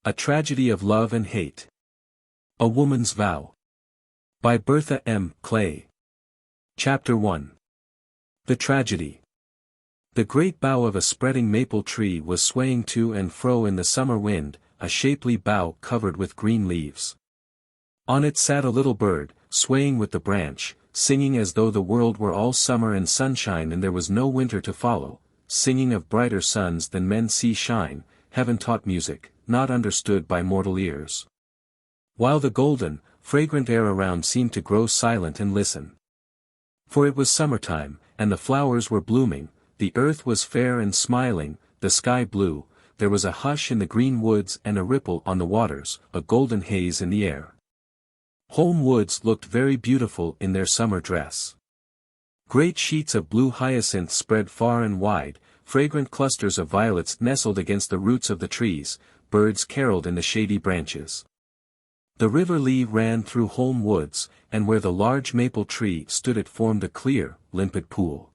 A Tragedy of Love and Hate. A Woman's Vow. By Bertha M. Clay. Chapter 1. The Tragedy. The great bough of a spreading maple tree was swaying to and fro in the summer wind, a shapely bough covered with green leaves. On it sat a little bird, swaying with the branch, singing as though the world were all summer and sunshine and there was no winter to follow, singing of brighter suns than men see shine, heaven-taught music, not understood by mortal ears. While the golden, fragrant air around seemed to grow silent and listen. For it was summertime, and the flowers were blooming, the earth was fair and smiling, the sky blue, there was a hush in the green woods and a ripple on the waters, a golden haze in the air. Home woods looked very beautiful in their summer dress. Great sheets of blue hyacinth spread far and wide, fragrant clusters of violets nestled against the roots of the trees, birds caroled in the shady branches. The river LIII ran through Home woods, and where the large maple tree stood it formed a clear, limpid pool.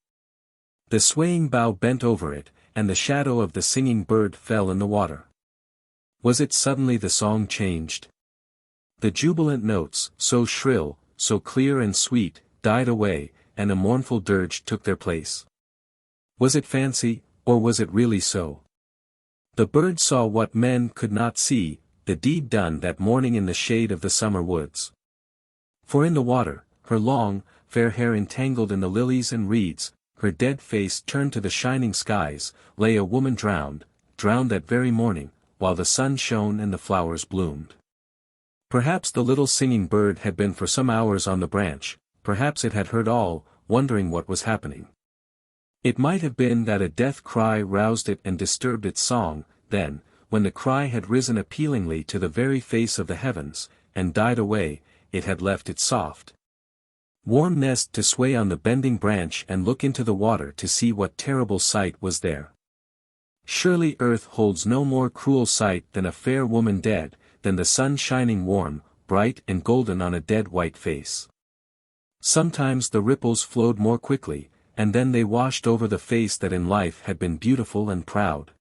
The swaying bough bent over it, and the shadow of the singing bird fell in the water. Was it suddenly the song changed? The jubilant notes, so shrill, so clear and sweet, died away, and a mournful dirge took their place. Was it fancy, or was it really so? The bird saw what men could not see, the deed done that morning in the shade of the summer woods. For in the water, her long, fair hair entangled in the lilies and reeds, her dead face turned to the shining skies, lay a woman drowned that very morning, while the sun shone and the flowers bloomed. Perhaps the little singing bird had been for some hours on the branch, perhaps it had heard all, wondering what was happening. It might have been that a death cry roused it and disturbed its song, then, when the cry had risen appealingly to the very face of the heavens, and died away, it had left its soft, warm nest to sway on the bending branch and look into the water to see what terrible sight was there. Surely earth holds no more cruel sight than a fair woman dead, than the sun shining warm, bright and golden on a dead white face. Sometimes the ripples flowed more quickly, and then they washed over the face that in life had been beautiful and proud.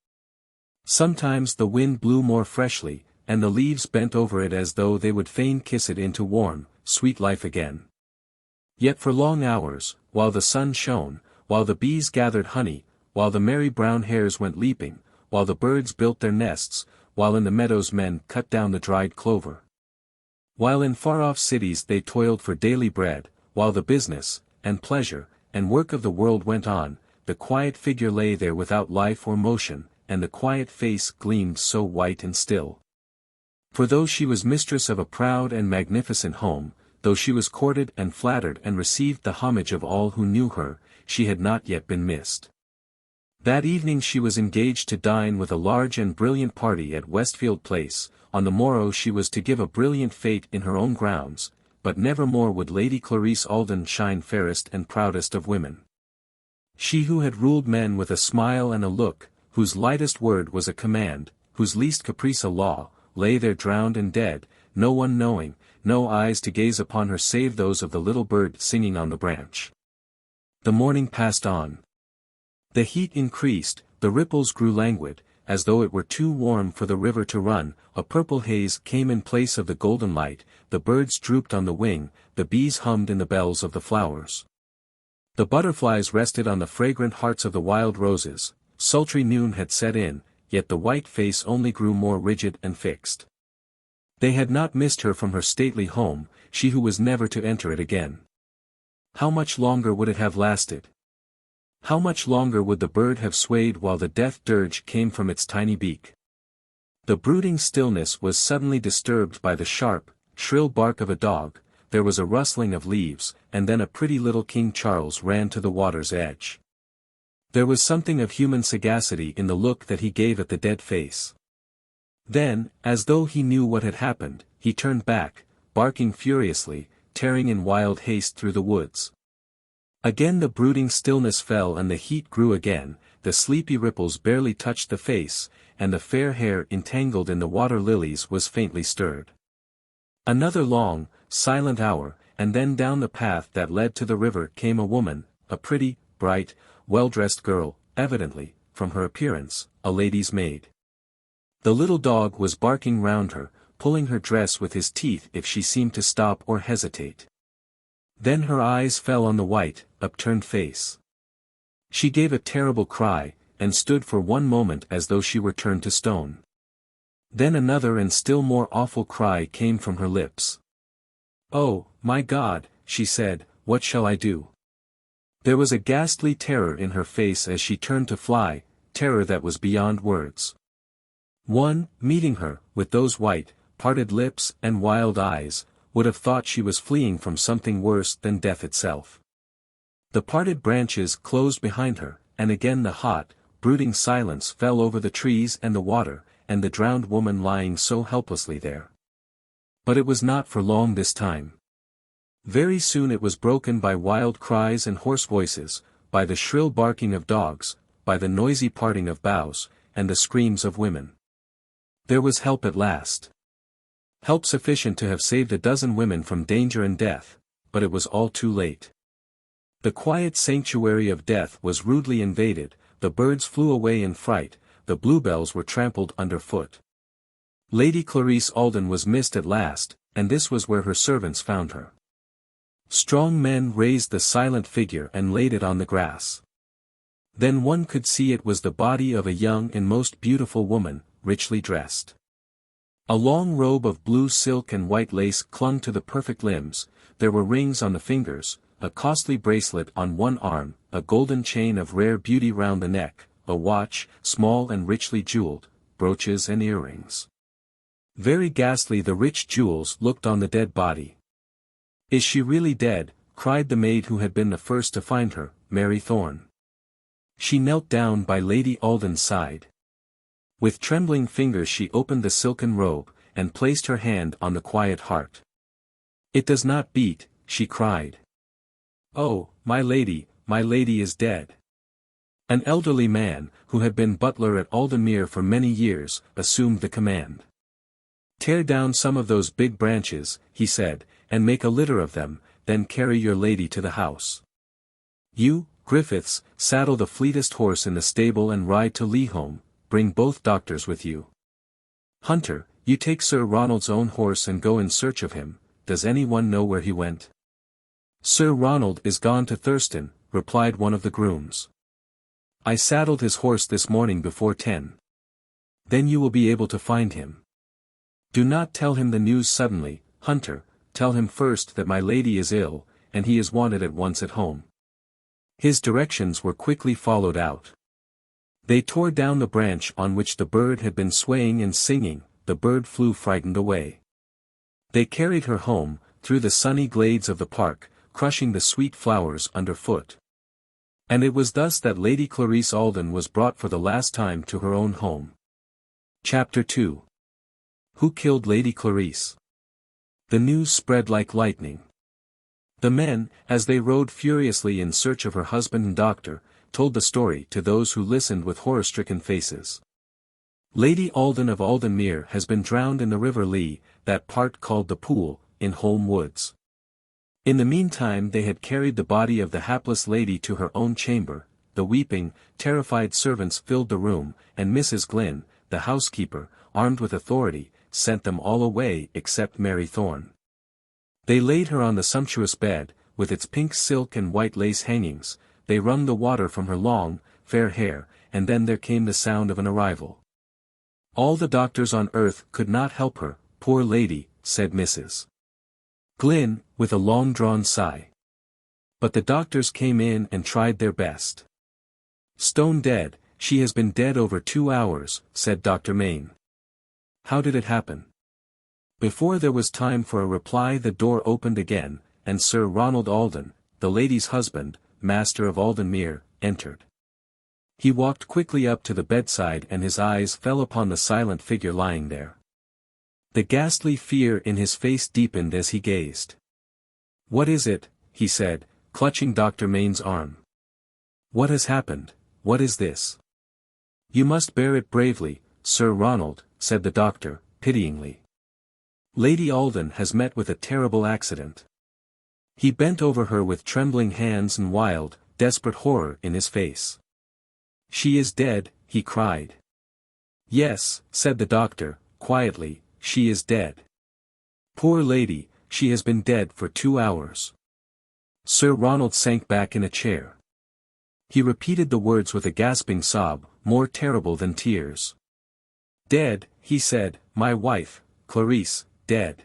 Sometimes the wind blew more freshly, and the leaves bent over it as though they would fain kiss it into warm, sweet life again. Yet for long hours, while the sun shone, while the bees gathered honey, while the merry brown hares went leaping, while the birds built their nests, while in the meadows men cut down the dried clover, while in far-off cities they toiled for daily bread, while the business, and pleasure, and work of the world went on, the quiet figure lay there without life or motion, and the quiet face gleamed so white and still. For though she was mistress of a proud and magnificent home, though she was courted and flattered and received the homage of all who knew her, she had not yet been missed. That evening she was engaged to dine with a large and brilliant party at Westfield Place, on the morrow she was to give a brilliant fete in her own grounds, but never more would Lady Clarice Alden shine fairest and proudest of women. She who had ruled men with a smile and a look, whose lightest word was a command, whose least caprice a law, lay there drowned and dead, no one knowing, no eyes to gaze upon her save those of the little bird singing on the branch. The morning passed on. The heat increased, the ripples grew languid, as though it were too warm for the river to run, a purple haze came in place of the golden light, the birds drooped on the wing, the bees hummed in the bells of the flowers. The butterflies rested on the fragrant hearts of the wild roses, sultry noon had set in, yet the white face only grew more rigid and fixed. They had not missed her from her stately home, she who was never to enter it again. How much longer would it have lasted? How much longer would the bird have swayed while the death dirge came from its tiny beak? The brooding stillness was suddenly disturbed by the sharp, shrill bark of a dog, there was a rustling of leaves, and then a pretty little King Charles ran to the water's edge. There was something of human sagacity in the look that he gave at the dead face. Then, as though he knew what had happened, he turned back, barking furiously, tearing in wild haste through the woods. Again the brooding stillness fell and the heat grew again, the sleepy ripples barely touched the face, and the fair hair entangled in the water lilies was faintly stirred. Another long, silent hour, and then down the path that led to the river came a woman, a pretty, bright, well-dressed girl, evidently, from her appearance, a lady's maid. The little dog was barking round her, pulling her dress with his teeth if she seemed to stop or hesitate. Then her eyes fell on the white, upturned face. She gave a terrible cry, and stood for one moment as though she were turned to stone. Then another and still more awful cry came from her lips. "Oh, my God," she said, "what shall I do?" There was a ghastly terror in her face as she turned to fly, terror that was beyond words. One, meeting her, with those white, parted lips and wild eyes, would have thought she was fleeing from something worse than death itself. The parted branches closed behind her, and again the hot, brooding silence fell over the trees and the water, and the drowned woman lying so helplessly there. But it was not for long this time. Very soon it was broken by wild cries and hoarse voices, by the shrill barking of dogs, by the noisy parting of boughs, and the screams of women. There was help at last. Help sufficient to have saved a dozen women from danger and death, but it was all too late. The quiet sanctuary of death was rudely invaded, the birds flew away in fright, the bluebells were trampled underfoot. Lady Clarice Alden was missed at last, and this was where her servants found her. Strong men raised the silent figure and laid it on the grass. Then one could see it was the body of a young and most beautiful woman, richly dressed. A long robe of blue silk and white lace clung to the perfect limbs, there were rings on the fingers, a costly bracelet on one arm, a golden chain of rare beauty round the neck, a watch, small and richly jeweled, brooches and earrings. Very ghastly the rich jewels looked on the dead body. "Is she really dead?" cried the maid who had been the first to find her, Mary Thorne. She knelt down by Lady Alden's side. With trembling fingers she opened the silken robe, and placed her hand on the quiet heart. "It does not beat," she cried. "Oh, my lady is dead." An elderly man, who had been butler at Aldenmere for many years, assumed the command. "Tear down some of those big branches," he said, "and make a litter of them, then carry your lady to the house. You, Griffiths, saddle the fleetest horse in the stable and ride to LIII, bring both doctors with you. Hunter, you take Sir Ronald's own horse and go in search of him. Does anyone know where he went?" "Sir Ronald is gone to Thurston," replied one of the grooms. "I saddled his horse this morning before 10. Then you will be able to find him. Do not tell him the news suddenly, Hunter, tell him first that my lady is ill, and he is wanted at once at home." His directions were quickly followed out. They tore down the branch on which the bird had been swaying and singing, the bird flew frightened away. They carried her home, through the sunny glades of the park, crushing the sweet flowers underfoot. And it was thus that Lady Clarice Alden was brought for the last time to her own home. Chapter 2. Who killed Lady Clarice? The news spread like lightning. The men, as they rode furiously in search of her husband and doctor, told the story to those who listened with horror-stricken faces. "Lady Alden of Aldenmere has been drowned in the River Lee, that part called the Pool, in Holme Woods." In the meantime they had carried the body of the hapless lady to her own chamber, the weeping, terrified servants filled the room, and Mrs. Glynn, the housekeeper, armed with authority, sent them all away except Mary Thorne. They laid her on the sumptuous bed, with its pink silk and white lace hangings, they wrung the water from her long, fair hair, and then there came the sound of an arrival. "All the doctors on earth could not help her, poor lady," said Mrs. Glynn, with a long-drawn sigh. "But the doctors came in and tried their best." "Stone dead, she has been dead over 2 hours," said Dr. Mayne. "How did it happen?" Before there was time for a reply the door opened again, and Sir Ronald Alden, the lady's husband, master of Aldenmere, entered. He walked quickly up to the bedside and his eyes fell upon the silent figure lying there. The ghastly fear in his face deepened as he gazed. "What is it?" he said, clutching Dr. Mayne's arm. "What has happened? What is this?" "You must bear it bravely, Sir Ronald," said the doctor, pityingly. "Lady Alden has met with a terrible accident." He bent over her with trembling hands and wild, desperate horror in his face. "She is dead," he cried. Yes, said the doctor, quietly, she is dead. Poor lady, she has been dead for 2 hours. Sir Ronald sank back in a chair. He repeated the words with a gasping sob, more terrible than tears. Dead, he said, my wife, Clarice, dead.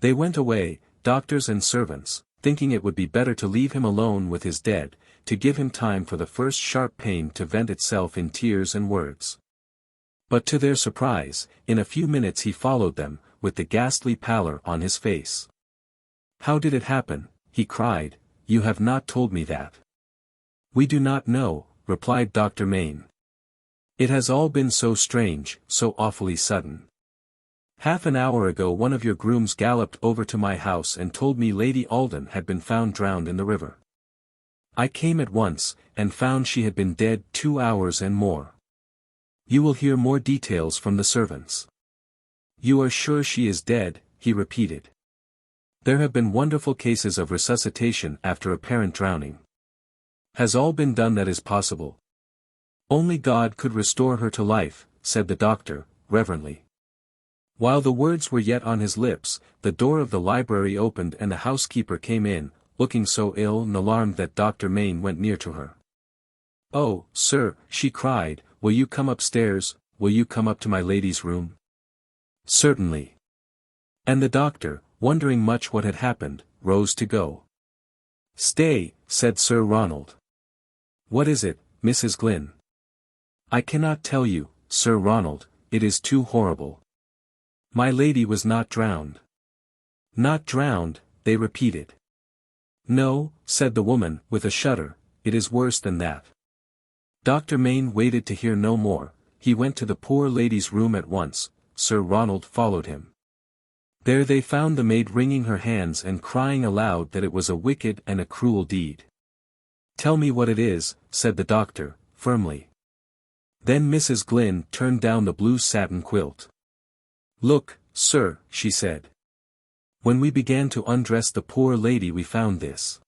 They went away, doctors and servants, thinking it would be better to leave him alone with his dead, to give him time for the first sharp pain to vent itself in tears and words. But to their surprise, in a few minutes he followed them, with the ghastly pallor on his face. How did it happen? He cried, you have not told me that. We do not know, replied Dr. Mayne. It has all been so strange, so awfully sudden. Half an hour ago one of your grooms galloped over to my house and told me Lady Alden had been found drowned in the river. I came at once, and found she had been dead 2 hours and more. You will hear more details from the servants. You are sure she is dead, he repeated. There have been wonderful cases of resuscitation after apparent drowning. Has all been done that is possible? Only God could restore her to life, said the doctor, reverently. While the words were yet on his lips, the door of the library opened and the housekeeper came in, looking so ill and alarmed that Dr. Mayne went near to her. Oh, sir, she cried, will you come upstairs, will you come up to my lady's room? Certainly. And the doctor, wondering much what had happened, rose to go. Stay, said Sir Ronald. What is it, Mrs. Glynn? I cannot tell you, Sir Ronald, it is too horrible. My lady was not drowned. Not drowned, they repeated. No, said the woman, with a shudder, it is worse than that. Dr. Mayne waited to hear no more, he went to the poor lady's room at once, Sir Ronald followed him. There they found the maid wringing her hands and crying aloud that it was a wicked and a cruel deed. Tell me what it is, said the doctor, firmly. Then Mrs. Glynn turned down the blue satin quilt. Look, sir, she said. When we began to undress the poor lady we found this.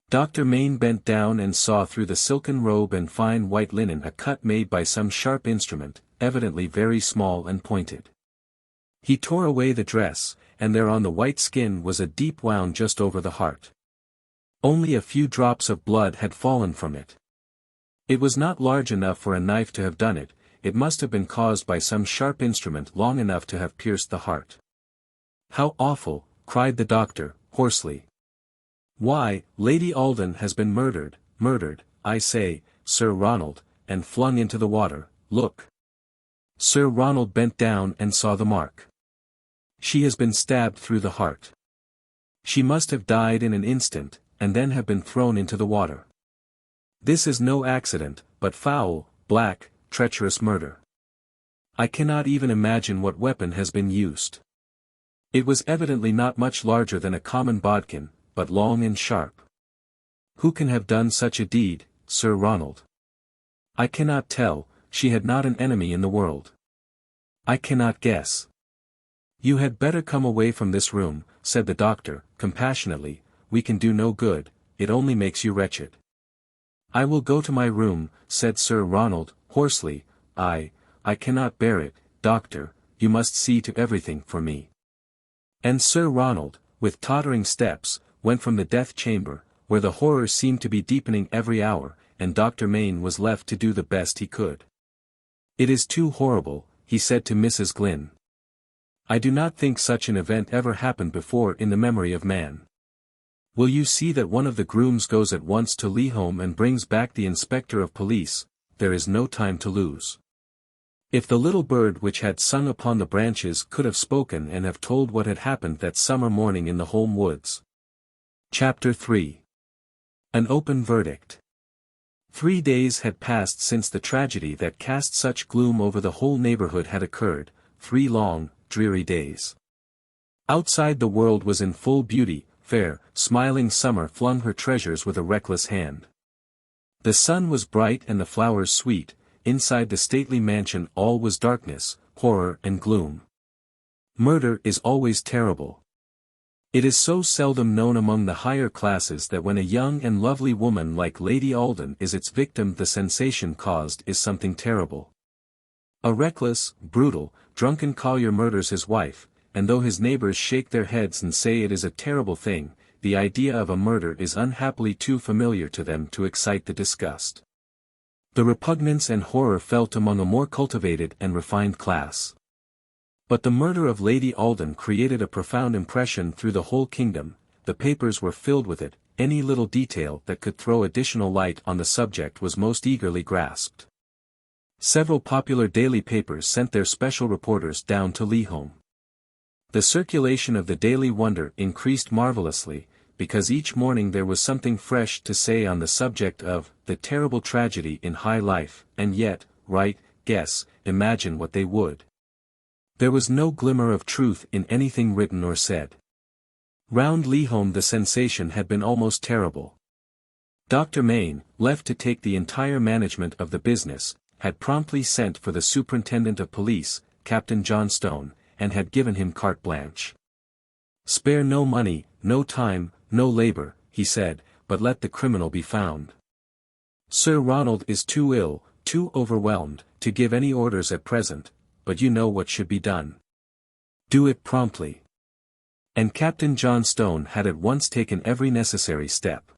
Dr. Mayne bent down and saw through the silken robe and fine white linen a cut made by some sharp instrument, evidently very small and pointed. He tore away the dress, and there on the white skin was a deep wound just over the heart. Only a few drops of blood had fallen from it. It was not large enough for a knife to have done it, it must have been caused by some sharp instrument long enough to have pierced the heart. How awful, cried the doctor, hoarsely. Why, Lady Alden has been murdered, I say, Sir Ronald, and flung into the water, look. Sir Ronald bent down and saw the mark. She has been stabbed through the heart. She must have died in an instant, and then have been thrown into the water. This is no accident, but foul, black, treacherous murder. I cannot even imagine what weapon has been used. It was evidently not much larger than a common bodkin, but long and sharp. Who can have done such a deed, Sir Ronald? I cannot tell, she had not an enemy in the world. I cannot guess. You had better come away from this room, said the doctor, compassionately, we can do no good, it only makes you wretched. I will go to my room, said Sir Ronald, hoarsely, I cannot bear it, doctor, you must see to everything for me. And Sir Ronald, with tottering steps, went from the death chamber, where the horror seemed to be deepening every hour, and Dr. Mayne was left to do the best he could. It is too horrible, he said to Mrs. Glynn. I do not think such an event ever happened before in the memory of man. Will you see that one of the grooms goes at once to LIII and brings back the inspector of police? There is no time to lose. If the little bird which had sung upon the branches could have spoken and have told what had happened that summer morning in the home woods. Chapter 3. An open verdict. 3 days had passed since the tragedy that cast such gloom over the whole neighborhood had occurred, 3 long, dreary days. Outside the world was in full beauty, fair, smiling summer flung her treasures with a reckless hand. The sun was bright and the flowers sweet, inside the stately mansion all was darkness, horror and gloom. Murder is always terrible. It is so seldom known among the higher classes that when a young and lovely woman like Lady Alden is its victim the sensation caused is something terrible. A reckless, brutal, drunken collier murders his wife, and though his neighbors shake their heads and say it is a terrible thing, the idea of a murder is unhappily too familiar to them to excite the disgust. The repugnance and horror felt among a more cultivated and refined class. But the murder of Lady Alden created a profound impression through the whole kingdom. The papers were filled with it, any little detail that could throw additional light on the subject was most eagerly grasped. Several popular daily papers sent their special reporters down to LIII. The circulation of the Daily Wonder increased marvelously, because each morning there was something fresh to say on the subject of the terrible tragedy in high life, and yet, write, guess, imagine what they would. There was no glimmer of truth in anything written or said. Round LIII the sensation had been almost terrible. Dr. Mayne, left to take the entire management of the business, had promptly sent for the superintendent of police, Captain Johnstone, and had given him carte blanche. "Spare no money, no time, no labor," he said, "but let the criminal be found. Sir Ronald is too ill, too overwhelmed, to give any orders at present, but you know what should be done. Do it promptly." And Captain Johnstone had at once taken every necessary step.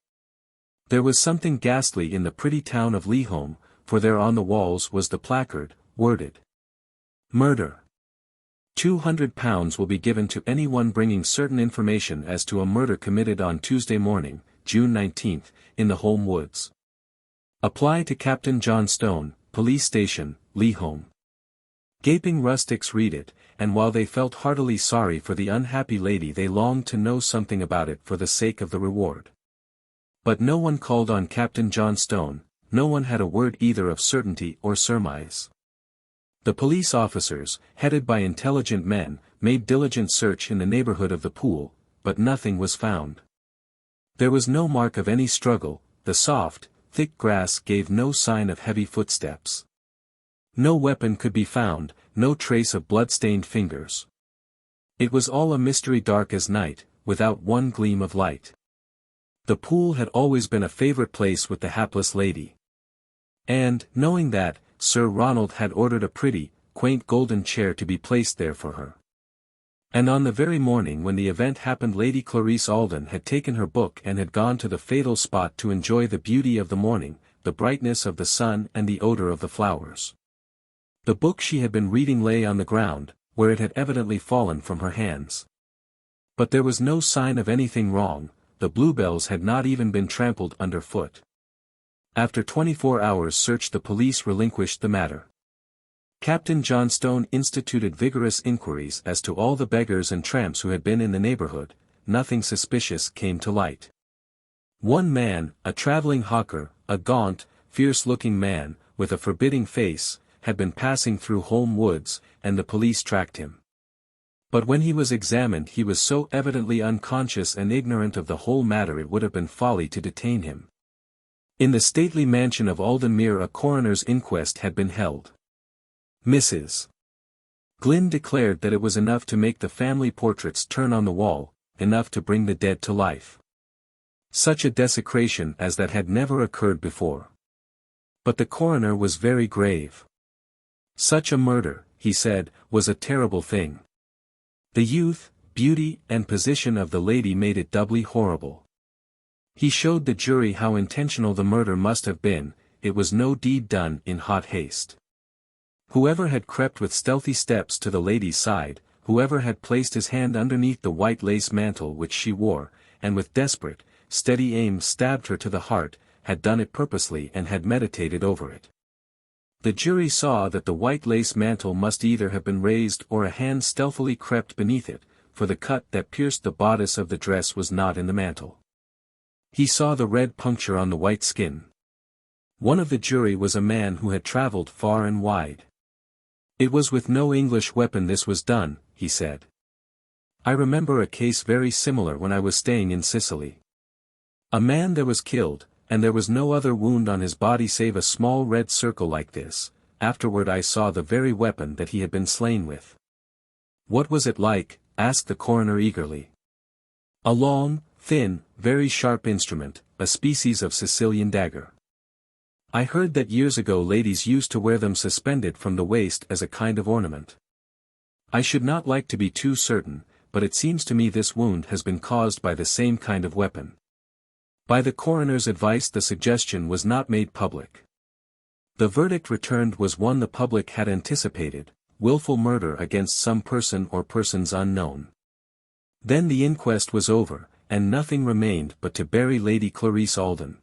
There was something ghastly in the pretty town of LIII, for there on the walls was the placard, worded, "Murder. £200 will be given to anyone bringing certain information as to a murder committed on Tuesday morning, June 19th, in the Holme Woods. Apply to Captain Johnstone, Police Station, LIII." Gaping rustics read it, and while they felt heartily sorry for the unhappy lady they longed to know something about it for the sake of the reward. But no one called on Captain Johnstone, no one had a word either of certainty or surmise. The police officers, headed by intelligent men, made diligent search in the neighborhood of the pool, but nothing was found. There was no mark of any struggle, the soft, thick grass gave no sign of heavy footsteps. No weapon could be found, no trace of blood-stained fingers. It was all a mystery dark as night, without one gleam of light. The pool had always been a favorite place with the hapless lady. And, knowing that, Sir Ronald had ordered a pretty, quaint golden chair to be placed there for her. And on the very morning when the event happened Lady Clarice Alden had taken her book and had gone to the fatal spot to enjoy the beauty of the morning, the brightness of the sun and the odor of the flowers. The book she had been reading lay on the ground, where it had evidently fallen from her hands. But there was no sign of anything wrong, the bluebells had not even been trampled underfoot. After 24 hours' search the police relinquished the matter. Captain Johnstone instituted vigorous inquiries as to all the beggars and tramps who had been in the neighborhood. Nothing suspicious came to light. One man, a traveling hawker, a gaunt, fierce-looking man, with a forbidding face, had been passing through Holme Woods, and the police tracked him. But when he was examined he was so evidently unconscious and ignorant of the whole matter it would have been folly to detain him. In the stately mansion of Alden Mere a coroner's inquest had been held. Mrs. Glynn declared that it was enough to make the family portraits turn on the wall, enough to bring the dead to life. Such a desecration as that had never occurred before. But the coroner was very grave. Such a murder, he said, was a terrible thing. The youth, beauty, and position of the lady made it doubly horrible. He showed the jury how intentional the murder must have been, it was no deed done in hot haste. Whoever had crept with stealthy steps to the lady's side, whoever had placed his hand underneath the white lace mantle which she wore, and with desperate, steady aim stabbed her to the heart, had done it purposely and had meditated over it. The jury saw that the white lace mantle must either have been raised or a hand stealthily crept beneath it, for the cut that pierced the bodice of the dress was not in the mantle. He saw the red puncture on the white skin. One of the jury was a man who had traveled far and wide. It was with no English weapon this was done, he said. I remember a case very similar when I was staying in Sicily. A man there was killed, and there was no other wound on his body save a small red circle like this. Afterward I saw the very weapon that he had been slain with. What was it like? Asked the coroner eagerly. A long, thin, very sharp instrument, a species of Sicilian dagger. I heard that years ago ladies used to wear them suspended from the waist as a kind of ornament. I should not like to be too certain, but it seems to me this wound has been caused by the same kind of weapon. By the coroner's advice the suggestion was not made public. The verdict returned was one the public had anticipated, willful murder against some person or persons unknown. Then the inquest was over, and nothing remained but to bury Lady Clarice Alden.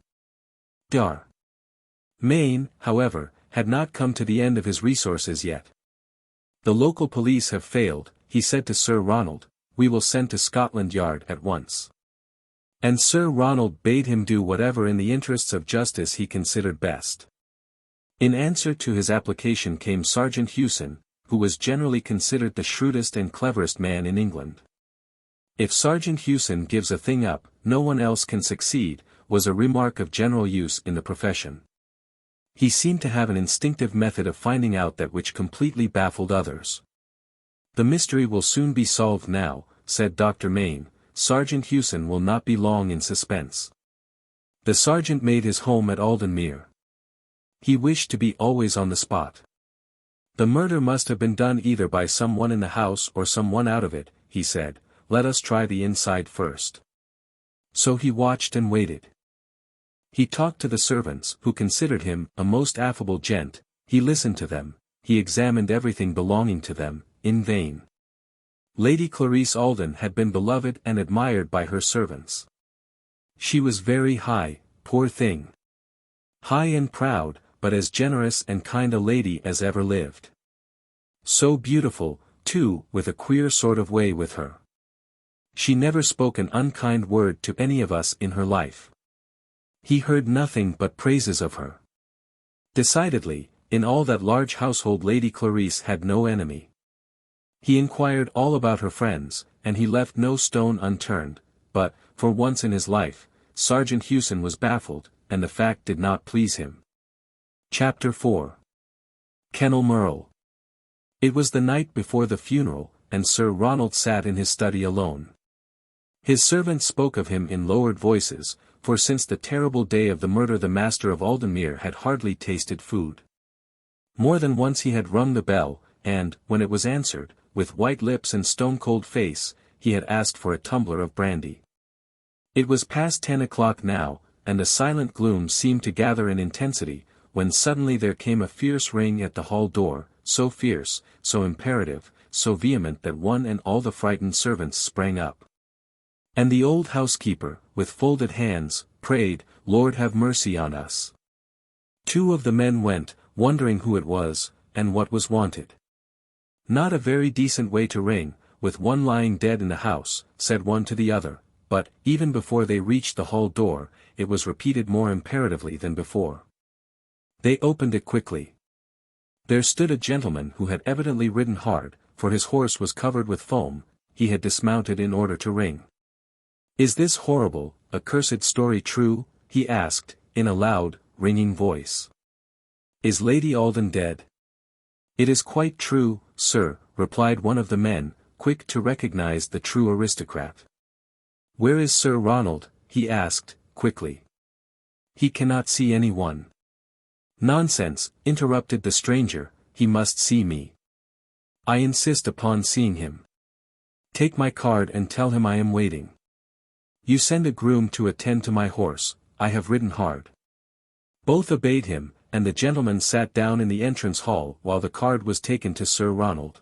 Dar. Maine, however, had not come to the end of his resources yet. The local police have failed, he said to Sir Ronald, we will send to Scotland Yard at once. And Sir Ronald bade him do whatever in the interests of justice he considered best. In answer to his application came Sergeant Hewson, who was generally considered the shrewdest and cleverest man in England. If Sergeant Hewson gives a thing up, no one else can succeed, was a remark of general use in the profession. He seemed to have an instinctive method of finding out that which completely baffled others. The mystery will soon be solved now, said Dr. Maine, Sergeant Hewson will not be long in suspense. The sergeant made his home at Aldenmere. He wished to be always on the spot. The murder must have been done either by someone in the house or someone out of it, he said, let us try the inside first. So he watched and waited. He talked to the servants, who considered him a most affable gent, he listened to them, he examined everything belonging to them, in vain. Lady Clarice Alden had been beloved and admired by her servants. She was very high, poor thing. High and proud, but as generous and kind a lady as ever lived. So beautiful, too, with a queer sort of way with her. She never spoke an unkind word to any of us in her life. He heard nothing but praises of her. Decidedly, in all that large household Lady Clarice had no enemy. He inquired all about her friends, and he left no stone unturned, but, for once in his life, Sergeant Hewson was baffled, and the fact did not please him. Chapter 4. Kennel Merle. It was the night before the funeral, and Sir Ronald sat in his study alone. His servants spoke of him in lowered voices, for since the terrible day of the murder the master of Aldenmere had hardly tasted food. More than once he had rung the bell, and, when it was answered, with white lips and stone-cold face, he had asked for a tumbler of brandy. It was past 10 o'clock now, and a silent gloom seemed to gather in intensity, when suddenly there came a fierce ring at the hall door, so fierce, so imperative, so vehement that one and all the frightened servants sprang up. And the old housekeeper, with folded hands, prayed, Lord have mercy on us. Two of the men went, wondering who it was, and what was wanted. Not a very decent way to ring, with one lying dead in the house, said one to the other, but, even before they reached the hall door, it was repeated more imperatively than before. They opened it quickly. There stood a gentleman who had evidently ridden hard, for his horse was covered with foam, he had dismounted in order to ring. Is this horrible, accursed story true? He asked, in a loud, ringing voice. Is Lady Alden dead? It is quite true, sir, replied one of the men, quick to recognize the true aristocrat. Where is Sir Ronald? He asked, quickly. He cannot see anyone. Nonsense, interrupted the stranger, he must see me. I insist upon seeing him. Take my card and tell him I am waiting. You send a groom to attend to my horse, I have ridden hard. Both obeyed him, and the gentleman sat down in the entrance hall while the card was taken to Sir Ronald.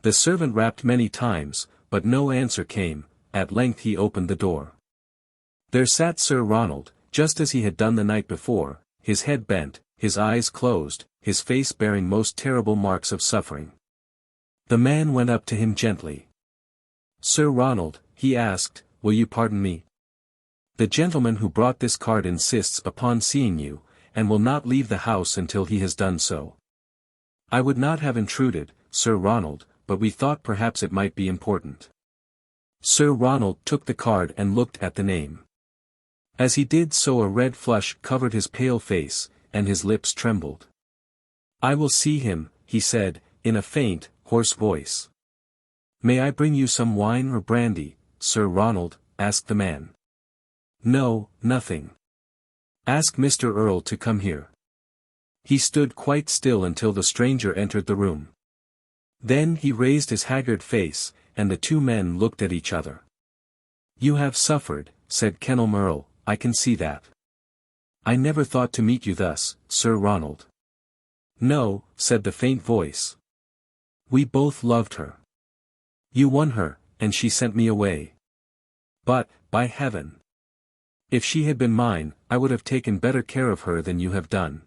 The servant rapped many times, but no answer came. At length he opened the door. There sat Sir Ronald, just as he had done the night before, his head bent, his eyes closed, his face bearing most terrible marks of suffering. The man went up to him gently. Sir Ronald, he asked, will you pardon me? The gentleman who brought this card insists upon seeing you, and will not leave the house until he has done so. I would not have intruded, Sir Ronald, but we thought perhaps it might be important. Sir Ronald took the card and looked at the name. As he did so a red flush covered his pale face, and his lips trembled. I will see him, he said, in a faint, hoarse voice. May I bring you some wine or brandy, Sir Ronald? Asked the man. No, nothing. Ask Mr. Earl to come here. He stood quite still until the stranger entered the room. Then he raised his haggard face, and the two men looked at each other. You have suffered, said Kenelm Earl, I can see that. I never thought to meet you thus, Sir Ronald. No, said the faint voice. We both loved her. You won her, and she sent me away. But, by heaven! If she had been mine, I would have taken better care of her than you have done.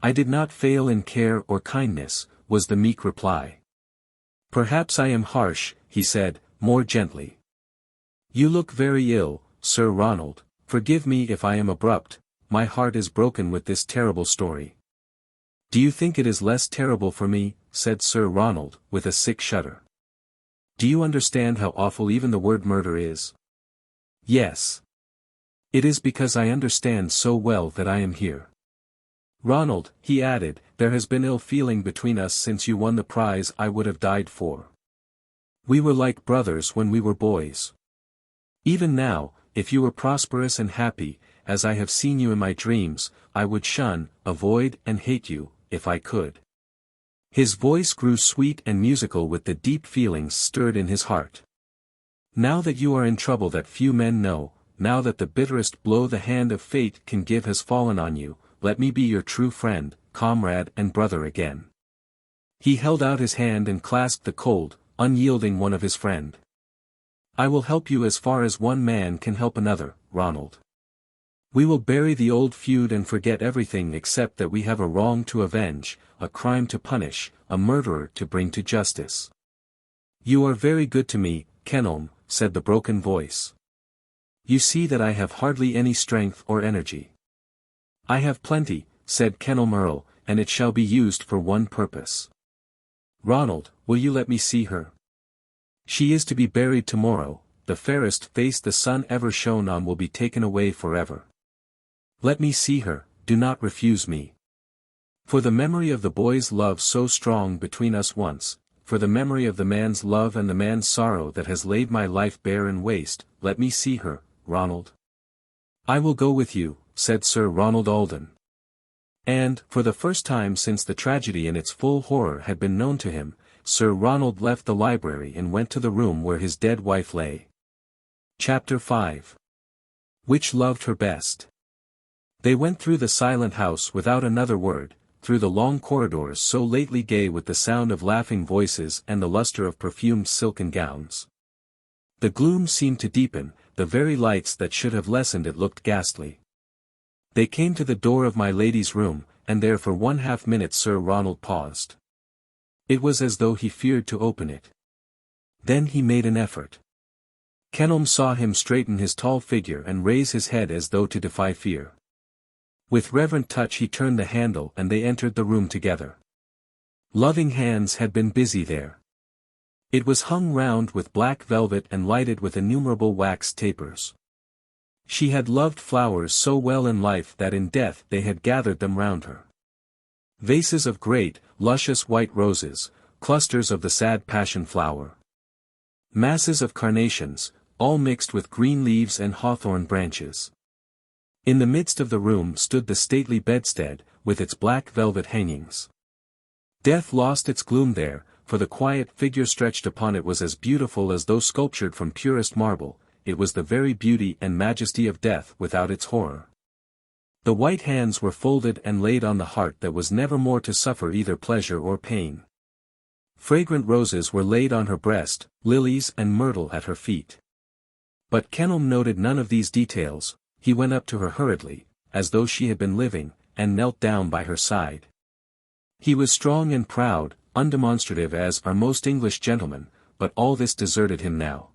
I did not fail in care or kindness, was the meek reply. Perhaps I am harsh, he said, more gently. You look very ill, Sir Ronald, forgive me if I am abrupt, my heart is broken with this terrible story. Do you think it is less terrible for me, said Sir Ronald, with a sick shudder. Do you understand how awful even the word murder is? Yes. It is because I understand so well that I am here. Ronald, he added, there has been ill feeling between us since you won the prize I would have died for. We were like brothers when we were boys. Even now, if you were prosperous and happy, as I have seen you in my dreams, I would shun, avoid and hate you, if I could. His voice grew sweet and musical with the deep feelings stirred in his heart. Now that you are in trouble that few men know, now that the bitterest blow the hand of fate can give has fallen on you, let me be your true friend, comrade and brother again. He held out his hand and clasped the cold, unyielding one of his friend. I will help you as far as one man can help another, Ronald. We will bury the old feud and forget everything except that we have a wrong to avenge, a crime to punish, a murderer to bring to justice. You are very good to me, Kenelm, said the broken voice. You see that I have hardly any strength or energy. I have plenty, said Kenelm Earl, and it shall be used for one purpose. Ronald, will you let me see her? She is to be buried tomorrow, the fairest face the sun ever shone on will be taken away forever. Let me see her, do not refuse me. For the memory of the boy's love so strong between us once, for the memory of the man's love and the man's sorrow that has laid my life bare and waste, let me see her, Ronald. I will go with you, said Sir Ronald Alden. And, for the first time since the tragedy in its full horror had been known to him, Sir Ronald left the library and went to the room where his dead wife lay. Chapter 5. Which loved her best? They went through the silent house without another word, through the long corridors so lately gay with the sound of laughing voices and the luster of perfumed silken gowns. The gloom seemed to deepen, the very lights that should have lessened it looked ghastly. They came to the door of my lady's room, and there for 1/2 minute Sir Ronald paused. It was as though he feared to open it. Then he made an effort. Kenelm saw him straighten his tall figure and raise his head as though to defy fear. With reverent touch he turned the handle and they entered the room together. Loving hands had been busy there. It was hung round with black velvet and lighted with innumerable wax tapers. She had loved flowers so well in life that in death they had gathered them round her. Vases of great, luscious white roses, clusters of the sad passion flower. Masses of carnations, all mixed with green leaves and hawthorn branches. In the midst of the room stood the stately bedstead, with its black velvet hangings. Death lost its gloom there, for the quiet figure stretched upon it was as beautiful as though sculptured from purest marble. It was the very beauty and majesty of death without its horror. The white hands were folded and laid on the heart that was never more to suffer either pleasure or pain. Fragrant roses were laid on her breast, lilies and myrtle at her feet. But Kenelm noted none of these details. He went up to her hurriedly, as though she had been living, and knelt down by her side. He was strong and proud, undemonstrative as are most English gentlemen, but all this deserted him now.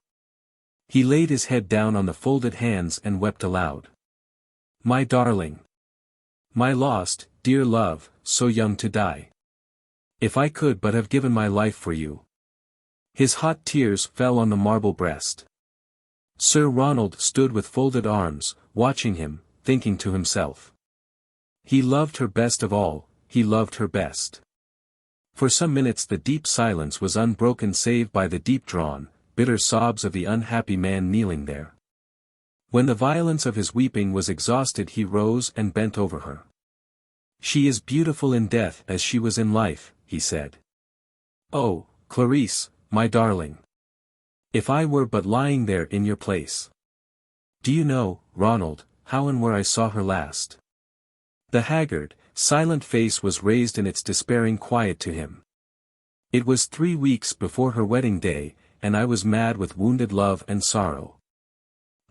He laid his head down on the folded hands and wept aloud. My darling! My lost, dear love, so young to die! If I could but have given my life for you! His hot tears fell on the marble breast. Sir Ronald stood with folded arms, watching him, thinking to himself. He loved her best of all, he loved her best. For some minutes the deep silence was unbroken save by the deep-drawn, bitter sobs of the unhappy man kneeling there. When the violence of his weeping was exhausted he rose and bent over her. "She is beautiful in death as she was in life," he said. "Oh, Clarice, my darling. If I were but lying there in your place. Do you know, Ronald, how and where I saw her last?" The haggard, silent face was raised in its despairing quiet to him. "It was 3 weeks before her wedding day, and I was mad with wounded love and sorrow.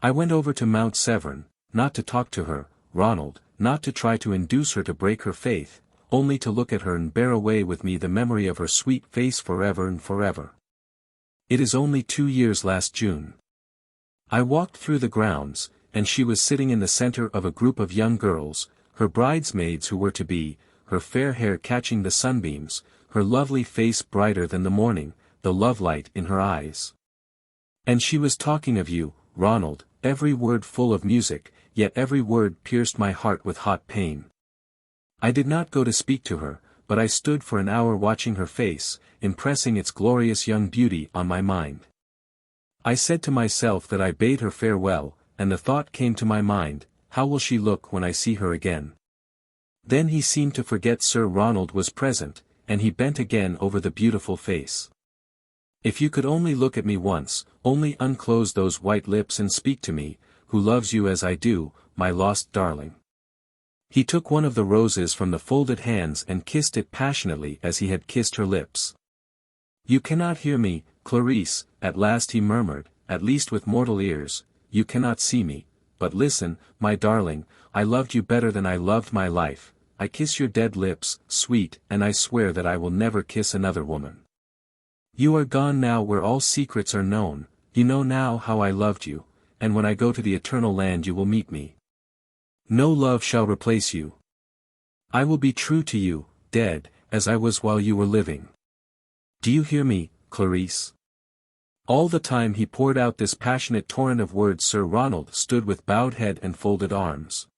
I went over to Mount Severn, not to talk to her, Ronald, not to try to induce her to break her faith, only to look at her and bear away with me the memory of her sweet face forever and forever. It is only 2 years last June. I walked through the grounds, and she was sitting in the center of a group of young girls, her bridesmaids who were to be, her fair hair catching the sunbeams, her lovely face brighter than the morning, the love light in her eyes. And she was talking of you, Ronald, every word full of music, yet every word pierced my heart with hot pain. I did not go to speak to her, but I stood for an hour watching her face, impressing its glorious young beauty on my mind. I said to myself that I bade her farewell, and the thought came to my mind, how will she look when I see her again? Then he seemed to forget Sir Ronald was present, and he bent again over the beautiful face. If you could only look at me once, only unclose those white lips and speak to me, who loves you as I do, my lost darling. He took one of the roses from the folded hands and kissed it passionately as he had kissed her lips. You cannot hear me, Clarice, at last he murmured, at least with mortal ears, you cannot see me, but listen, my darling, I loved you better than I loved my life, I kiss your dead lips, sweet, and I swear that I will never kiss another woman. You are gone now where all secrets are known, you know now how I loved you, and when I go to the eternal land you will meet me. No love shall replace you. I will be true to you, dead, as I was while you were living. Do you hear me, Clarice? All the time he poured out this passionate torrent of words Sir Ronald stood with bowed head and folded arms.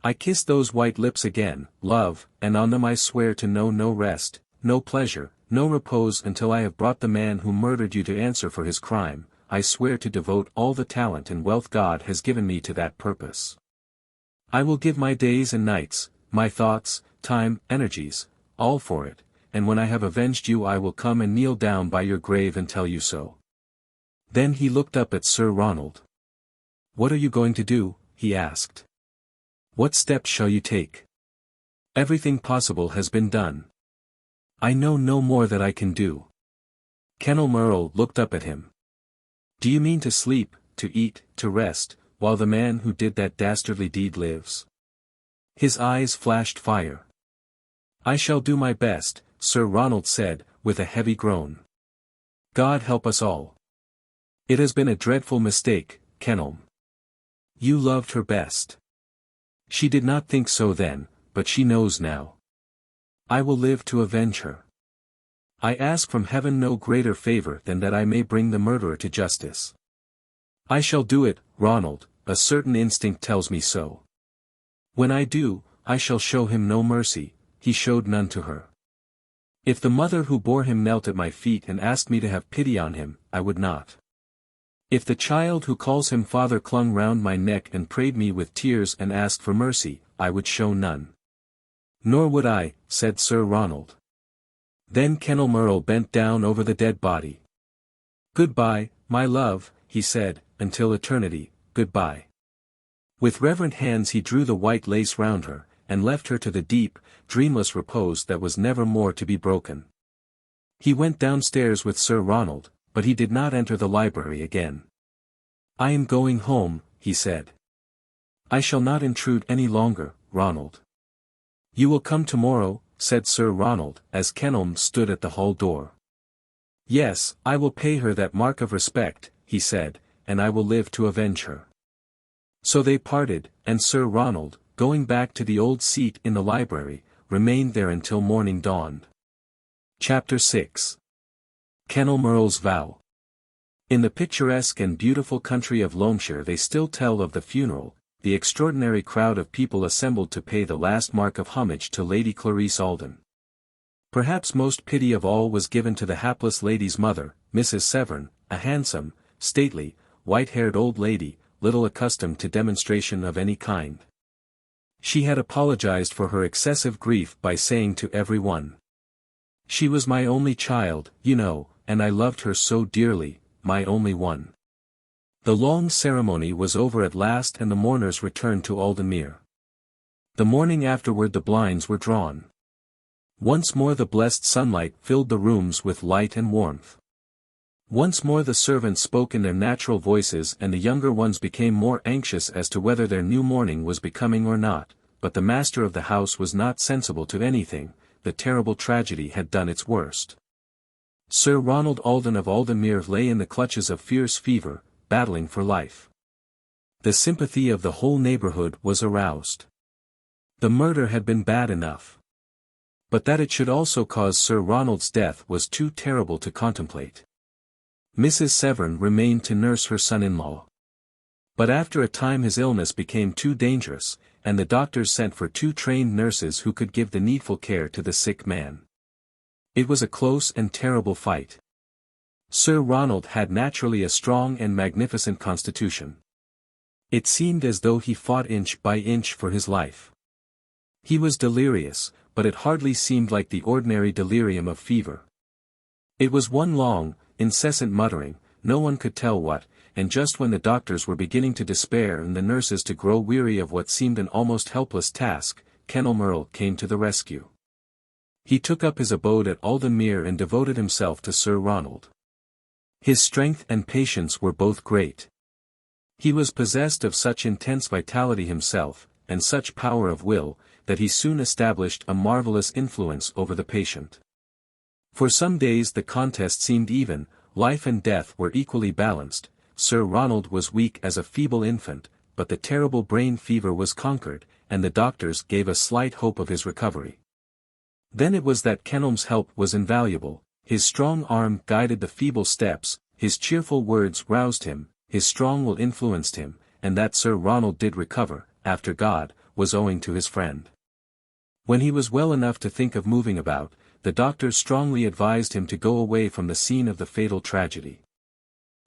I kissed those white lips again, love, and on them I swear to know no rest, no pleasure, no repose until I have brought the man who murdered you to answer for his crime, I swear to devote all the talent and wealth God has given me to that purpose. I will give my days and nights, my thoughts, time, energies, all for it, and when I have avenged you I will come and kneel down by your grave and tell you so. Then he looked up at Sir Ronald. What are you going to do? He asked. What steps shall you take? Everything possible has been done. I know no more that I can do. Kenelm looked up at him. Do you mean to sleep, to eat, to rest, while the man who did that dastardly deed lives? His eyes flashed fire. I shall do my best, Sir Ronald said, with a heavy groan. God help us all. It has been a dreadful mistake, Kenelm. You loved her best. She did not think so then, but she knows now. I will live to avenge her. I ask from heaven no greater favor than that I may bring the murderer to justice. I shall do it, Ronald, a certain instinct tells me so. When I do, I shall show him no mercy, he showed none to her. If the mother who bore him knelt at my feet and asked me to have pity on him, I would not. If the child who calls him father clung round my neck and prayed me with tears and asked for mercy, I would show none. Nor would I, said Sir Ronald. Then Kenelm bent down over the dead body. Goodbye, my love, he said, until eternity, goodbye. With reverent hands he drew the white lace round her, and left her to the deep, dreamless repose that was never more to be broken. He went downstairs with Sir Ronald, but he did not enter the library again. I am going home, he said. I shall not intrude any longer, Ronald. You will come tomorrow, said Sir Ronald, as Kenelm stood at the hall door. Yes, I will pay her that mark of respect, he said, and I will live to avenge her. So they parted, and Sir Ronald, going back to the old seat in the library, remained there until morning dawned. Chapter 6. Kenelm's Vow. In the picturesque and beautiful country of Loamshire they still tell of the funeral, the extraordinary crowd of people assembled to pay the last mark of homage to Lady Clarice Alden. Perhaps most pity of all was given to the hapless lady's mother, Mrs. Severn, a handsome, stately, white-haired old lady, little accustomed to demonstration of any kind. She had apologized for her excessive grief by saying to everyone, "She was my only child, you know, and I loved her so dearly, my only one." The long ceremony was over at last and the mourners returned to Aldenmuir. The morning afterward the blinds were drawn. Once more the blessed sunlight filled the rooms with light and warmth. Once more the servants spoke in their natural voices and the younger ones became more anxious as to whether their new mourning was becoming or not, but the master of the house was not sensible to anything. The terrible tragedy had done its worst. Sir Ronald Alden of Aldenmuir lay in the clutches of fierce fever, battling for life. The sympathy of the whole neighborhood was aroused. The murder had been bad enough. But that it should also cause Sir Ronald's death was too terrible to contemplate. Mrs. Severn remained to nurse her son-in-law. But after a time his illness became too dangerous, and the doctors sent for 2 trained nurses who could give the needful care to the sick man. It was a close and terrible fight. Sir Ronald had naturally a strong and magnificent constitution. It seemed as though he fought inch by inch for his life. He was delirious, but it hardly seemed like the ordinary delirium of fever. It was one long, incessant muttering, no one could tell what, and just when the doctors were beginning to despair and the nurses to grow weary of what seemed an almost helpless task, Kenelm came to the rescue. He took up his abode at Aldenmuir and devoted himself to Sir Ronald. His strength and patience were both great. He was possessed of such intense vitality himself, and such power of will, that he soon established a marvelous influence over the patient. For some days the contest seemed even, life and death were equally balanced. Sir Ronald was weak as a feeble infant, but the terrible brain fever was conquered, and the doctors gave a slight hope of his recovery. Then it was that Kenelm's help was invaluable. His strong arm guided the feeble steps, his cheerful words roused him, his strong will influenced him, and that Sir Ronald did recover, after God, was owing to his friend. When he was well enough to think of moving about, the doctors strongly advised him to go away from the scene of the fatal tragedy.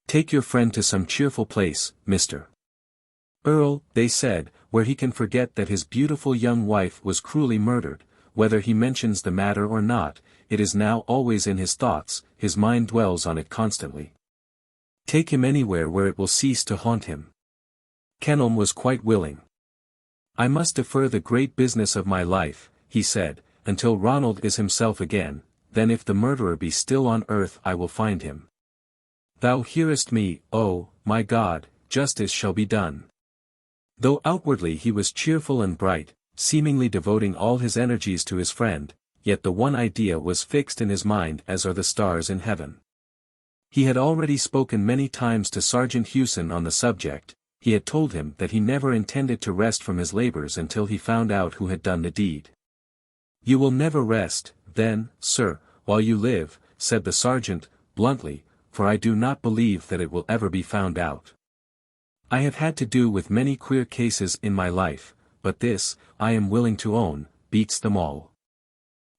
"Take your friend to some cheerful place, Mr. Earl," they said, "where he can forget that his beautiful young wife was cruelly murdered. Whether he mentions the matter or not, it is now always in his thoughts, his mind dwells on it constantly. Take him anywhere where it will cease to haunt him." Kenelm was quite willing. "I must defer the great business of my life," he said, "until Ronald is himself again, then if the murderer be still on earth I will find him. Thou hearest me, oh, my God, justice shall be done." Though outwardly he was cheerful and bright, seemingly devoting all his energies to his friend, yet the one idea was fixed in his mind as are the stars in heaven. He had already spoken many times to Sergeant Hewson on the subject. He had told him that he never intended to rest from his labors until he found out who had done the deed. "You will never rest, then, sir, while you live," said the sergeant, bluntly, "for I do not believe that it will ever be found out. I have had to do with many queer cases in my life, but this, I am willing to own, beats them all.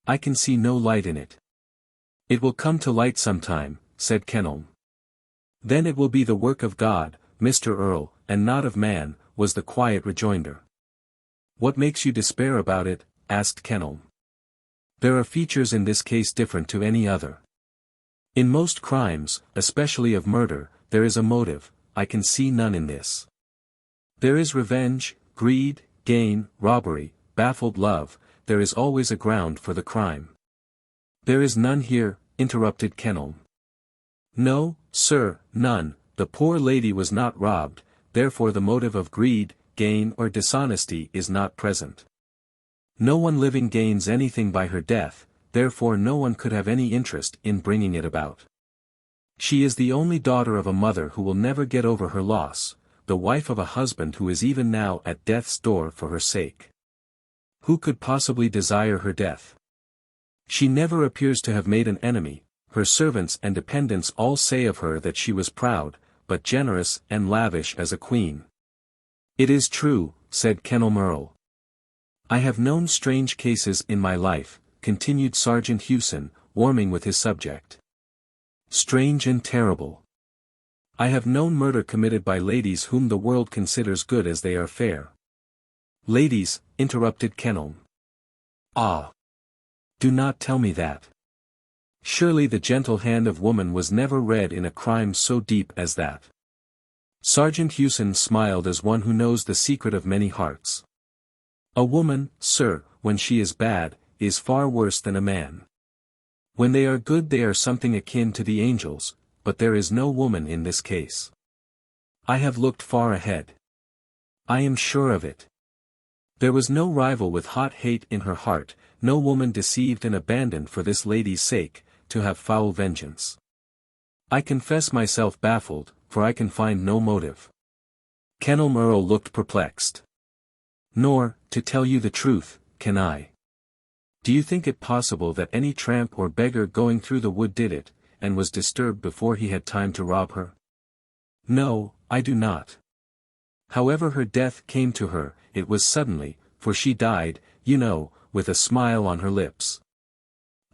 I can see no light in it." "It will come to light sometime," said Kenelm. "Then it will be the work of God, Mr. Earl, and not of man," was the quiet rejoinder. "What makes you despair about it?" asked Kenelm. "There are features in this case different to any other. In most crimes, especially of murder, there is a motive. I can see none in this. There is revenge, greed, gain, robbery, baffled love, there is always a ground for the crime." "There is none here," interrupted Kenelm. "No, sir, none. The poor lady was not robbed, therefore the motive of greed, gain or dishonesty is not present. No one living gains anything by her death, therefore no one could have any interest in bringing it about. She is the only daughter of a mother who will never get over her loss, the wife of a husband who is even now at death's door for her sake. Who could possibly desire her death? She never appears to have made an enemy. Her servants and dependents all say of her that she was proud, but generous and lavish as a queen." "It is true," said Kenelm. "I have known strange cases in my life," continued Sergeant Hewson, warming with his subject. "Strange and terrible. I have known murder committed by ladies whom the world considers good as they are fair. Ladies, interrupted Kenelm. Ah! Do not tell me that. Surely the gentle hand of woman was never read in a crime so deep as that. Sergeant Hewson smiled as one who knows the secret of many hearts. A woman, sir, when she is bad, is far worse than a man. When they are good they are something akin to the angels, but there is no woman in this case. I have looked far ahead. I am sure of it. There was no rival with hot hate in her heart, no woman deceived and abandoned for this lady's sake, to have foul vengeance. I confess myself baffled, for I can find no motive. Kenelm Earl looked perplexed. Nor, to tell you the truth, can I. Do you think it possible that any tramp or beggar going through the wood did it, and was disturbed before he had time to rob her? No, I do not. However her death came to her, it was suddenly, for she died, you know, with a smile on her lips.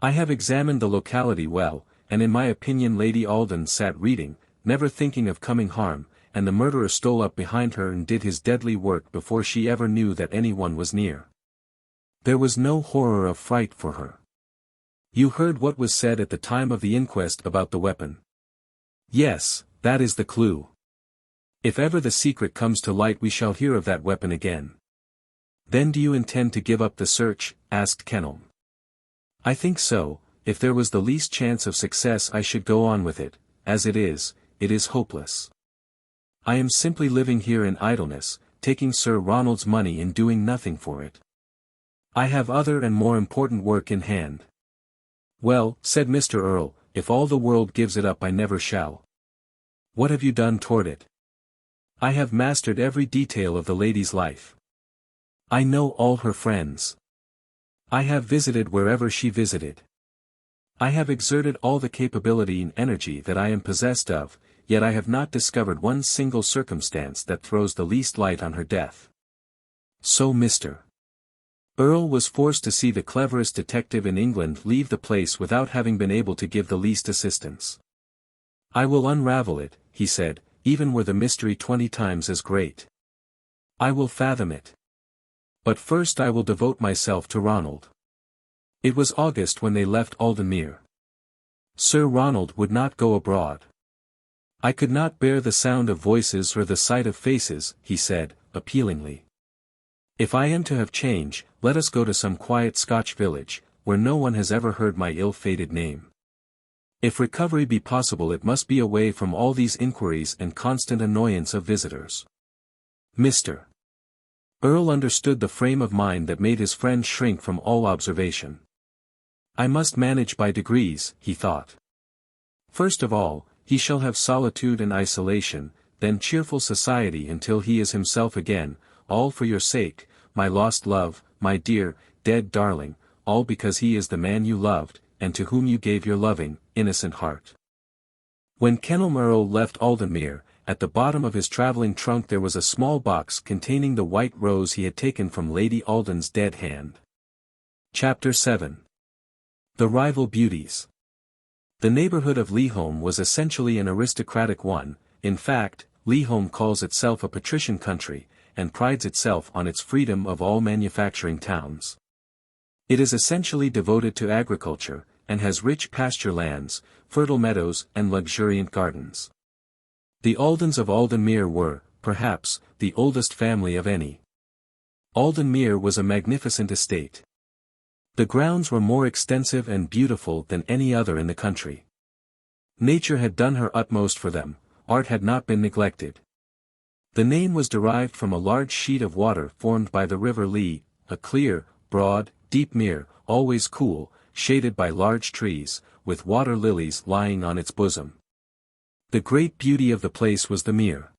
I have examined the locality well, and in my opinion Lady Alden sat reading, never thinking of coming harm, and the murderer stole up behind her and did his deadly work before she ever knew that anyone was near. There was no horror of fright for her. You heard what was said at the time of the inquest about the weapon. Yes, that is the clue. If ever the secret comes to light we shall hear of that weapon again. Then do you intend to give up the search? Asked Kenelm. I think so. If there was the least chance of success I should go on with it. As it is hopeless. I am simply living here in idleness, taking Sir Ronald's money and doing nothing for it. I have other and more important work in hand. Well, said Mr. Earl, if all the world gives it up I never shall. What have you done toward it? I have mastered every detail of the lady's life. I know all her friends. I have visited wherever she visited. I have exerted all the capability and energy that I am possessed of, yet I have not discovered one single circumstance that throws the least light on her death. So Mr. Earl was forced to see the cleverest detective in England leave the place without having been able to give the least assistance. I will unravel it, he said, even were the mystery 20 times as great. I will fathom it. But first I will devote myself to Ronald. It was August when they left Aldenmere. Sir Ronald would not go abroad. I could not bear the sound of voices or the sight of faces, he said, appealingly. If I am to have change, let us go to some quiet Scotch village, where no one has ever heard my ill-fated name. If recovery be possible it must be away from all these inquiries and constant annoyance of visitors. Mr. Earl understood the frame of mind that made his friend shrink from all observation. I must manage by degrees, he thought. First of all, he shall have solitude and isolation, then cheerful society until he is himself again, all for your sake, my lost love, my dear, dead darling, all because he is the man you loved, and to whom you gave your loving, innocent heart. When Kenelm Earl left Aldenmere, at the bottom of his travelling trunk there was a small box containing the white rose he had taken from Lady Alden's dead hand. Chapter 7. The Rival Beauties. The neighbourhood of LIII was essentially an aristocratic one. In fact, LIII calls itself a patrician country, and prides itself on its freedom of all manufacturing towns. It is essentially devoted to agriculture, and has rich pasture lands, fertile meadows and luxuriant gardens. The Aldens of Aldenmere were, perhaps, the oldest family of any. Aldenmere was a magnificent estate. The grounds were more extensive and beautiful than any other in the country. Nature had done her utmost for them, art had not been neglected. The name was derived from a large sheet of water formed by the river LIII, a clear, broad, deep mere, always cool, shaded by large trees, with water lilies lying on its bosom. The great beauty of the place was the mere.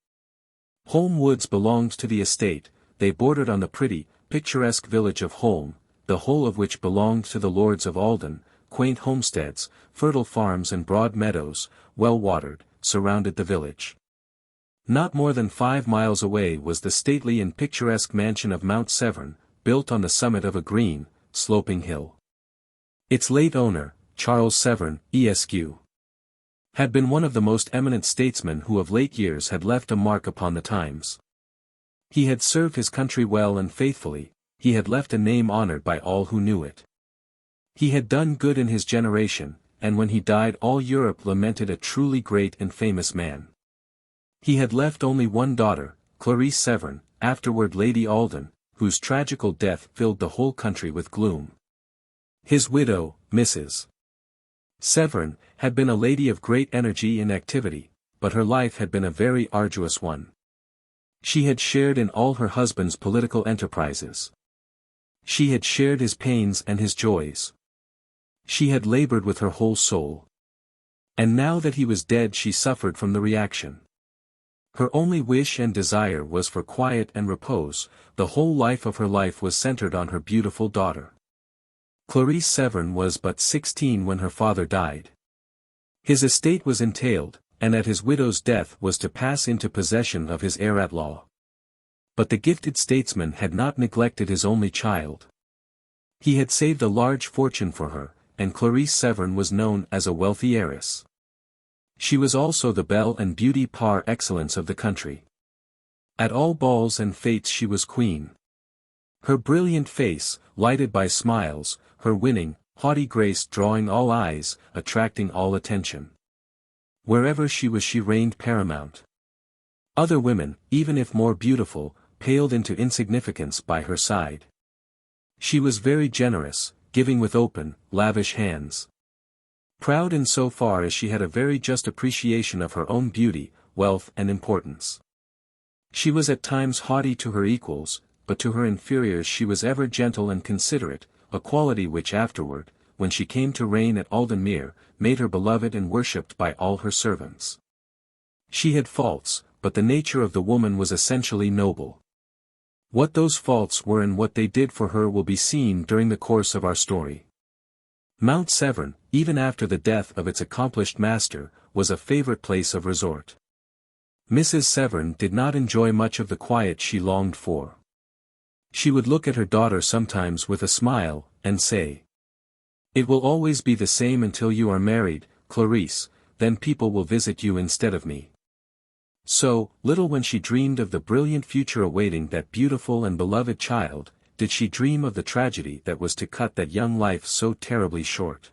Holme Woods belonged to the estate, they bordered on the pretty, picturesque village of Holme, the whole of which belonged to the lords of Alden. Quaint homesteads, fertile farms and broad meadows, well watered, surrounded the village. Not more than 5 miles away was the stately and picturesque mansion of Mount Severn, built on the summit of a green, sloping hill. Its late owner, Charles Severn, Esq. had been one of the most eminent statesmen who of late years had left a mark upon the times. He had served his country well and faithfully, he had left a name honored by all who knew it. He had done good in his generation, and when he died all Europe lamented a truly great and famous man. He had left only one daughter, Clarice Severn, afterward Lady Alden, whose tragical death filled the whole country with gloom. His widow, Mrs. Severn, had been a lady of great energy and activity, but her life had been a very arduous one. She had shared in all her husband's political enterprises. She had shared his pains and his joys. She had labored with her whole soul. And now that he was dead she suffered from the reaction. Her only wish and desire was for quiet and repose, the whole life of her life was centered on her beautiful daughter. Clarice Severn was but 16 when her father died. His estate was entailed, and at his widow's death was to pass into possession of his heir-at-law. But the gifted statesman had not neglected his only child. He had saved a large fortune for her, and Clarice Severn was known as a wealthy heiress. She was also the belle and beauty par excellence of the country. At all balls and fêtes she was queen. Her brilliant face, lighted by smiles, her winning, haughty grace drawing all eyes, attracting all attention. Wherever she was she reigned paramount. Other women, even if more beautiful, paled into insignificance by her side. She was very generous, giving with open, lavish hands. Proud in so far as she had a very just appreciation of her own beauty, wealth and importance. She was at times haughty to her equals, but to her inferiors she was ever gentle and considerate, a quality which afterward, when she came to reign at Aldenmere, made her beloved and worshipped by all her servants. She had faults, but the nature of the woman was essentially noble. What those faults were and what they did for her will be seen during the course of our story. Mount Severn, even after the death of its accomplished master, was a favorite place of resort. Mrs. Severn did not enjoy much of the quiet she longed for. She would look at her daughter sometimes with a smile, and say, "It will always be the same until you are married, Clarice, then people will visit you instead of me." So, little when she dreamed of the brilliant future awaiting that beautiful and beloved child, did she dream of the tragedy that was to cut that young life so terribly short.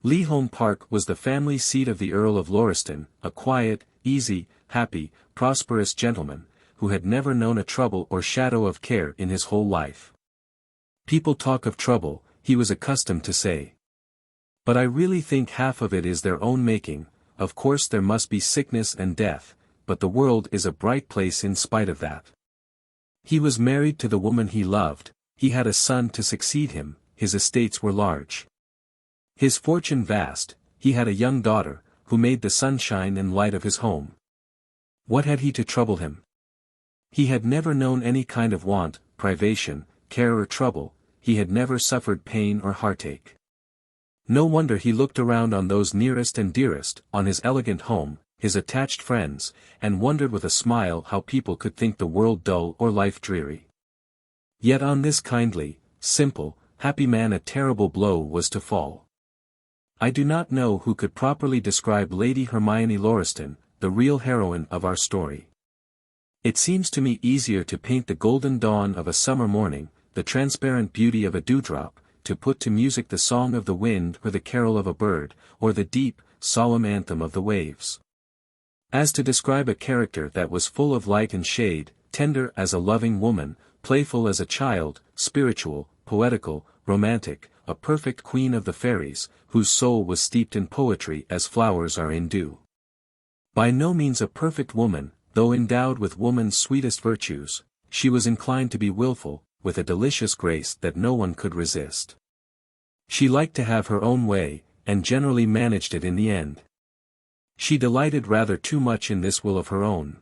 LIII Park was the family seat of the Earl of Lauriston, a quiet, easy, happy, prosperous gentleman, who had never known a trouble or shadow of care in his whole life. "People talk of trouble," he was accustomed to say. "But I really think half of it is their own making. Of course there must be sickness and death, but the world is a bright place in spite of that." He was married to the woman he loved, he had a son to succeed him, his estates were large. His fortune vast, he had a young daughter, who made the sunshine and light of his home. What had he to trouble him? He had never known any kind of want, privation, care or trouble, he had never suffered pain or heartache. No wonder he looked around on those nearest and dearest, on his elegant home, his attached friends, and wondered with a smile how people could think the world dull or life dreary. Yet on this kindly, simple, happy man a terrible blow was to fall. I do not know who could properly describe Lady Hermione Lauriston, the real heroine of our story. It seems to me easier to paint the golden dawn of a summer morning, the transparent beauty of a dewdrop, to put to music the song of the wind or the carol of a bird, or the deep, solemn anthem of the waves. As to describe a character that was full of light and shade, tender as a loving woman, playful as a child, spiritual, poetical, romantic, a perfect queen of the fairies, whose soul was steeped in poetry as flowers are in dew. By no means a perfect woman, though endowed with woman's sweetest virtues, she was inclined to be willful, with a delicious grace that no one could resist. She liked to have her own way, and generally managed it in the end. She delighted rather too much in this will of her own.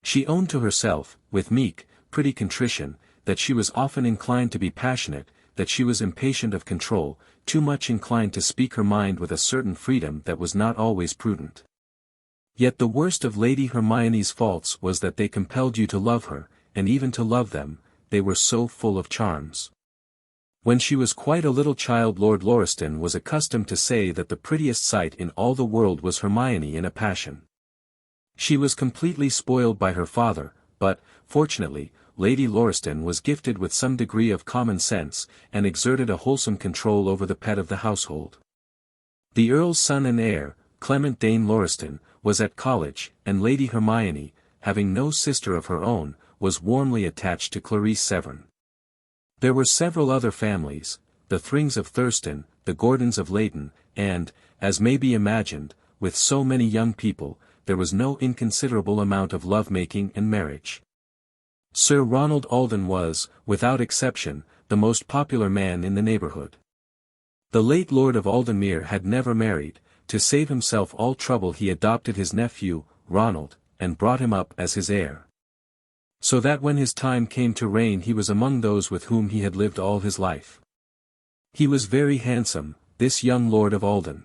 She owned to herself, with meek, pretty contrition, that she was often inclined to be passionate, that she was impatient of control, too much inclined to speak her mind with a certain freedom that was not always prudent. Yet the worst of Lady Hermione's faults was that they compelled you to love her, and even to love them, they were so full of charms. When she was quite a little child, Lord Lauriston was accustomed to say that the prettiest sight in all the world was Hermione in a passion. She was completely spoiled by her father, but, fortunately, Lady Lauriston was gifted with some degree of common sense, and exerted a wholesome control over the pet of the household. The Earl's son and heir, Clement Dane Lauriston, was at college, and Lady Hermione, having no sister of her own, was warmly attached to Clarice Severn. There were several other families, the Thrings of Thurston, the Gordons of Leighton, and, as may be imagined, with so many young people, there was no inconsiderable amount of love-making and marriage. Sir Ronald Alden was, without exception, the most popular man in the neighbourhood. The late Lord of Aldenmere had never married. To save himself all trouble he adopted his nephew, Ronald, and brought him up as his heir. So that when his time came to reign he was among those with whom he had lived all his life. He was very handsome, this young Lord of Alden.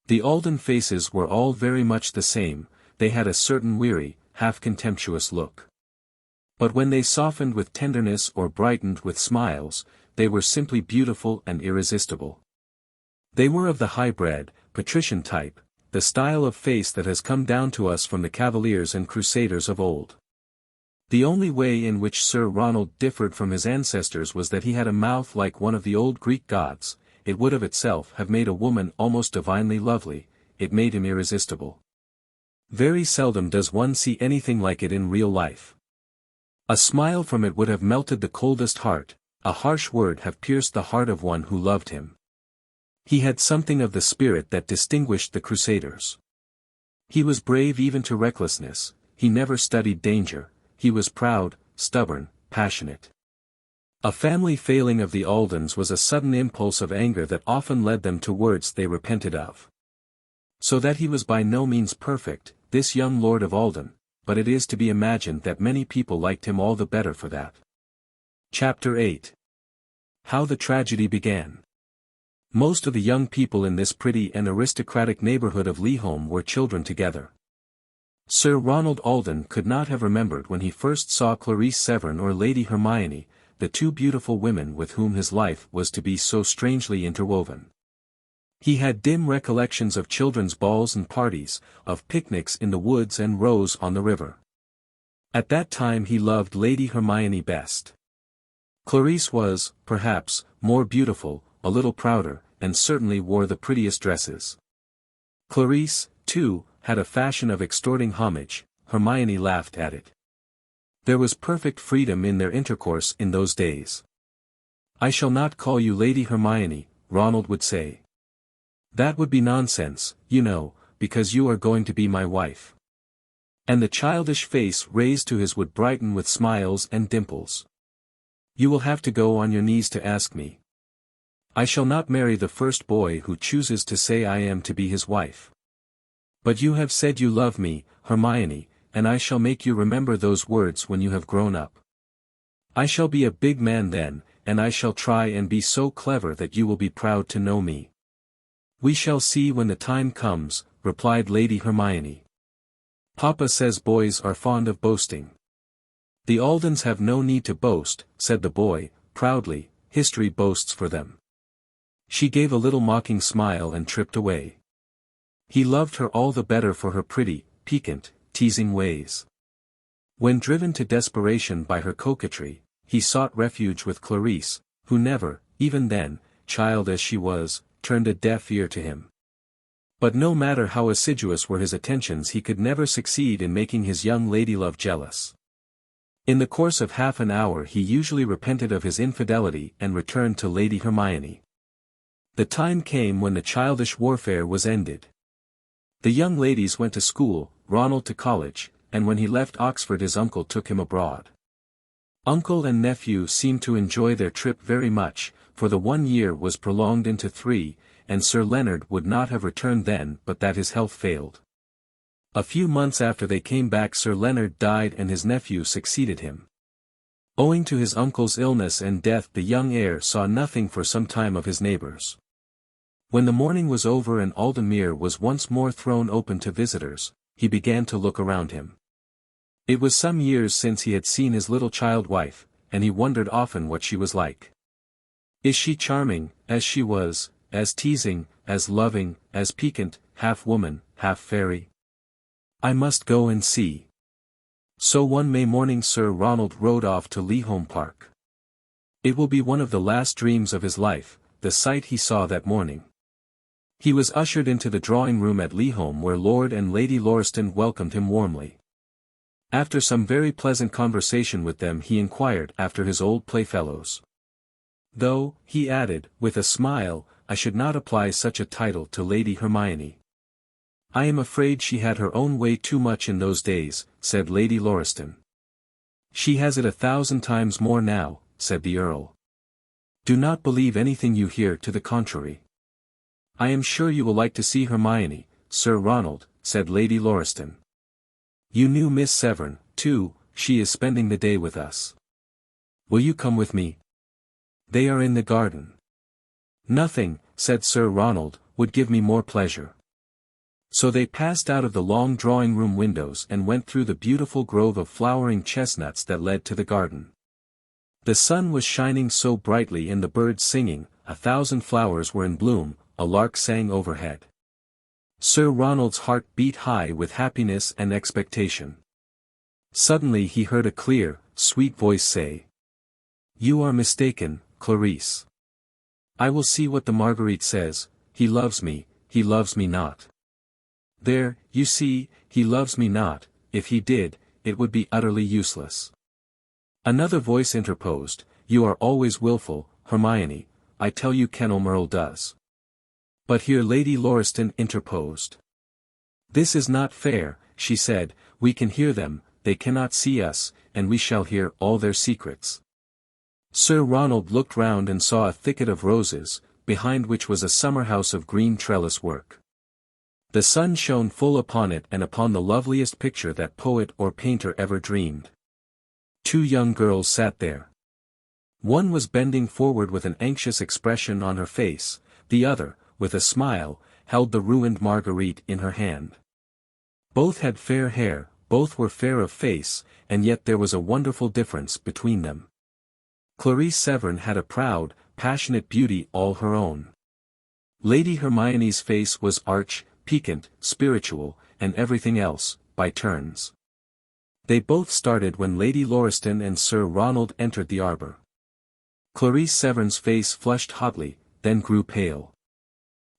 The Alden faces were all very much the same, they had a certain weary, half-contemptuous look. But when they softened with tenderness or brightened with smiles, they were simply beautiful and irresistible. They were of the high-bred, patrician type, the style of face that has come down to us from the Cavaliers and Crusaders of old. The only way in which Sir Ronald differed from his ancestors was that he had a mouth like one of the old Greek gods. It would of itself have made a woman almost divinely lovely, it made him irresistible. Very seldom does one see anything like it in real life. A smile from it would have melted the coldest heart, a harsh word have pierced the heart of one who loved him. He had something of the spirit that distinguished the Crusaders. He was brave even to recklessness, he never studied danger, he was proud, stubborn, passionate. A family failing of the Aldens was a sudden impulse of anger that often led them to words they repented of. So that he was by no means perfect, this young Lord of Alden, but it is to be imagined that many people liked him all the better for that. Chapter 8. How the Tragedy Began. Most of the young people in this pretty and aristocratic neighbourhood of LIII were children together. Sir Ronald Alden could not have remembered when he first saw Clarice Severn or Lady Hermione, the two beautiful women with whom his life was to be so strangely interwoven. He had dim recollections of children's balls and parties, of picnics in the woods and rows on the river. At that time he loved Lady Hermione best. Clarice was, perhaps, more beautiful, a little prouder, and certainly wore the prettiest dresses. Clarice, too, had a fashion of extorting homage, Hermione laughed at it. There was perfect freedom in their intercourse in those days. "I shall not call you Lady Hermione," Ronald would say. "That would be nonsense, you know, because you are going to be my wife." And the childish face raised to his would brighten with smiles and dimples. "You will have to go on your knees to ask me. I shall not marry the first boy who chooses to say I am to be his wife. But you have said you love me, Hermione, and I shall make you remember those words when you have grown up. I shall be a big man then, and I shall try and be so clever that you will be proud to know me." "We shall see when the time comes," replied Lady Hermione. "Papa says boys are fond of boasting." "The Aldens have no need to boast," said the boy, proudly, "history boasts for them." She gave a little mocking smile and tripped away. He loved her all the better for her pretty, piquant, teasing ways. When driven to desperation by her coquetry, he sought refuge with Clarice, who never, even then, child as she was, turned a deaf ear to him. But no matter how assiduous were his attentions, he could never succeed in making his young ladylove jealous. In the course of half an hour he usually repented of his infidelity and returned to Lady Hermione. The time came when the childish warfare was ended. The young ladies went to school, Ronald to college, and when he left Oxford his uncle took him abroad. Uncle and nephew seemed to enjoy their trip very much, for the 1 year was prolonged into 3, and Sir Leonard would not have returned then but that his health failed. A few months after they came back Sir Leonard died and his nephew succeeded him. Owing to his uncle's illness and death the young heir saw nothing for some time of his neighbours. When the mourning was over and Aldenmere was once more thrown open to visitors, he began to look around him. It was some years since he had seen his little child wife, and he wondered often what she was like. Is she charming, as she was, as teasing, as loving, as piquant, half woman, half fairy? I must go and see. So one May morning Sir Ronald rode off to LIII Park. It will be one of the last dreams of his life, the sight he saw that morning. He was ushered into the drawing-room at LIII where Lord and Lady Lauriston welcomed him warmly. After some very pleasant conversation with them he inquired after his old playfellows. Though, he added, with a smile, I should not apply such a title to Lady Hermione. I am afraid she had her own way too much in those days, said Lady Lauriston. She has it 1,000 times more now, said the Earl. Do not believe anything you hear to the contrary. I am sure you will like to see Hermione, Sir Ronald, said Lady Lauriston. You knew Miss Severn, too, she is spending the day with us. Will you come with me? They are in the garden. Nothing, said Sir Ronald, would give me more pleasure. So they passed out of the long drawing-room windows and went through the beautiful grove of flowering chestnuts that led to the garden. The sun was shining so brightly and the birds singing, 1,000 flowers were in bloom, a lark sang overhead. Sir Ronald's heart beat high with happiness and expectation. Suddenly he heard a clear, sweet voice say, You are mistaken, Clarice. I will see what the Marguerite says, he loves me not. There, you see, he loves me not, if he did, it would be utterly useless. Another voice interposed, You are always wilful, Hermione, I tell you Kenilworth does. But here Lady Lauriston interposed. This is not fair, she said, we can hear them, they cannot see us, and we shall hear all their secrets. Sir Ronald looked round and saw a thicket of roses, behind which was a summer-house of green trellis work. The sun shone full upon it and upon the loveliest picture that poet or painter ever dreamed. 2 young girls sat there. One was bending forward with an anxious expression on her face, the other, with a smile, held the ruined Marguerite in her hand. Both had fair hair, both were fair of face, and yet there was a wonderful difference between them. Clarice Severn had a proud, passionate beauty all her own. Lady Hermione's face was arch, piquant, spiritual, and everything else, by turns. They both started when Lady Lauriston and Sir Ronald entered the arbour. Clarice Severn's face flushed hotly, then grew pale.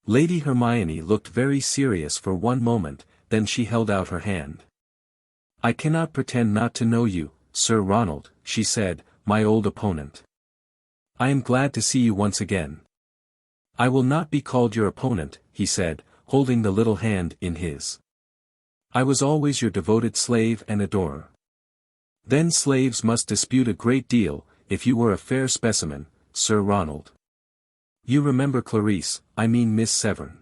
Lady Hermione looked very serious for one moment, then she held out her hand. I cannot pretend not to know you, Sir Ronald, she said, my old opponent. I am glad to see you once again. I will not be called your opponent, he said, holding the little hand in his. I was always your devoted slave and adorer. Then slaves must dispute a great deal, if you were a fair specimen, Sir Ronald. You remember Clarice, I mean Miss Severn.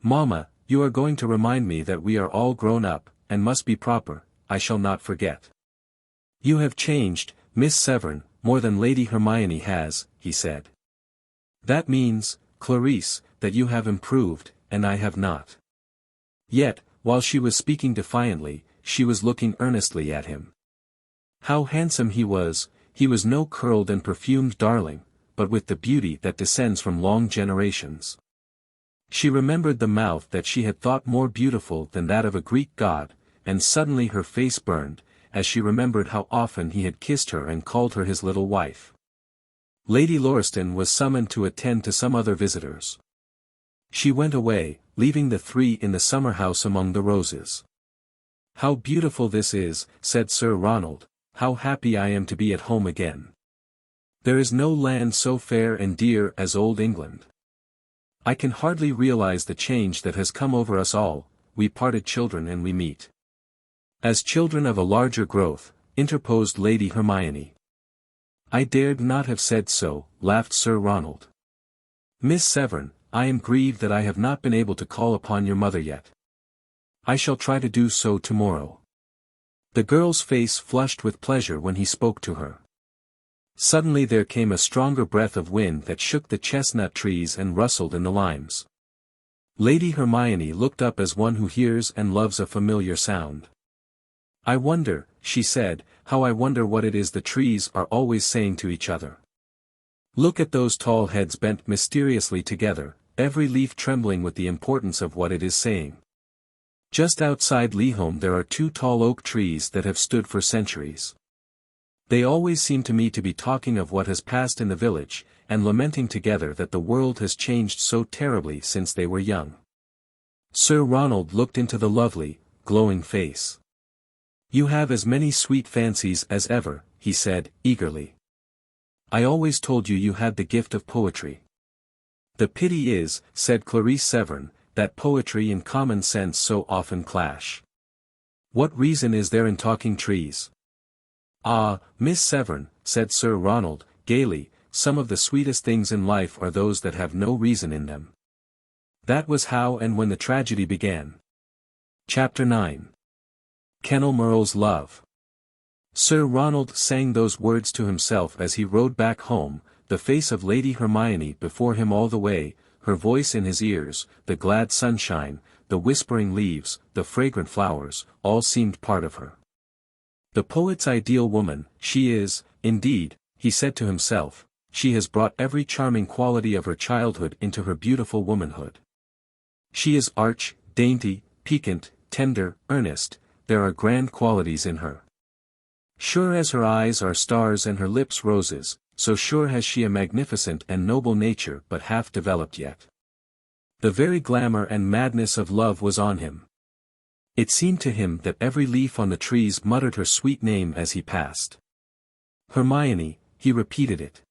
Mamma, you are going to remind me that we are all grown up, and must be proper, I shall not forget. You have changed, Miss Severn, more than Lady Hermione has, he said. That means, Clarice, that you have improved, and I have not. Yet, while she was speaking defiantly, she was looking earnestly at him. How handsome he was no curled and perfumed darling, but with the beauty that descends from long generations. She remembered the mouth that she had thought more beautiful than that of a Greek god, and suddenly her face burned, as she remembered how often he had kissed her and called her his little wife. Lady Lauriston was summoned to attend to some other visitors. She went away, leaving the 3 in the summer-house among the roses. How beautiful this is, said Sir Ronald, how happy I am to be at home again. There is no land so fair and dear as old England. I can hardly realize the change that has come over us all, we parted children and we meet. As children of a larger growth, interposed Lady Hermione. I dared not have said so, laughed Sir Ronald. Miss Severn, I am grieved that I have not been able to call upon your mother yet. I shall try to do so tomorrow. The girl's face flushed with pleasure when he spoke to her. Suddenly there came a stronger breath of wind that shook the chestnut trees and rustled in the limes. Lady Hermione looked up as one who hears and loves a familiar sound. I wonder, she said, how I wonder what it is the trees are always saying to each other. Look at those tall heads bent mysteriously together, every leaf trembling with the importance of what it is saying. Just outside LIII there are 2 tall oak trees that have stood for centuries. They always seem to me to be talking of what has passed in the village, and lamenting together that the world has changed so terribly since they were young. Sir Ronald looked into the lovely, glowing face. "You have as many sweet fancies as ever," he said, eagerly. "I always told you you had the gift of poetry." "The pity is," said Clarice Severn, "that poetry and common sense so often clash. What reason is there in talking trees?" "Ah, Miss Severn," said Sir Ronald, gaily, "some of the sweetest things in life are those that have no reason in them." That was how and when the tragedy began. Chapter 9. Kenilworth's Love. Sir Ronald sang those words to himself as he rode back home, the face of Lady Hermione before him all the way, her voice in his ears, the glad sunshine, the whispering leaves, the fragrant flowers, all seemed part of her. The poet's ideal woman, she is, indeed, he said to himself, she has brought every charming quality of her childhood into her beautiful womanhood. She is arch, dainty, piquant, tender, earnest, there are grand qualities in her. Sure as her eyes are stars and her lips roses, so sure has she a magnificent and noble nature but half developed yet. The very glamour and madness of love was on him. It seemed to him that every leaf on the trees muttered her sweet name as he passed. Hermione, he repeated it.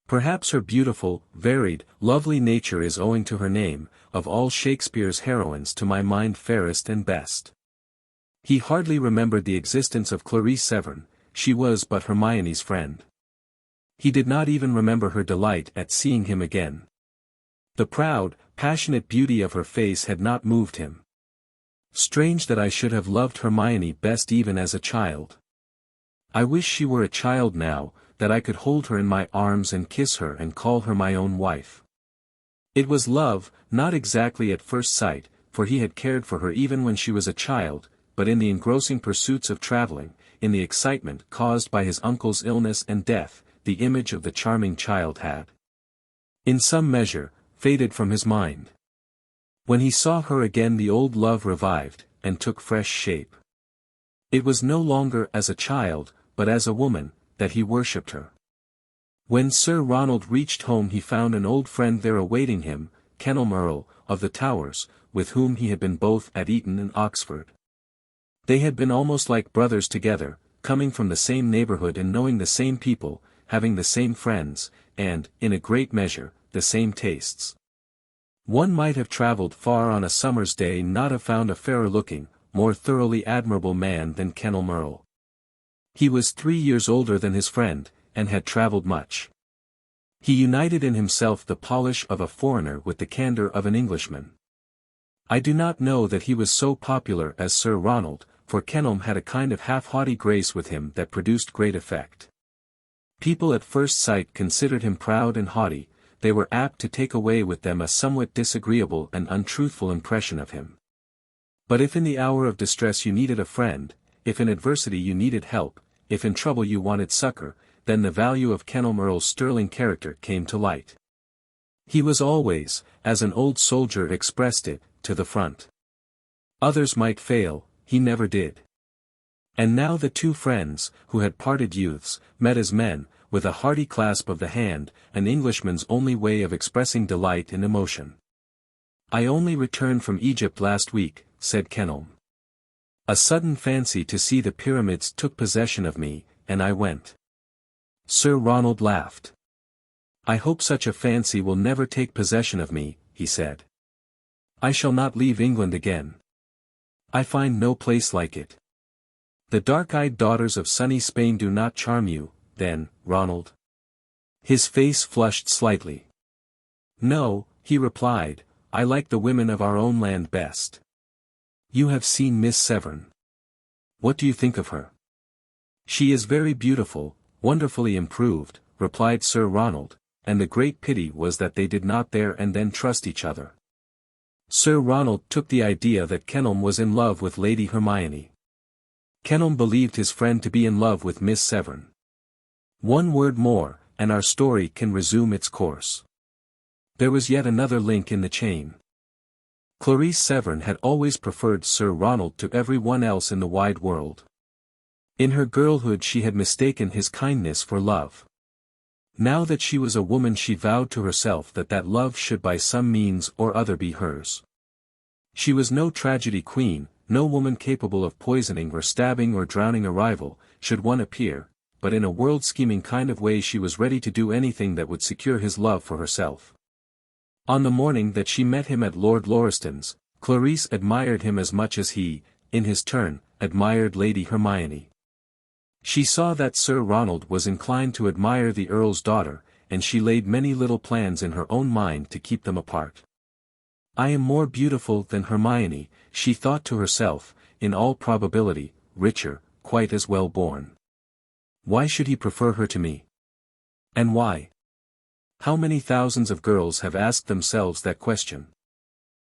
Perhaps her beautiful, varied, lovely nature is owing to her name, of all Shakespeare's heroines to my mind fairest and best. He hardly remembered the existence of Clarice Severn, she was but Hermione's friend. He did not even remember her delight at seeing him again. The proud, passionate beauty of her face had not moved him. Strange that I should have loved Hermione best even as a child. I wish she were a child now, that I could hold her in my arms and kiss her and call her my own wife. It was love, not exactly at first sight, for he had cared for her even when she was a child, but in the engrossing pursuits of traveling, in the excitement caused by his uncle's illness and death, the image of the charming child had, in some measure, faded from his mind. When he saw her again the old love revived, and took fresh shape. It was no longer as a child, but as a woman, that he worshipped her. When Sir Ronald reached home he found an old friend there awaiting him, Kenilworth, of the Towers, with whom he had been both at Eton and Oxford. They had been almost like brothers together, coming from the same neighbourhood and knowing the same people, having the same friends, and, in a great measure, the same tastes. One might have travelled far on a summer's day and not have found a fairer-looking, more thoroughly admirable man than Kenilworth. He was 3 years older than his friend, and had travelled much. He united in himself the polish of a foreigner with the candour of an Englishman. I do not know that he was so popular as Sir Ronald, for Kenelm had a kind of half-haughty grace with him that produced great effect. People at first sight considered him proud and haughty, they were apt to take away with them a somewhat disagreeable and untruthful impression of him. But if in the hour of distress you needed a friend, if in adversity you needed help, if in trouble you wanted succor, then the value of Kenilworth's sterling character came to light. He was always, as an old soldier expressed it, to the front. Others might fail, he never did. And now the two friends, who had parted youths, met as men, with a hearty clasp of the hand, an Englishman's only way of expressing delight and emotion. "I only returned from Egypt last week," said Kenelm. "A sudden fancy to see the pyramids took possession of me, and I went." Sir Ronald laughed. "I hope such a fancy will never take possession of me," he said. "I shall not leave England again. I find no place like it." "The dark-eyed daughters of sunny Spain do not charm you, then, Ronald?" His face flushed slightly. "No," he replied, "I like the women of our own land best." "You have seen Miss Severn. What do you think of her?" "She is very beautiful, wonderfully improved," replied Sir Ronald, and the great pity was that they did not there and then trust each other. Sir Ronald took the idea that Kenelm was in love with Lady Hermione. Kenelm believed his friend to be in love with Miss Severn. "One word more," and our story can resume its course. There was yet another link in the chain. Clarice Severn had always preferred Sir Ronald to every one else in the wide world. In her girlhood she had mistaken his kindness for love. Now that she was a woman she vowed to herself that that love should by some means or other be hers. She was no tragedy queen, no woman capable of poisoning or stabbing or drowning a rival, should one appear, but in a world-scheming kind of way she was ready to do anything that would secure his love for herself. On the morning that she met him at Lord Lauriston's, Clarice admired him as much as he, in his turn, admired Lady Hermione. She saw that Sir Ronald was inclined to admire the Earl's daughter, and she laid many little plans in her own mind to keep them apart. I am more beautiful than Hermione, she thought to herself, in all probability, richer, quite as well born. Why should he prefer her to me? And why? How many thousands of girls have asked themselves that question?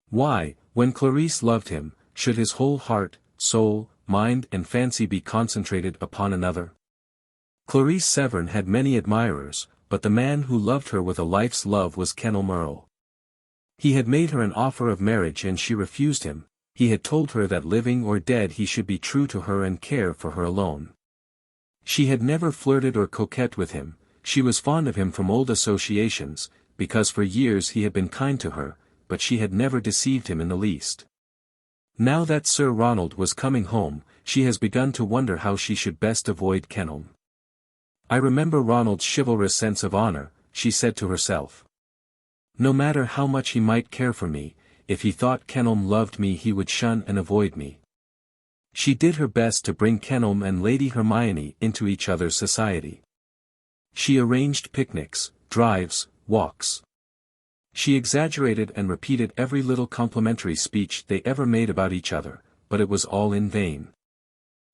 Why, when Clarice loved him, should his whole heart, soul, mind and fancy be concentrated upon another? Clarice Severn had many admirers, but the man who loved her with a life's love was Kenelm Earl. He had made her an offer of marriage and she refused him. He had told her that living or dead he should be true to her and care for her alone. She had never flirted or coquetted with him. She was fond of him from old associations, because for years he had been kind to her, but she had never deceived him in the least. Now that Sir Ronald was coming home, she has begun to wonder how she should best avoid Kenelm. I remember Ronald's chivalrous sense of honor, she said to herself. No matter how much he might care for me, if he thought Kenelm loved me he would shun and avoid me. She did her best to bring Kenelm and Lady Hermione into each other's society. She arranged picnics, drives, walks. She exaggerated and repeated every little complimentary speech they ever made about each other, but it was all in vain.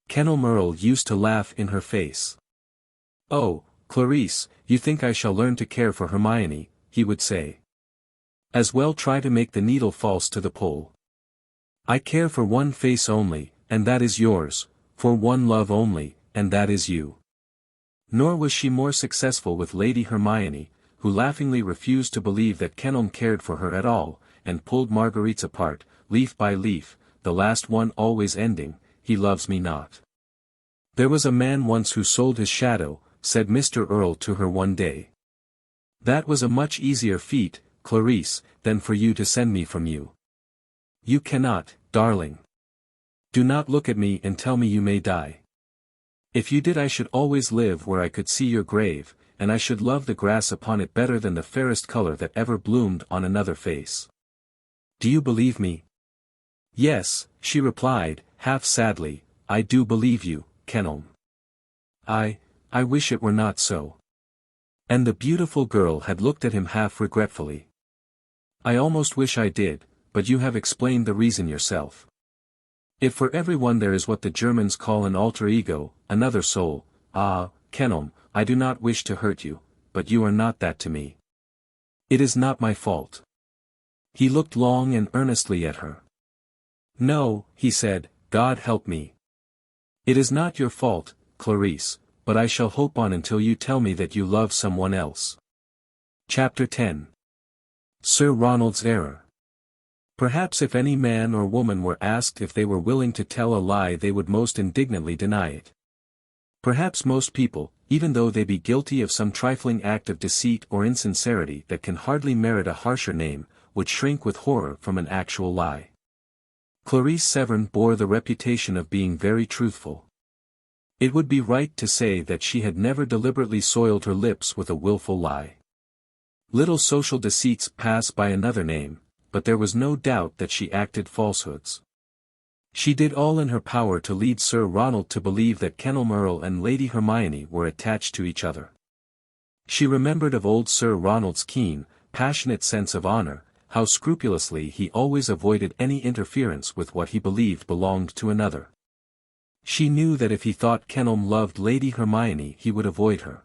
Kenelm Earl used to laugh in her face. "Oh, Clarice, you think I shall learn to care for Hermione," he would say. "As well try to make the needle false to the pole. I care for one face only, and that is yours, for one love only, and that is you." Nor was she more successful with Lady Hermione, who laughingly refused to believe that Kenelm cared for her at all, and pulled Marguerites apart, leaf by leaf, the last one always ending, "He loves me not." "There was a man once who sold his shadow," said Mr. Earl to her one day. "That was a much easier feat, Clarice, than for you to send me from you. You cannot, darling. Do not look at me and tell me you may die. If you did I should always live where I could see your grave, and I should love the grass upon it better than the fairest color that ever bloomed on another face. Do you believe me?" "Yes," she replied, half sadly, "I do believe you, Kenelm. I wish it were not so." And the beautiful girl had looked at him half regretfully. "I almost wish I did, but you have explained the reason yourself. If for everyone there is what the Germans call an alter ego, another soul, Kenelm, I do not wish to hurt you, but you are not that to me. It is not my fault." He looked long and earnestly at her. "No," he said, "God help me. It is not your fault, Clarice, but I shall hope on until you tell me that you love someone else." Chapter 10. Sir Ronald's Error. Perhaps if any man or woman were asked if they were willing to tell a lie they would most indignantly deny it. Perhaps most people, even though they be guilty of some trifling act of deceit or insincerity that can hardly merit a harsher name, would shrink with horror from an actual lie. Clarice Severn bore the reputation of being very truthful. It would be right to say that she had never deliberately soiled her lips with a willful lie. Little social deceits pass by another name, but there was no doubt that she acted falsehoods. She did all in her power to lead Sir Ronald to believe that Kenelm Earl and Lady Hermione were attached to each other. She remembered of old Sir Ronald's keen, passionate sense of honor, how scrupulously he always avoided any interference with what he believed belonged to another. She knew that if he thought Kenelm loved Lady Hermione he would avoid her.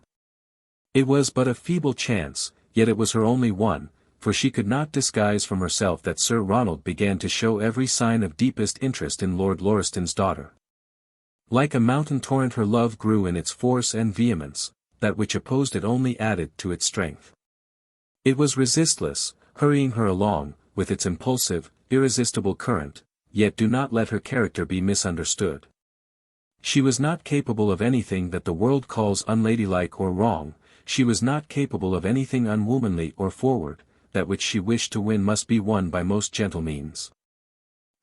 It was but a feeble chance, yet it was her only one, for she could not disguise from herself that Sir Ronald began to show every sign of deepest interest in Lord Lauriston's daughter. Like a mountain torrent her love grew in its force and vehemence, that which opposed it only added to its strength. It was resistless, hurrying her along, with its impulsive, irresistible current, yet do not let her character be misunderstood. She was not capable of anything that the world calls unladylike or wrong, she was not capable of anything unwomanly or forward, that which she wished to win must be won by most gentle means.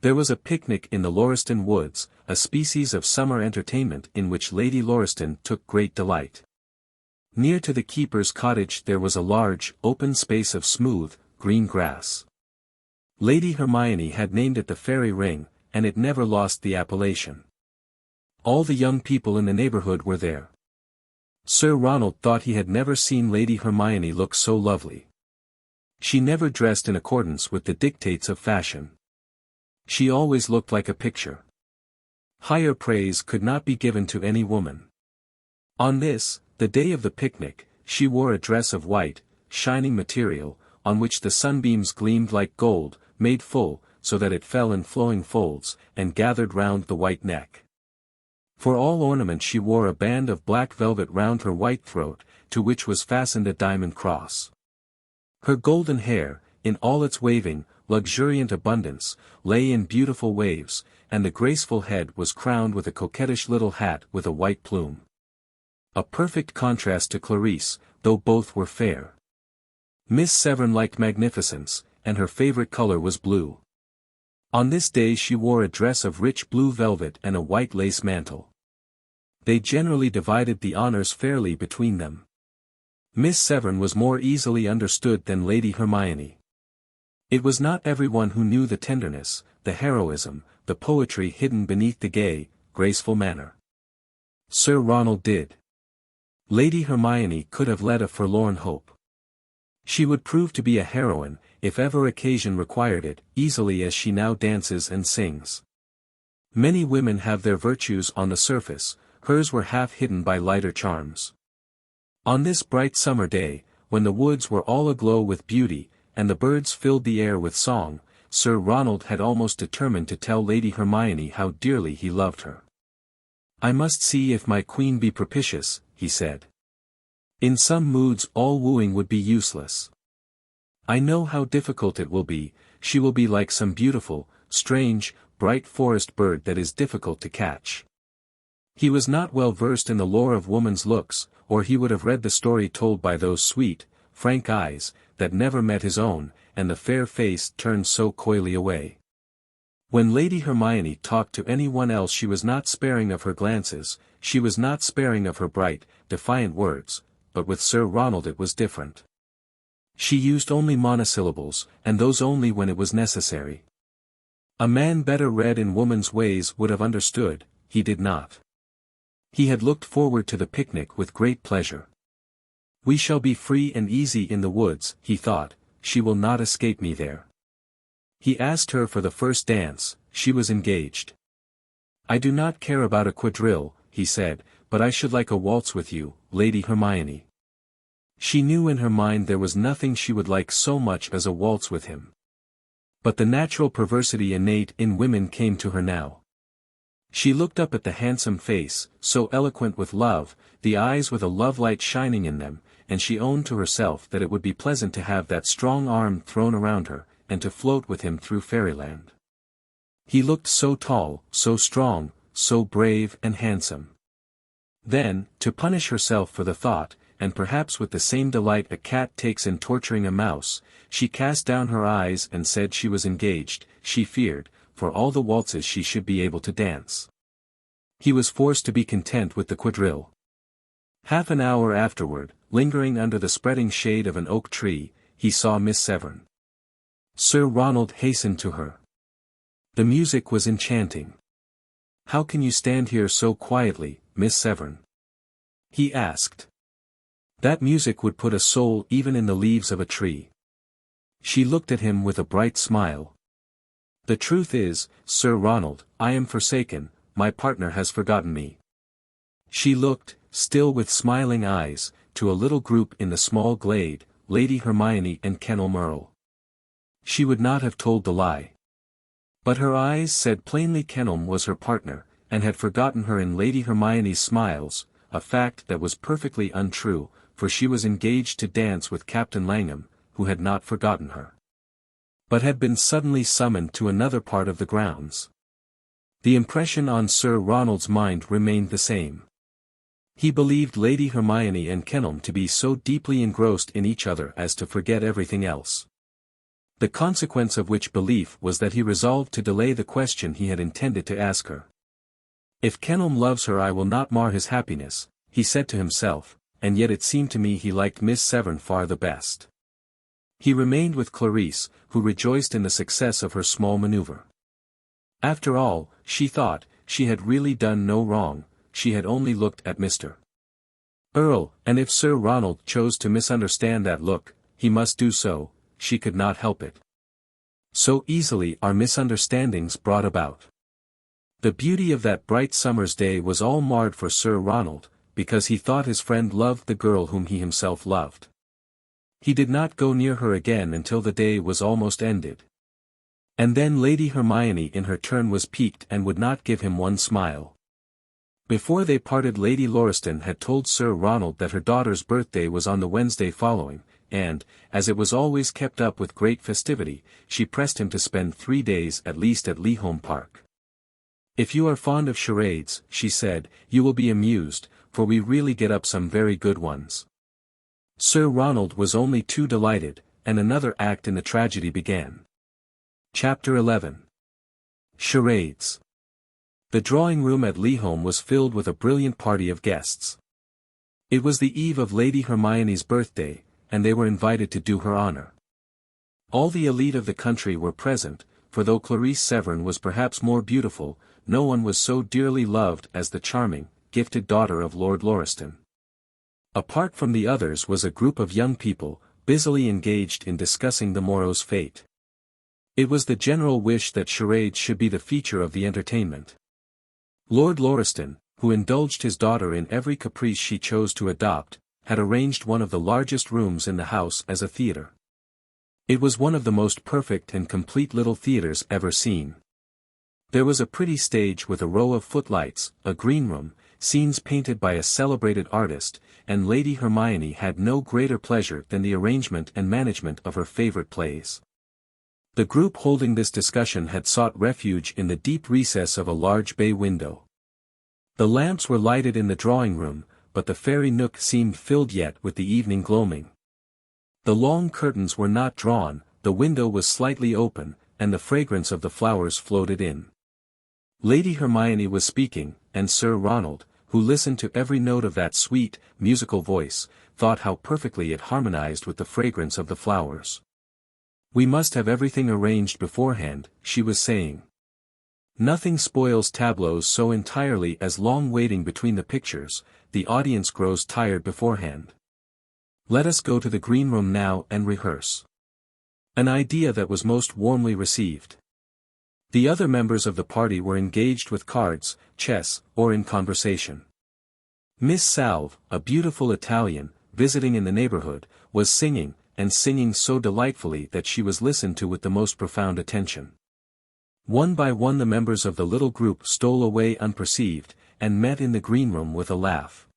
There was a picnic in the Lauriston woods, a species of summer entertainment in which Lady Lauriston took great delight. Near to the keeper's cottage there was a large, open space of smooth, green grass. Lady Hermione had named it the Fairy Ring, and it never lost the appellation. All the young people in the neighborhood were there. Sir Ronald thought he had never seen Lady Hermione look so lovely. She never dressed in accordance with the dictates of fashion. She always looked like a picture. Higher praise could not be given to any woman. On this, the day of the picnic, she wore a dress of white, shining material, on which the sunbeams gleamed like gold, made full, so that it fell in flowing folds, and gathered round the white neck. For all ornament she wore a band of black velvet round her white throat, to which was fastened a diamond cross. Her golden hair, in all its waving, luxuriant abundance, lay in beautiful waves, and the graceful head was crowned with a coquettish little hat with a white plume. A perfect contrast to Clarisse, though both were fair. Miss Severn liked magnificence, and her favorite color was blue. On this day she wore a dress of rich blue velvet and a white lace mantle. They generally divided the honors fairly between them. Miss Severn was more easily understood than Lady Hermione. It was not everyone who knew the tenderness, the heroism, the poetry hidden beneath the gay, graceful manner. Sir Ronald did. Lady Hermione could have led a forlorn hope. She would prove to be a heroine, if ever occasion required it, easily as she now dances and sings. Many women have their virtues on the surface, hers were half hidden by lighter charms. On this bright summer day, when the woods were all aglow with beauty, and the birds filled the air with song, Sir Ronald had almost determined to tell Lady Hermione how dearly he loved her. "I must see if my queen be propitious," he said. "In some moods all wooing would be useless. I know how difficult it will be, she will be like some beautiful, strange, bright forest bird that is difficult to catch." He was not well versed in the lore of woman's looks, or he would have read the story told by those sweet, frank eyes, that never met his own, and the fair face turned so coyly away. When Lady Hermione talked to any one else she was not sparing of her glances, she was not sparing of her bright, defiant words, but with Sir Ronald it was different. She used only monosyllables, and those only when it was necessary. A man better read in woman's ways would have understood, he did not. He had looked forward to the picnic with great pleasure. "We shall be free and easy in the woods," he thought, "she will not escape me there." He asked her for the first dance, she was engaged. "I do not care about a quadrille," he said, "but I should like a waltz with you, Lady Hermione." She knew in her mind there was nothing she would like so much as a waltz with him. But the natural perversity innate in women came to her now. She looked up at the handsome face, so eloquent with love, the eyes with a love-light shining in them, and she owned to herself that it would be pleasant to have that strong arm thrown around her, and to float with him through fairyland. He looked so tall, so strong, so brave and handsome. Then, to punish herself for the thought, and perhaps with the same delight a cat takes in torturing a mouse, she cast down her eyes and said she was engaged, she feared, for all the waltzes she should be able to dance. He was forced to be content with the quadrille. Half an hour afterward, lingering under the spreading shade of an oak tree, he saw Miss Severn. Sir Ronald hastened to her. The music was enchanting. "How can you stand here so quietly, Miss Severn?" he asked. That music would put a soul even in the leaves of a tree. She looked at him with a bright smile. "The truth is, Sir Ronald, I am forsaken, my partner has forgotten me." She looked, still with smiling eyes, to a little group in the small glade, Lady Hermione and Kenelm Earl. She would not have told the lie. But her eyes said plainly Kenelm was her partner, and had forgotten her in Lady Hermione's smiles, a fact that was perfectly untrue, for she was engaged to dance with Captain Langham, who had not forgotten her, but had been suddenly summoned to another part of the grounds. The impression on Sir Ronald's mind remained the same. He believed Lady Hermione and Kenelm to be so deeply engrossed in each other as to forget everything else. The consequence of which belief was that he resolved to delay the question he had intended to ask her. If Kenelm loves her I will not mar his happiness, he said to himself, and yet it seemed to me he liked Miss Severn far the best. He remained with Clarisse, who rejoiced in the success of her small maneuver. After all, she thought, she had really done no wrong, she had only looked at Mr. Earl, and if Sir Ronald chose to misunderstand that look, he must do so, she could not help it. So easily are misunderstandings brought about. The beauty of that bright summer's day was all marred for Sir Ronald, because he thought his friend loved the girl whom he himself loved. He did not go near her again until the day was almost ended. And then Lady Hermione in her turn was piqued and would not give him one smile. Before they parted Lady Lauriston had told Sir Ronald that her daughter's birthday was on the Wednesday following, and, as it was always kept up with great festivity, she pressed him to spend 3 days at least at LIII Park. "If you are fond of charades," she said, "you will be amused, for we really get up some very good ones." Sir Ronald was only too delighted, and another act in the tragedy began. Chapter 11. Charades. The drawing-room at LIII was filled with a brilliant party of guests. It was the eve of Lady Hermione's birthday, and they were invited to do her honor. All the elite of the country were present, for though Clarisse Severn was perhaps more beautiful, no one was so dearly loved as the charming, gifted daughter of Lord Lauriston. Apart from the others was a group of young people, busily engaged in discussing the morrow's fate. It was the general wish that charades should be the feature of the entertainment. Lord Lauriston, who indulged his daughter in every caprice she chose to adopt, had arranged one of the largest rooms in the house as a theatre. It was one of the most perfect and complete little theatres ever seen. There was a pretty stage with a row of footlights, a green room, scenes painted by a celebrated artist, and Lady Hermione had no greater pleasure than the arrangement and management of her favourite plays. The group holding this discussion had sought refuge in the deep recess of a large bay window. The lamps were lighted in the drawing-room, but the fairy nook seemed filled yet with the evening gloaming. The long curtains were not drawn, the window was slightly open, and the fragrance of the flowers floated in. Lady Hermione was speaking, and Sir Ronald, who listened to every note of that sweet, musical voice, thought how perfectly it harmonized with the fragrance of the flowers. "We must have everything arranged beforehand," she was saying. "Nothing spoils tableaux so entirely as long waiting between the pictures, the audience grows tired beforehand. Let us go to the green room now and rehearse." An idea that was most warmly received. The other members of the party were engaged with cards, chess, or in conversation. Miss Salve, a beautiful Italian, visiting in the neighborhood, was singing, and singing so delightfully that she was listened to with the most profound attention. One by one the members of the little group stole away unperceived, and met in the green room with a laugh.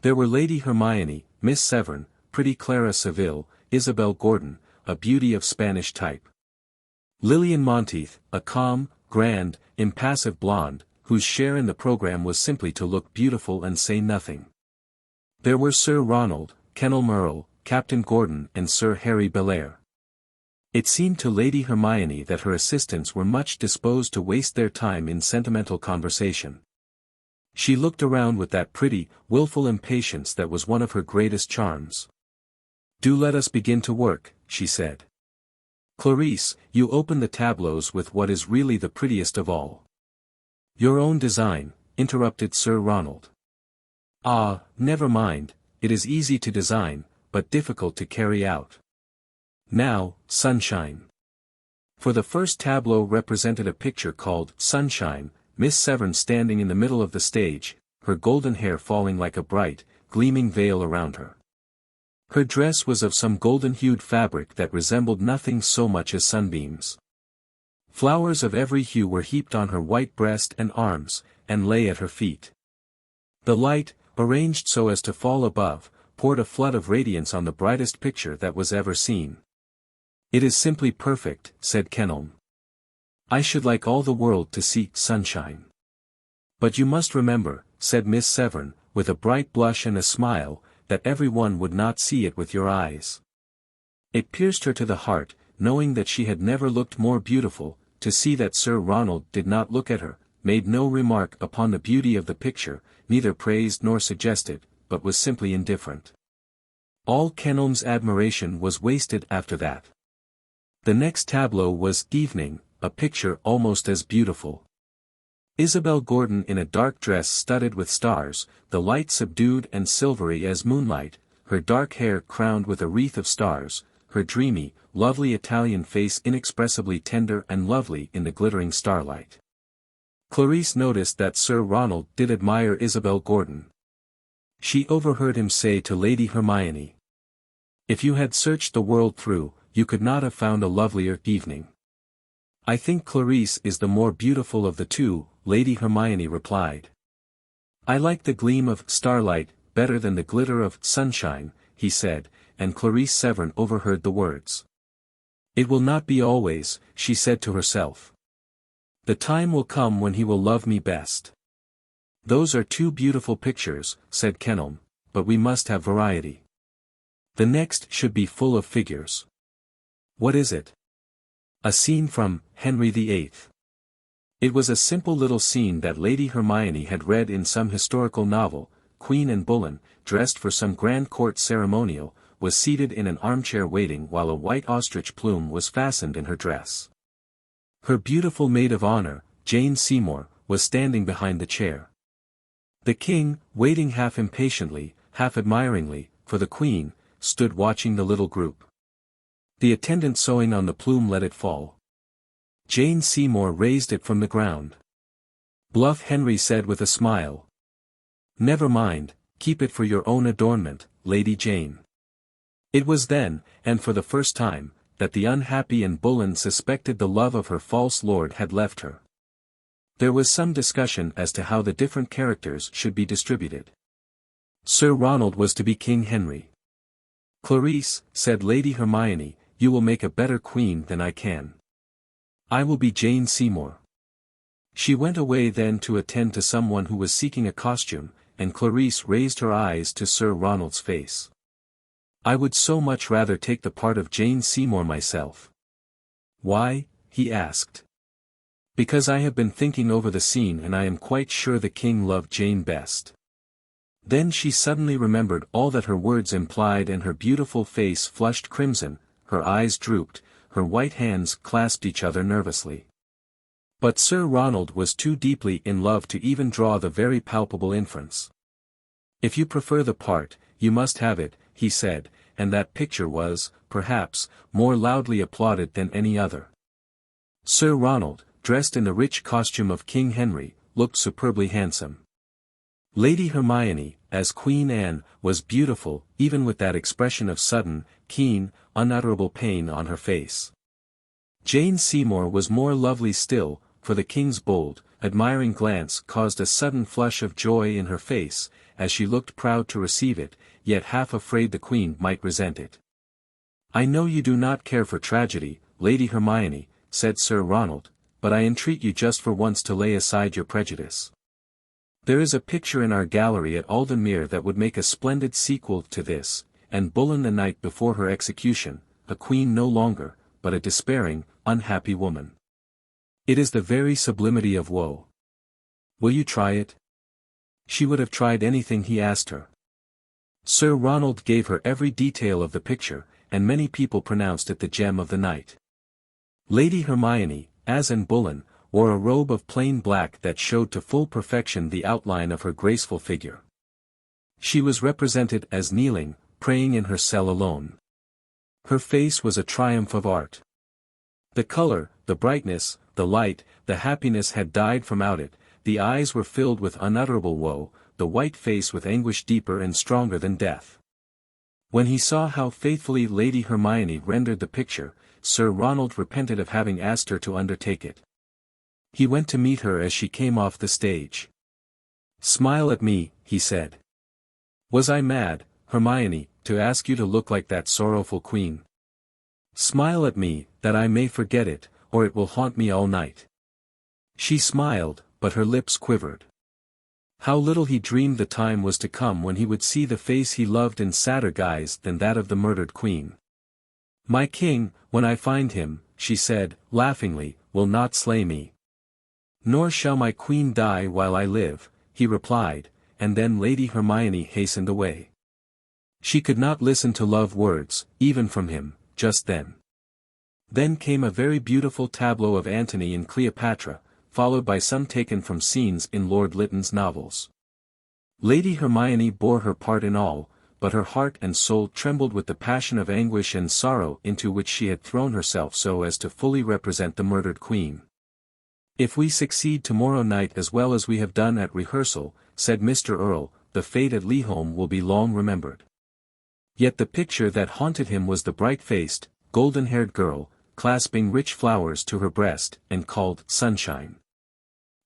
There were Lady Hermione, Miss Severn, pretty Clara Saville, Isabel Gordon, a beauty of Spanish type. Lillian Monteith, a calm, grand, impassive blonde, whose share in the program was simply to look beautiful and say nothing. There were Sir Ronald, Kenelm Earl, Captain Gordon and Sir Harry Belair. It seemed to Lady Hermione that her assistants were much disposed to waste their time in sentimental conversation. She looked around with that pretty, wilful impatience that was one of her greatest charms. "Do let us begin to work," she said. "Clarisse, you open the tableaux with what is really the prettiest of all." "Your own design," interrupted Sir Ronald. "Ah, never mind, it is easy to design, but difficult to carry out. Now, Sunshine." For the first tableau represented a picture called Sunshine, Miss Severn standing in the middle of the stage, her golden hair falling like a bright, gleaming veil around her. Her dress was of some golden-hued fabric that resembled nothing so much as sunbeams. Flowers of every hue were heaped on her white breast and arms, and lay at her feet. The light, arranged so as to fall above, poured a flood of radiance on the brightest picture that was ever seen. "It is simply perfect," said Kenelm. "I should like all the world to see sunshine." "But you must remember," said Miss Severn, with a bright blush and a smile, "that everyone would not see it with your eyes." It pierced her to the heart, knowing that she had never looked more beautiful, to see that Sir Ronald did not look at her, made no remark upon the beauty of the picture, neither praised nor suggested, but was simply indifferent. All Kenelm's admiration was wasted after that. The next tableau was Evening, a picture almost as beautiful. Isabel Gordon in a dark dress studded with stars, the light subdued and silvery as moonlight, her dark hair crowned with a wreath of stars, her dreamy, lovely Italian face inexpressibly tender and lovely in the glittering starlight. Clarisse noticed that Sir Ronald did admire Isabel Gordon. She overheard him say to Lady Hermione, "If you had searched the world through, you could not have found a lovelier evening." "I think Clarisse is the more beautiful of the two," Lady Hermione replied. "I like the gleam of starlight better than the glitter of sunshine," he said, and Clarisse Severn overheard the words. "It will not be always," she said to herself. "The time will come when he will love me best." "Those are two beautiful pictures," said Kenelm, "but we must have variety. The next should be full of figures." "What is it?" "A scene from Henry VIII. It was a simple little scene that Lady Hermione had read in some historical novel. Queen Anne Boleyn, dressed for some grand court ceremonial, was seated in an armchair waiting while a white ostrich plume was fastened in her dress. Her beautiful maid of honor, Jane Seymour, was standing behind the chair. The king, waiting half impatiently, half admiringly, for the queen, stood watching the little group. The attendant sewing on the plume let it fall. Jane Seymour raised it from the ground. Bluff Henry said with a smile, "Never mind, keep it for your own adornment, Lady Jane." It was then, and for the first time, that the unhappy Anne Boleyn suspected the love of her false lord had left her. There was some discussion as to how the different characters should be distributed. Sir Ronald was to be King Henry. "Clarisse," said Lady Hermione, "you will make a better queen than I can. I will be Jane Seymour." She went away then to attend to someone who was seeking a costume, and Clarisse raised her eyes to Sir Ronald's face. "I would so much rather take the part of Jane Seymour myself." "Why?" he asked. "Because I have been thinking over the scene and I am quite sure the king loved Jane best." Then she suddenly remembered all that her words implied and her beautiful face flushed crimson, her eyes drooped, her white hands clasped each other nervously. But Sir Ronald was too deeply in love to even draw the very palpable inference. "If you prefer the part, you must have it," he said, and that picture was, perhaps, more loudly applauded than any other. Sir Ronald, dressed in the rich costume of King Henry, looked superbly handsome. Lady Hermione, as Queen Anne, was beautiful, even with that expression of sudden, keen, unutterable pain on her face. Jane Seymour was more lovely still, for the king's bold, admiring glance caused a sudden flush of joy in her face, as she looked proud to receive it, yet half afraid the queen might resent it. "I know you do not care for tragedy, Lady Hermione," said Sir Ronald, "but I entreat you just for once to lay aside your prejudice. There is a picture in our gallery at Aldenmere that would make a splendid sequel to this, and Boleyn the night before her execution, a queen no longer, but a despairing, unhappy woman. It is the very sublimity of woe. Will you try it?" She would have tried anything he asked her. Sir Ronald gave her every detail of the picture, and many people pronounced it the gem of the night. Lady Hermione, as Anne Boleyn, wore a robe of plain black that showed to full perfection the outline of her graceful figure. She was represented as kneeling, praying in her cell alone. Her face was a triumph of art. The color, the brightness, the light, the happiness had died from out it, the eyes were filled with unutterable woe, the white face with anguish deeper and stronger than death. When he saw how faithfully Lady Hermione rendered the picture, Sir Ronald repented of having asked her to undertake it. He went to meet her as she came off the stage. "Smile at me," he said. Was I mad, Hermione, to ask you to look like that sorrowful queen? Smile at me, that I may forget it, or it will haunt me all night. She smiled, but her lips quivered. How little he dreamed the time was to come when he would see the face he loved in sadder guise than that of the murdered queen. My king, when I find him, she said, laughingly, will not slay me. Nor shall my queen die while I live, he replied, and then Lady Hermione hastened away. She could not listen to love words, even from him, just then. Then came a very beautiful tableau of Antony and Cleopatra, followed by some taken from scenes in Lord Lytton's novels. Lady Hermione bore her part in all, but her heart and soul trembled with the passion of anguish and sorrow into which she had thrown herself so as to fully represent the murdered queen. If we succeed tomorrow night as well as we have done at rehearsal, said Mr. Earle, the fate at LIII will be long remembered. Yet the picture that haunted him was the bright-faced, golden-haired girl, clasping rich flowers to her breast, and called Sunshine.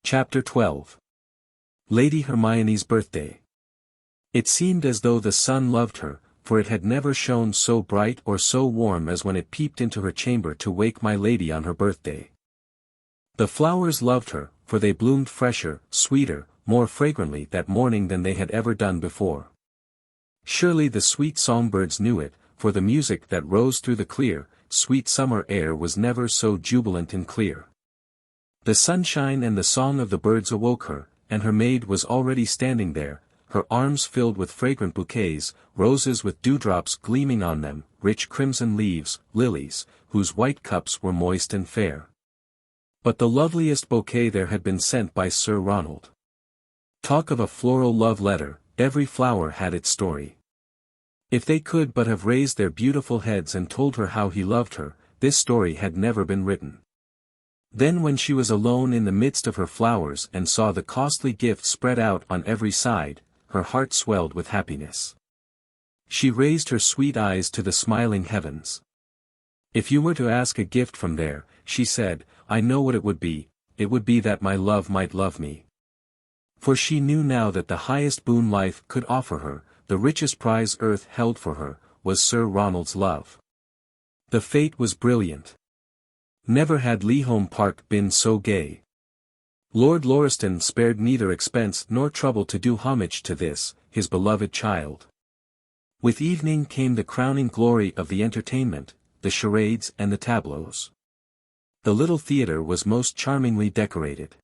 Chapter 12. Lady Hermione's Birthday. It seemed as though the sun loved her, for it had never shone so bright or so warm as when it peeped into her chamber to wake my lady on her birthday. The flowers loved her, for they bloomed fresher, sweeter, more fragrantly that morning than they had ever done before. Surely the sweet songbirds knew it, for the music that rose through the clear, sweet summer air was never so jubilant and clear. The sunshine and the song of the birds awoke her, and her maid was already standing there, her arms filled with fragrant bouquets, roses with dewdrops gleaming on them, rich crimson leaves, lilies, whose white cups were moist and fair. But the loveliest bouquet there had been sent by Sir Ronald. Talk of a floral love letter, every flower had its story. If they could but have raised their beautiful heads and told her how he loved her, this story had never been written. Then when she was alone in the midst of her flowers and saw the costly gifts spread out on every side, her heart swelled with happiness. She raised her sweet eyes to the smiling heavens. If you were to ask a gift from there, she said, I know what it would be that my love might love me. For she knew now that the highest boon life could offer her, the richest prize earth held for her, was Sir Ronald's love. The fete was brilliant. Never had LIII Park been so gay. Lord Lauriston spared neither expense nor trouble to do homage to this, his beloved child. With evening came the crowning glory of the entertainment, the charades and the tableaux. The little theatre was most charmingly decorated.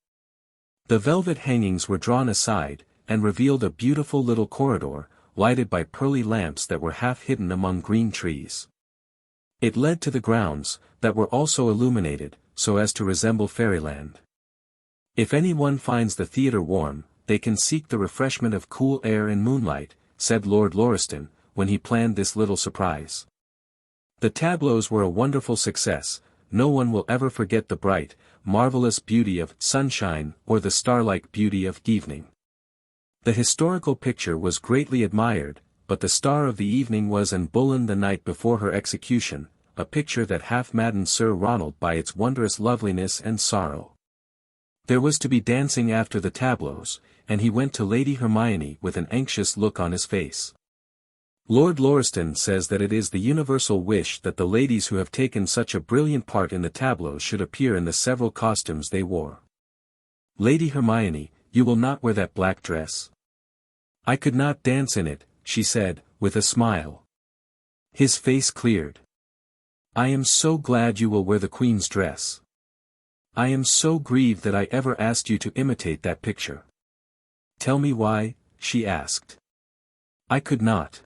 The velvet hangings were drawn aside, and revealed a beautiful little corridor, lighted by pearly lamps that were half hidden among green trees. It led to the grounds, that were also illuminated, so as to resemble fairyland. If anyone finds the theatre warm, they can seek the refreshment of cool air and moonlight, said Lord Lauriston, when he planned this little surprise. The tableaux were a wonderful success. No one will ever forget the bright, marvelous beauty of sunshine or the star-like beauty of evening. The historical picture was greatly admired, but the star of the evening was Anne Boleyn the night before her execution, a picture that half maddened Sir Ronald by its wondrous loveliness and sorrow. There was to be dancing after the tableaux, and he went to Lady Hermione with an anxious look on his face. Lord Lauriston says that it is the universal wish that the ladies who have taken such a brilliant part in the tableaux should appear in the several costumes they wore. Lady Hermione, you will not wear that black dress? I could not dance in it, she said, with a smile. His face cleared. I am so glad you will wear the Queen's dress. I am so grieved that I ever asked you to imitate that picture. Tell me why, she asked. I could not.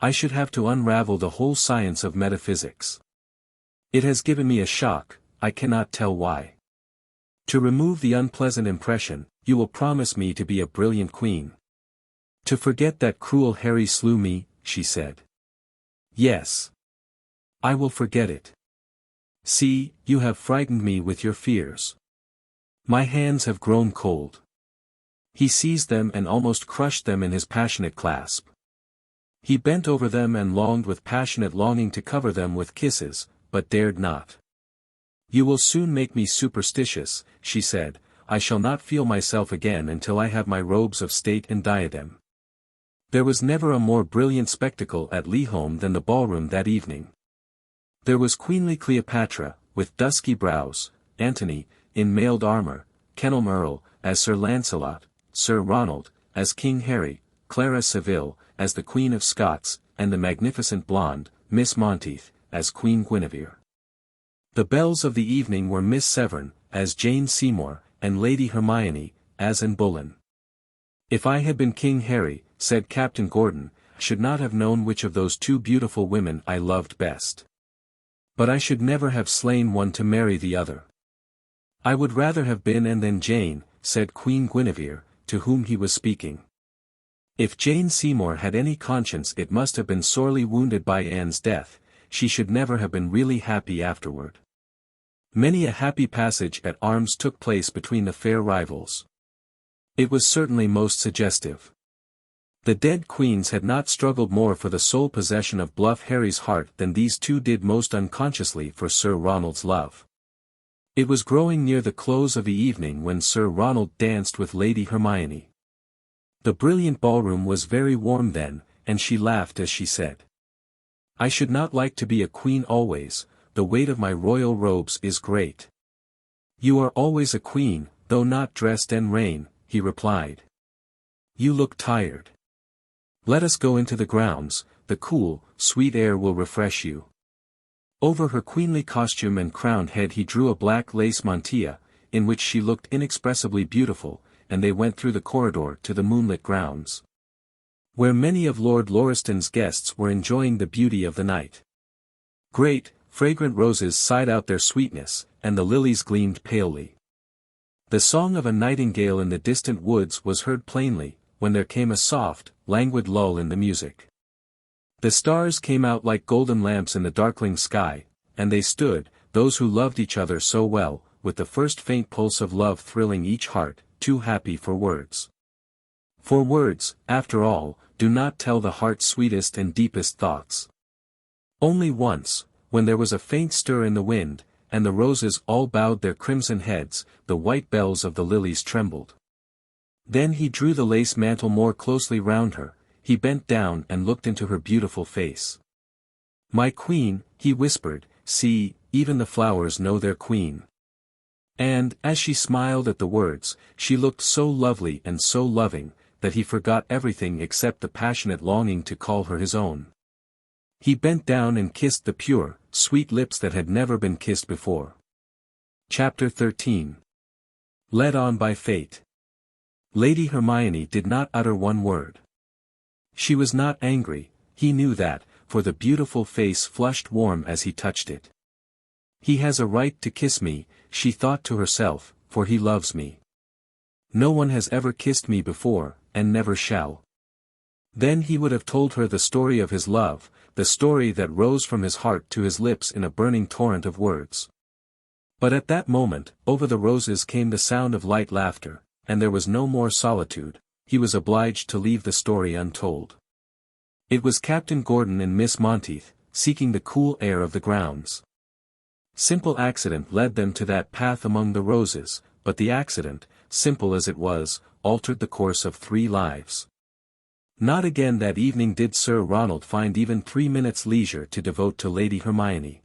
I should have to unravel the whole science of metaphysics. It has given me a shock, I cannot tell why. To remove the unpleasant impression, you will promise me to be a brilliant queen. To forget that cruel Harry slew me, she said. Yes. I will forget it. See, you have frightened me with your fears. My hands have grown cold. He seized them and almost crushed them in his passionate clasp. He bent over them and longed with passionate longing to cover them with kisses, but dared not. You will soon make me superstitious, she said, I shall not feel myself again until I have my robes of state and diadem. There was never a more brilliant spectacle at LIII than the ballroom that evening. There was queenly Cleopatra, with dusky brows, Antony, in mailed armor, Kenelm as Sir Lancelot, Sir Ronald, as King Harry, Clara Saville, as the Queen of Scots, and the magnificent blonde, Miss Monteith, as Queen Guinevere. The belles of the evening were Miss Severn, as Jane Seymour, and Lady Hermione, as Anne Boleyn. If I had been King Harry, said Captain Gordon, I should not have known which of those two beautiful women I loved best. But I should never have slain one to marry the other. I would rather have been Anne than Jane, said Queen Guinevere, to whom he was speaking. If Jane Seymour had any conscience, it must have been sorely wounded by Anne's death. She should never have been really happy afterward. Many a happy passage at arms took place between the fair rivals. It was certainly most suggestive. The dead queens had not struggled more for the sole possession of bluff Harry's heart than these two did most unconsciously for Sir Ronald's love. It was growing near the close of the evening when Sir Ronald danced with Lady Hermione. The brilliant ballroom was very warm then, and she laughed as she said, "I should not like to be a queen always, the weight of my royal robes is great." "You are always a queen, though not dressed en reine," he replied. "You look tired. Let us go into the grounds, the cool, sweet air will refresh you." Over her queenly costume and crowned head he drew a black lace mantilla, in which she looked inexpressibly beautiful, and they went through the corridor to the moonlit grounds, where many of Lord Lauriston's guests were enjoying the beauty of the night. Great, fragrant roses sighed out their sweetness, and the lilies gleamed palely. The song of a nightingale in the distant woods was heard plainly, when there came a soft, languid lull in the music. The stars came out like golden lamps in the darkling sky, and they stood, those who loved each other so well, with the first faint pulse of love thrilling each heart, too happy for words. For words, after all, do not tell the heart's sweetest and deepest thoughts. Only once, when there was a faint stir in the wind, and the roses all bowed their crimson heads, the white bells of the lilies trembled. Then he drew the lace mantle more closely round her, he bent down and looked into her beautiful face. "My queen," he whispered, "see, even the flowers know their queen." And, as she smiled at the words, she looked so lovely and so loving, that he forgot everything except the passionate longing to call her his own. He bent down and kissed the pure, sweet lips that had never been kissed before. Chapter 13. Led on by fate. Lady Hermione did not utter one word. She was not angry, he knew that, for the beautiful face flushed warm as he touched it. "He has a right to kiss me," she thought to herself, "for he loves me. No one has ever kissed me before, and never shall." Then he would have told her the story of his love, the story that rose from his heart to his lips in a burning torrent of words. But at that moment, over the roses came the sound of light laughter, and there was no more solitude. He was obliged to leave the story untold. It was Captain Gordon and Miss Monteith, seeking the cool air of the grounds. Simple accident led them to that path among the roses, but the accident, simple as it was, altered the course of 3 lives. Not again that evening did Sir Ronald find even 3 minutes leisure to devote to Lady Hermione.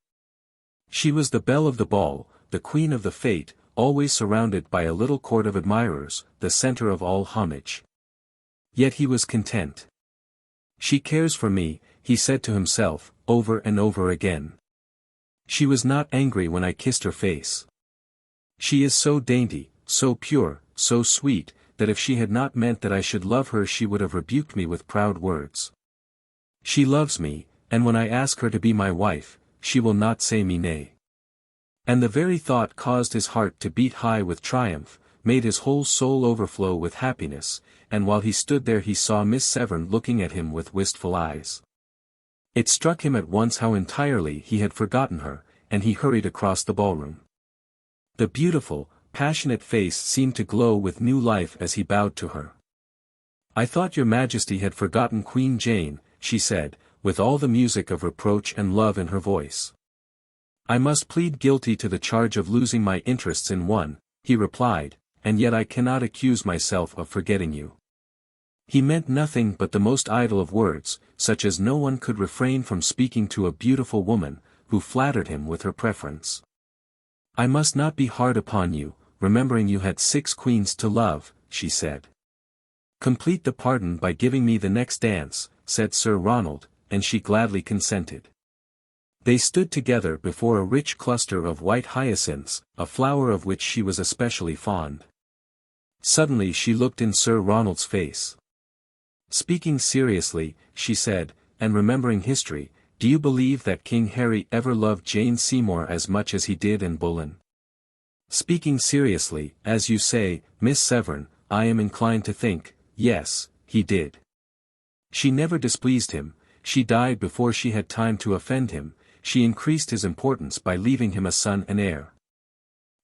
She was the belle of the ball, the queen of the fete, always surrounded by a little court of admirers, the centre of all homage. Yet he was content. "She cares for me," he said to himself, over and over again. "She was not angry when I kissed her face. She is so dainty, so pure, so sweet, that if she had not meant that I should love her she would have rebuked me with proud words. She loves me, and when I ask her to be my wife, she will not say me nay." And the very thought caused his heart to beat high with triumph, made his whole soul overflow with happiness, and while he stood there he saw Miss Severn looking at him with wistful eyes. It struck him at once how entirely he had forgotten her, and he hurried across the ballroom. The beautiful, passionate face seemed to glow with new life as he bowed to her. "I thought your Majesty had forgotten Queen Jane," she said, with all the music of reproach and love in her voice. "I must plead guilty to the charge of losing my interests in one," he replied, "and yet I cannot accuse myself of forgetting you. He meant nothing but the most idle of words, such as no one could refrain from speaking to a beautiful woman, who flattered him with her preference. "I must not be hard upon you, remembering you had 6 queens to love," she said. "Complete the pardon by giving me the next dance," said Sir Ronald, and she gladly consented. They stood together before a rich cluster of white hyacinths, a flower of which she was especially fond. Suddenly she looked in Sir Ronald's face. Speaking seriously, she said, and remembering history, "Do you believe that King Harry ever loved Jane Seymour as much as he did Anne Boleyn?" "Speaking seriously, as you say, Miss Severn, I am inclined to think, yes, he did. She never displeased him, she died before she had time to offend him, she increased his importance by leaving him a son and heir."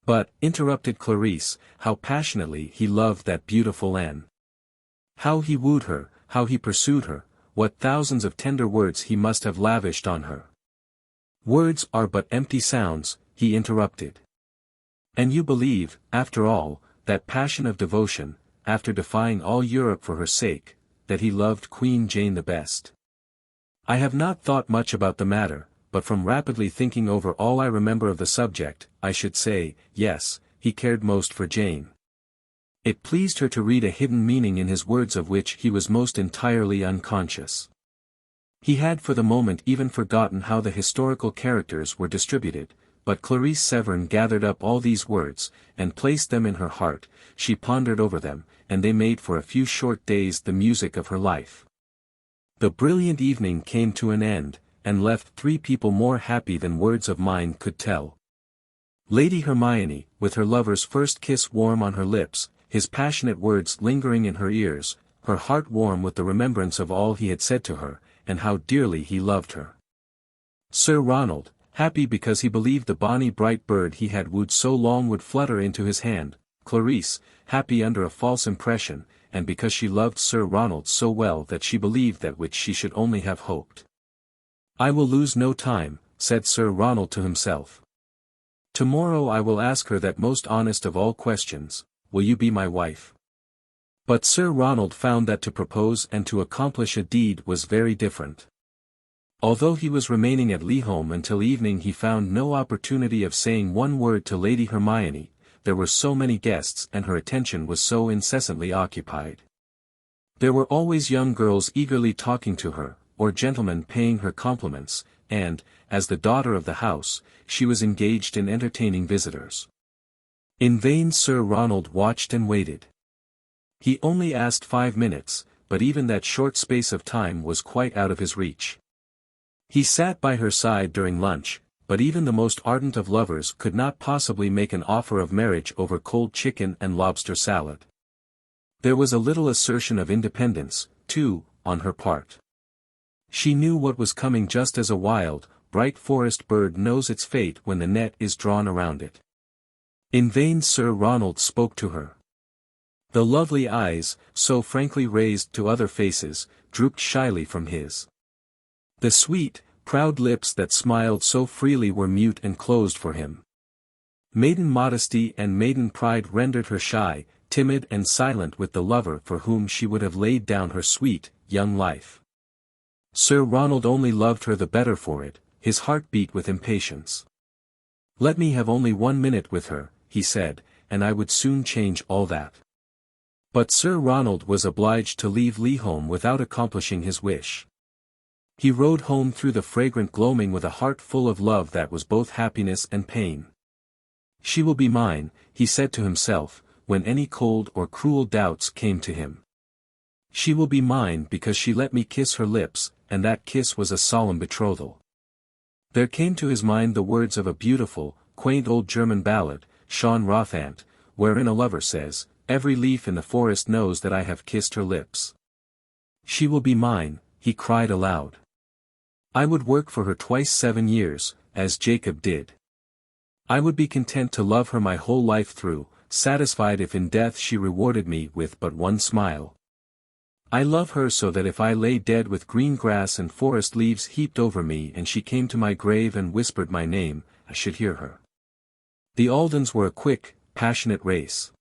"But," interrupted Clarice, "how passionately he loved that beautiful Anne. How he wooed her, how he pursued her, what thousands of tender words he must have lavished on her." "Words are but empty sounds," he interrupted. "And you believe, after all, that passion of devotion, after defying all Europe for her sake, that he loved Queen Jane the best?" "I have not thought much about the matter, but from rapidly thinking over all I remember of the subject, I should say, yes, he cared most for Jane. It pleased her to read a hidden meaning in his words of which he was most entirely unconscious. He had for the moment even forgotten how the historical characters were distributed, but Clarice Severn gathered up all these words, and placed them in her heart, she pondered over them, and they made for a few short days the music of her life. The brilliant evening came to an end, and left 3 people more happy than words of mine could tell. Lady Hermione, with her lover's first kiss warm on her lips, his passionate words lingering in her ears, her heart warm with the remembrance of all he had said to her, and how dearly he loved her. Sir Ronald, happy because he believed the bonny bright bird he had wooed so long would flutter into his hand, Clarice, happy under a false impression, and because she loved Sir Ronald so well that she believed that which she should only have hoped. "I will lose no time," said Sir Ronald to himself. "Tomorrow I will ask her that most honest of all questions, will you be my wife?" But Sir Ronald found that to propose and to accomplish a deed was very different. Although he was remaining at LIII until evening, he found no opportunity of saying one word to Lady Hermione, there were so many guests and her attention was so incessantly occupied. There were always young girls eagerly talking to her, or gentlemen paying her compliments, and, as the daughter of the house, she was engaged in entertaining visitors. In vain Sir Ronald watched and waited. He only asked 5 minutes, but even that short space of time was quite out of his reach. He sat by her side during lunch, but even the most ardent of lovers could not possibly make an offer of marriage over cold chicken and lobster salad. There was a little assertion of independence, too, on her part. She knew what was coming just as a wild, bright forest bird knows its fate when the net is drawn around it. In vain Sir Ronald spoke to her. The lovely eyes, so frankly raised to other faces, drooped shyly from his. The sweet, proud lips that smiled so freely were mute and closed for him. Maiden modesty and maiden pride rendered her shy, timid and silent with the lover for whom she would have laid down her sweet, young life. Sir Ronald only loved her the better for it, his heart beat with impatience. "Let me have only 1 minute with her," he said, "and I would soon change all that." But Sir Ronald was obliged to leave LIII without accomplishing his wish. He rode home through the fragrant gloaming with a heart full of love that was both happiness and pain. "She will be mine," he said to himself, when any cold or cruel doubts came to him. "She will be mine because she let me kiss her lips, and that kiss was a solemn betrothal." There came to his mind the words of a beautiful, quaint old German ballad, Schon Rothant, wherein a lover says, "Every leaf in the forest knows that I have kissed her lips." "She will be mine," he cried aloud. "I would work for her twice 7 years, as Jacob did. I would be content to love her my whole life through, satisfied if in death she rewarded me with but 1 smile. I love her so that if I lay dead with green grass and forest leaves heaped over me and she came to my grave and whispered my name, I should hear her." The Aldens were a quick, passionate race.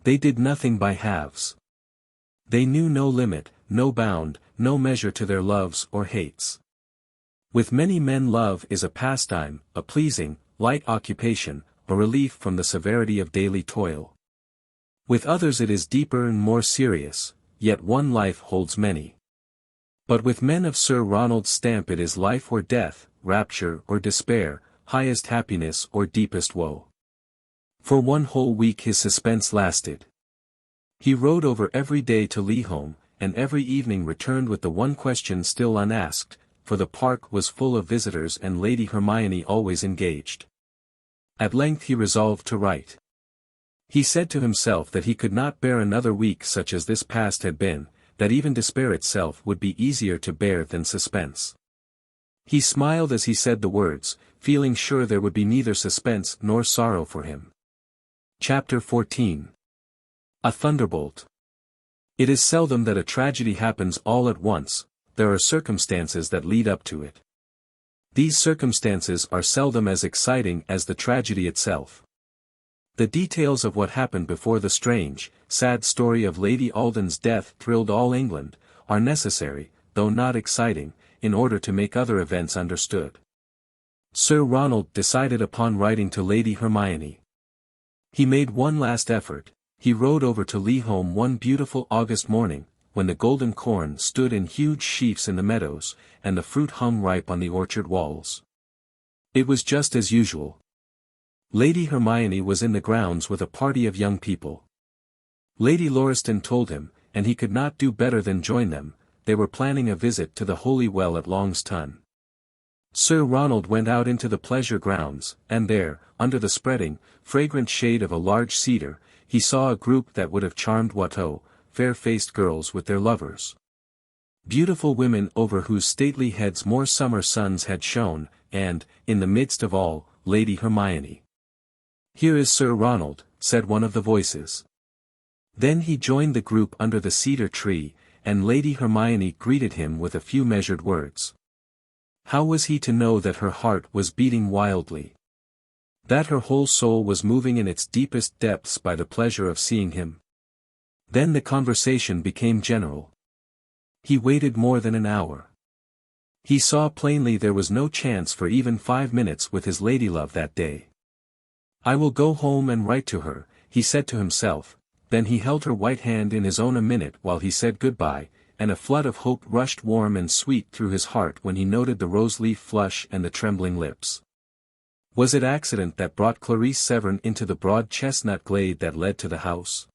They did nothing by halves. They knew no limit, no bound, no measure to their loves or hates. With many men love is a pastime, a pleasing, light occupation, a relief from the severity of daily toil. With others it is deeper and more serious, yet one life holds many. But with men of Sir Ronald's stamp it is life or death, rapture or despair, highest happiness or deepest woe. For 1 whole week his suspense lasted. He rode over every day to LIII, and every evening returned with the one question still unasked, for the park was full of visitors and Lady Hermione always engaged. At length he resolved to write. He said to himself that he could not bear another week such as this past had been, that even despair itself would be easier to bear than suspense. He smiled as he said the words, feeling sure there would be neither suspense nor sorrow for him. Chapter 14. A Thunderbolt. It is seldom that a tragedy happens all at once, there are circumstances that lead up to it. These circumstances are seldom as exciting as the tragedy itself. The details of what happened before the strange, sad story of Lady Alden's death thrilled all England, are necessary, though not exciting, in order to make other events understood. Sir Ronald decided upon writing to Lady Hermione. He made one last effort. He rode over to LIII one beautiful August morning, when the golden corn stood in huge sheaves in the meadows, and the fruit hung ripe on the orchard walls. It was just as usual. Lady Hermione was in the grounds with a party of young people. Lady Lauriston told him, and he could not do better than join them, they were planning a visit to the Holy Well at Longstun. Sir Ronald went out into the pleasure grounds, and there, under the spreading, fragrant shade of a large cedar, he saw a group that would have charmed Watteau, fair-faced girls with their lovers. Beautiful women over whose stately heads more summer suns had shone, and, in the midst of all, Lady Hermione. "Here is Sir Ronald," said one of the voices. Then he joined the group under the cedar tree, and Lady Hermione greeted him with a few measured words. How was he to know that her heart was beating wildly? That her whole soul was moving in its deepest depths by the pleasure of seeing him? Then the conversation became general. He waited more than an hour. He saw plainly there was no chance for even 5 minutes with his ladylove that day. "I will go home and write to her," he said to himself, then he held her white hand in his own a minute while he said goodbye, and a flood of hope rushed warm and sweet through his heart when he noted the rose-leaf flush and the trembling lips. Was it accident that brought Clarice Severn into the broad chestnut glade that led to the house?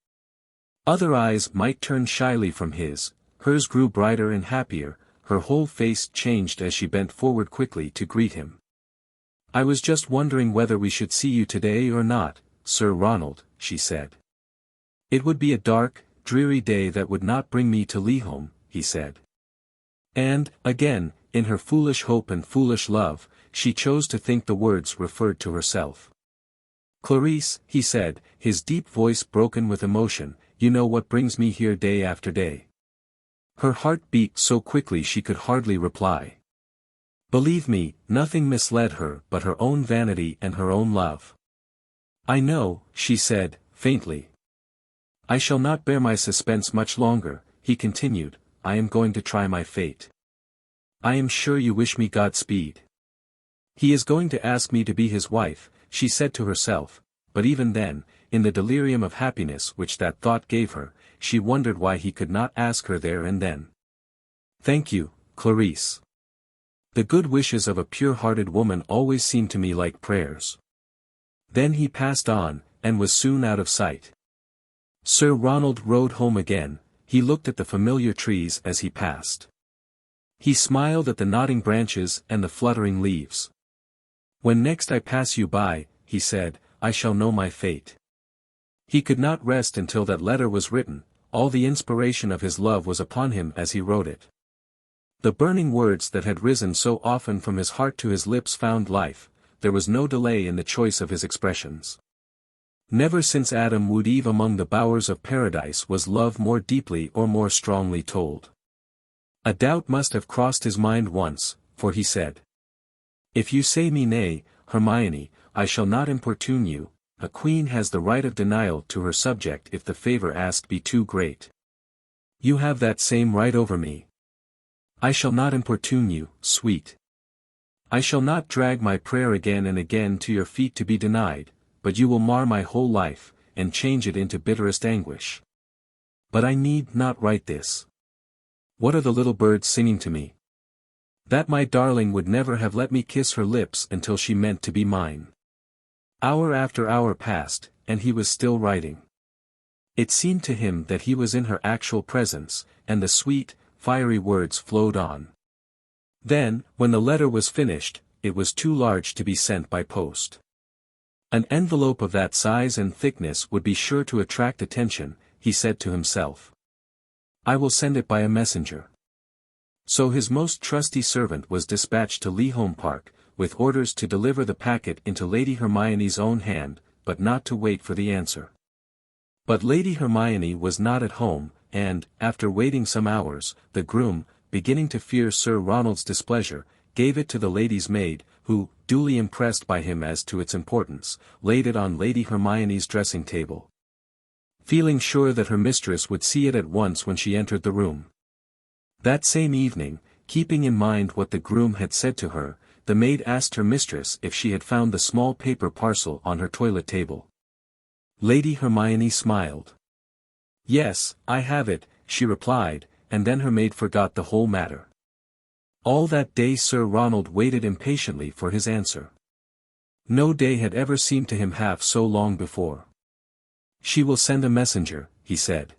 Other eyes might turn shyly from his, hers grew brighter and happier, her whole face changed as she bent forward quickly to greet him. "I was just wondering whether we should see you today or not, Sir Ronald," she said. "It would be a dark, dreary day that would not bring me to LIII," he said. And, again, in her foolish hope and foolish love, she chose to think the words referred to herself. "Clarice," he said, his deep voice broken with emotion, "you know what brings me here day after day." Her heart beat so quickly she could hardly reply. Believe me, nothing misled her but her own vanity and her own love. "I know," she said, faintly. "I shall not bear my suspense much longer," he continued, "I am going to try my fate. I am sure you wish me Godspeed. He is going to ask me to be his wife," she said to herself, but even then, in the delirium of happiness which that thought gave her, she wondered why he could not ask her there and then. "Thank you, Clarice. The good wishes of a pure-hearted woman always seem to me like prayers." Then he passed on, and was soon out of sight. Sir Ronald rode home again. He looked at the familiar trees as he passed. He smiled at the nodding branches and the fluttering leaves. "When next I pass you by," he said, "I shall know my fate." He could not rest until that letter was written, all the inspiration of his love was upon him as he wrote it. The burning words that had risen so often from his heart to his lips found life, there was no delay in the choice of his expressions. Never since Adam wooed Eve among the bowers of paradise was love more deeply or more strongly told. A doubt must have crossed his mind once, for he said, "If you say me nay, Hermione, I shall not importune you. A queen has the right of denial to her subject if the favor asked be too great. You have that same right over me. I shall not importune you, sweet. I shall not drag my prayer again and again to your feet to be denied, but you will mar my whole life, and change it into bitterest anguish. But I need not write this. What are the little birds singing to me? That my darling would never have let me kiss her lips until she meant to be mine. Hour after hour passed, and he was still writing. It seemed to him that he was in her actual presence, and the sweet, fiery words flowed on. Then, when the letter was finished, it was too large to be sent by post. An envelope of that size and thickness would be sure to attract attention, he said to himself. I will send it by a messenger. So his most trusty servant was dispatched to LIII Park, with orders to deliver the packet into Lady Hermione's own hand, but not to wait for the answer. But Lady Hermione was not at home, and, after waiting some hours, the groom, beginning to fear Sir Ronald's displeasure, gave it to the lady's maid, who, duly impressed by him as to its importance, laid it on Lady Hermione's dressing table. Feeling sure that her mistress would see it at once when she entered the room. That same evening, keeping in mind what the groom had said to her, the maid asked her mistress if she had found the small paper parcel on her toilet table. Lady Hermione smiled. Yes, I have it, she replied, and then her maid forgot the whole matter. All that day Sir Ronald waited impatiently for his answer. No day had ever seemed to him half so long before. She will send a messenger, he said.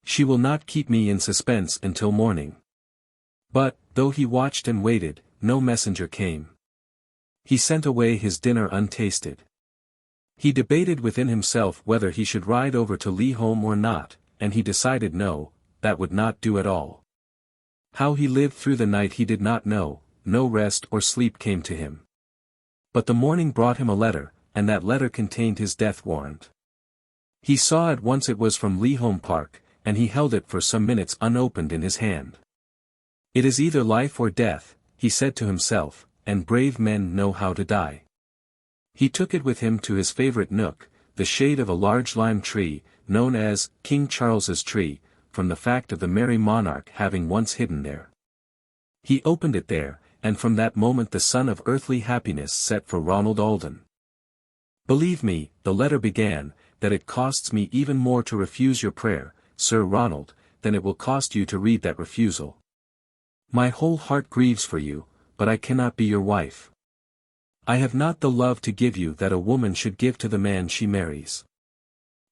She will not keep me in suspense until morning. But, though he watched and waited, no messenger came. He sent away his dinner untasted. He debated within himself whether he should ride over to LIII or not, and he decided no, that would not do at all. How he lived through the night he did not know, no rest or sleep came to him. But the morning brought him a letter, and that letter contained his death warrant. He saw at once it was from LIII Park, and he held it for some minutes unopened in his hand. It is either life or death, he said to himself, and brave men know how to die. He took it with him to his favorite nook, the shade of a large lime tree, known as King Charles's tree, from the fact of the merry monarch having once hidden there. He opened it there, and from that moment the sun of earthly happiness set for Ronald Alden. Believe me, the letter began, that it costs me even more to refuse your prayer, Sir Ronald, than it will cost you to read that refusal. My whole heart grieves for you, but I cannot be your wife. I have not the love to give you that a woman should give to the man she marries.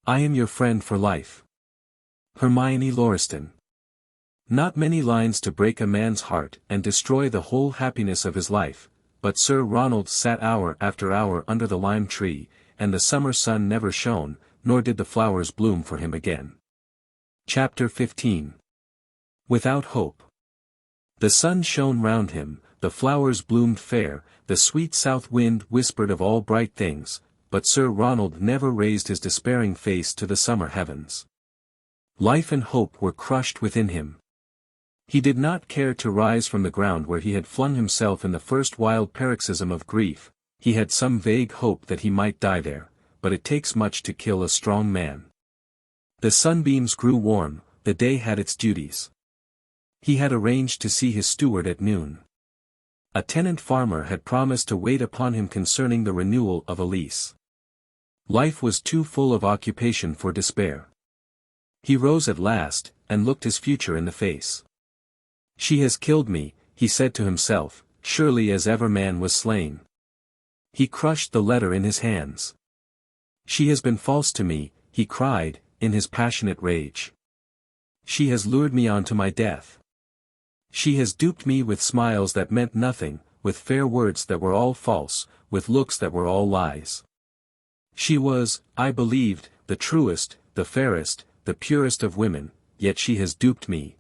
I am your friend for life. Hermione Lauriston. Not many lines to break a man's heart and destroy the whole happiness of his life, but Sir Ronald sat hour after hour under the lime tree, and the summer sun never shone, nor did the flowers bloom for him again. Chapter 15. Without hope. The sun shone round him, the flowers bloomed fair, the sweet south wind whispered of all bright things, but Sir Ronald never raised his despairing face to the summer heavens. Life and hope were crushed within him. He did not care to rise from the ground where he had flung himself in the first wild paroxysm of grief. He had some vague hope that he might die there, but it takes much to kill a strong man. The sunbeams grew warm, the day had its duties. He had arranged to see his steward at noon. A tenant farmer had promised to wait upon him concerning the renewal of a lease. Life was too full of occupation for despair. He rose at last, and looked his future in the face. She has killed me, he said to himself, surely as ever man was slain. He crushed the letter in his hands. She has been false to me, he cried, in his passionate rage. She has lured me on to my death. She has duped me with smiles that meant nothing, with fair words that were all false, with looks that were all lies. She was, I believed, the truest, the fairest, the purest of women, yet she has duped me.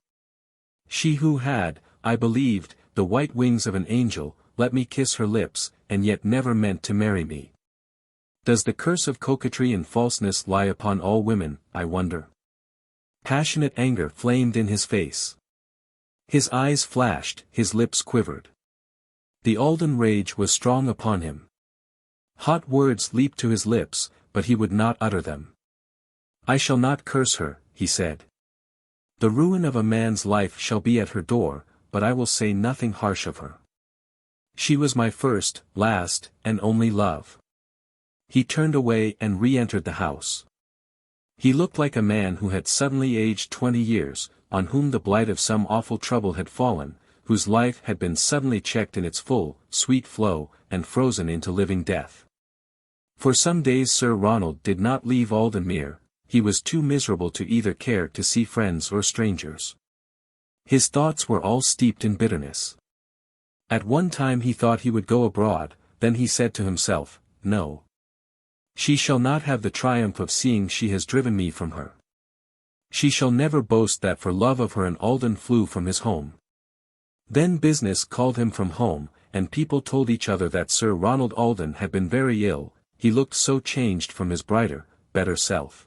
She who had, I believed, the white wings of an angel, let me kiss her lips, and yet never meant to marry me. Does the curse of coquetry and falseness lie upon all women, I wonder? Passionate anger flamed in his face. His eyes flashed, his lips quivered. The Alden rage was strong upon him. Hot words leaped to his lips, but he would not utter them. I shall not curse her, he said. The ruin of a man's life shall be at her door, but I will say nothing harsh of her. She was my first, last, and only love. He turned away and re-entered the house. He looked like a man who had suddenly aged 20 years, on whom the blight of some awful trouble had fallen, whose life had been suddenly checked in its full, sweet flow, and frozen into living death. For some days Sir Ronald did not leave Aldenmere. He was too miserable to either care to see friends or strangers. His thoughts were all steeped in bitterness. At one time he thought he would go abroad, then he said to himself, "No. She shall not have the triumph of seeing she has driven me from her. She shall never boast that for love of her an Alden flew from his home." Then business called him from home, and people told each other that Sir Ronald Alden had been very ill, he looked so changed from his brighter, better self.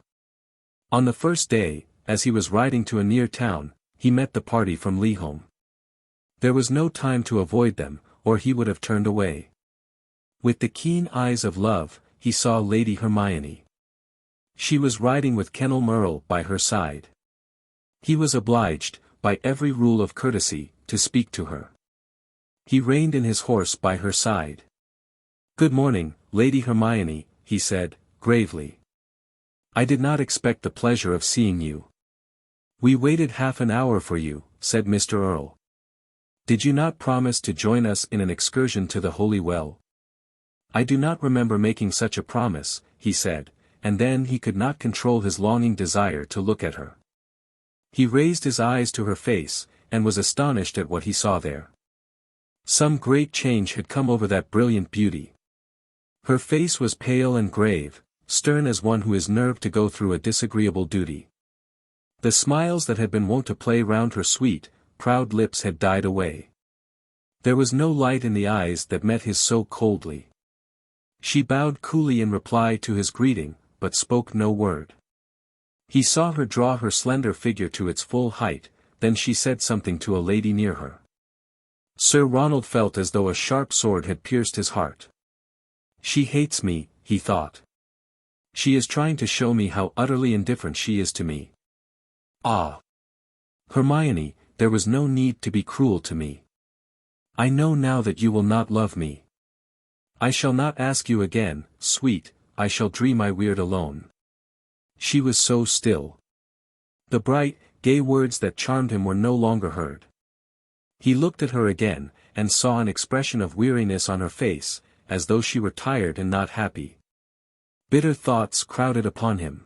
On the first day, as he was riding to a near town, he met the party from LIII. There was no time to avoid them, or he would have turned away. With the keen eyes of love, he saw Lady Hermione. She was riding with Kenelm by her side. He was obliged, by every rule of courtesy, to speak to her. He reined in his horse by her side. "Good morning, Lady Hermione," he said, gravely. "I did not expect the pleasure of seeing you." "We waited half an hour for you," said Mr. Earl. "Did you not promise to join us in an excursion to the Holy Well?" "I do not remember making such a promise," he said, and then he could not control his longing desire to look at her. He raised his eyes to her face, and was astonished at what he saw there. Some great change had come over that brilliant beauty. Her face was pale and grave, stern as one who is nerved to go through a disagreeable duty. The smiles that had been wont to play round her sweet, proud lips had died away. There was no light in the eyes that met his so coldly. She bowed coolly in reply to his greeting, but spoke no word. He saw her draw her slender figure to its full height, then she said something to a lady near her. Sir Ronald felt as though a sharp sword had pierced his heart. "She hates me," he thought. "She is trying to show me how utterly indifferent she is to me. Ah! Hermione, there was no need to be cruel to me. I know now that you will not love me. I shall not ask you again, sweet, I shall dream my weird alone." She was so still. The bright, gay words that charmed him were no longer heard. He looked at her again, and saw an expression of weariness on her face, as though she were tired and not happy. Bitter thoughts crowded upon him.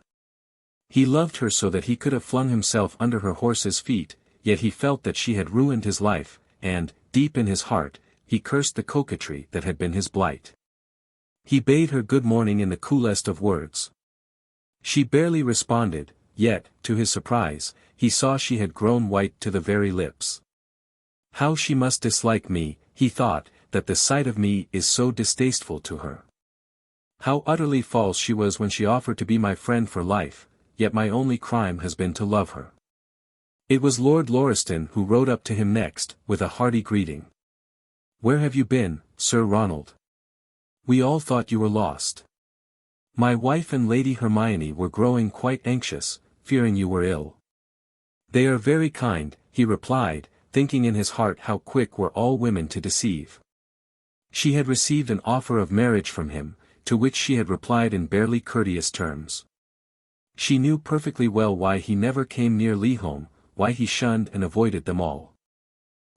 He loved her so that he could have flung himself under her horse's feet, yet he felt that she had ruined his life, and, deep in his heart, he cursed the coquetry that had been his blight. He bade her good morning in the coolest of words. She barely responded, yet, to his surprise, he saw she had grown white to the very lips. How she must dislike me, he thought, that the sight of me is so distasteful to her. How utterly false she was when she offered to be my friend for life, yet my only crime has been to love her. It was Lord Lauriston who rode up to him next, with a hearty greeting. "Where have you been, Sir Ronald? We all thought you were lost. My wife and Lady Hermione were growing quite anxious, fearing you were ill." "They are very kind," he replied, thinking in his heart how quick were all women to deceive. She had received an offer of marriage from him, to which she had replied in barely courteous terms. She knew perfectly well why he never came near LIII, why he shunned and avoided them all.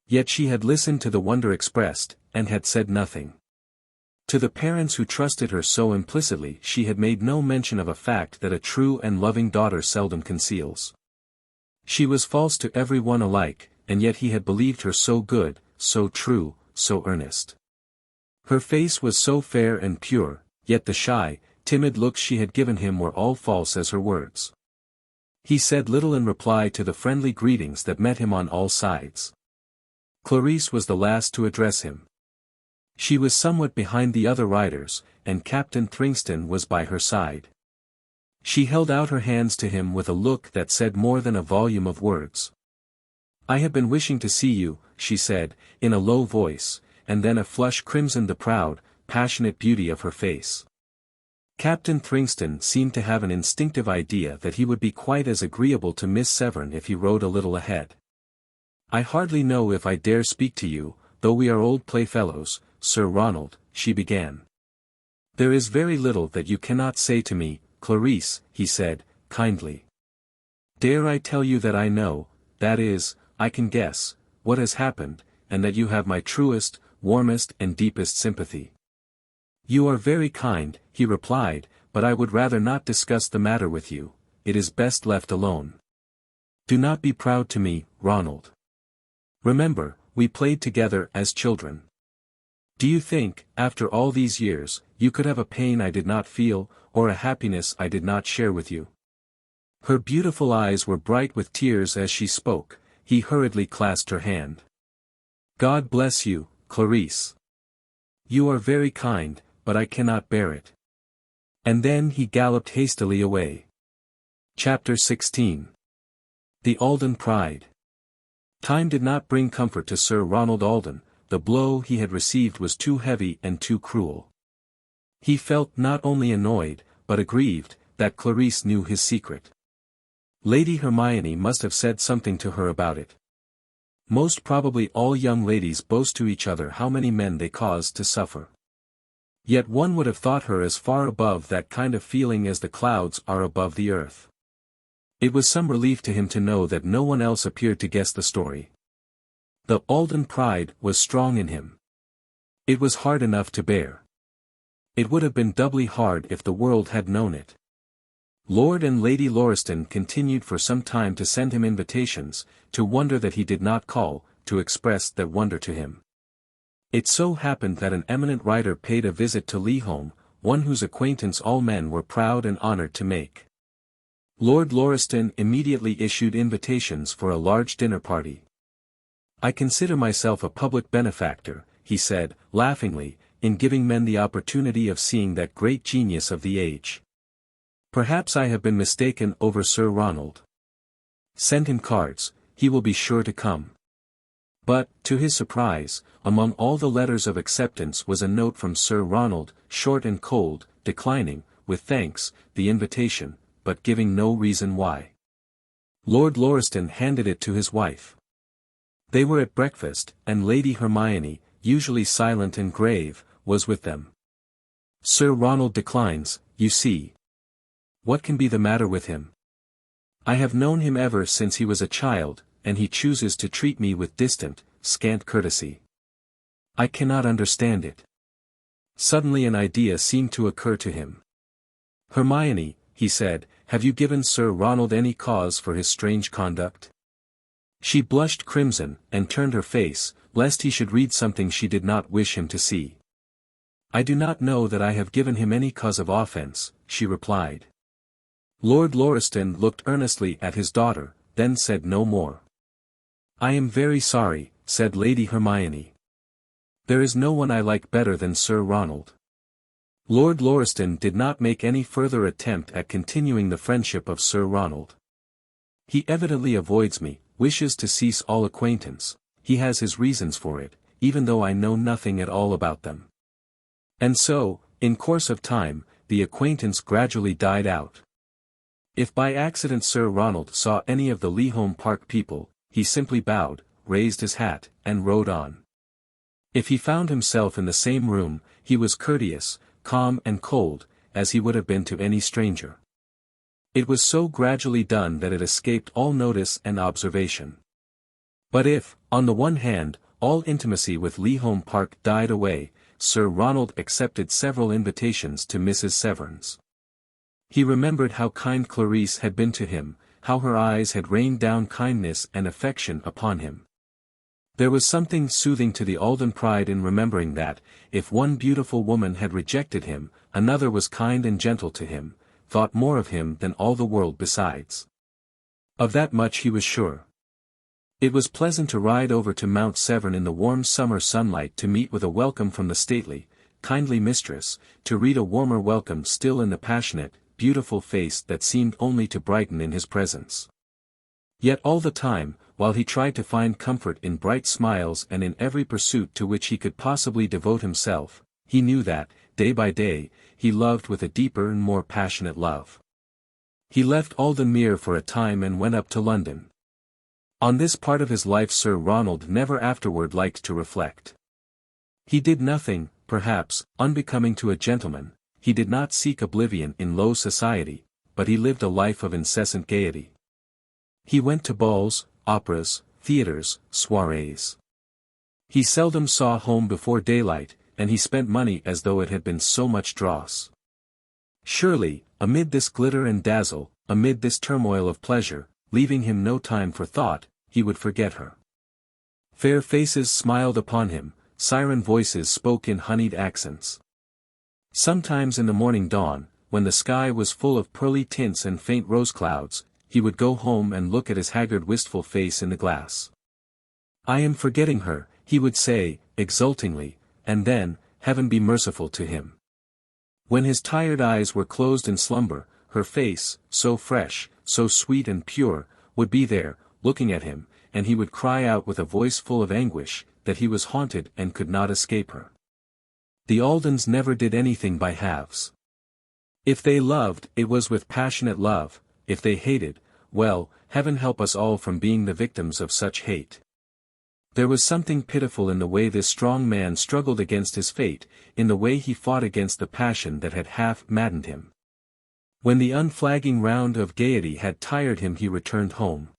Yet she had listened to the wonder expressed, and had said nothing. To the parents who trusted her so implicitly she had made no mention of a fact that a true and loving daughter seldom conceals. She was false to every one alike, and yet he had believed her so good, so true, so earnest. Her face was so fair and pure, yet the shy, timid looks she had given him were all false as her words. He said little in reply to the friendly greetings that met him on all sides. Clarisse was the last to address him. She was somewhat behind the other riders, and Captain Thringston was by her side. She held out her hands to him with a look that said more than a volume of words. "I have been wishing to see you," she said, in a low voice, and then a flush crimsoned the proud, passionate beauty of her face. Captain Thringston seemed to have an instinctive idea that he would be quite as agreeable to Miss Severn if he rode a little ahead. "I hardly know if I dare speak to you, though we are old playfellows, Sir Ronald," she began. "There is very little that you cannot say to me, Clarice," he said, kindly. "Dare I tell you that I know, that is, I can guess, what has happened, and that you have my truest, warmest and deepest sympathy." "You are very kind," he replied, "but I would rather not discuss the matter with you. It is best left alone. Do not be proud to me, Ronald. Remember, we played together as children. Do you think, after all these years, you could have a pain I did not feel, or a happiness I did not share with you?" Her beautiful eyes were bright with tears as she spoke. He hurriedly clasped her hand. "God bless you, Clarice. You are very kind, but I cannot bear it." And then he galloped hastily away. Chapter 16. The Alden Pride. Time did not bring comfort to Sir Ronald Alden. The blow he had received was too heavy and too cruel. He felt not only annoyed, but aggrieved, that Clarice knew his secret. Lady Hermione must have said something to her about it. Most probably all young ladies boast to each other how many men they caused to suffer. Yet one would have thought her as far above that kind of feeling as the clouds are above the earth. It was some relief to him to know that no one else appeared to guess the story. The Alden pride was strong in him. It was hard enough to bear. It would have been doubly hard if the world had known it. Lord and Lady Lauriston continued for some time to send him invitations, to wonder that he did not call, to express that wonder to him. It so happened that an eminent writer paid a visit to LIII, one whose acquaintance all men were proud and honored to make. Lord Lauriston immediately issued invitations for a large dinner party. "I consider myself a public benefactor," he said, laughingly, "in giving men the opportunity of seeing that great genius of the age. Perhaps I have been mistaken over Sir Ronald. Send him cards, he will be sure to come." But, to his surprise, among all the letters of acceptance was a note from Sir Ronald, short and cold, declining, with thanks, the invitation, but giving no reason why. Lord Lauriston handed it to his wife. They were at breakfast, and Lady Hermione, usually silent and grave, was with them. "Sir Ronald declines, you see. What can be the matter with him? I have known him ever since he was a child, and he chooses to treat me with distant, scant courtesy. I cannot understand it." Suddenly an idea seemed to occur to him. "Hermione," he said, "have you given Sir Ronald any cause for his strange conduct?" She blushed crimson, and turned her face, lest he should read something she did not wish him to see. "I do not know that I have given him any cause of offense," she replied. Lord Lauriston looked earnestly at his daughter, then said no more. "I am very sorry," said Lady Hermione. "There is no one I like better than Sir Ronald." Lord Lauriston did not make any further attempt at continuing the friendship of Sir Ronald. "He evidently avoids me, wishes to cease all acquaintance. He has his reasons for it, even though I know nothing at all about them." And so, in course of time, the acquaintance gradually died out. If by accident Sir Ronald saw any of the LIII Park people, he simply bowed, raised his hat, and rode on. If he found himself in the same room, he was courteous, calm and cold, as he would have been to any stranger. It was so gradually done that it escaped all notice and observation. But if, on the one hand, all intimacy with LIII Park died away, Sir Ronald accepted several invitations to Mrs. Severn's. He remembered how kind Clarice had been to him, how her eyes had rained down kindness and affection upon him. There was something soothing to the Alden pride in remembering that, if one beautiful woman had rejected him, another was kind and gentle to him, thought more of him than all the world besides. Of that much he was sure. It was pleasant to ride over to Mount Severn in the warm summer sunlight to meet with a welcome from the stately, kindly mistress, to read a warmer welcome still in the passionate, beautiful face that seemed only to brighten in his presence. Yet all the time, while he tried to find comfort in bright smiles and in every pursuit to which he could possibly devote himself, he knew that, day by day, he loved with a deeper and more passionate love. He left Aldenmuir for a time and went up to London. On this part of his life Sir Ronald never afterward liked to reflect. He did nothing, perhaps, unbecoming to a gentleman. He did not seek oblivion in low society, but he lived a life of incessant gaiety. He went to balls, operas, theatres, soirees. He seldom saw home before daylight, and he spent money as though it had been so much dross. Surely, amid this glitter and dazzle, amid this turmoil of pleasure, leaving him no time for thought, he would forget her. Fair faces smiled upon him, siren voices spoke in honeyed accents. Sometimes in the morning dawn, when the sky was full of pearly tints and faint rose clouds, he would go home and look at his haggard wistful face in the glass. "I am forgetting her," he would say, exultingly, and then, heaven be merciful to him. When his tired eyes were closed in slumber, her face, so fresh, so sweet and pure, would be there, looking at him, and he would cry out with a voice full of anguish, that he was haunted and could not escape her. The Aldens never did anything by halves. If they loved, it was with passionate love; if they hated, well, heaven help us all from being the victims of such hate. There was something pitiful in the way this strong man struggled against his fate, in the way he fought against the passion that had half maddened him. When the unflagging round of gaiety had tired him he returned home.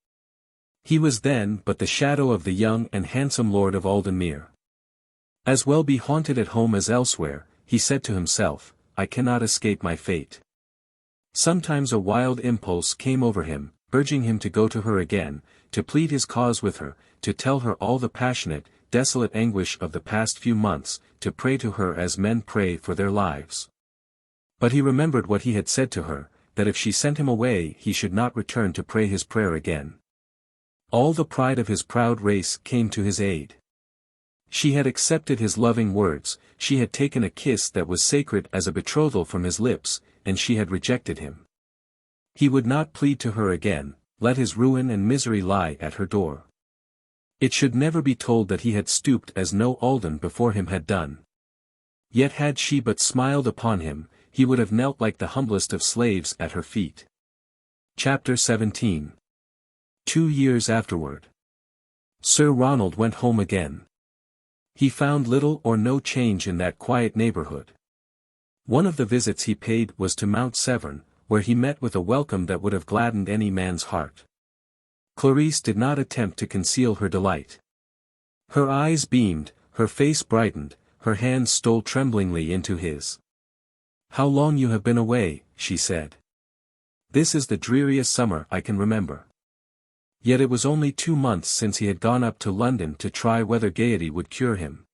He was then but the shadow of the young and handsome Lord of Aldenmuir. As well be haunted at home as elsewhere, he said to himself, I cannot escape my fate. Sometimes a wild impulse came over him, urging him to go to her again, to plead his cause with her, to tell her all the passionate, desolate anguish of the past few months, to pray to her as men pray for their lives. But he remembered what he had said to her, that if she sent him away he should not return to pray his prayer again. All the pride of his proud race came to his aid. She had accepted his loving words, she had taken a kiss that was sacred as a betrothal from his lips, and she had rejected him. He would not plead to her again, let his ruin and misery lie at her door. It should never be told that he had stooped as no Alden before him had done. Yet had she but smiled upon him, he would have knelt like the humblest of slaves at her feet. Chapter 17. 2 years afterward. Sir Ronald went home again. He found little or no change in that quiet neighborhood. One of the visits he paid was to Mount Severn, where he met with a welcome that would have gladdened any man's heart. Clarisse did not attempt to conceal her delight. Her eyes beamed, her face brightened, her hands stole tremblingly into his. "How long you have been away," she said. "This is the dreariest summer I can remember." Yet it was only 2 months since he had gone up to London to try whether gaiety would cure him.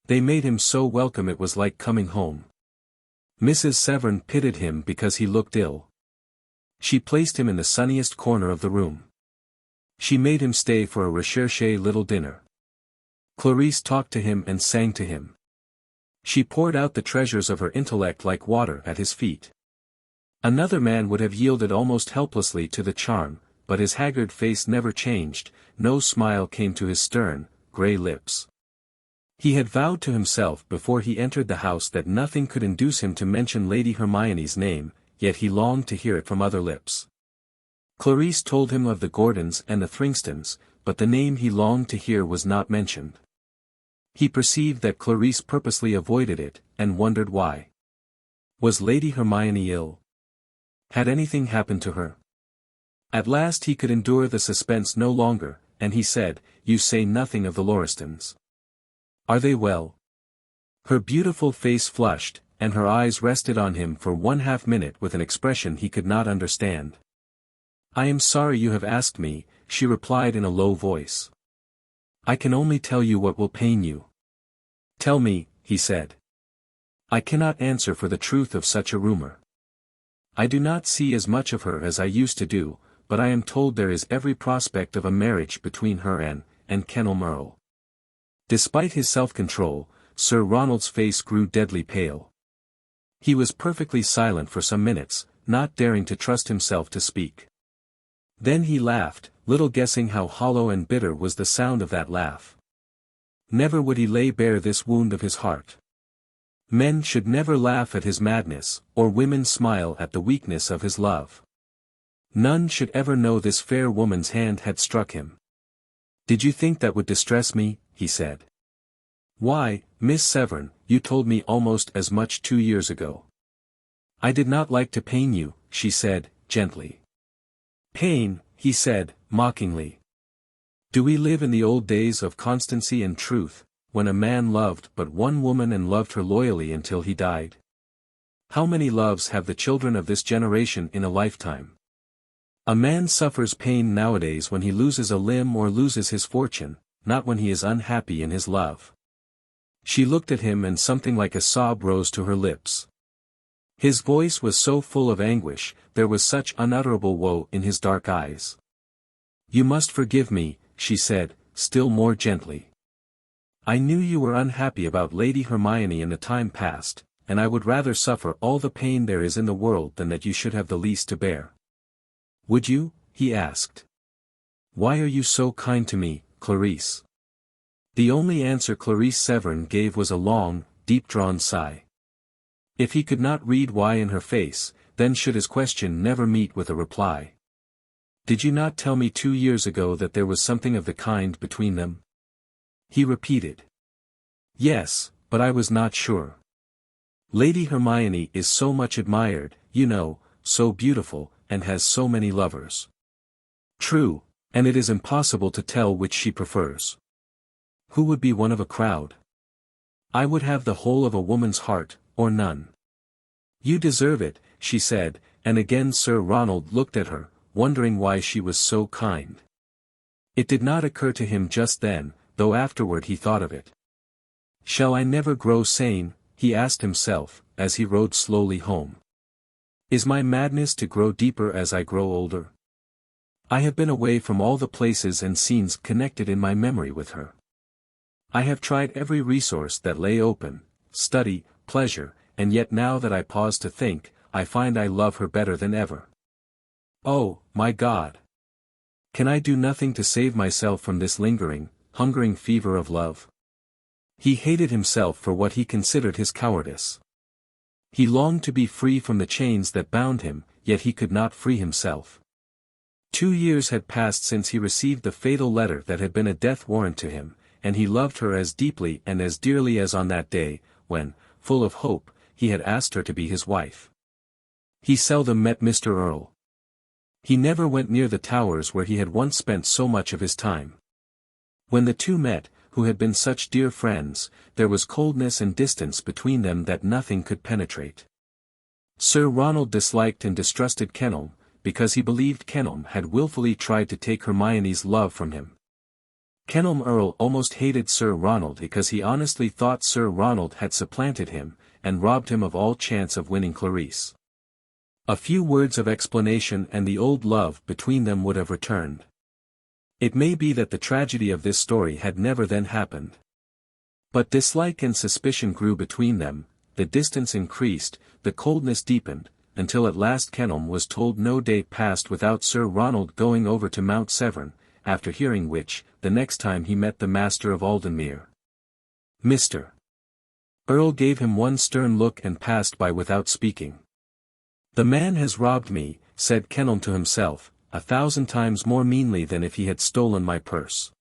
They made him so welcome it was like coming home. Mrs. Severn pitied him because he looked ill. She placed him in the sunniest corner of the room. She made him stay for a recherché little dinner. Clarisse talked to him and sang to him. She poured out the treasures of her intellect like water at his feet. Another man would have yielded almost helplessly to the charm, but his haggard face never changed, no smile came to his stern, grey lips. He had vowed to himself before he entered the house that nothing could induce him to mention Lady Hermione's name, yet he longed to hear it from other lips. Clarisse told him of the Gordons and the Thringstons, but the name he longed to hear was not mentioned. He perceived that Clarisse purposely avoided it, and wondered why. Was Lady Hermione ill? Had anything happened to her? At last he could endure the suspense no longer, and he said, "You say nothing of the Lauristons. Are they well?" Her beautiful face flushed, and her eyes rested on him for 1/2 minute with an expression he could not understand. "I am sorry you have asked me," she replied in a low voice. "I can only tell you what will pain you." "Tell me," he said. "I cannot answer for the truth of such a rumor. I do not see as much of her as I used to do, but I am told there is every prospect of a marriage between her and Kenilworth." Despite his self-control, Sir Ronald's face grew deadly pale. He was perfectly silent for some minutes, not daring to trust himself to speak. Then he laughed, little guessing how hollow and bitter was the sound of that laugh. Never would he lay bare this wound of his heart. Men should never laugh at his madness, or women smile at the weakness of his love. None should ever know this fair woman's hand had struck him. Did you think that would distress me? He said. Why, Miss Severn, you told me almost as much 2 years ago. I did not like to pain you, she said, gently. Pain, he said, mockingly. Do we live in the old days of constancy and truth, when a man loved but one woman and loved her loyally until he died? How many loves have the children of this generation in a lifetime? A man suffers pain nowadays when he loses a limb or loses his fortune, not when he is unhappy in his love. She looked at him and something like a sob rose to her lips. His voice was so full of anguish, there was such unutterable woe in his dark eyes. You must forgive me, she said, still more gently. I knew you were unhappy about Lady Hermione in the time past, and I would rather suffer all the pain there is in the world than that you should have the least to bear. Would you? He asked. Why are you so kind to me, Clarice? The only answer Clarice Severn gave was a long, deep-drawn sigh. If he could not read why in her face, then should his question never meet with a reply. Did you not tell me 2 years ago that there was something of the kind between them? He repeated. Yes, but I was not sure. Lady Hermione is so much admired, you know, so beautiful, and has so many lovers. True, and it is impossible to tell which she prefers. Who would be one of a crowd? I would have the whole of a woman's heart, or none. You deserve it, she said, and again Sir Ronald looked at her, wondering why she was so kind. It did not occur to him just then, though afterward he thought of it. Shall I never grow sane? He asked himself, as he rode slowly home. Is my madness to grow deeper as I grow older? I have been away from all the places and scenes connected in my memory with her. I have tried every resource that lay open, study, pleasure, and yet now that I pause to think, I find I love her better than ever. Oh, my God! Can I do nothing to save myself from this lingering, hungering fever of love? He hated himself for what he considered his cowardice. He longed to be free from the chains that bound him, yet he could not free himself. 2 years had passed since he received the fatal letter that had been a death warrant to him, and he loved her as deeply and as dearly as on that day, when, full of hope, he had asked her to be his wife. He seldom met Mr. Earle. He never went near the Towers where he had once spent so much of his time. When the two met, who had been such dear friends, there was coldness and distance between them that nothing could penetrate. Sir Ronald disliked and distrusted Kenelm, because he believed Kenelm had wilfully tried to take Hermione's love from him. Kenelm Earle almost hated Sir Ronald because he honestly thought Sir Ronald had supplanted him, and robbed him of all chance of winning Clarice. A few words of explanation and the old love between them would have returned. It may be that the tragedy of this story had never then happened. But dislike and suspicion grew between them, the distance increased, the coldness deepened, until at last Kenelm was told no day passed without Sir Ronald going over to Mount Severn, after hearing which, the next time he met the Master of Aldenmere. Mr. Earle gave him one stern look and passed by without speaking. The man has robbed me, said Kenelm to himself, 1,000 times more meanly than if he had stolen my purse.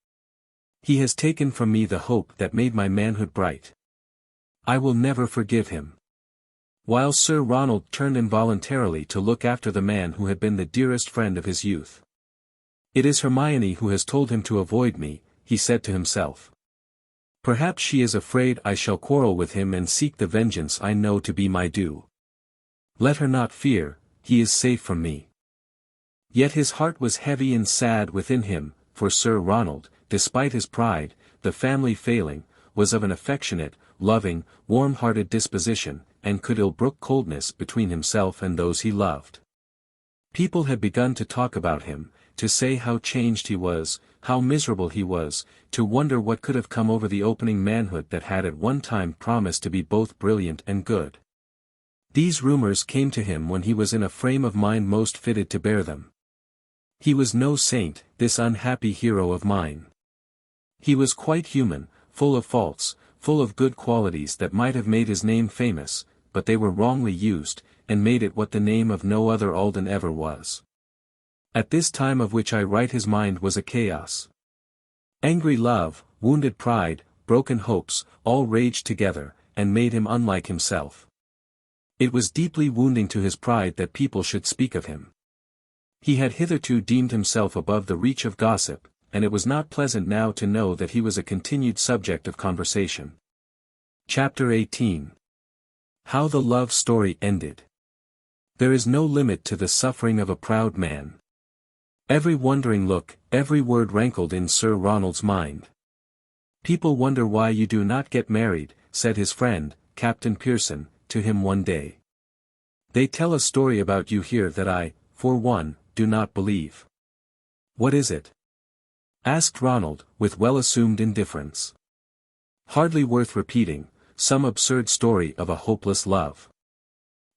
He has taken from me the hope that made my manhood bright. I will never forgive him. While Sir Ronald turned involuntarily to look after the man who had been the dearest friend of his youth. It is Hermione who has told him to avoid me, he said to himself. Perhaps she is afraid I shall quarrel with him and seek the vengeance I know to be my due. Let her not fear, he is safe from me. Yet his heart was heavy and sad within him, for Sir Ronald, despite his pride, the family failing, was of an affectionate, loving, warm-hearted disposition, and could ill brook coldness between himself and those he loved. People had begun to talk about him, to say how changed he was, how miserable he was, to wonder what could have come over the opening manhood that had at one time promised to be both brilliant and good. These rumors came to him when he was in a frame of mind most fitted to bear them. He was no saint, this unhappy hero of mine. He was quite human, full of faults, full of good qualities that might have made his name famous, but they were wrongly used, and made it what the name of no other Alden ever was. At this time of which I write his mind was a chaos. Angry love, wounded pride, broken hopes, all raged together, and made him unlike himself. It was deeply wounding to his pride that people should speak of him. He had hitherto deemed himself above the reach of gossip, and it was not pleasant now to know that he was a continued subject of conversation. Chapter XVIII. How the Love Story Ended. There is no limit to the suffering of a proud man. Every wondering look, every word rankled in Sir Ronald's mind. "People wonder why you do not get married," said his friend, Captain Pearson, to him one day. "They tell a story about you here that I, for one, do not believe." "What is it?" asked Ronald, with well-assumed indifference. "Hardly worth repeating, some absurd story of a hopeless love.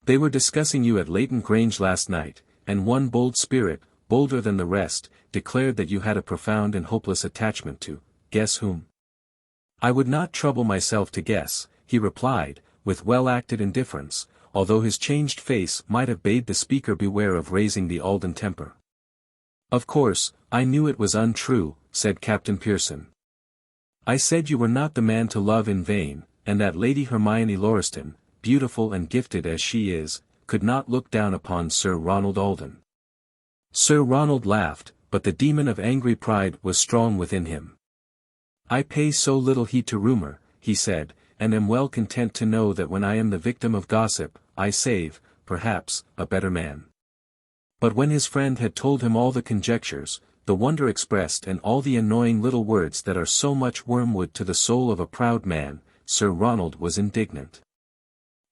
They were discussing you at Leighton Grange last night, and one bold spirit, bolder than the rest, declared that you had a profound and hopeless attachment to, guess whom?" "I would not trouble myself to guess," he replied, with well-acted indifference, although his changed face might have bade the speaker beware of raising the Alden temper. "Of course, I knew it was untrue," said Captain Pearson. "I said you were not the man to love in vain, and that Lady Hermione Lauriston, beautiful and gifted as she is, could not look down upon Sir Ronald Alden." Sir Ronald laughed, but the demon of angry pride was strong within him. "I pay so little heed to rumor," he said, "and am well content to know that when I am the victim of gossip, I save, perhaps, a better man." But when his friend had told him all the conjectures, the wonder expressed and all the annoying little words that are so much wormwood to the soul of a proud man, Sir Ronald was indignant.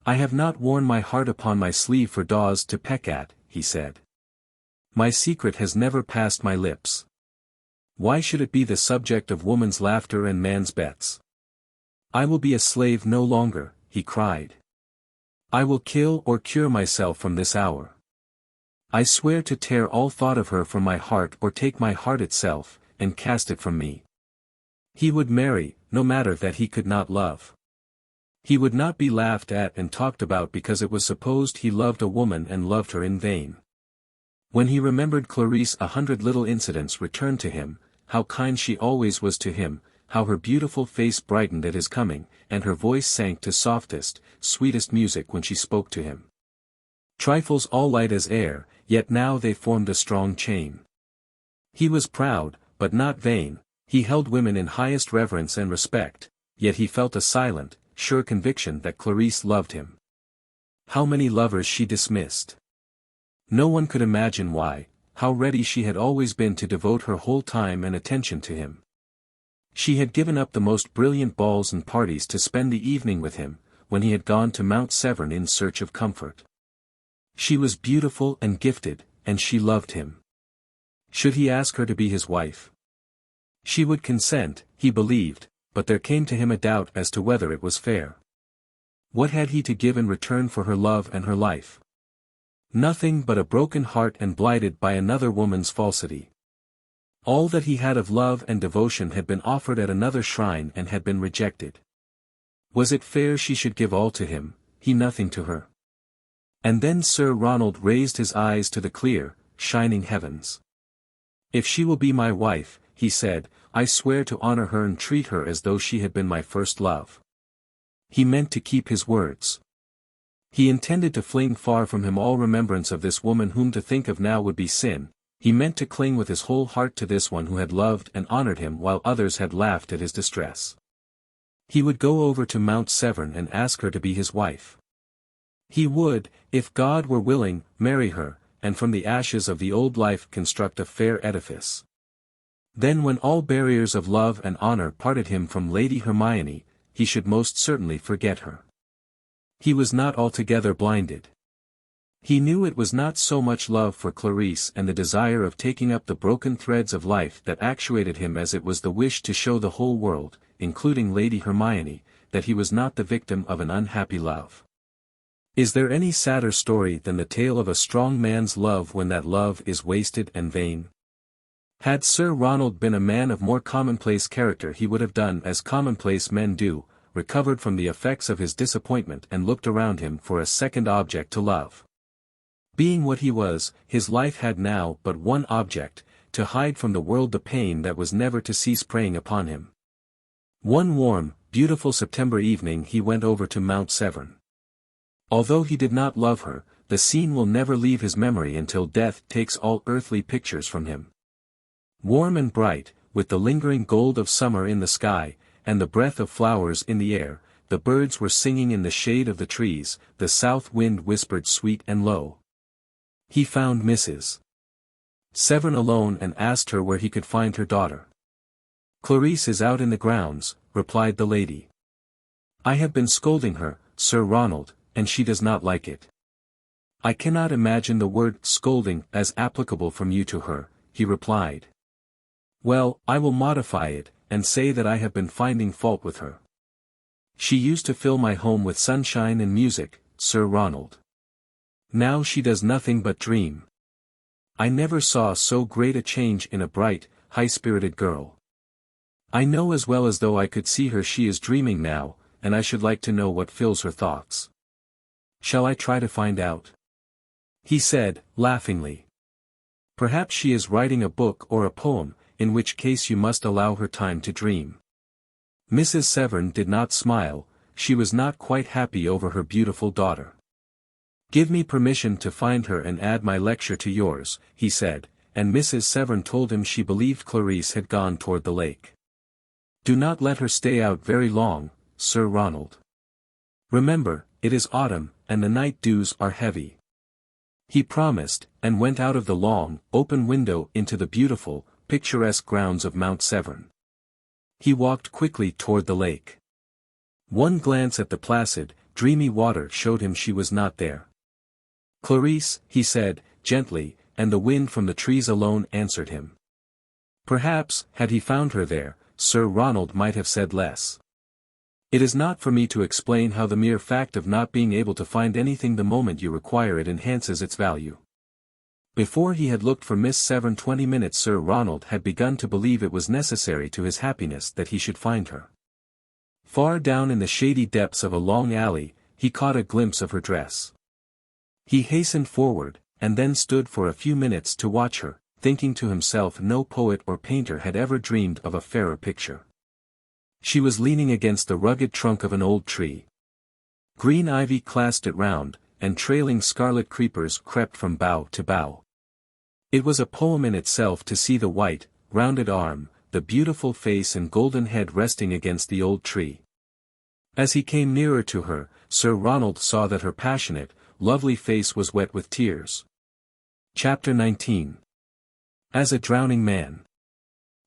"I have not worn my heart upon my sleeve for daws to peck at," he said. "My secret has never passed my lips. Why should it be the subject of woman's laughter and man's bets? I will be a slave no longer," he cried. "I will kill or cure myself from this hour. I swear to tear all thought of her from my heart or take my heart itself, and cast it from me." He would marry, no matter that he could not love. He would not be laughed at and talked about because it was supposed he loved a woman and loved her in vain. When he remembered Clarice, 100 little incidents returned to him, how kind she always was to him, how her beautiful face brightened at his coming, and her voice sank to softest, sweetest music when she spoke to him. Trifles all light as air, yet now they formed a strong chain. He was proud, but not vain, he held women in highest reverence and respect, yet he felt a silent, sure conviction that Clarice loved him. How many lovers she dismissed! No one could imagine why, how ready she had always been to devote her whole time and attention to him. She had given up the most brilliant balls and parties to spend the evening with him, when he had gone to Mount Severn in search of comfort. She was beautiful and gifted, and she loved him. Should he ask her to be his wife? She would consent, he believed, but there came to him a doubt as to whether it was fair. What had he to give in return for her love and her life? Nothing but a broken heart and blighted by another woman's falsity. All that he had of love and devotion had been offered at another shrine and had been rejected. Was it fair she should give all to him, he nothing to her? And then Sir Ronald raised his eyes to the clear, shining heavens. "If she will be my wife," he said, "I swear to honor her and treat her as though she had been my first love." He meant to keep his words. He intended to fling far from him all remembrance of this woman whom to think of now would be sin. He meant to cling with his whole heart to this one who had loved and honored him while others had laughed at his distress. He would go over to Mount Severn and ask her to be his wife. He would, if God were willing, marry her, and from the ashes of the old life construct a fair edifice. Then when all barriers of love and honor parted him from Lady Hermione, he should most certainly forget her. He was not altogether blinded. He knew it was not so much love for Clarice and the desire of taking up the broken threads of life that actuated him as it was the wish to show the whole world, including Lady Hermione, that he was not the victim of an unhappy love. Is there any sadder story than the tale of a strong man's love when that love is wasted and vain? Had Sir Ronald been a man of more commonplace character he would have done as commonplace men do, recovered from the effects of his disappointment and looked around him for a second object to love. Being what he was, his life had now but one object, to hide from the world the pain that was never to cease preying upon him. One warm, beautiful September evening he went over to Mount Severn. Although he did not love her, the scene will never leave his memory until death takes all earthly pictures from him. Warm and bright, with the lingering gold of summer in the sky, and the breath of flowers in the air, the birds were singing in the shade of the trees, the south wind whispered sweet and low. He found Mrs. Severn alone and asked her where he could find her daughter. "Clarice is out in the grounds," replied the lady. "I have been scolding her, Sir Ronald, and she does not like it." "I cannot imagine the word scolding as applicable from you to her," he replied. "Well, I will modify it, and say that I have been finding fault with her. She used to fill my home with sunshine and music, Sir Ronald. Now she does nothing but dream. I never saw so great a change in a bright, high-spirited girl. I know as well as though I could see her she is dreaming now, and I should like to know what fills her thoughts. Shall I try to find out?" He said, laughingly. "Perhaps she is writing a book or a poem, in which case you must allow her time to dream." Mrs. Severn did not smile, she was not quite happy over her beautiful daughter. "Give me permission to find her and add my lecture to yours," he said, and Mrs. Severn told him she believed Clarice had gone toward the lake. "Do not let her stay out very long, Sir Ronald. Remember, it is autumn, and the night dews are heavy." He promised, and went out of the long, open window into the beautiful, picturesque grounds of Mount Severn. He walked quickly toward the lake. One glance at the placid, dreamy water showed him she was not there. "Clarice," he said, gently, and the wind from the trees alone answered him. Perhaps, had he found her there, Sir Ronald might have said less. It is not for me to explain how the mere fact of not being able to find anything the moment you require it enhances its value. Before he had looked for Miss Severn 20 minutes Sir Ronald had begun to believe it was necessary to his happiness that he should find her. Far down in the shady depths of a long alley, he caught a glimpse of her dress. He hastened forward, and then stood for a few minutes to watch her, thinking to himself no poet or painter had ever dreamed of a fairer picture. She was leaning against the rugged trunk of an old tree. Green ivy clasped it round, and trailing scarlet creepers crept from bough to bough. It was a poem in itself to see the white, rounded arm, the beautiful face and golden head resting against the old tree. As he came nearer to her, Sir Ronald saw that her passionate, lovely face was wet with tears. Chapter 19. As a drowning man.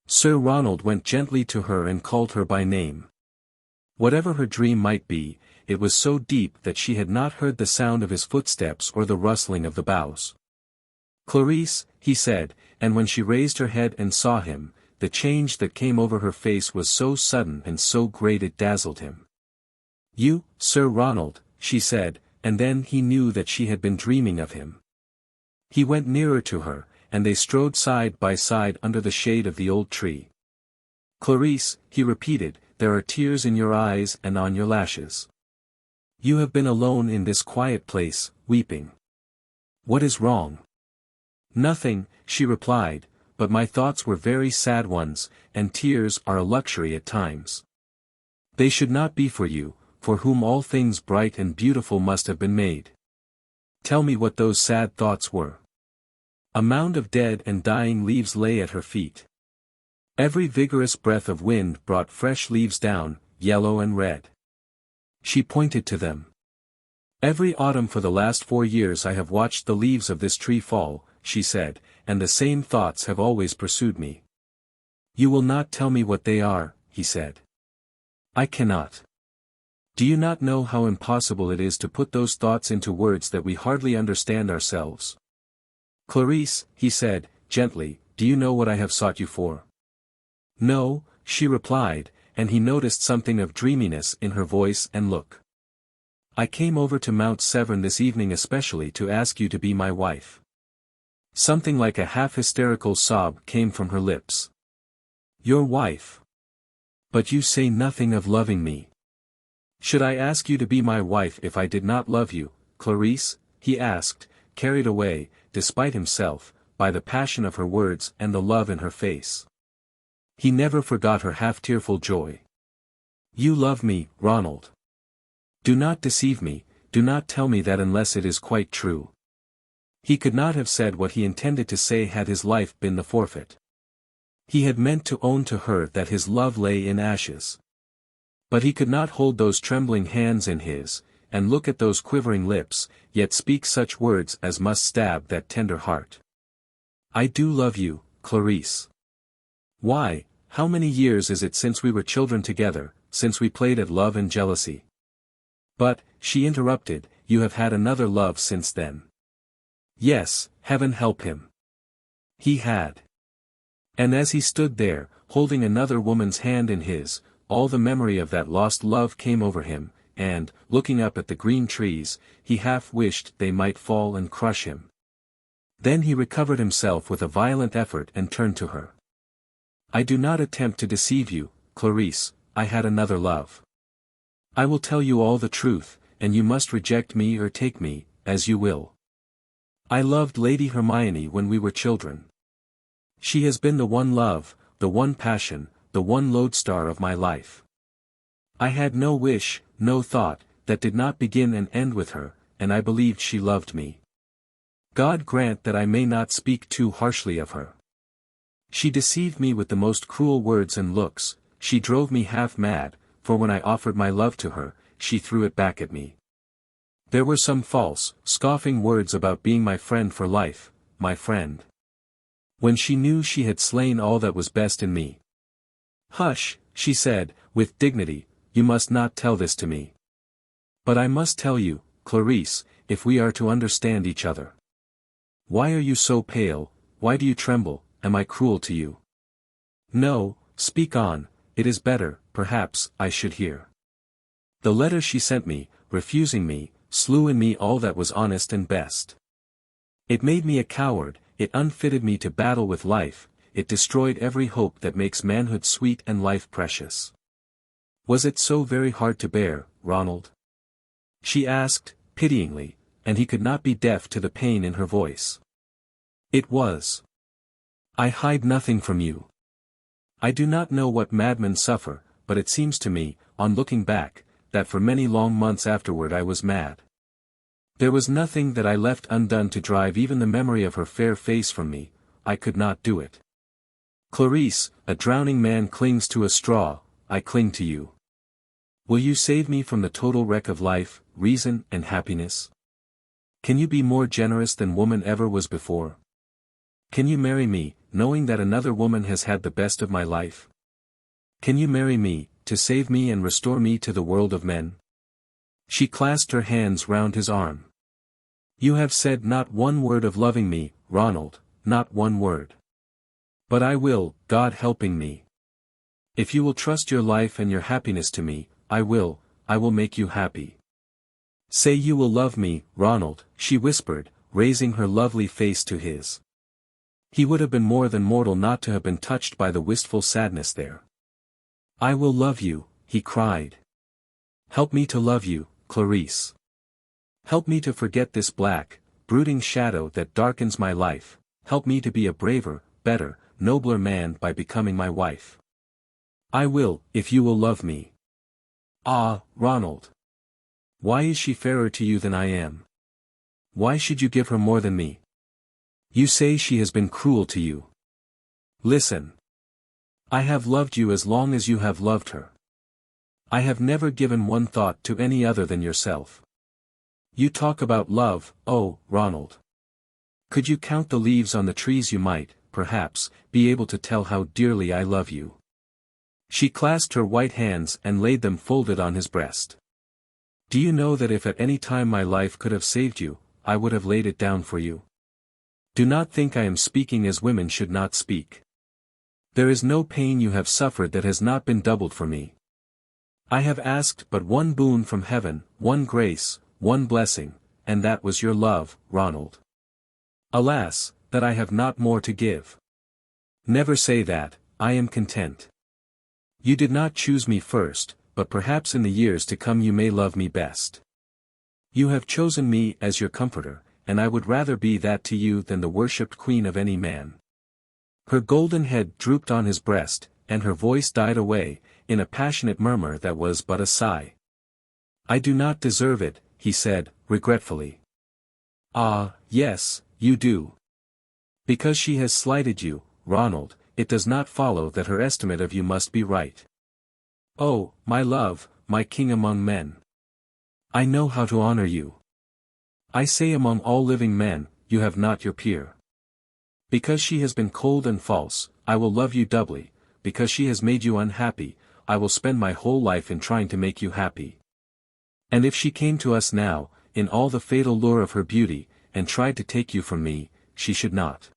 Sir Ronald went gently to her and called her by name. Whatever her dream might be, it was so deep that she had not heard the sound of his footsteps or the rustling of the boughs. "Clarice," he said, and when she raised her head and saw him, the change that came over her face was so sudden and so great it dazzled him. "You, Sir Ronald," she said, and then he knew that she had been dreaming of him. He went nearer to her, and they strode side by side under the shade of the old tree. "Clarice," he repeated, "there are tears in your eyes and on your lashes. You have been alone in this quiet place, weeping. What is wrong?" "Nothing," she replied, "but my thoughts were very sad ones, and tears are a luxury at times. They should not be for you, for whom all things bright and beautiful must have been made. Tell me what those sad thoughts were." A mound of dead and dying leaves lay at her feet. Every vigorous breath of wind brought fresh leaves down, yellow and red. She pointed to them. "Every autumn for the last 4 years I have watched the leaves of this tree fall," she said, "and the same thoughts have always pursued me." "You will not tell me what they are," he said. "I cannot. Do you not know how impossible it is to put those thoughts into words that we hardly understand ourselves?" "Clarice," he said, gently, "do you know what I have sought you for?" "No," she replied, and he noticed something of dreaminess in her voice and look. "I came over to Mount Severn this evening especially to ask you to be my wife." Something like a half-hysterical sob came from her lips. "Your wife? But you say nothing of loving me." Should I ask you to be my wife if I did not love you, Clarice? He asked, carried away, despite himself, by the passion of her words and the love in her face. He never forgot her half-tearful joy. You love me, Ronald. Do not deceive me, do not tell me that unless it is quite true. He could not have said what he intended to say had his life been the forfeit. He had meant to own to her that his love lay in ashes. But he could not hold those trembling hands in his, and look at those quivering lips, yet speak such words as must stab that tender heart. I do love you, Clarice. Why, how many years is it since we were children together, since we played at love and jealousy? But, she interrupted, you have had another love since then. Yes, heaven help him. He had. And as he stood there, holding another woman's hand in his, all the memory of that lost love came over him, and, looking up at the green trees, he half wished they might fall and crush him. Then he recovered himself with a violent effort and turned to her. I do not attempt to deceive you, Clarice, I had another love. I will tell you all the truth, and you must reject me or take me, as you will. I loved Lady Hermione when we were children. She has been the one love, the one passion, the one lodestar of my life. I had no wish, no thought, that did not begin and end with her, and I believed she loved me. God grant that I may not speak too harshly of her. She deceived me with the most cruel words and looks, she drove me half mad, for when I offered my love to her, she threw it back at me. There were some false, scoffing words about being my friend for life, my friend. When she knew she had slain all that was best in me. Hush, she said, with dignity, you must not tell this to me. But I must tell you, Clarice, if we are to understand each other. Why are you so pale, why do you tremble, am I cruel to you? No, speak on, it is better, perhaps, I should hear. The letter she sent me, refusing me, slew in me all that was honest and best. It made me a coward, it unfitted me to battle with life, it destroyed every hope that makes manhood sweet and life precious. Was it so very hard to bear, Ronald? She asked, pityingly, and he could not be deaf to the pain in her voice. It was. I hide nothing from you. I do not know what madmen suffer, but it seems to me, on looking back, that for many long months afterward I was mad. There was nothing that I left undone to drive even the memory of her fair face from me, I could not do it. Clarice, a drowning man clings to a straw, I cling to you. Will you save me from the total wreck of life, reason and happiness? Can you be more generous than woman ever was before? Can you marry me, knowing that another woman has had the best of my life? Can you marry me, to save me and restore me to the world of men? She clasped her hands round his arm. You have said not one word of loving me, Ronald, not one word. But I will, God helping me. If you will trust your life and your happiness to me, I will make you happy. Say you will love me, Ronald, she whispered, raising her lovely face to his. He would have been more than mortal not to have been touched by the wistful sadness there. I will love you, he cried. Help me to love you, Clarice. Help me to forget this black, brooding shadow that darkens my life, help me to be a braver, better, nobler man by becoming my wife. I will, if you will love me. Ah, Ronald. Why is she fairer to you than I am? Why should you give her more than me? You say she has been cruel to you. Listen. I have loved you as long as you have loved her. I have never given one thought to any other than yourself. You talk about love, oh, Ronald. Could you count the leaves on the trees you might, perhaps, be able to tell how dearly I love you. She clasped her white hands and laid them folded on his breast. Do you know that if at any time my life could have saved you, I would have laid it down for you? Do not think I am speaking as women should not speak. There is no pain you have suffered that has not been doubled for me. I have asked but one boon from heaven, one grace, one blessing, and that was your love, Ronald. Alas, that I have not more to give. Never say that, I am content. You did not choose me first, but perhaps in the years to come you may love me best. You have chosen me as your comforter, and I would rather be that to you than the worshipped queen of any man. Her golden head drooped on his breast, and her voice died away, in a passionate murmur that was but a sigh. I do not deserve it, he said, regretfully. Ah, yes, you do. Because she has slighted you, Ronald, it does not follow that her estimate of you must be right. Oh, my love, my king among men. I know how to honor you. I say among all living men, you have not your peer. Because she has been cold and false, I will love you doubly, because she has made you unhappy, I will spend my whole life in trying to make you happy. And if she came to us now, in all the fatal lure of her beauty, and tried to take you from me, she should not.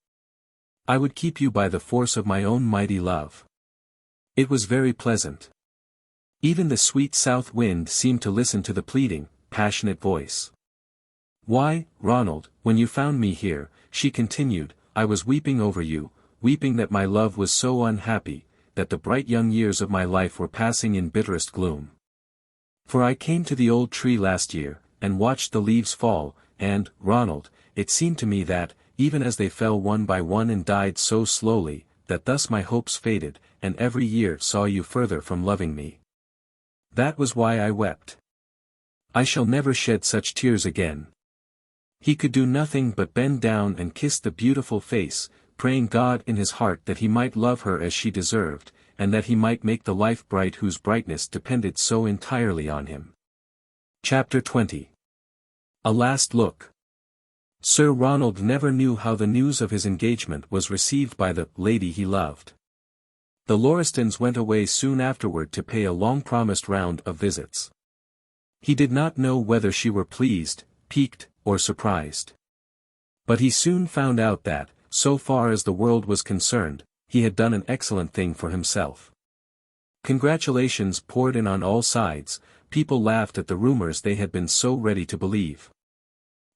I would keep you by the force of my own mighty love. It was very pleasant. Even the sweet south wind seemed to listen to the pleading, passionate voice. Why, Ronald, when you found me here, she continued, I was weeping over you, weeping that my love was so unhappy, that the bright young years of my life were passing in bitterest gloom. For I came to the old tree last year, and watched the leaves fall, and, Ronald, it seemed to me that, even as they fell one by one and died so slowly, that thus my hopes faded, and every year saw you further from loving me. That was why I wept. I shall never shed such tears again. He could do nothing but bend down and kiss the beautiful face, praying God in his heart that he might love her as she deserved, and that he might make the life bright whose brightness depended so entirely on him. Chapter 20. A Last Look. Sir Ronald never knew how the news of his engagement was received by the lady he loved. The Lauristons went away soon afterward to pay a long-promised round of visits. He did not know whether she were pleased, piqued, or surprised. But he soon found out that, so far as the world was concerned, he had done an excellent thing for himself. Congratulations poured in on all sides, people laughed at the rumors they had been so ready to believe.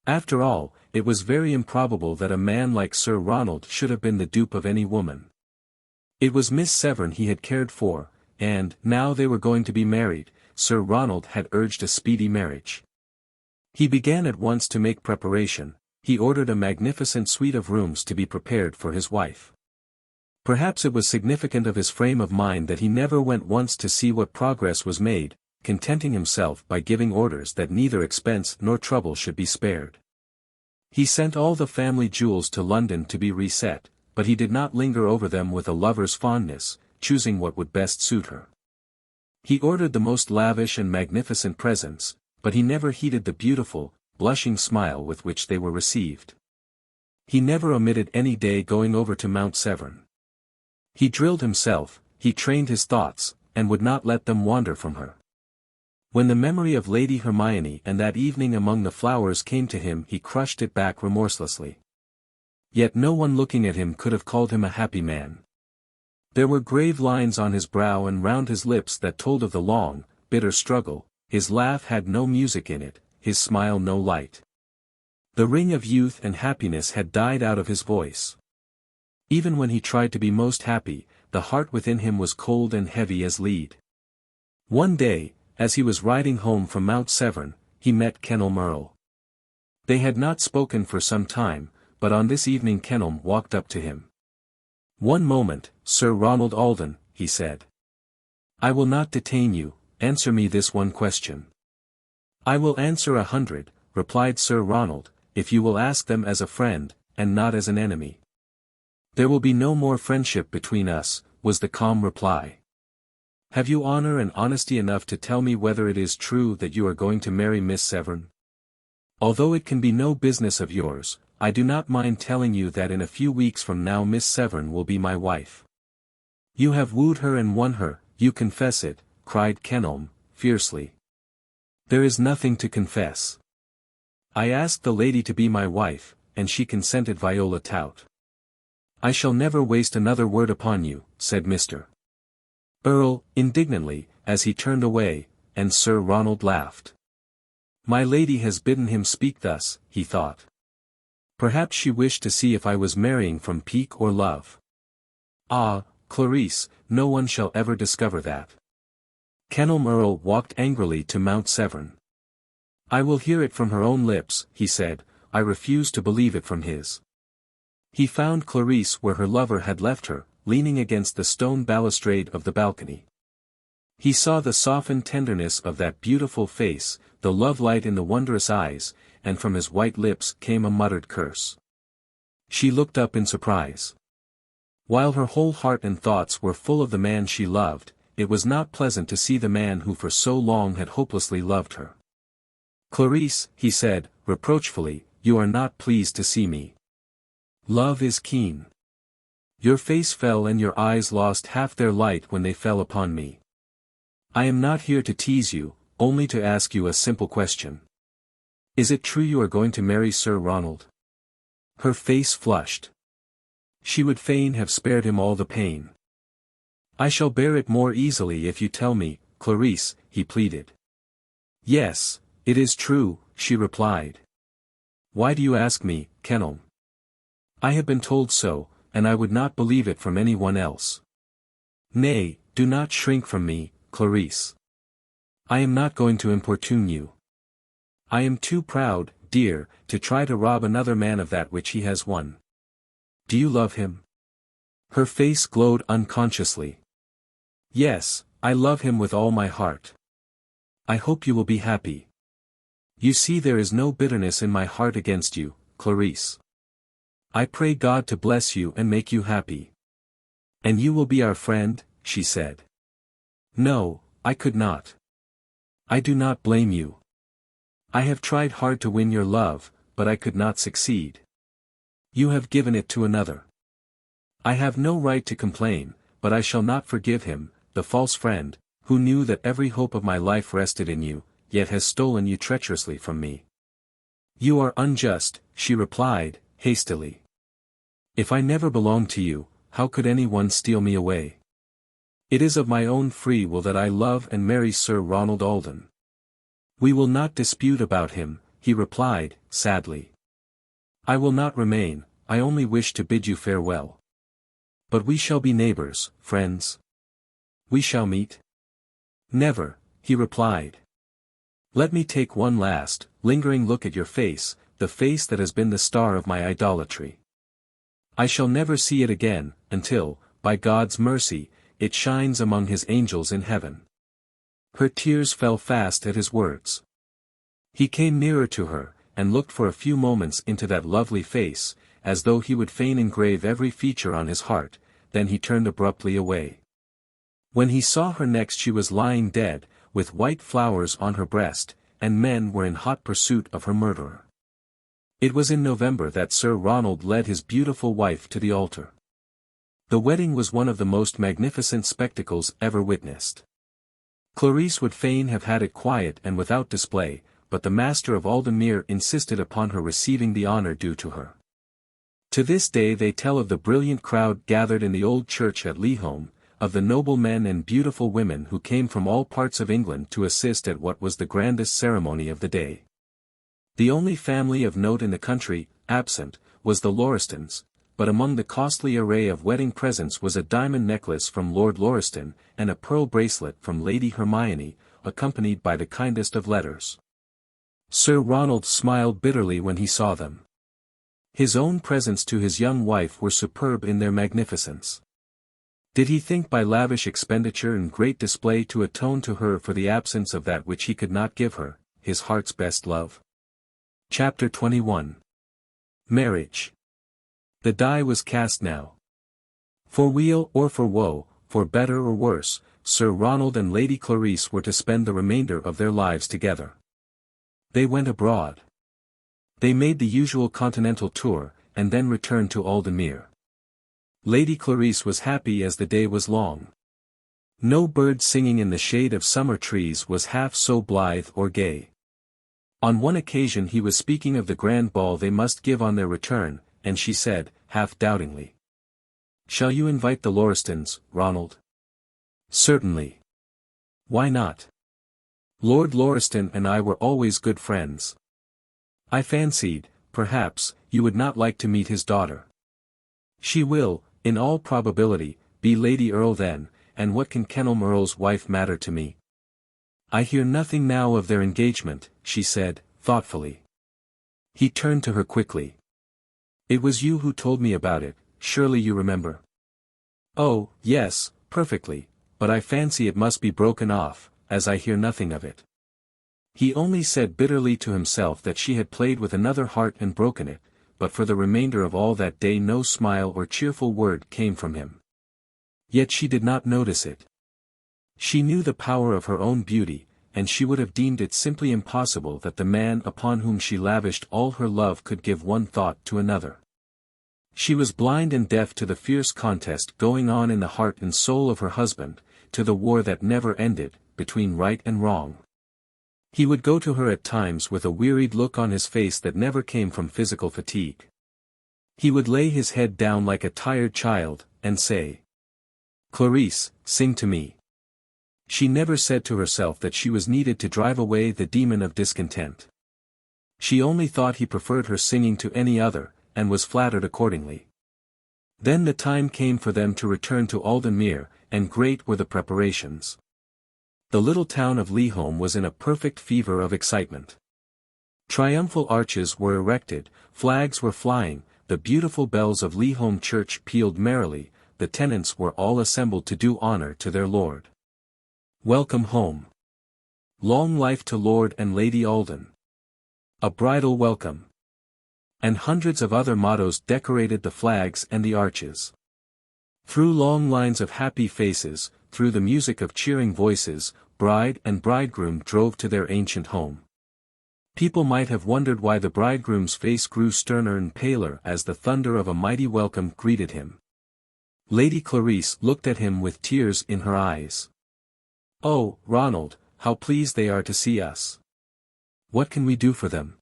After all, it was very improbable that a man like Sir Ronald should have been the dupe of any woman. It was Miss Severn he had cared for, and, now they were going to be married, Sir Ronald had urged a speedy marriage. He began at once to make preparation. He ordered a magnificent suite of rooms to be prepared for his wife. Perhaps it was significant of his frame of mind that he never went once to see what progress was made, contenting himself by giving orders that neither expense nor trouble should be spared. He sent all the family jewels to London to be reset, but he did not linger over them with a lover's fondness, choosing what would best suit her. He ordered the most lavish and magnificent presents, but he never heeded the beautiful, blushing smile with which they were received. He never omitted any day going over to Mount Severn. He drilled himself, he trained his thoughts, and would not let them wander from her. When the memory of Lady Hermione and that evening among the flowers came to him he crushed it back remorselessly. Yet no one looking at him could have called him a happy man. There were grave lines on his brow and round his lips that told of the long, bitter struggle. His laugh had no music in it, his smile no light. The ring of youth and happiness had died out of his voice. Even when he tried to be most happy, the heart within him was cold and heavy as lead. One day, as he was riding home from Mount Severn, he met Kenelm Earl. They had not spoken for some time, but on this evening Kenelm walked up to him. "One moment, Sir Ronald Alden," he said. "I will not detain you, answer me this one question." "I will answer 100, replied Sir Ronald, "if you will ask them as a friend, and not as an enemy." "There will be no more friendship between us," was the calm reply. "Have you honor and honesty enough to tell me whether it is true that you are going to marry Miss Severn? Although it can be no business of yours, I do not mind telling you that in a few weeks from now Miss Severn will be my wife." "You have wooed her and won her, you confess it," cried Kenelm, fiercely. "There is nothing to confess. I asked the lady to be my wife, and she consented." Viola Tout. "I shall never waste another word upon you," said Mr. Earl, indignantly, as he turned away, and Sir Ronald laughed. "My lady has bidden him speak thus," he thought. "Perhaps she wished to see if I was marrying from pique or love. Ah, Clarice, no one shall ever discover that." Kenelm Earl walked angrily to Mount Severn. "I will hear it from her own lips," he said, "I refuse to believe it from his." He found Clarisse where her lover had left her, leaning against the stone balustrade of the balcony. He saw the softened tenderness of that beautiful face, the love light in the wondrous eyes, and from his white lips came a muttered curse. She looked up in surprise. While her whole heart and thoughts were full of the man she loved, it was not pleasant to see the man who for so long had hopelessly loved her. "Clarisse," he said, reproachfully, "you are not pleased to see me. Love is keen. Your face fell and your eyes lost half their light when they fell upon me. I am not here to tease you, only to ask you a simple question. Is it true you are going to marry Sir Ronald?" Her face flushed. She would fain have spared him all the pain. "I shall bear it more easily if you tell me, Clarisse," he pleaded. "Yes, it is true," she replied. "Why do you ask me, Kenelm? I have been told so, and I would not believe it from anyone else. Nay, do not shrink from me, Clarisse. I am not going to importune you. I am too proud, dear, to try to rob another man of that which he has won. Do you love him?" Her face glowed unconsciously. "Yes, I love him with all my heart. I hope you will be happy. You see there is no bitterness in my heart against you, Clarisse. I pray God to bless you and make you happy. And you will be our friend," she said. "No, I could not. I do not blame you. I have tried hard to win your love, but I could not succeed. You have given it to another. I have no right to complain, but I shall not forgive him, the false friend, who knew that every hope of my life rested in you, yet has stolen you treacherously from me." "You are unjust," she replied, hastily. "If I never belonged to you, how could anyone steal me away? It is of my own free will that I love and marry Sir Ronald Alden." "We will not dispute about him," he replied, sadly. "I will not remain, I only wish to bid you farewell. But we shall be neighbors, friends. We shall meet?" "Never," he replied. "Let me take one last, lingering look at your face, the face that has been the star of my idolatry. I shall never see it again, until, by God's mercy, it shines among his angels in heaven." Her tears fell fast at his words. He came nearer to her, and looked for a few moments into that lovely face, as though he would fain engrave every feature on his heart, then he turned abruptly away. When he saw her next she was lying dead, with white flowers on her breast, and men were in hot pursuit of her murderer. It was in November that Sir Ronald led his beautiful wife to the altar. The wedding was one of the most magnificent spectacles ever witnessed. Clarisse would fain have had it quiet and without display, but the master of Aldenmere insisted upon her receiving the honor due to her. To this day they tell of the brilliant crowd gathered in the old church at LIII, of the noble men and beautiful women who came from all parts of England to assist at what was the grandest ceremony of the day. The only family of note in the country, absent, was the Lauristons, but among the costly array of wedding presents was a diamond necklace from Lord Lauriston, and a pearl bracelet from Lady Hermione, accompanied by the kindest of letters. Sir Ronald smiled bitterly when he saw them. His own presents to his young wife were superb in their magnificence. Did he think by lavish expenditure and great display to atone to her for the absence of that which he could not give her, his heart's best love? Chapter 21. Marriage. The die was cast now. For weal or for woe, for better or worse, Sir Ronald and Lady Clarisse were to spend the remainder of their lives together. They went abroad. They made the usual continental tour, and then returned to Aldenmere. Lady Clarisse was happy as the day was long. No bird singing in the shade of summer trees was half so blithe or gay. On one occasion he was speaking of the grand ball they must give on their return, and she said, half doubtingly, "Shall you invite the Lauristons, Ronald?" "Certainly. Why not? Lord Lauriston and I were always good friends. I fancied, perhaps, you would not like to meet his daughter. She will, in all probability, be Lady Earl then, and what can Kenelm Earl's wife matter to me? I hear nothing now of their engagement, she said, thoughtfully. He turned to her quickly. It was you who told me about it, surely you remember. Oh, yes, perfectly, but I fancy it must be broken off, as I hear nothing of it. He only said bitterly to himself that she had played with another heart and broken it, but for the remainder of all that day no smile or cheerful word came from him. Yet she did not notice it. She knew the power of her own beauty, and she would have deemed it simply impossible that the man upon whom she lavished all her love could give one thought to another. She was blind and deaf to the fierce contest going on in the heart and soul of her husband, to the war that never ended, between right and wrong. He would go to her at times with a wearied look on his face that never came from physical fatigue. He would lay his head down like a tired child, and say, "Clarice, sing to me." She never said to herself that she was needed to drive away the demon of discontent. She only thought he preferred her singing to any other, and was flattered accordingly. Then the time came for them to return to Aldenmuir, and great were the preparations. The little town of LIII was in a perfect fever of excitement. Triumphal arches were erected, flags were flying, the beautiful bells of LIII church pealed merrily, the tenants were all assembled to do honor to their lord. Welcome home. Long life to Lord and Lady Alden. A bridal welcome. And hundreds of other mottos decorated the flags and the arches. Through long lines of happy faces, through the music of cheering voices, bride and bridegroom drove to their ancient home. People might have wondered why the bridegroom's face grew sterner and paler as the thunder of a mighty welcome greeted him. Lady Clarice looked at him with tears in her eyes. "Oh, Ronald, how pleased they are to see us. What can we do for them?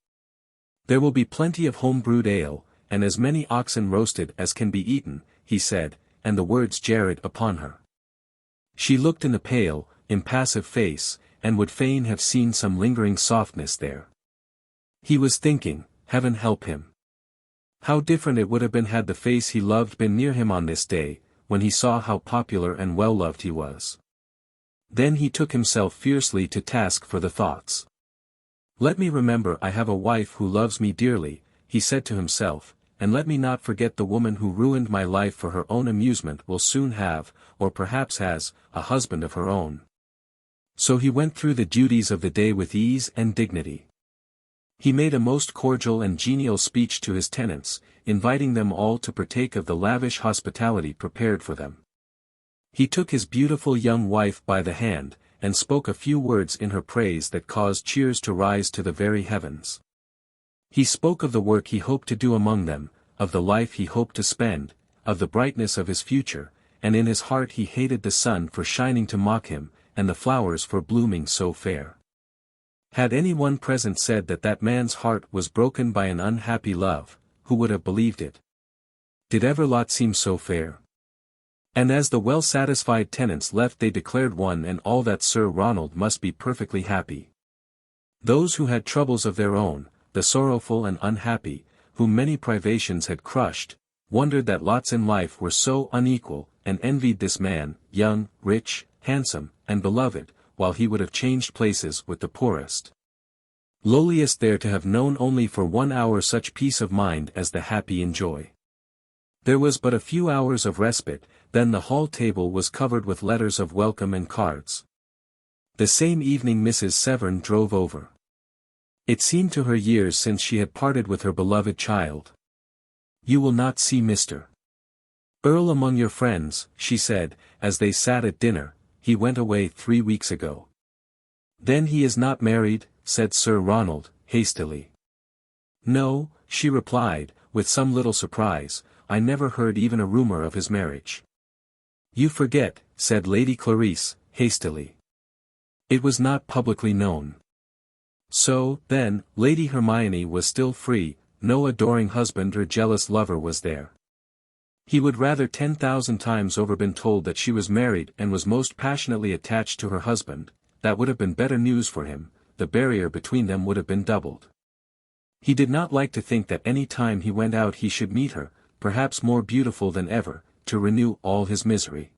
There will be plenty of home-brewed ale, and as many oxen roasted as can be eaten," he said, and the words jarred upon her. She looked in the pale, impassive face, and would fain have seen some lingering softness there. He was thinking, heaven help him. How different it would have been had the face he loved been near him on this day, when he saw how popular and well-loved he was. Then he took himself fiercely to task for the thoughts. "Let me remember I have a wife who loves me dearly," he said to himself, "and let me not forget the woman who ruined my life for her own amusement will soon have, or perhaps has, a husband of her own." So he went through the duties of the day with ease and dignity. He made a most cordial and genial speech to his tenants, inviting them all to partake of the lavish hospitality prepared for them. He took his beautiful young wife by the hand, and spoke a few words in her praise that caused cheers to rise to the very heavens. He spoke of the work he hoped to do among them, of the life he hoped to spend, of the brightness of his future, and in his heart he hated the sun for shining to mock him, and the flowers for blooming so fair. Had any one present said that that man's heart was broken by an unhappy love, who would have believed it? Did ever lot seem so fair? And as the well-satisfied tenants left they declared one and all that Sir Ronald must be perfectly happy. Those who had troubles of their own, the sorrowful and unhappy, whom many privations had crushed, wondered that lots in life were so unequal, and envied this man, young, rich, handsome, and beloved, while he would have changed places with the poorest. Lowliest there to have known only for 1 hour such peace of mind as the happy enjoy. There was but a few hours of respite, then the hall table was covered with letters of welcome and cards. The same evening Mrs. Severn drove over. It seemed to her years since she had parted with her beloved child. "You will not see Mr. Earl among your friends," she said, as they sat at dinner. "He went away 3 weeks ago." "Then he is not married," said Sir Ronald, hastily. "No," she replied, with some little surprise, "I never heard even a rumor of his marriage." "You forget," said Lady Clarice, hastily. "It was not publicly known." So, then, Lady Hermione was still free, no adoring husband or jealous lover was there. He would rather 10,000 times over been told that she was married and was most passionately attached to her husband. That would have been better news for him, the barrier between them would have been doubled. He did not like to think that any time he went out he should meet her, perhaps more beautiful than ever, to renew all his misery.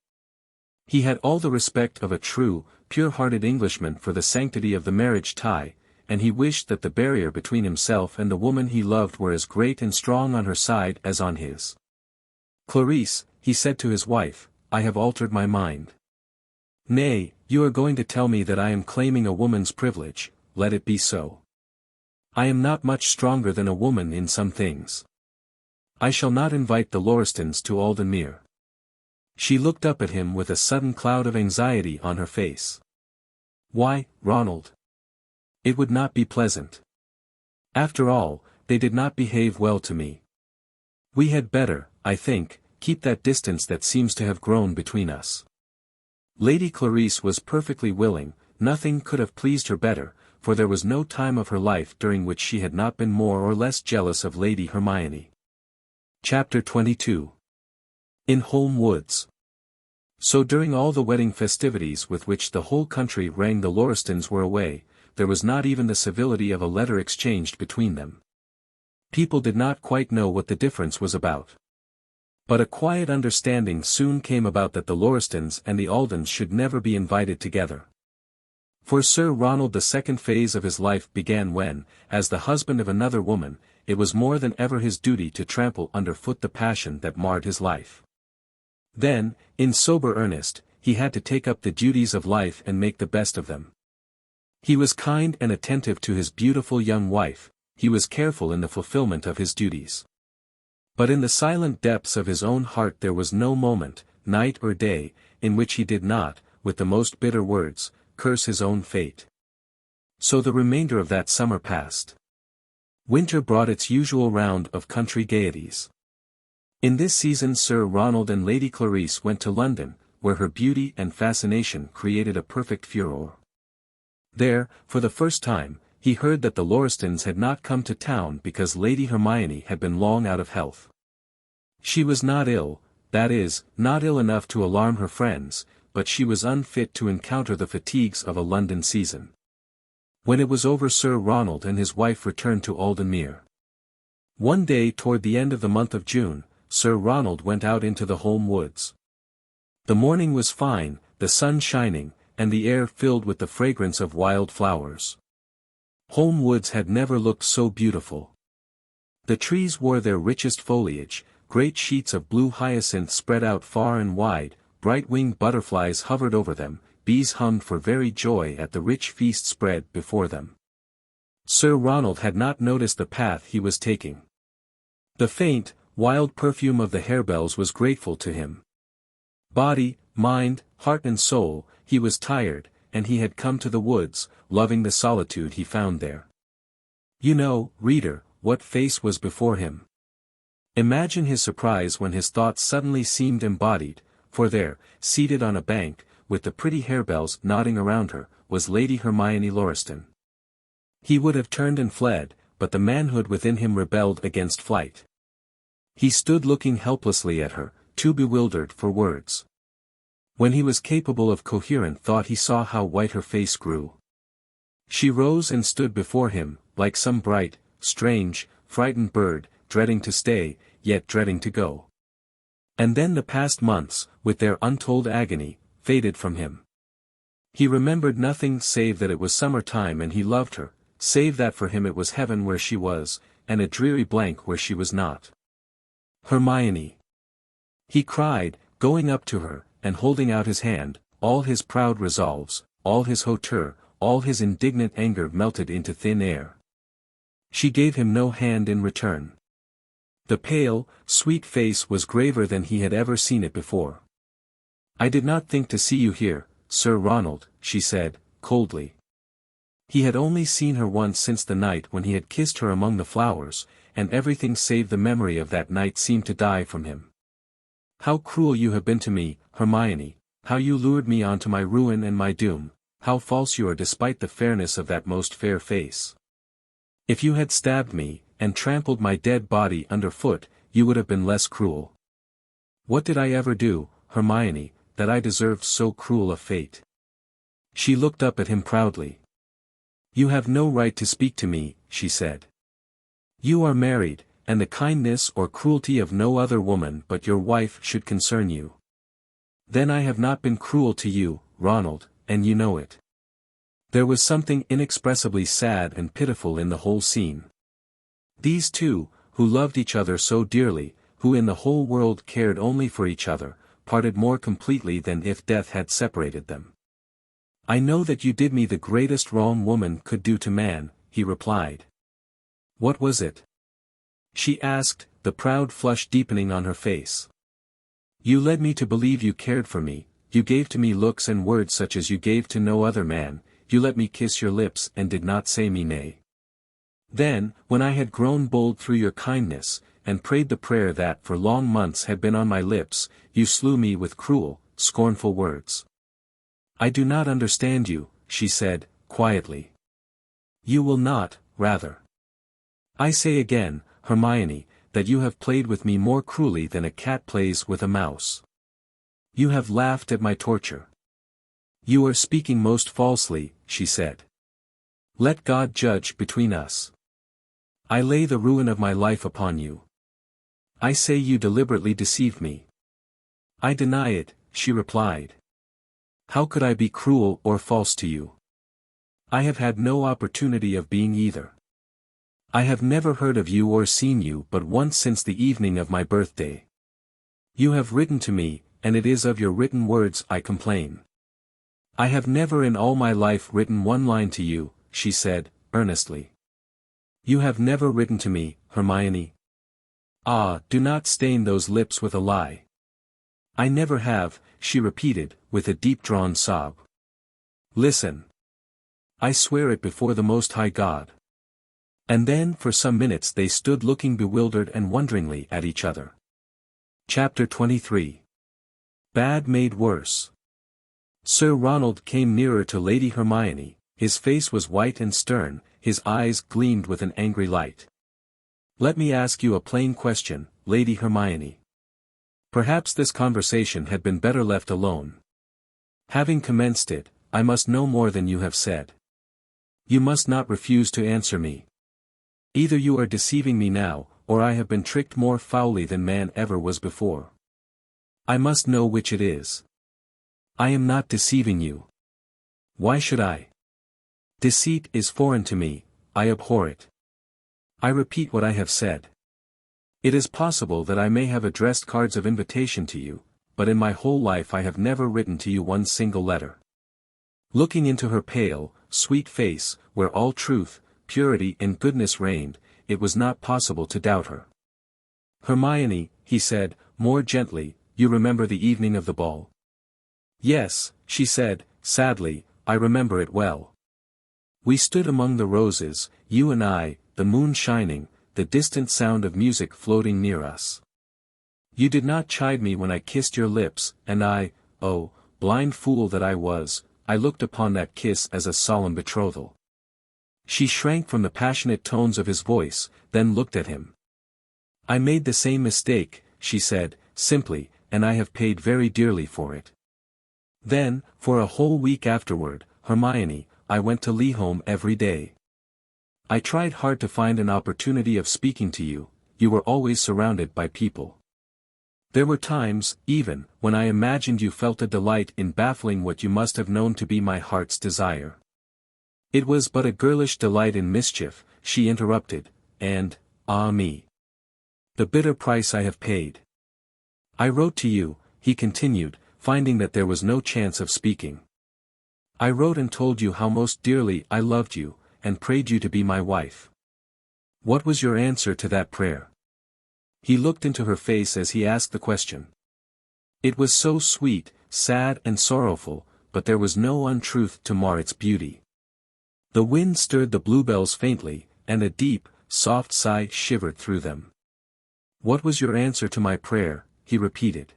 He had all the respect of a true, pure-hearted Englishman for the sanctity of the marriage tie, and he wished that the barrier between himself and the woman he loved were as great and strong on her side as on his. "Clarice," he said to his wife, "I have altered my mind. Nay, you are going to tell me that I am claiming a woman's privilege, let it be so. I am not much stronger than a woman in some things. I shall not invite the Lauristons to Aldenmuir." She looked up at him with a sudden cloud of anxiety on her face. "Why, Ronald? It would not be pleasant. After all, they did not behave well to me. We had better, I think, keep that distance that seems to have grown between us." Lady Clarice was perfectly willing, nothing could have pleased her better, for there was no time of her life during which she had not been more or less jealous of Lady Hermione. Chapter 22. In Home Woods. So during all the wedding festivities with which the whole country rang the Lauristons were away, there was not even the civility of a letter exchanged between them. People did not quite know what the difference was about. But a quiet understanding soon came about that the Lauristons and the Aldens should never be invited together. For Sir Ronald the second phase of his life began when, as the husband of another woman, it was more than ever his duty to trample under foot the passion that marred his life. Then, in sober earnest, he had to take up the duties of life and make the best of them. He was kind and attentive to his beautiful young wife, he was careful in the fulfillment of his duties. But in the silent depths of his own heart there was no moment, night or day, in which he did not, with the most bitter words, curse his own fate. So the remainder of that summer passed. Winter brought its usual round of country gaieties. In this season Sir Ronald and Lady Clarice went to London, where her beauty and fascination created a perfect furore. There, for the first time, he heard that the Lauristons had not come to town because Lady Hermione had been long out of health. She was not ill, that is, not ill enough to alarm her friends, but she was unfit to encounter the fatigues of a London season. When it was over Sir Ronald and his wife returned to Aldenmuir. One day toward the end of the month of June, Sir Ronald went out into the home woods. The morning was fine, the sun shining, and the air filled with the fragrance of wild flowers. Home woods had never looked so beautiful. The trees wore their richest foliage, great sheets of blue hyacinth spread out far and wide, bright-winged butterflies hovered over them, bees hummed for very joy at the rich feast spread before them. Sir Ronald had not noticed the path he was taking. The faint, wild perfume of the harebells was grateful to him. Body, mind, heart and soul, he was tired, and he had come to the woods, loving the solitude he found there. You know, reader, what face was before him. Imagine his surprise when his thoughts suddenly seemed embodied, for there, seated on a bank, with the pretty harebells nodding around her, was Lady Hermione Lauriston. He would have turned and fled, but the manhood within him rebelled against flight. He stood looking helplessly at her, too bewildered for words. When he was capable of coherent thought he saw how white her face grew. She rose and stood before him, like some bright, strange, frightened bird, dreading to stay, yet dreading to go. And then the past months, with their untold agony, faded from him. He remembered nothing save that it was summer time and he loved her, save that for him it was heaven where she was, and a dreary blank where she was not. Hermione! He cried, going up to her, and holding out his hand, all his proud resolves, all his hauteur, all his indignant anger melted into thin air. She gave him no hand in return. The pale, sweet face was graver than he had ever seen it before. "I did not think to see you here, Sir Ronald," she said, coldly. He had only seen her once since the night when he had kissed her among the flowers, and everything save the memory of that night seemed to die from him. "How cruel you have been to me, Hermione, how you lured me on to my ruin and my doom, how false you are despite the fairness of that most fair face. If you had stabbed me, and trampled my dead body underfoot, you would have been less cruel. What did I ever do, Hermione, that I deserved so cruel a fate?" She looked up at him proudly. "You have no right to speak to me," she said. "You are married, and the kindness or cruelty of no other woman but your wife should concern you." "Then I have not been cruel to you, Ronald, and you know it. There was something inexpressibly sad and pitiful in the whole scene. These two, who loved each other so dearly, who in the whole world cared only for each other, parted more completely than if death had separated them. "I know that you did me the greatest wrong woman could do to man," he replied. "What was it?" she asked, the proud flush deepening on her face. "You led me to believe you cared for me, you gave to me looks and words such as you gave to no other man, you let me kiss your lips and did not say me nay. Then, when I had grown bold through your kindness, and prayed the prayer that for long months had been on my lips, you slew me with cruel, scornful words." "I do not understand you," she said, quietly. "You will not, rather. I say again, Hermione, that you have played with me more cruelly than a cat plays with a mouse. You have laughed at my torture. You are speaking most falsely," she said. "Let God judge between us. I lay the ruin of my life upon you. I say you deliberately deceived me." "I deny it," she replied. "How could I be cruel or false to you? I have had no opportunity of being either. I have never heard of you or seen you but once since the evening of my birthday. You have written to me, and it is of your written words I complain. I have never in all my life written one line to you," she said, earnestly. "You have never written to me, Hermione. Ah, do not stain those lips with a lie." "I never have," she repeated, with a deep-drawn sob. "Listen. I swear it before the Most High God." And then for some minutes they stood looking bewildered and wonderingly at each other. Chapter 23. Bad made worse. Sir Ronald came nearer to Lady Hermione, his face was white and stern, his eyes gleamed with an angry light. "Let me ask you a plain question, Lady Hermione." Perhaps this conversation had been better left alone. "Having commenced it, I must know more than you have said. You must not refuse to answer me. Either you are deceiving me now, or I have been tricked more foully than man ever was before. I must know which it is." "I am not deceiving you." "Why should I? Deceit is foreign to me, I abhor it. I repeat what I have said. It is possible that I may have addressed cards of invitation to you, but in my whole life I have never written to you one single letter." Looking into her pale, sweet face, where all truth, purity and goodness reigned, it was not possible to doubt her. "Hermione," he said, more gently, "you remember the evening of the ball?" "Yes," she said, sadly, "I remember it well. We stood among the roses, you and I, the moon shining, the distant sound of music floating near us. You did not chide me when I kissed your lips, and I, oh, blind fool that I was, I looked upon that kiss as a solemn betrothal." She shrank from the passionate tones of his voice, then looked at him. "I made the same mistake," she said, simply, "and I have paid very dearly for it." Then, for a whole week afterward, Hermione, I went to LIII every day. I tried hard to find an opportunity of speaking to you, you were always surrounded by people. There were times, even, when I imagined you felt a delight in baffling what you must have known to be my heart's desire. It was but a girlish delight in mischief, she interrupted, and, ah me! The bitter price I have paid. I wrote to you, he continued, finding that there was no chance of speaking. I wrote and told you how most dearly I loved you, and prayed you to be my wife. What was your answer to that prayer? He looked into her face as he asked the question. It was so sweet, sad and sorrowful, but there was no untruth to mar its beauty. The wind stirred the bluebells faintly, and a deep, soft sigh shivered through them. What was your answer to my prayer? He repeated.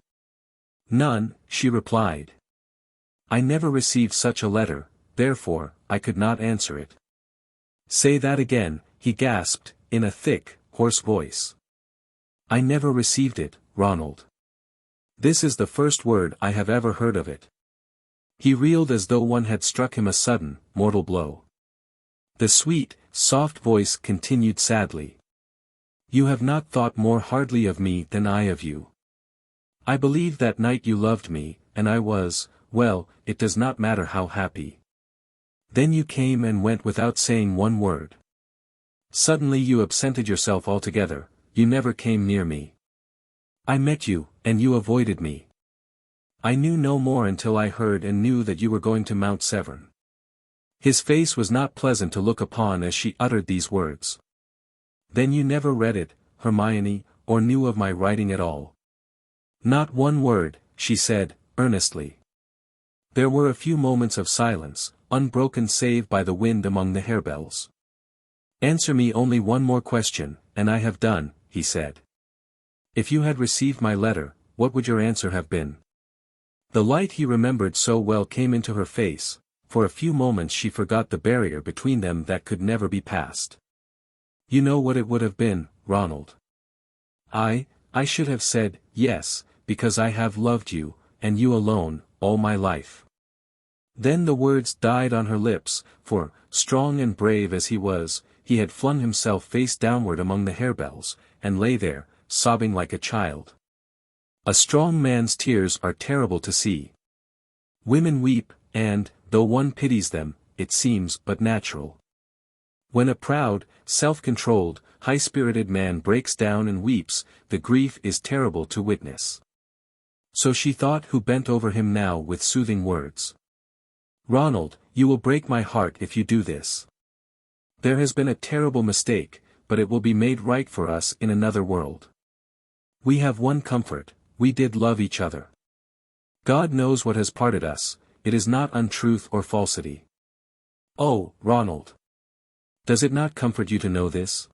None, she replied. I never received such a letter, therefore, I could not answer it. Say that again, he gasped, in a thick, hoarse voice. I never received it, Ronald. This is the first word I have ever heard of it. He reeled as though one had struck him a sudden, mortal blow. The sweet, soft voice continued sadly. You have not thought more hardly of me than I of you. I believed that night you loved me, and I was, well, it does not matter how happy. Then you came and went without saying one word. Suddenly you absented yourself altogether, you never came near me. I met you, and you avoided me. I knew no more until I heard and knew that you were going to Mount Severn. His face was not pleasant to look upon as she uttered these words. Then you never read it, Hermione, or knew of my writing at all. Not one word, she said, earnestly. There were a few moments of silence, unbroken save by the wind among the harebells. Answer me only one more question, and I have done, he said. If you had received my letter, what would your answer have been? The light he remembered so well came into her face. For a few moments she forgot the barrier between them that could never be passed. You know what it would have been, Ronald. I should have said, yes, because I have loved you, and you alone, all my life. Then the words died on her lips, for, strong and brave as he was, he had flung himself face downward among the harebells, and lay there, sobbing like a child. A strong man's tears are terrible to see. Women weep, and, though one pities them, it seems but natural. When a proud, self-controlled, high-spirited man breaks down and weeps, the grief is terrible to witness. So she thought, who bent over him now with soothing words. Ronald, you will break my heart if you do this. There has been a terrible mistake, but it will be made right for us in another world. We have one comfort, we did love each other. God knows what has parted us, it is not untruth or falsity. Oh, Ronald! Does it not comfort you to know this?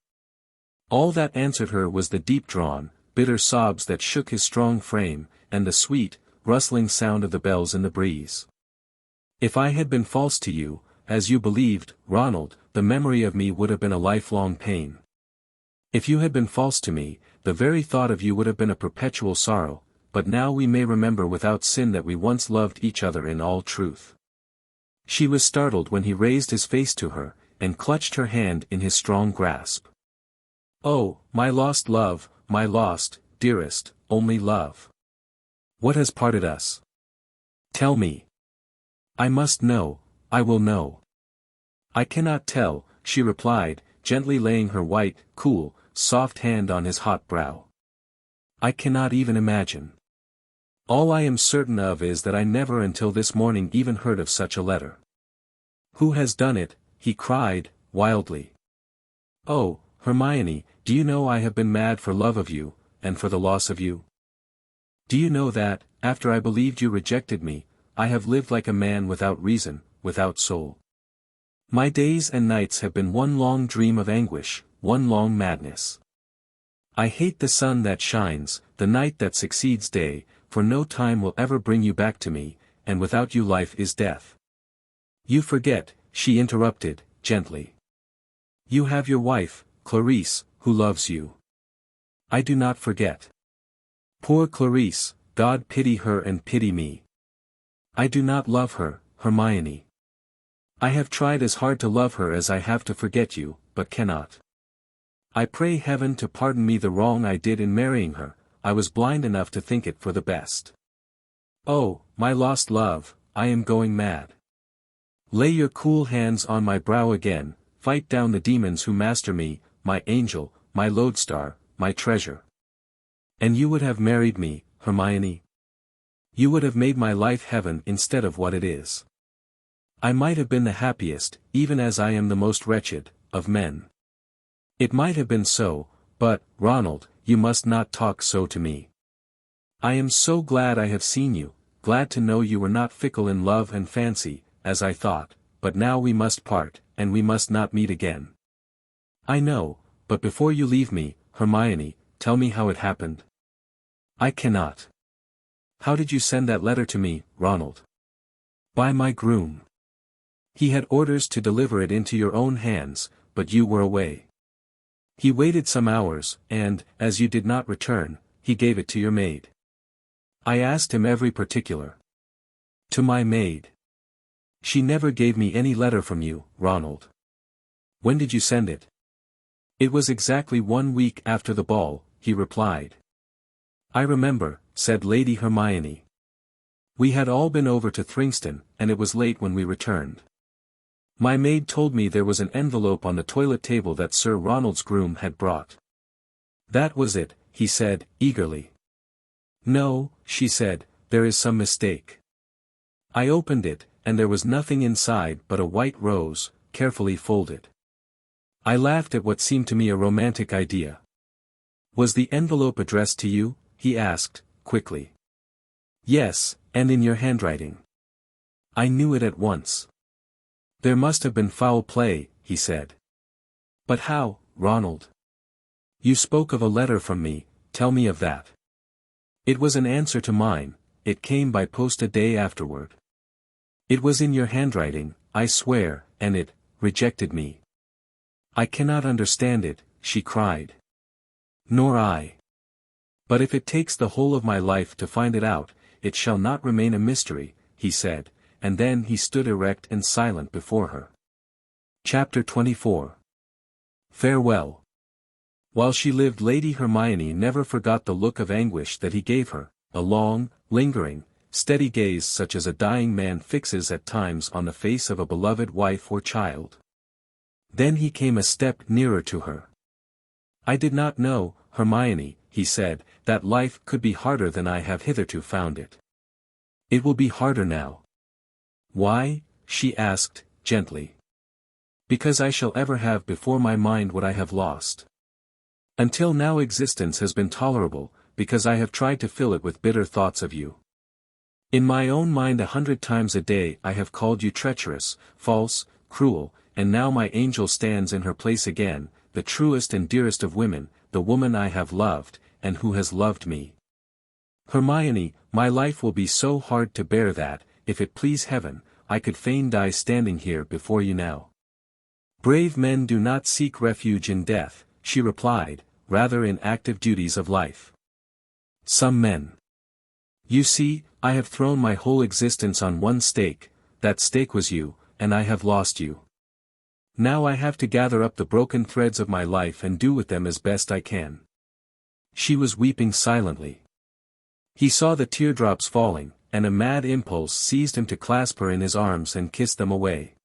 All that answered her was the deep-drawn, bitter sobs that shook his strong frame, and the sweet, rustling sound of the bells in the breeze. If I had been false to you, as you believed, Ronald, the memory of me would have been a lifelong pain. If you had been false to me, the very thought of you would have been a perpetual sorrow, but now we may remember without sin that we once loved each other in all truth. She was startled when he raised his face to her, and clutched her hand in his strong grasp. Oh, my lost love, my lost, dearest, only love. What has parted us? Tell me. I must know, I will know. I cannot tell, she replied, gently laying her white, cool, soft hand on his hot brow. I cannot even imagine. All I am certain of is that I never until this morning even heard of such a letter. Who has done it? He cried, wildly. Oh, Hermione, do you know I have been mad for love of you, and for the loss of you? Do you know that, after I believed you rejected me, I have lived like a man without reason, without soul? My days and nights have been one long dream of anguish, one long madness. I hate the sun that shines, the night that succeeds day, for no time will ever bring you back to me, and without you life is death. You forget, she interrupted, gently. You have your wife, Clarice, who loves you. I do not forget. Poor Clarice, God pity her and pity me. I do not love her, Hermione. I have tried as hard to love her as I have to forget you, but cannot. I pray heaven to pardon me the wrong I did in marrying her, I was blind enough to think it for the best. Oh, my lost love, I am going mad. Lay your cool hands on my brow again, fight down the demons who master me, my angel, my lodestar, my treasure. And you would have married me, Hermione. You would have made my life heaven instead of what it is. I might have been the happiest, even as I am the most wretched, of men. It might have been so, but, Ronald, you must not talk so to me. I am so glad I have seen you, glad to know you were not fickle in love and fancy, as I thought, but now we must part, and we must not meet again. I know, but before you leave me, Hermione, tell me how it happened. I cannot. How did you send that letter to me, Ronald? By my groom. He had orders to deliver it into your own hands, but you were away. He waited some hours, and, as you did not return, he gave it to your maid. I asked him every particular. To my maid. She never gave me any letter from you, Ronald. When did you send it? It was exactly 1 week after the ball, he replied. I remember, said Lady Hermione. We had all been over to Thringston, and it was late when we returned. My maid told me there was an envelope on the toilet table that Sir Ronald's groom had brought. That was it, he said, eagerly. No, she said, there is some mistake. I opened it, and there was nothing inside but a white rose, carefully folded. I laughed at what seemed to me a romantic idea. Was the envelope addressed to you? He asked, quickly. Yes, and in your handwriting. I knew it at once. There must have been foul play, he said. But how, Ronald? You spoke of a letter from me, tell me of that. It was an answer to mine, it came by post a day afterward. It was in your handwriting, I swear, and it rejected me. I cannot understand it, she cried. Nor I. But if it takes the whole of my life to find it out, it shall not remain a mystery, he said, and then he stood erect and silent before her. Chapter 24. Farewell. While she lived, Lady Hermione never forgot the look of anguish that he gave her, a long, lingering, steady gaze such as a dying man fixes at times on the face of a beloved wife or child. Then he came a step nearer to her. I did not know, Hermione, he said, that life could be harder than I have hitherto found it. It will be harder now. Why? She asked, gently. Because I shall ever have before my mind what I have lost. Until now existence has been tolerable, because I have tried to fill it with bitter thoughts of you. In my own mind 100 times a day I have called you treacherous, false, cruel, and now my angel stands in her place again, the truest and dearest of women, the woman I have loved, and who has loved me. Hermione, my life will be so hard to bear that, if it please heaven, I could fain die standing here before you now. Brave men do not seek refuge in death, she replied, rather in active duties of life. Some men. You see, I have thrown my whole existence on one stake, that stake was you, and I have lost you. Now I have to gather up the broken threads of my life and do with them as best I can. She was weeping silently. He saw the teardrops falling, and a mad impulse seized him to clasp her in his arms and kiss them away.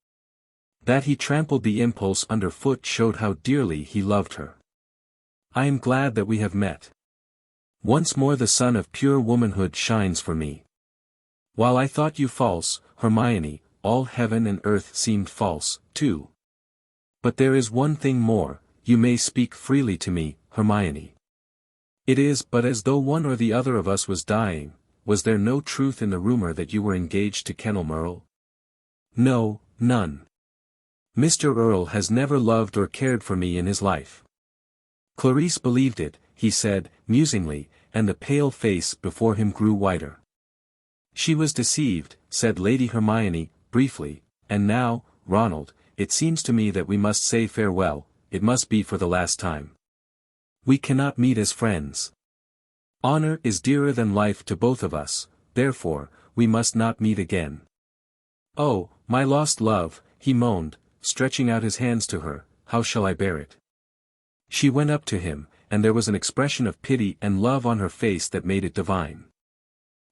That he trampled the impulse underfoot showed how dearly he loved her. I am glad that we have met. Once more the sun of pure womanhood shines for me. While I thought you false, Hermione, all heaven and earth seemed false, too. But there is one thing more, you may speak freely to me, Hermione. It is but as though one or the other of us was dying. Was there no truth in the rumor that you were engaged to Kenilmerl? No, none. Mr. Earle has never loved or cared for me in his life. Clarice believed it, he said, musingly, and the pale face before him grew whiter. She was deceived, said Lady Hermione, briefly, and now, Ronald, it seems to me that we must say farewell, it must be for the last time. We cannot meet as friends. Honor is dearer than life to both of us, therefore, we must not meet again. Oh, my lost love, he moaned, stretching out his hands to her, how shall I bear it? She went up to him, and there was an expression of pity and love on her face that made it divine.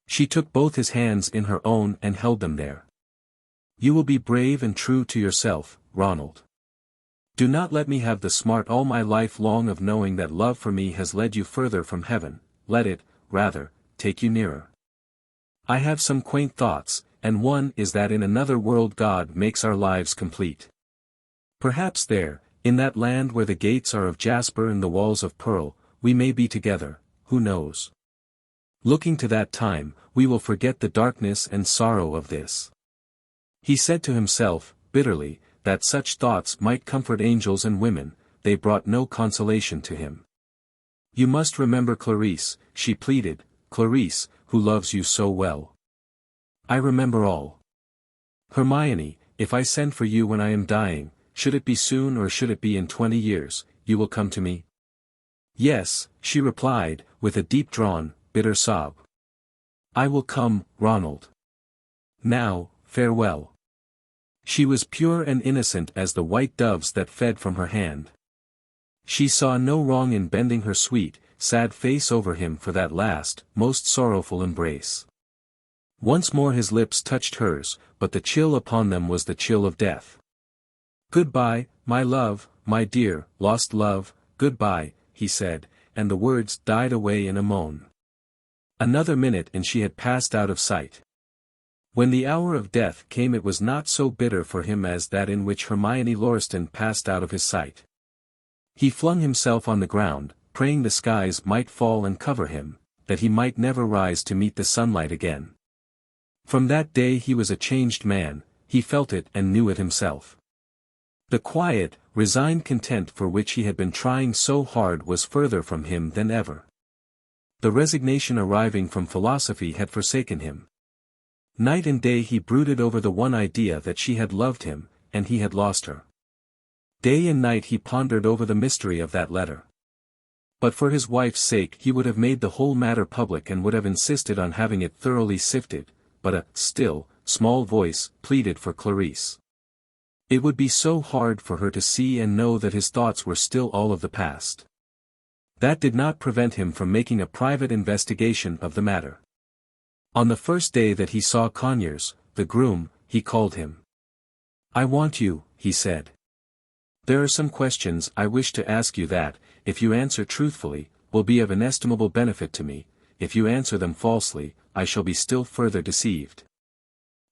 She took both his hands in her own and held them there. You will be brave and true to yourself, Ronald. Do not let me have the smart all my life long of knowing that love for me has led you further from heaven, let it, rather, take you nearer. I have some quaint thoughts, and one is that in another world God makes our lives complete. Perhaps there, in that land where the gates are of jasper and the walls of pearl, we may be together, who knows? Looking to that time, we will forget the darkness and sorrow of this. He said to himself, bitterly, that such thoughts might comfort angels and women, they brought no consolation to him. You must remember Clarice, she pleaded, Clarice, who loves you so well. I remember all. Hermione, if I send for you when I am dying, should it be soon or should it be in 20 years, you will come to me? Yes, she replied, with a deep-drawn, bitter sob. I will come, Ronald. Now, farewell. She was pure and innocent as the white doves that fed from her hand. She saw no wrong in bending her sweet, sad face over him for that last, most sorrowful embrace. Once more his lips touched hers, but the chill upon them was the chill of death. "Goodbye, my love, my dear, lost love, goodbye," he said, and the words died away in a moan. Another minute and she had passed out of sight. When the hour of death came it was not so bitter for him as that in which Hermione Lauriston passed out of his sight. He flung himself on the ground, praying the skies might fall and cover him, that he might never rise to meet the sunlight again. From that day he was a changed man, he felt it and knew it himself. The quiet, resigned content for which he had been trying so hard was further from him than ever. The resignation arriving from philosophy had forsaken him. Night and day he brooded over the one idea that she had loved him, and he had lost her. Day and night he pondered over the mystery of that letter. But for his wife's sake he would have made the whole matter public and would have insisted on having it thoroughly sifted, but a still, small voice pleaded for Clarice. It would be so hard for her to see and know that his thoughts were still all of the past. That did not prevent him from making a private investigation of the matter. On the first day that he saw Conyers, the groom, he called him. "I want you," he said. "There are some questions I wish to ask you that, if you answer truthfully, will be of inestimable benefit to me. If you answer them falsely, I shall be still further deceived.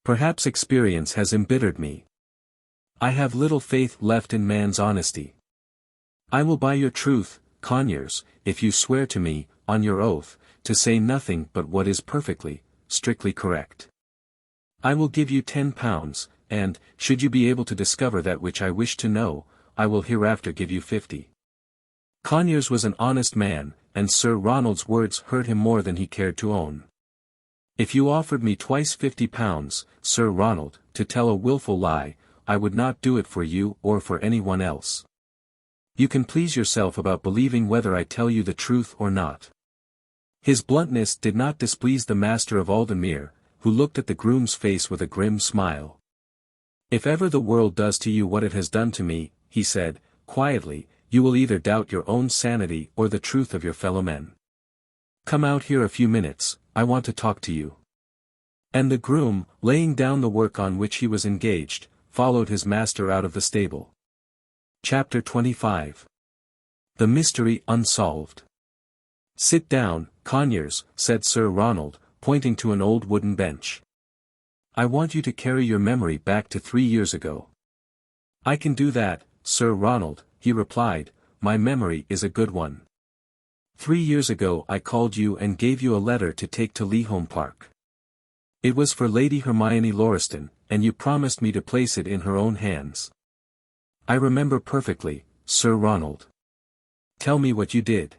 Perhaps experience has embittered me. I have little faith left in man's honesty. I will buy your truth, Conyers, if you swear to me, on your oath, to say nothing but what is perfectly, strictly correct. I will give you £10, and, should you be able to discover that which I wish to know, I will hereafter give you 50. Conyers was an honest man, and Sir Ronald's words hurt him more than he cared to own. "If you offered me twice £50, Sir Ronald, to tell a wilful lie, I would not do it for you or for anyone else. You can please yourself about believing whether I tell you the truth or not." His bluntness did not displease the master of Aldenmere, who looked at the groom's face with a grim smile. "If ever the world does to you what it has done to me," he said, quietly, "you will either doubt your own sanity or the truth of your fellow men. Come out here a few minutes, I want to talk to you." And the groom, laying down the work on which he was engaged, followed his master out of the stable. Chapter 25. The Mystery Unsolved. "Sit down, Conyers," said Sir Ronald, pointing to an old wooden bench. "I want you to carry your memory back to 3 years ago." "I can do that, Sir Ronald," he replied, "my memory is a good one. 3 years ago I called you and gave you a letter to take to LIII Park. It was for Lady Hermione Lauriston, and you promised me to place it in her own hands." "I remember perfectly, Sir Ronald." "Tell me what you did."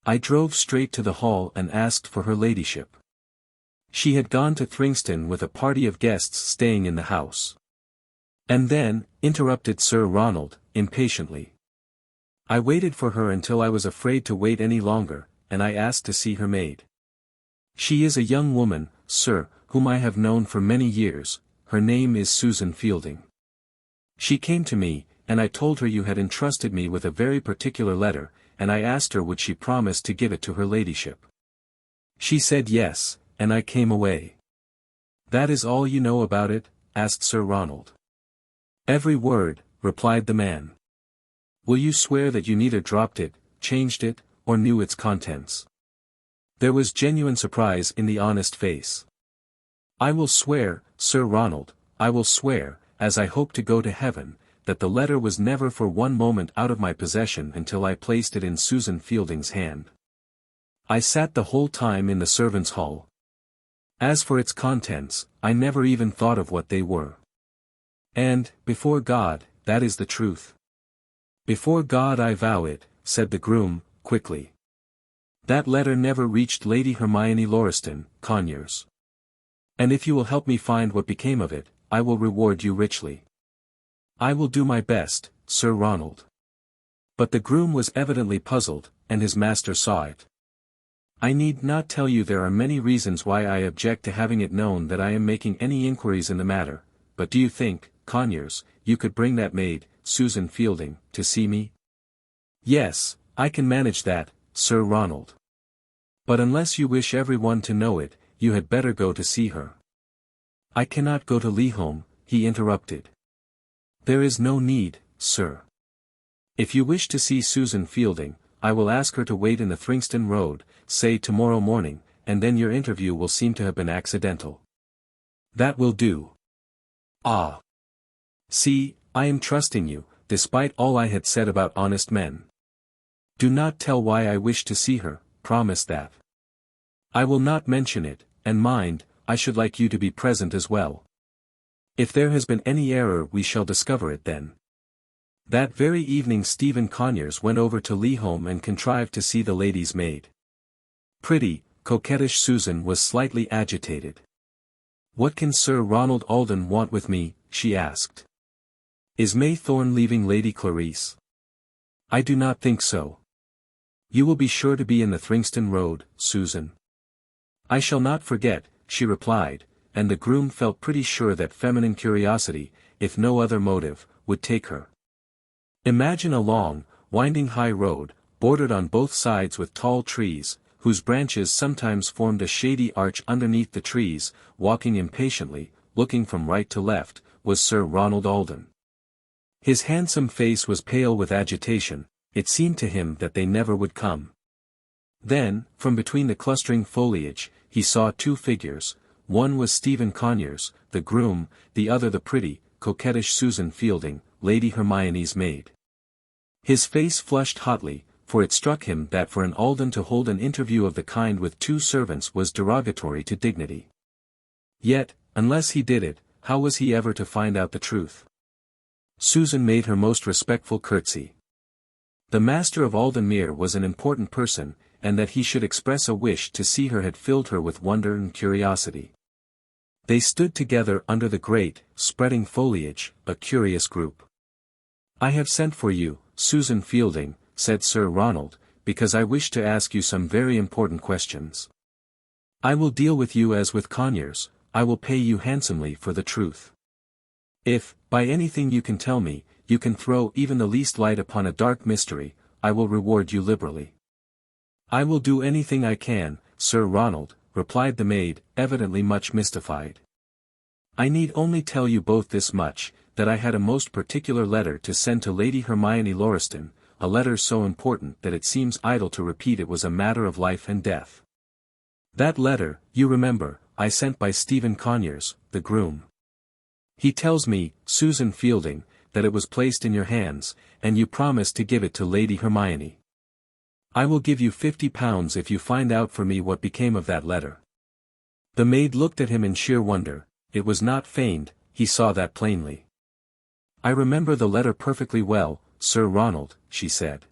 "I drove straight to the hall and asked for her ladyship. She had gone to Thringston with a party of guests staying in the house." "And then," interrupted Sir Ronald, impatiently. "I waited for her until I was afraid to wait any longer, and I asked to see her maid. She is a young woman, sir, whom I have known for many years. Her name is Susan Fielding. She came to me, and I told her you had entrusted me with a very particular letter, and I asked her would she promise to give it to her ladyship. She said yes, and I came away." "That is all you know about it?" asked Sir Ronald. "Every word," replied the man. "Will you swear that you neither dropped it, changed it, or knew its contents?" There was genuine surprise in the honest face. "I will swear, Sir Ronald, I will swear, as I hope to go to heaven, that the letter was never for one moment out of my possession until I placed it in Susan Fielding's hand. I sat the whole time in the servants' hall. As for its contents, I never even thought of what they were. And, before God, that is the truth." "Before God I vow it," said the groom, quickly. "That letter never reached Lady Hermione Lauriston, Conyers. And if you will help me find what became of it, I will reward you richly." "I will do my best, Sir Ronald." But the groom was evidently puzzled, and his master saw it. "I need not tell you there are many reasons why I object to having it known that I am making any inquiries in the matter, but do you think, Conyers, you could bring that maid, Susan Fielding, to see me?" "Yes, I can manage that, Sir Ronald. But unless you wish everyone to know it, you had better go to see her. I cannot go to LIII, he interrupted. There is no need, sir. If you wish to see Susan Fielding, I will ask her to wait in the Thringston Road, say tomorrow morning, and then your interview will seem to have been accidental. That will do. Ah. See, I am trusting you, despite all I had said about honest men. Do not tell why I wish to see her, promise that. I will not mention it, and mind, I should like you to be present as well. If there has been any error we shall discover it then. That very evening Stephen Conyers went over to LIII and contrived to see the lady's maid. Pretty, coquettish Susan was slightly agitated. What can Sir Ronald Alden want with me, she asked. Is Maythorne leaving Lady Clarice? I do not think so. You will be sure to be in the Thringston Road, Susan. I shall not forget, she replied, and the groom felt pretty sure that feminine curiosity, if no other motive, would take her. Imagine a long, winding high road, bordered on both sides with tall trees, whose branches sometimes formed a shady arch underneath the trees. Walking impatiently, looking from right to left, was Sir Ronald Alden. His handsome face was pale with agitation, it seemed to him that they never would come. Then, from between the clustering foliage, he saw two figures, one was Stephen Conyers, the groom, the other the pretty, coquettish Susan Fielding, Lady Hermione's maid. His face flushed hotly, for it struck him that for an Alden to hold an interview of the kind with two servants was derogatory to dignity. Yet, unless he did it, how was he ever to find out the truth? Susan made her most respectful curtsy. The master of Aldenmere was an important person, and that he should express a wish to see her had filled her with wonder and curiosity. They stood together under the great, spreading foliage, a curious group. I have sent for you, Susan Fielding, said Sir Ronald, because I wish to ask you some very important questions. I will deal with you as with Conyers, I will pay you handsomely for the truth. If, by anything you can tell me, you can throw even the least light upon a dark mystery, I will reward you liberally. I will do anything I can, Sir Ronald, replied the maid, evidently much mystified. I need only tell you both this much, that I had a most particular letter to send to Lady Hermione Lauriston, a letter so important that it seems idle to repeat it was a matter of life and death. That letter, you remember, I sent by Stephen Conyers, the groom. He tells me, Susan Fielding, that it was placed in your hands, and you promised to give it to Lady Hermione. I will give you £50 if you find out for me what became of that letter. The maid looked at him in sheer wonder, it was not feigned, he saw that plainly. I remember the letter perfectly well, Sir Ronald, she said.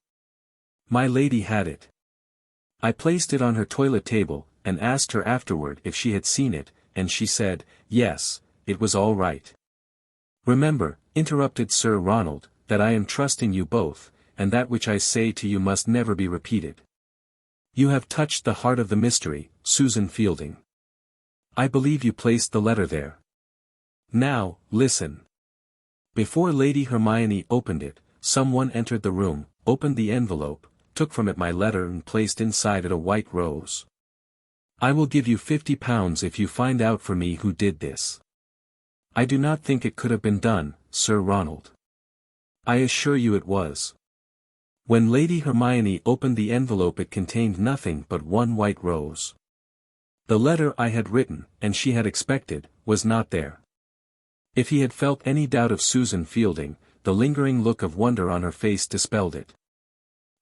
My lady had it. I placed it on her toilet table, and asked her afterward if she had seen it, and she said, yes, it was all right. Remember, interrupted Sir Ronald, that I am trusting you both, and that which I say to you must never be repeated. You have touched the heart of the mystery, Susan Fielding. I believe you placed the letter there. Now, listen. Before Lady Hermione opened it, someone entered the room, opened the envelope, took from it my letter and placed inside it a white rose. I will give you £50 if you find out for me who did this. I do not think it could have been done, Sir Ronald. I assure you it was. When Lady Hermione opened the envelope it contained nothing but one white rose. The letter I had written, and she had expected, was not there. If he had felt any doubt of Susan Fielding, the lingering look of wonder on her face dispelled it.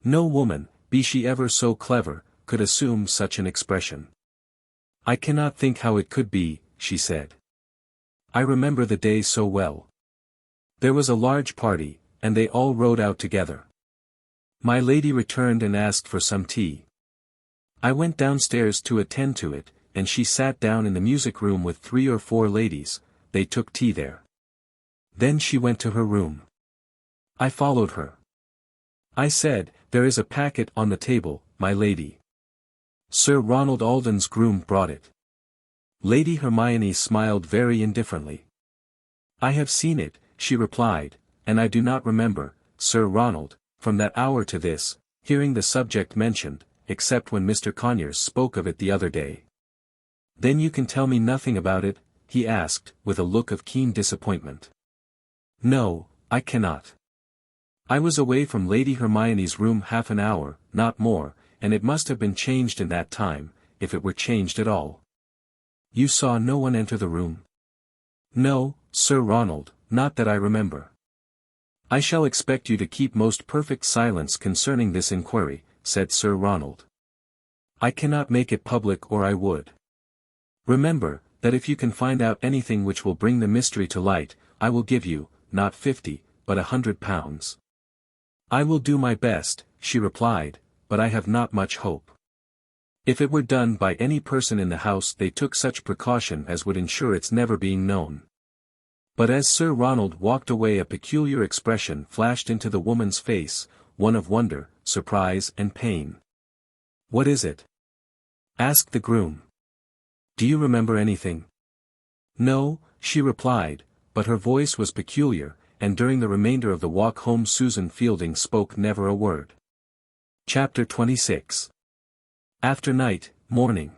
No woman, be she ever so clever, could assume such an expression. I cannot think how it could be, she said. I remember the day so well. There was a large party, and they all rode out together. My lady returned and asked for some tea. I went downstairs to attend to it, and she sat down in the music room with 3 or 4 ladies, they took tea there. Then she went to her room. I followed her. I said, there is a packet on the table, my lady. Sir Ronald Alden's groom brought it. Lady Hermione smiled very indifferently. I have seen it, she replied, and I do not remember, Sir Ronald, from that hour to this, hearing the subject mentioned, except when Mr. Conyers spoke of it the other day. Then you can tell me nothing about it? He asked, with a look of keen disappointment. No, I cannot. I was away from Lady Hermione's room half an hour, not more, and it must have been changed in that time, if it were changed at all. You saw no one enter the room? No, Sir Ronald, not that I remember. I shall expect you to keep most perfect silence concerning this inquiry, said Sir Ronald. I cannot make it public or I would. Remember, that if you can find out anything which will bring the mystery to light, I will give you, not 50, but £100. I will do my best, she replied, but I have not much hope. If it were done by any person in the house they took such precaution as would ensure its never being known. But as Sir Ronald walked away a peculiar expression flashed into the woman's face, one of wonder, surprise and pain. What is it? Asked the groom. Do you remember anything? No, she replied, but her voice was peculiar, and during the remainder of the walk home Susan Fielding spoke never a word. Chapter 26. After night, morning.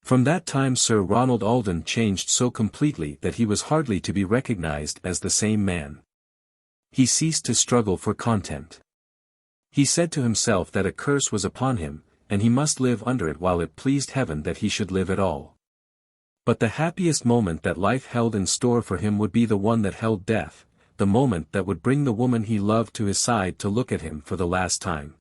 From that time Sir Ronald Alden changed so completely that he was hardly to be recognized as the same man. He ceased to struggle for content. He said to himself that a curse was upon him, and he must live under it while it pleased heaven that he should live at all. But the happiest moment that life held in store for him would be the one that held death, the moment that would bring the woman he loved to his side to look at him for the last time.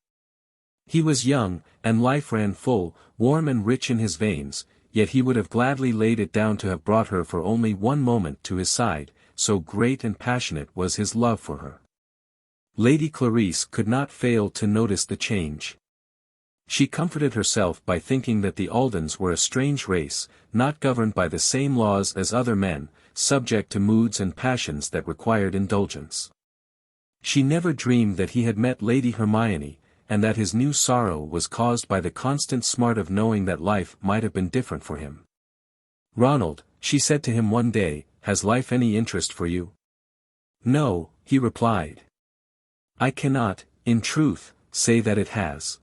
He was young, and life ran full, warm and rich in his veins, yet he would have gladly laid it down to have brought her for only one moment to his side, so great and passionate was his love for her. Lady Clarice could not fail to notice the change. She comforted herself by thinking that the Aldens were a strange race, not governed by the same laws as other men, subject to moods and passions that required indulgence. She never dreamed that he had met Lady Hermione, and that his new sorrow was caused by the constant smart of knowing that life might have been different for him. Ronald, she said to him one day, has life any interest for you? No, he replied. I cannot, in truth, say that it has.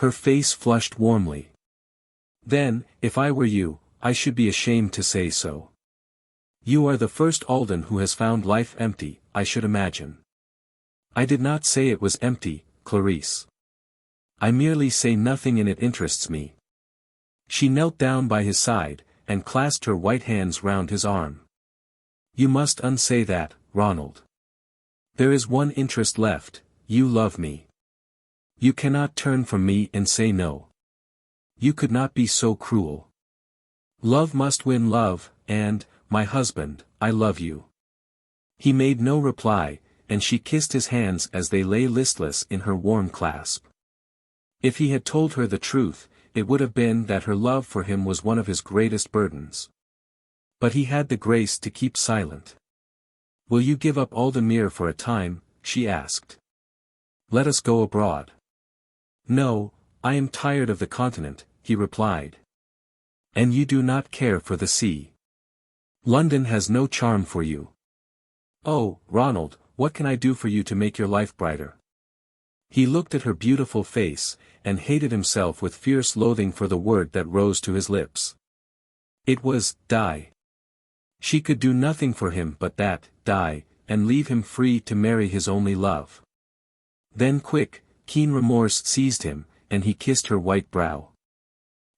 Her face flushed warmly. Then, if I were you, I should be ashamed to say so. You are the first Alden who has found life empty, I should imagine. I did not say it was empty, Clarice. I merely say nothing in it interests me. She knelt down by his side, and clasped her white hands round his arm. You must unsay that, Ronald. There is one interest left, you love me. You cannot turn from me and say no. You could not be so cruel. Love must win love, and, my husband, I love you. He made no reply, and she kissed his hands as they lay listless in her warm clasp. If he had told her the truth, it would have been that her love for him was one of his greatest burdens. But he had the grace to keep silent. Will you give up Aldenmere for a time? She asked. Let us go abroad. No, I am tired of the continent, he replied. And you do not care for the sea. London has no charm for you. Oh, Ronald, what can I do for you to make your life brighter? He looked at her beautiful face, and hated himself with fierce loathing for the word that rose to his lips. It was, die. She could do nothing for him but that, die, and leave him free to marry his only love. Then quick, keen remorse seized him, and he kissed her white brow.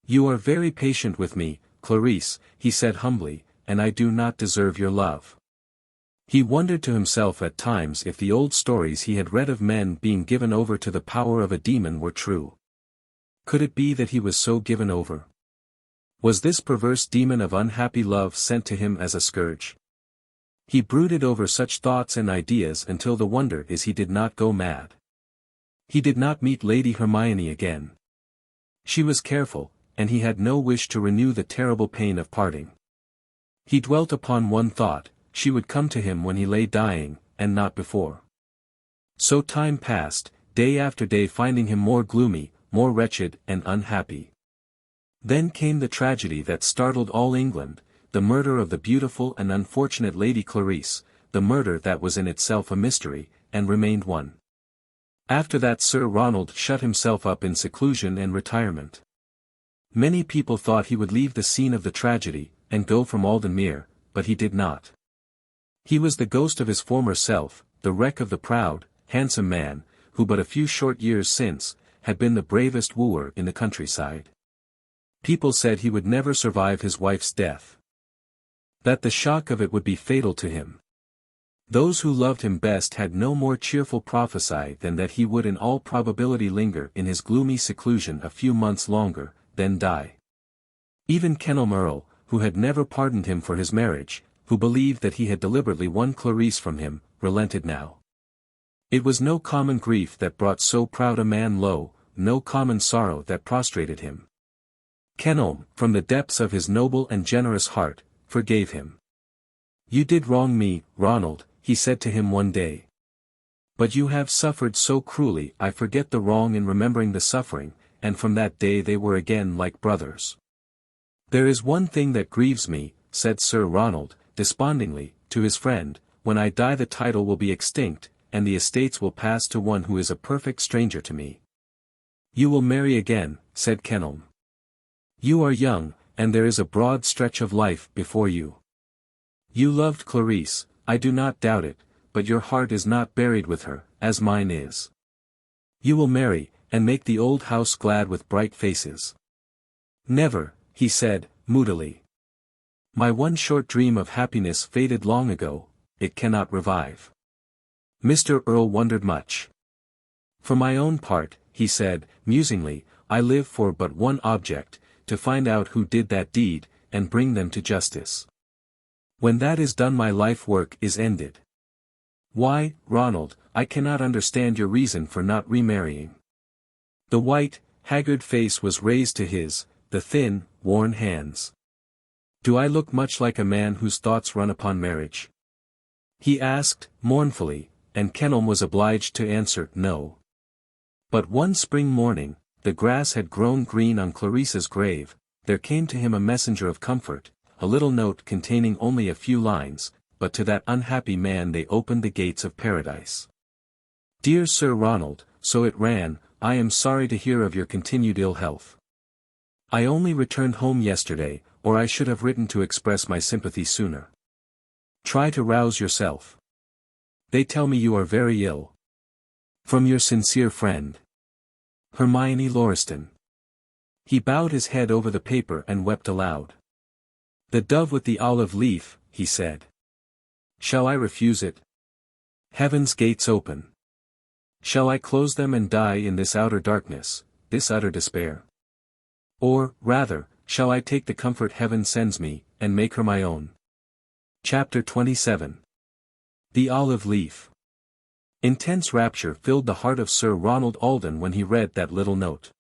You are very patient with me, Clarice, he said humbly, and I do not deserve your love. He wondered to himself at times if the old stories he had read of men being given over to the power of a demon were true. Could it be that he was so given over? Was this perverse demon of unhappy love sent to him as a scourge? He brooded over such thoughts and ideas until the wonder is he did not go mad. He did not meet Lady Hermione again. She was careful, and he had no wish to renew the terrible pain of parting. He dwelt upon one thought, she would come to him when he lay dying, and not before. So time passed, day after day finding him more gloomy, more wretched and unhappy. Then came the tragedy that startled all England, the murder of the beautiful and unfortunate Lady Clarice, the murder that was in itself a mystery, and remained one. After that Sir Ronald shut himself up in seclusion and retirement. Many people thought he would leave the scene of the tragedy, and go from Aldenmuir, but he did not. He was the ghost of his former self, the wreck of the proud, handsome man, who but a few short years since, had been the bravest wooer in the countryside. People said he would never survive his wife's death. That the shock of it would be fatal to him. Those who loved him best had no more cheerful prophesy than that he would in all probability linger in his gloomy seclusion a few months longer, then die. Even Kenelm Earl, who had never pardoned him for his marriage, who believed that he had deliberately won Clarice from him, relented now. It was no common grief that brought so proud a man low, no common sorrow that prostrated him. Kenelm, from the depths of his noble and generous heart, forgave him. "You did wrong me, Ronald," he said to him one day. "But you have suffered so cruelly I forget the wrong in remembering the suffering," and from that day they were again like brothers. "There is one thing that grieves me," said Sir Ronald, despondingly, to his friend, "when I die the title will be extinct, and the estates will pass to one who is a perfect stranger to me." "You will marry again," said Kenelm. "You are young, and there is a broad stretch of life before you. You loved Clarice, I do not doubt it, but your heart is not buried with her, as mine is. You will marry, and make the old house glad with bright faces." "Never," he said, moodily. "My one short dream of happiness faded long ago, it cannot revive." Mr. Earl wondered much. "For my own part," he said, musingly, "I live for but one object, to find out who did that deed, and bring them to justice. When that is done my life work is ended. Why, Ronald, I cannot understand your reason for not remarrying." The white, haggard face was raised to his, the thin, worn hands. "Do I look much like a man whose thoughts run upon marriage?" he asked, mournfully, and Kenelm was obliged to answer no. But one spring morning, the grass had grown green on Clarice's grave, there came to him a messenger of comfort, a little note containing only a few lines, but to that unhappy man they opened the gates of paradise. "Dear Sir Ronald," so it ran, "I am sorry to hear of your continued ill health. I only returned home yesterday, or I should have written to express my sympathy sooner. Try to rouse yourself. They tell me you are very ill. From your sincere friend, Hermione Lauriston." He bowed his head over the paper and wept aloud. "The dove with the olive leaf," he said. "Shall I refuse it? Heaven's gates open. Shall I close them and die in this outer darkness, this utter despair? Or, rather, shall I take the comfort heaven sends me, and make her my own?" Chapter 27. The Olive Leaf. Intense rapture filled the heart of Sir Ronald Alden when he read that little note.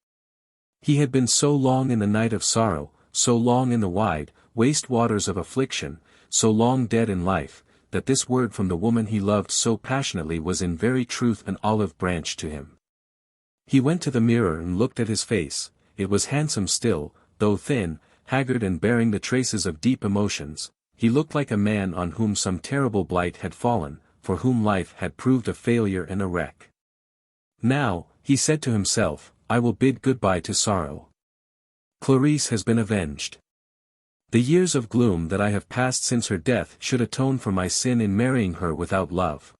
He had been so long in the night of sorrow, so long in the wide, waste waters of affliction, so long dead in life, that this word from the woman he loved so passionately was in very truth an olive branch to him. He went to the mirror and looked at his face. It was handsome still, though thin, haggard and bearing the traces of deep emotions. He looked like a man on whom some terrible blight had fallen, for whom life had proved a failure and a wreck. "Now," he said to himself, "I will bid goodbye to sorrow. Clarice has been avenged. The years of gloom that I have passed since her death should atone for my sin in marrying her without love.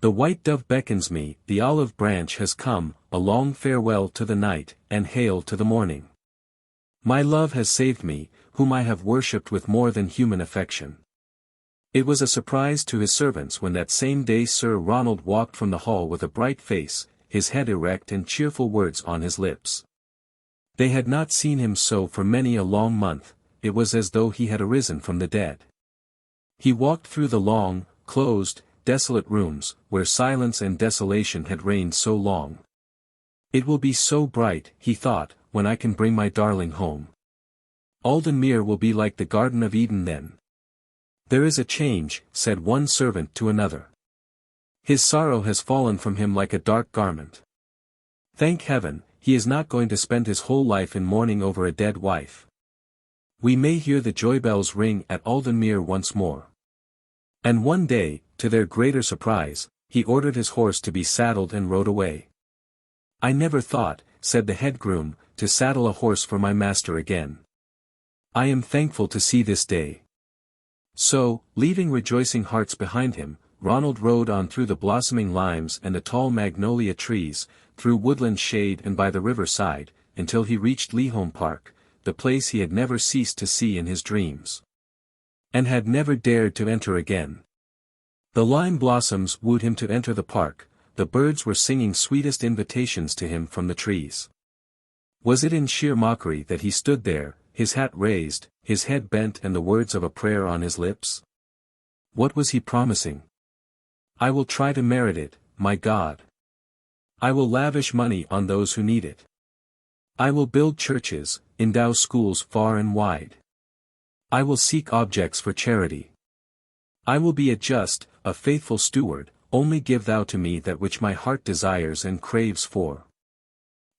The white dove beckons me, the olive branch has come, a long farewell to the night, and hail to the morning. My love has saved me, whom I have worshipped with more than human affection." It was a surprise to his servants when that same day Sir Ronald walked from the hall with a bright face, his head erect and cheerful words on his lips. They had not seen him so for many a long month. It was as though he had arisen from the dead. He walked through the long, closed, desolate rooms, where silence and desolation had reigned so long. "It will be so bright," he thought, "when I can bring my darling home. Aldenmuir will be like the Garden of Eden then." "There is a change," said one servant to another. "His sorrow has fallen from him like a dark garment. Thank heaven, he is not going to spend his whole life in mourning over a dead wife. We may hear the joy bells ring at Aldenmuir once more." And one day, to their greater surprise, he ordered his horse to be saddled and rode away. "I never thought," said the head groom, to saddle a horse for my master again. I am thankful to see this day. So, leaving rejoicing hearts behind him, Ronald rode on through the blossoming limes and the tall magnolia trees, through woodland shade and by the river side, until he reached LIII Park, the place he had never ceased to see in his dreams. And had never dared to enter again. The lime blossoms wooed him to enter the park, the birds were singing sweetest invitations to him from the trees. Was it in sheer mockery that he stood there, his hat raised, his head bent and the words of a prayer on his lips? What was he promising? I will try to merit it, my God. I will lavish money on those who need it. I will build churches, endow schools far and wide. I will seek objects for charity. I will be a just, a faithful steward, only give thou to me that which my heart desires and craves for.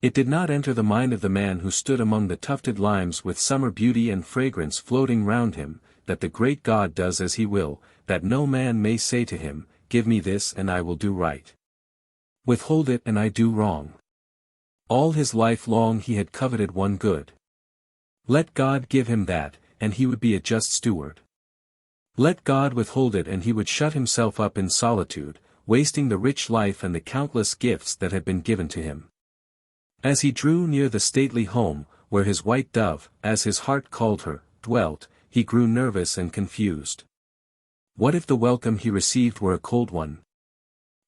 It did not enter the mind of the man who stood among the tufted limes with summer beauty and fragrance floating round him, that the great God does as he will, that no man may say to him, give me this and I will do right. Withhold it and I do wrong. All his life long he had coveted one good. Let God give him that, and he would be a just steward. Let God withhold it and he would shut himself up in solitude, wasting the rich life and the countless gifts that had been given to him. As he drew near the stately home, where his white dove, as his heart called her, dwelt, he grew nervous and confused. What if the welcome he received were a cold one?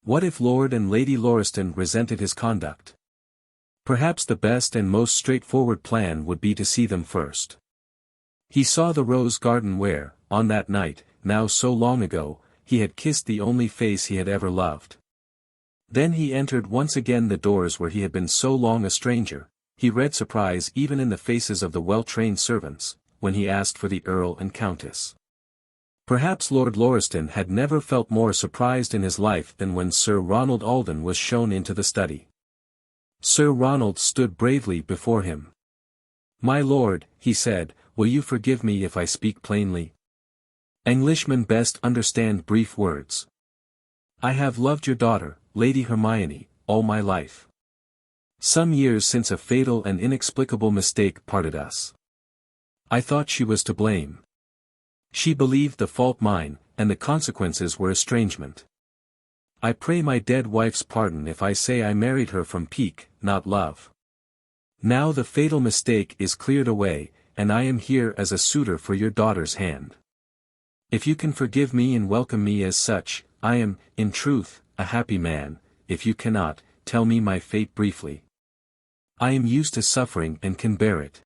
What if Lord and Lady Lauriston resented his conduct? Perhaps the best and most straightforward plan would be to see them first. He saw the rose garden where, on that night, now so long ago, he had kissed the only face he had ever loved. Then he entered once again the doors where he had been so long a stranger. He read surprise even in the faces of the well-trained servants, when he asked for the Earl and Countess. Perhaps Lord Lauriston had never felt more surprised in his life than when Sir Ronald Alden was shown into the study. Sir Ronald stood bravely before him. "My lord," he said, "will you forgive me if I speak plainly? Englishmen best understand brief words. I have loved your daughter, Lady Hermione, all my life. Some years since a fatal and inexplicable mistake parted us. I thought she was to blame. She believed the fault mine, and the consequences were estrangement. I pray my dead wife's pardon if I say I married her from pique, not love. Now the fatal mistake is cleared away, and I am here as a suitor for your daughter's hand. If you can forgive me and welcome me as such, I am, in truth, a happy man. If you cannot, tell me my fate briefly. I am used to suffering and can bear it."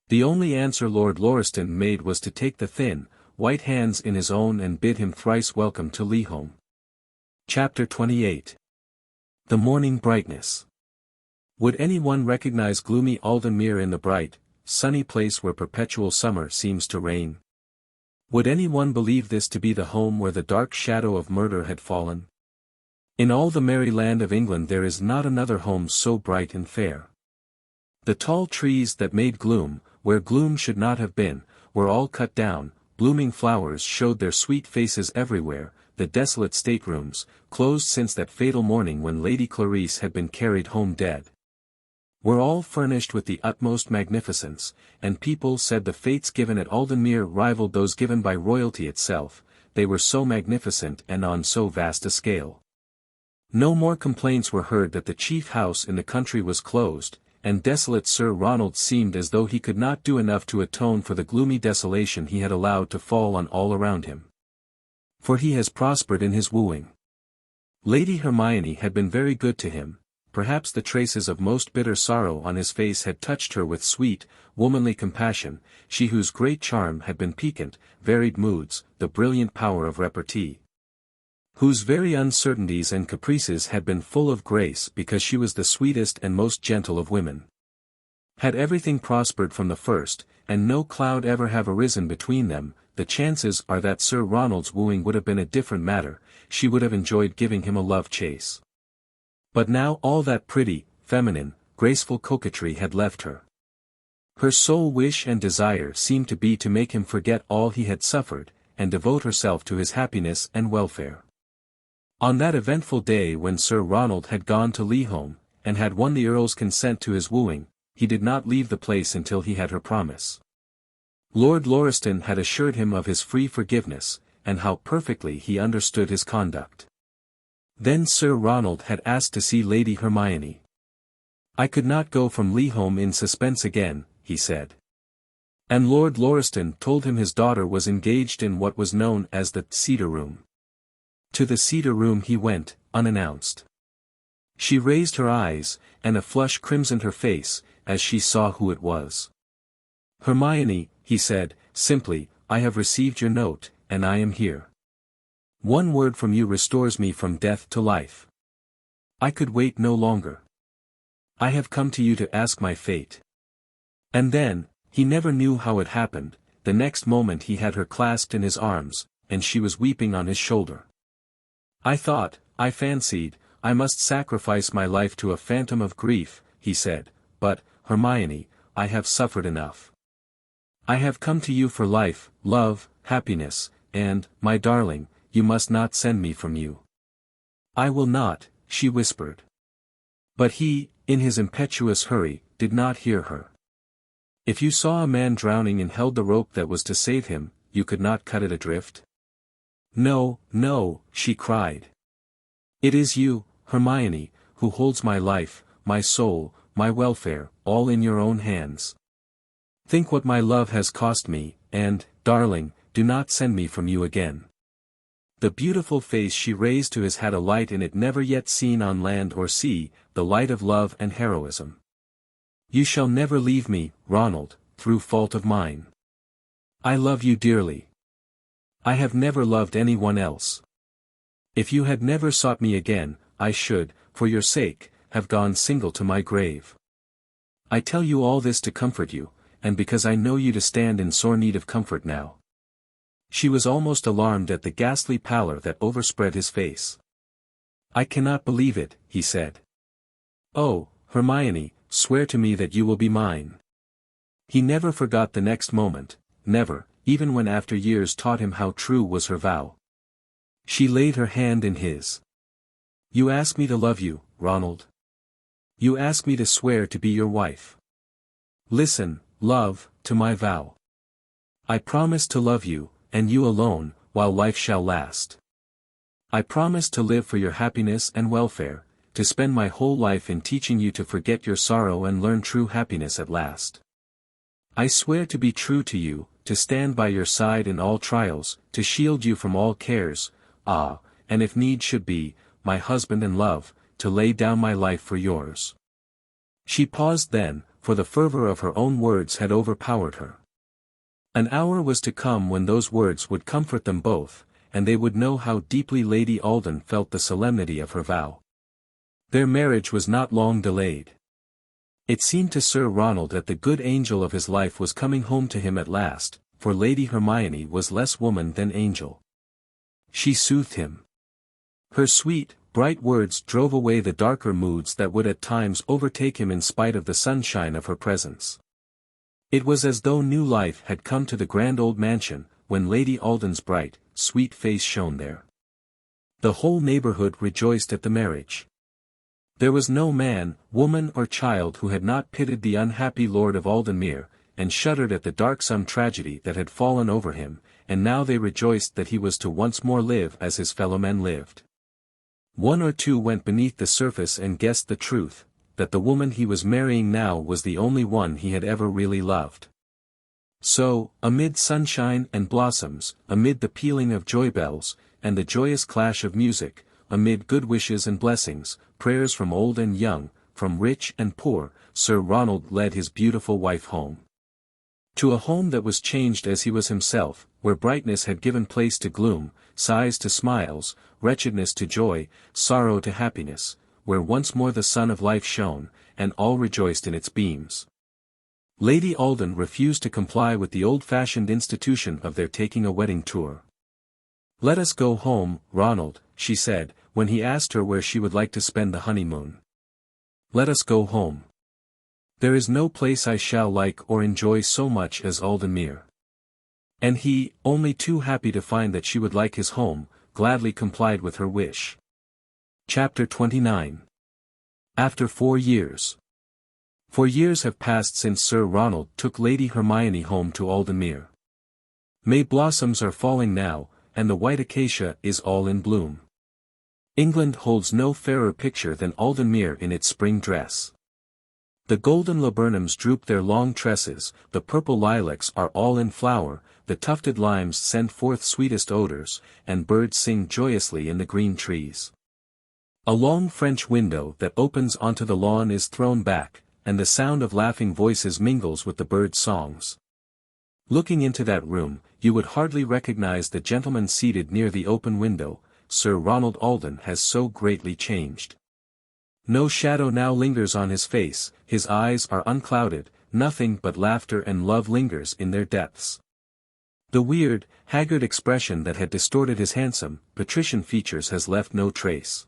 The only answer Lord Lauriston made was to take the thin, white hands in his own and bid him thrice welcome to LIII. Chapter 28. The Morning Brightness. Would anyone recognize gloomy Aldenmere in the bright, sunny place where perpetual summer seems to reign? Would anyone believe this to be the home where the dark shadow of murder had fallen? In all the merry land of England there is not another home so bright and fair. The tall trees that made gloom, where gloom should not have been, were all cut down, blooming flowers showed their sweet faces everywhere, the desolate staterooms, closed since that fatal morning when Lady Clarice had been carried home dead, were all furnished with the utmost magnificence, and people said the fêtes given at Aldenmere rivaled those given by royalty itself, they were so magnificent and on so vast a scale. No more complaints were heard that the chief house in the country was closed, and desolate Sir Ronald seemed as though he could not do enough to atone for the gloomy desolation he had allowed to fall on all around him. For he has prospered in his wooing. Lady Hermione had been very good to him. Perhaps the traces of most bitter sorrow on his face had touched her with sweet, womanly compassion, she whose great charm had been piquant, varied moods, the brilliant power of repartee, whose very uncertainties and caprices had been full of grace because she was the sweetest and most gentle of women. Had everything prospered from the first, and no cloud ever have arisen between them, the chances are that Sir Ronald's wooing would have been a different matter, she would have enjoyed giving him a love chase. But now all that pretty, feminine, graceful coquetry had left her. Her sole wish and desire seemed to be to make him forget all he had suffered, and devote herself to his happiness and welfare. On that eventful day when Sir Ronald had gone to LIII, and had won the Earl's consent to his wooing, he did not leave the place until he had her promise. Lord Lauriston had assured him of his free forgiveness, and how perfectly he understood his conduct. Then Sir Ronald had asked to see Lady Hermione. "I could not go from LIII in suspense again," he said. And Lord Lauriston told him his daughter was engaged in what was known as the cedar room. To the cedar room he went, unannounced. She raised her eyes, and a flush crimsoned her face, as she saw who it was. "Hermione," he said, simply, "I have received your note, and I am here. One word from you restores me from death to life. I could wait no longer. I have come to you to ask my fate." And then, he never knew how it happened, the next moment he had her clasped in his arms, and she was weeping on his shoulder. I fancied, I must sacrifice my life to a phantom of grief," he said, "but, Hermione, I have suffered enough. I have come to you for life, love, happiness, and, my darling, you must not send me from you." "I will not," she whispered. But he, in his impetuous hurry, did not hear her. "If you saw a man drowning and held the rope that was to save him, you could not cut it adrift?" "No, no," she cried. "It is you, Hermione, who holds my life, my soul, my welfare, all in your own hands. Think what my love has cost me, and, darling, do not send me from you again." The beautiful face she raised to his had a light in it never yet seen on land or sea, the light of love and heroism. "You shall never leave me, Ronald, through fault of mine. I love you dearly. I have never loved anyone else. If you had never sought me again, I should, for your sake, have gone single to my grave. I tell you all this to comfort you, and because I know you to stand in sore need of comfort now." She was almost alarmed at the ghastly pallor that overspread his face. "I cannot believe it," he said. "Oh, Hermione, swear to me that you will be mine." He never forgot the next moment, never, even when after years taught him how true was her vow. She laid her hand in his. "You ask me to love you, Ronald. You ask me to swear to be your wife. Listen, love, to my vow. I promise to love you, and you alone, while life shall last. I promise to live for your happiness and welfare, to spend my whole life in teaching you to forget your sorrow and learn true happiness at last. I swear to be true to you, to stand by your side in all trials, to shield you from all cares, and if need should be, my husband and love, to lay down my life for yours." She paused then, for the fervor of her own words had overpowered her. An hour was to come when those words would comfort them both, and they would know how deeply Lady Alden felt the solemnity of her vow. Their marriage was not long delayed. It seemed to Sir Ronald that the good angel of his life was coming home to him at last, for Lady Hermione was less woman than angel. She soothed him. Her sweet, bright words drove away the darker moods that would at times overtake him in spite of the sunshine of her presence. It was as though new life had come to the grand old mansion, when Lady Alden's bright, sweet face shone there. The whole neighborhood rejoiced at the marriage. There was no man, woman or child who had not pitied the unhappy Lord of Aldenmere, and shuddered at the darksome tragedy that had fallen over him, and now they rejoiced that he was to once more live as his fellowmen lived. One or two went beneath the surface and guessed the truth, that the woman he was marrying now was the only one he had ever really loved. So, amid sunshine and blossoms, amid the pealing of joy bells, and the joyous clash of music, amid good wishes and blessings, prayers from old and young, from rich and poor, Sir Ronald led his beautiful wife home. To a home that was changed as he was himself, where brightness had given place to gloom, sighs to smiles, wretchedness to joy, sorrow to happiness, where once more the sun of life shone, and all rejoiced in its beams. Lady Alden refused to comply with the old-fashioned institution of their taking a wedding tour. "Let us go home, Ronald," she said, when he asked her where she would like to spend the honeymoon. "Let us go home. There is no place I shall like or enjoy so much as Aldenmere." And he, only too happy to find that she would like his home, gladly complied with her wish. Chapter 29. After 4 years. 4 years have passed since Sir Ronald took Lady Hermione home to Aldenmere. May blossoms are falling now, and the white acacia is all in bloom. England holds no fairer picture than Aldenmere in its spring dress. The golden laburnums droop their long tresses, the purple lilacs are all in flower, the tufted limes send forth sweetest odors, and birds sing joyously in the green trees. A long French window that opens onto the lawn is thrown back, and the sound of laughing voices mingles with the birds' songs. Looking into that room, you would hardly recognize the gentleman seated near the open window. Sir Ronald Alden has so greatly changed. No shadow now lingers on his face, his eyes are unclouded, nothing but laughter and love lingers in their depths. The weird, haggard expression that had distorted his handsome, patrician features has left no trace.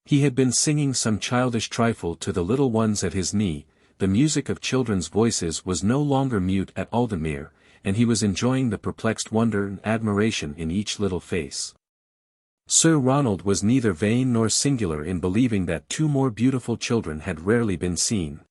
He had been singing some childish trifle to the little ones at his knee, the music of children's voices was no longer mute at Aldenmere, and he was enjoying the perplexed wonder and admiration in each little face. Sir Ronald was neither vain nor singular in believing that 2 more beautiful children had rarely been seen.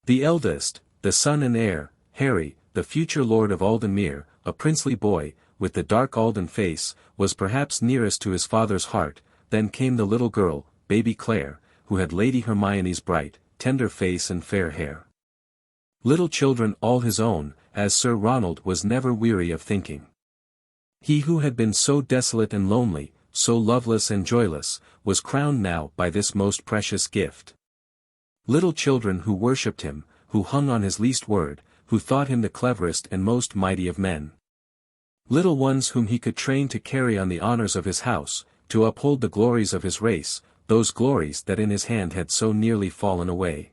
The eldest, the son and heir, Harry, the future Lord of Aldenmere, a princely boy, with the dark Alden face, was perhaps nearest to his father's heart. Then came the little girl, baby Claire, who had Lady Hermione's bright, tender face and fair hair. Little children all his own, as Sir Ronald was never weary of thinking. He who had been so desolate and lonely, so loveless and joyless, was crowned now by this most precious gift. Little children who worshipped him, who hung on his least word, who thought him the cleverest and most mighty of men. Little ones whom he could train to carry on the honors of his house, to uphold the glories of his race, those glories that in his hand had so nearly fallen away.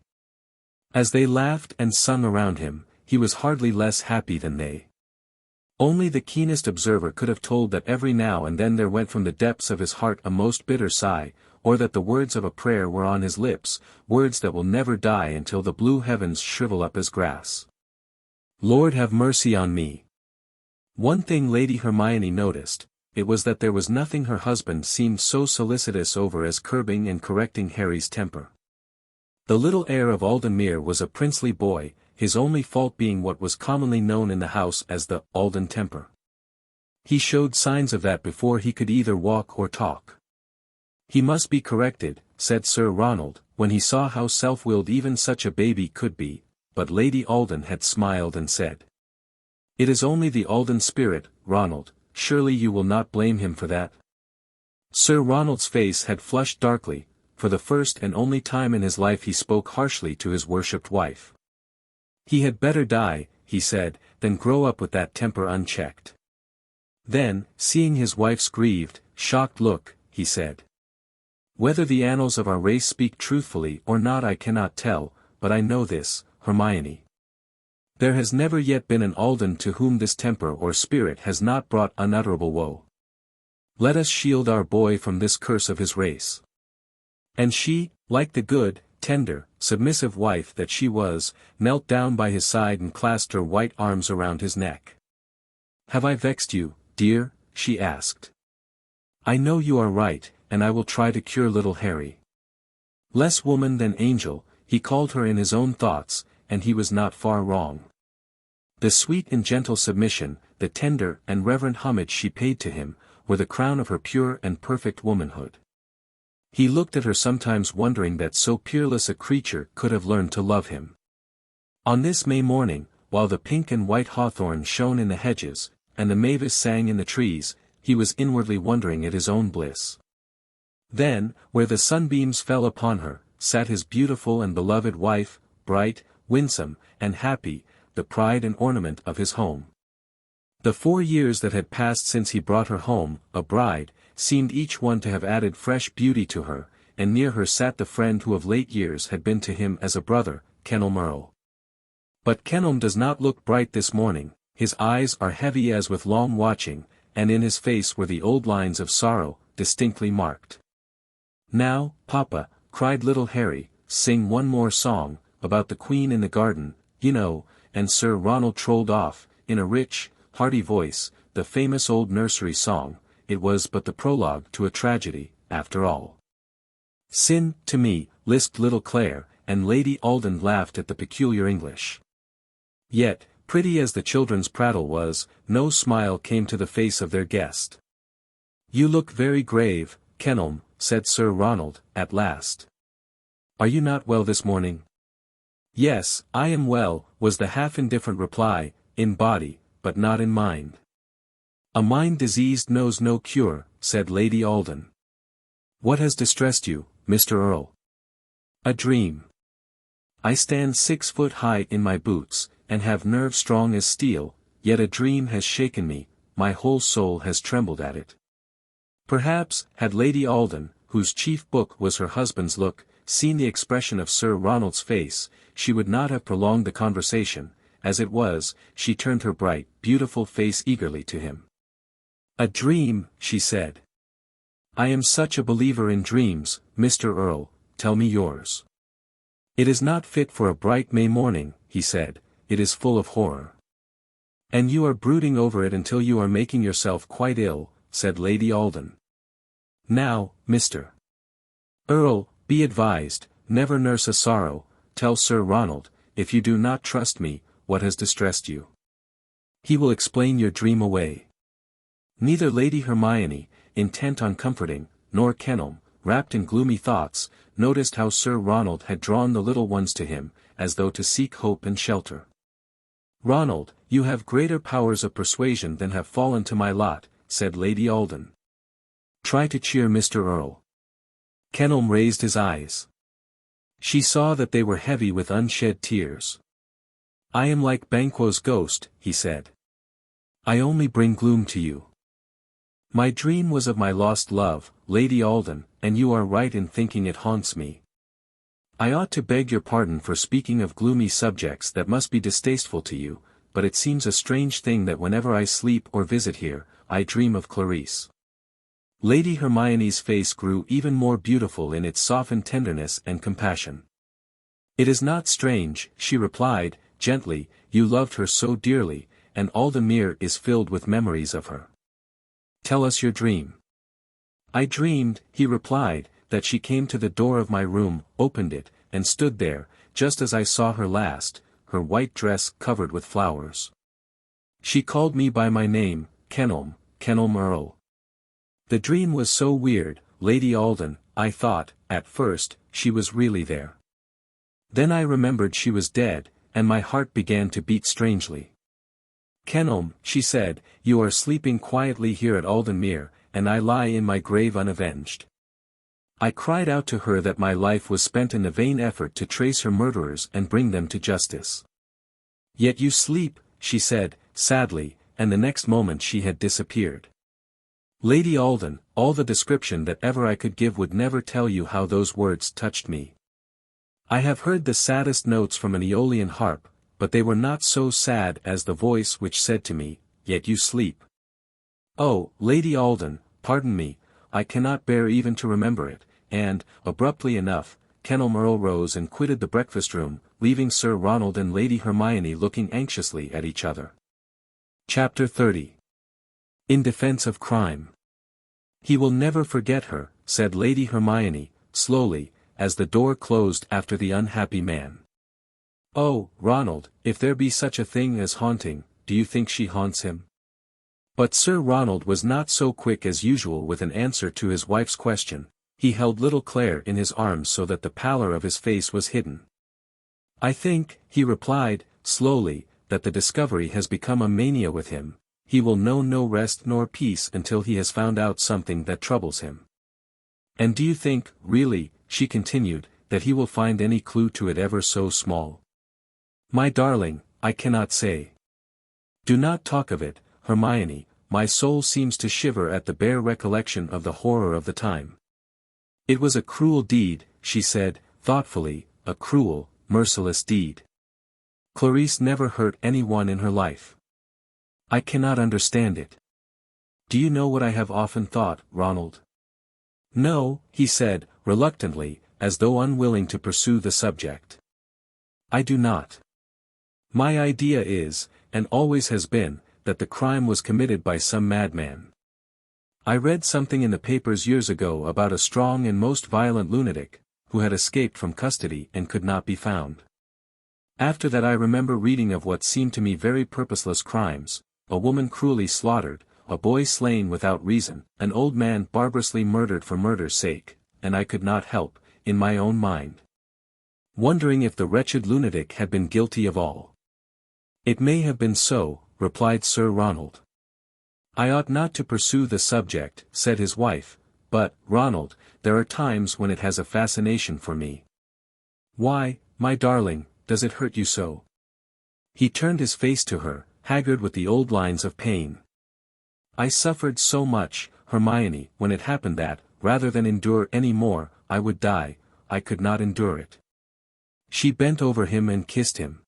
As they laughed and sung around him, he was hardly less happy than they. Only the keenest observer could have told that every now and then there went from the depths of his heart a most bitter sigh, or that the words of a prayer were on his lips, words that will never die until the blue heavens shrivel up as grass. Lord have mercy on me. One thing Lady Hermione noticed, it was that there was nothing her husband seemed so solicitous over as curbing and correcting Harry's temper. The little heir of Aldenmere was a princely boy, his only fault being what was commonly known in the house as the Alden temper. He showed signs of that before he could either walk or talk. He must be corrected, said Sir Ronald, when he saw how self-willed even such a baby could be, but Lady Alden had smiled and said, "It is only the Alden spirit, Ronald, surely you will not blame him for that?" Sir Ronald's face had flushed darkly. For the first and only time in his life he spoke harshly to his worshipped wife. He had better die, he said, than grow up with that temper unchecked. Then, seeing his wife's grieved, shocked look, he said, "Whether the annals of our race speak truthfully or not I cannot tell, but I know this, Hermione. There has never yet been an Alden to whom this temper or spirit has not brought unutterable woe. Let us shield our boy from this curse of his race." And she, like the good, tender, submissive wife that she was, knelt down by his side and clasped her white arms around his neck. "Have I vexed you, dear?" she asked. "I know you are right, and I will try to cure little Harry." Less woman than angel, he called her in his own thoughts, and he was not far wrong. The sweet and gentle submission, the tender and reverent homage she paid to him, were the crown of her pure and perfect womanhood. He looked at her sometimes wondering that so peerless a creature could have learned to love him. On this May morning, while the pink and white hawthorn shone in the hedges, and the mavis sang in the trees, he was inwardly wondering at his own bliss. Then, where the sunbeams fell upon her, sat his beautiful and beloved wife, bright, winsome, and happy, the pride and ornament of his home. The 4 years that had passed since he brought her home, a bride, seemed each one to have added fresh beauty to her, and near her sat the friend who of late years had been to him as a brother, Kenelm Earl. But Kenelm does not look bright this morning, his eyes are heavy as with long watching, and in his face were the old lines of sorrow, distinctly marked. "Now, papa," cried little Harry, "sing one more song, about the Queen in the garden, you know," and Sir Ronald trolled off, in a rich, hearty voice, the famous old nursery song. It was but the prologue to a tragedy, after all. Sin, to me, lisped little Claire, and Lady Alden laughed at the peculiar English. Yet, pretty as the children's prattle was, no smile came to the face of their guest. "You look very grave, Kenelm," said Sir Ronald, at last. "Are you not well this morning?" "Yes, I am well," was the half-indifferent reply, "in body, but not in mind." "A mind diseased knows no cure," said Lady Alden. "What has distressed you, Mr. Earl?" "A dream. I stand 6 foot high in my boots, and have nerves strong as steel, yet a dream has shaken me, my whole soul has trembled at it." Perhaps, had Lady Alden, whose chief book was her husband's look, seen the expression of Sir Ronald's face, she would not have prolonged the conversation. As it was, she turned her bright, beautiful face eagerly to him. "A dream," she said. "I am such a believer in dreams, Mr. Earl, tell me yours." "It is not fit for a bright May morning," he said, "it is full of horror." "And you are brooding over it until you are making yourself quite ill," said Lady Alden. "Now, Mr. Earl, be advised, never nurse a sorrow, tell Sir Ronald, if you do not trust me, what has distressed you. He will explain your dream away." Neither Lady Hermione, intent on comforting, nor Kenelm, wrapped in gloomy thoughts, noticed how Sir Ronald had drawn the little ones to him, as though to seek hope and shelter. "Ronald, you have greater powers of persuasion than have fallen to my lot," said Lady Alden. "Try to cheer Mr. Earl." Kenelm raised his eyes. She saw that they were heavy with unshed tears. "I am like Banquo's ghost," he said. "I only bring gloom to you." "My dream was of my lost love, Lady Alden, and you are right in thinking it haunts me. I ought to beg your pardon for speaking of gloomy subjects that must be distasteful to you, but it seems a strange thing that whenever I sleep or visit here, I dream of Clarice." Lady Hermione's face grew even more beautiful in its softened tenderness and compassion. "It is not strange," she replied, gently, "you loved her so dearly, and all the Mere is filled with memories of her. Tell us your dream." "I dreamed," he replied, "that she came to the door of my room, opened it, and stood there, just as I saw her last, her white dress covered with flowers. She called me by my name, Kenelm, Kenelm Earl. The dream was so weird, Lady Alden, I thought, at first, she was really there. Then I remembered she was dead, and my heart began to beat strangely. 'Kenelm,' she said, 'you are sleeping quietly here at Aldenmere, and I lie in my grave unavenged.' I cried out to her that my life was spent in a vain effort to trace her murderers and bring them to justice. 'Yet you sleep,' she said, sadly, and the next moment she had disappeared. Lady Alden, all the description that ever I could give would never tell you how those words touched me. I have heard the saddest notes from an Aeolian harp, but they were not so sad as the voice which said to me, 'Yet you sleep.' Oh, Lady Alden, pardon me, I cannot bear even to remember it," and, abruptly enough, Kenelm Earl rose and quitted the breakfast-room, leaving Sir Ronald and Lady Hermione looking anxiously at each other. Chapter 30. In Defense of Crime. "He will never forget her," said Lady Hermione, slowly, as the door closed after the unhappy man. "Oh, Ronald, if there be such a thing as haunting, do you think she haunts him?" But Sir Ronald was not so quick as usual with an answer to his wife's question. He held little Claire in his arms so that the pallor of his face was hidden. "I think," he replied, slowly, "that the discovery has become a mania with him. He will know no rest nor peace until he has found out something that troubles him." "And do you think, really," she continued, "that he will find any clue to it ever so small?" "My darling, I cannot say. Do not talk of it, Hermione, my soul seems to shiver at the bare recollection of the horror of the time. It was a cruel deed," she said, thoughtfully, "a cruel, merciless deed. Clarice never hurt anyone in her life. I cannot understand it. Do you know what I have often thought, Ronald?" "No," he said, reluctantly, as though unwilling to pursue the subject. "I do not. My idea is, and always has been, that the crime was committed by some madman. I read something in the papers years ago about a strong and most violent lunatic, who had escaped from custody and could not be found. After that I remember reading of what seemed to me very purposeless crimes, a woman cruelly slaughtered, a boy slain without reason, an old man barbarously murdered for murder's sake, and I could not help, in my own mind, wondering if the wretched lunatic had been guilty of all. It may have been so, replied Sir Ronald. I ought not to pursue the subject, said his wife, but, Ronald, there are times when it has a fascination for me. Why, my darling, does it hurt you so? He turned his face to her, haggard with the old lines of pain. I suffered so much, Hermione, when it happened that, rather than endure any more, I would die. I could not endure it. She bent over him and kissed him.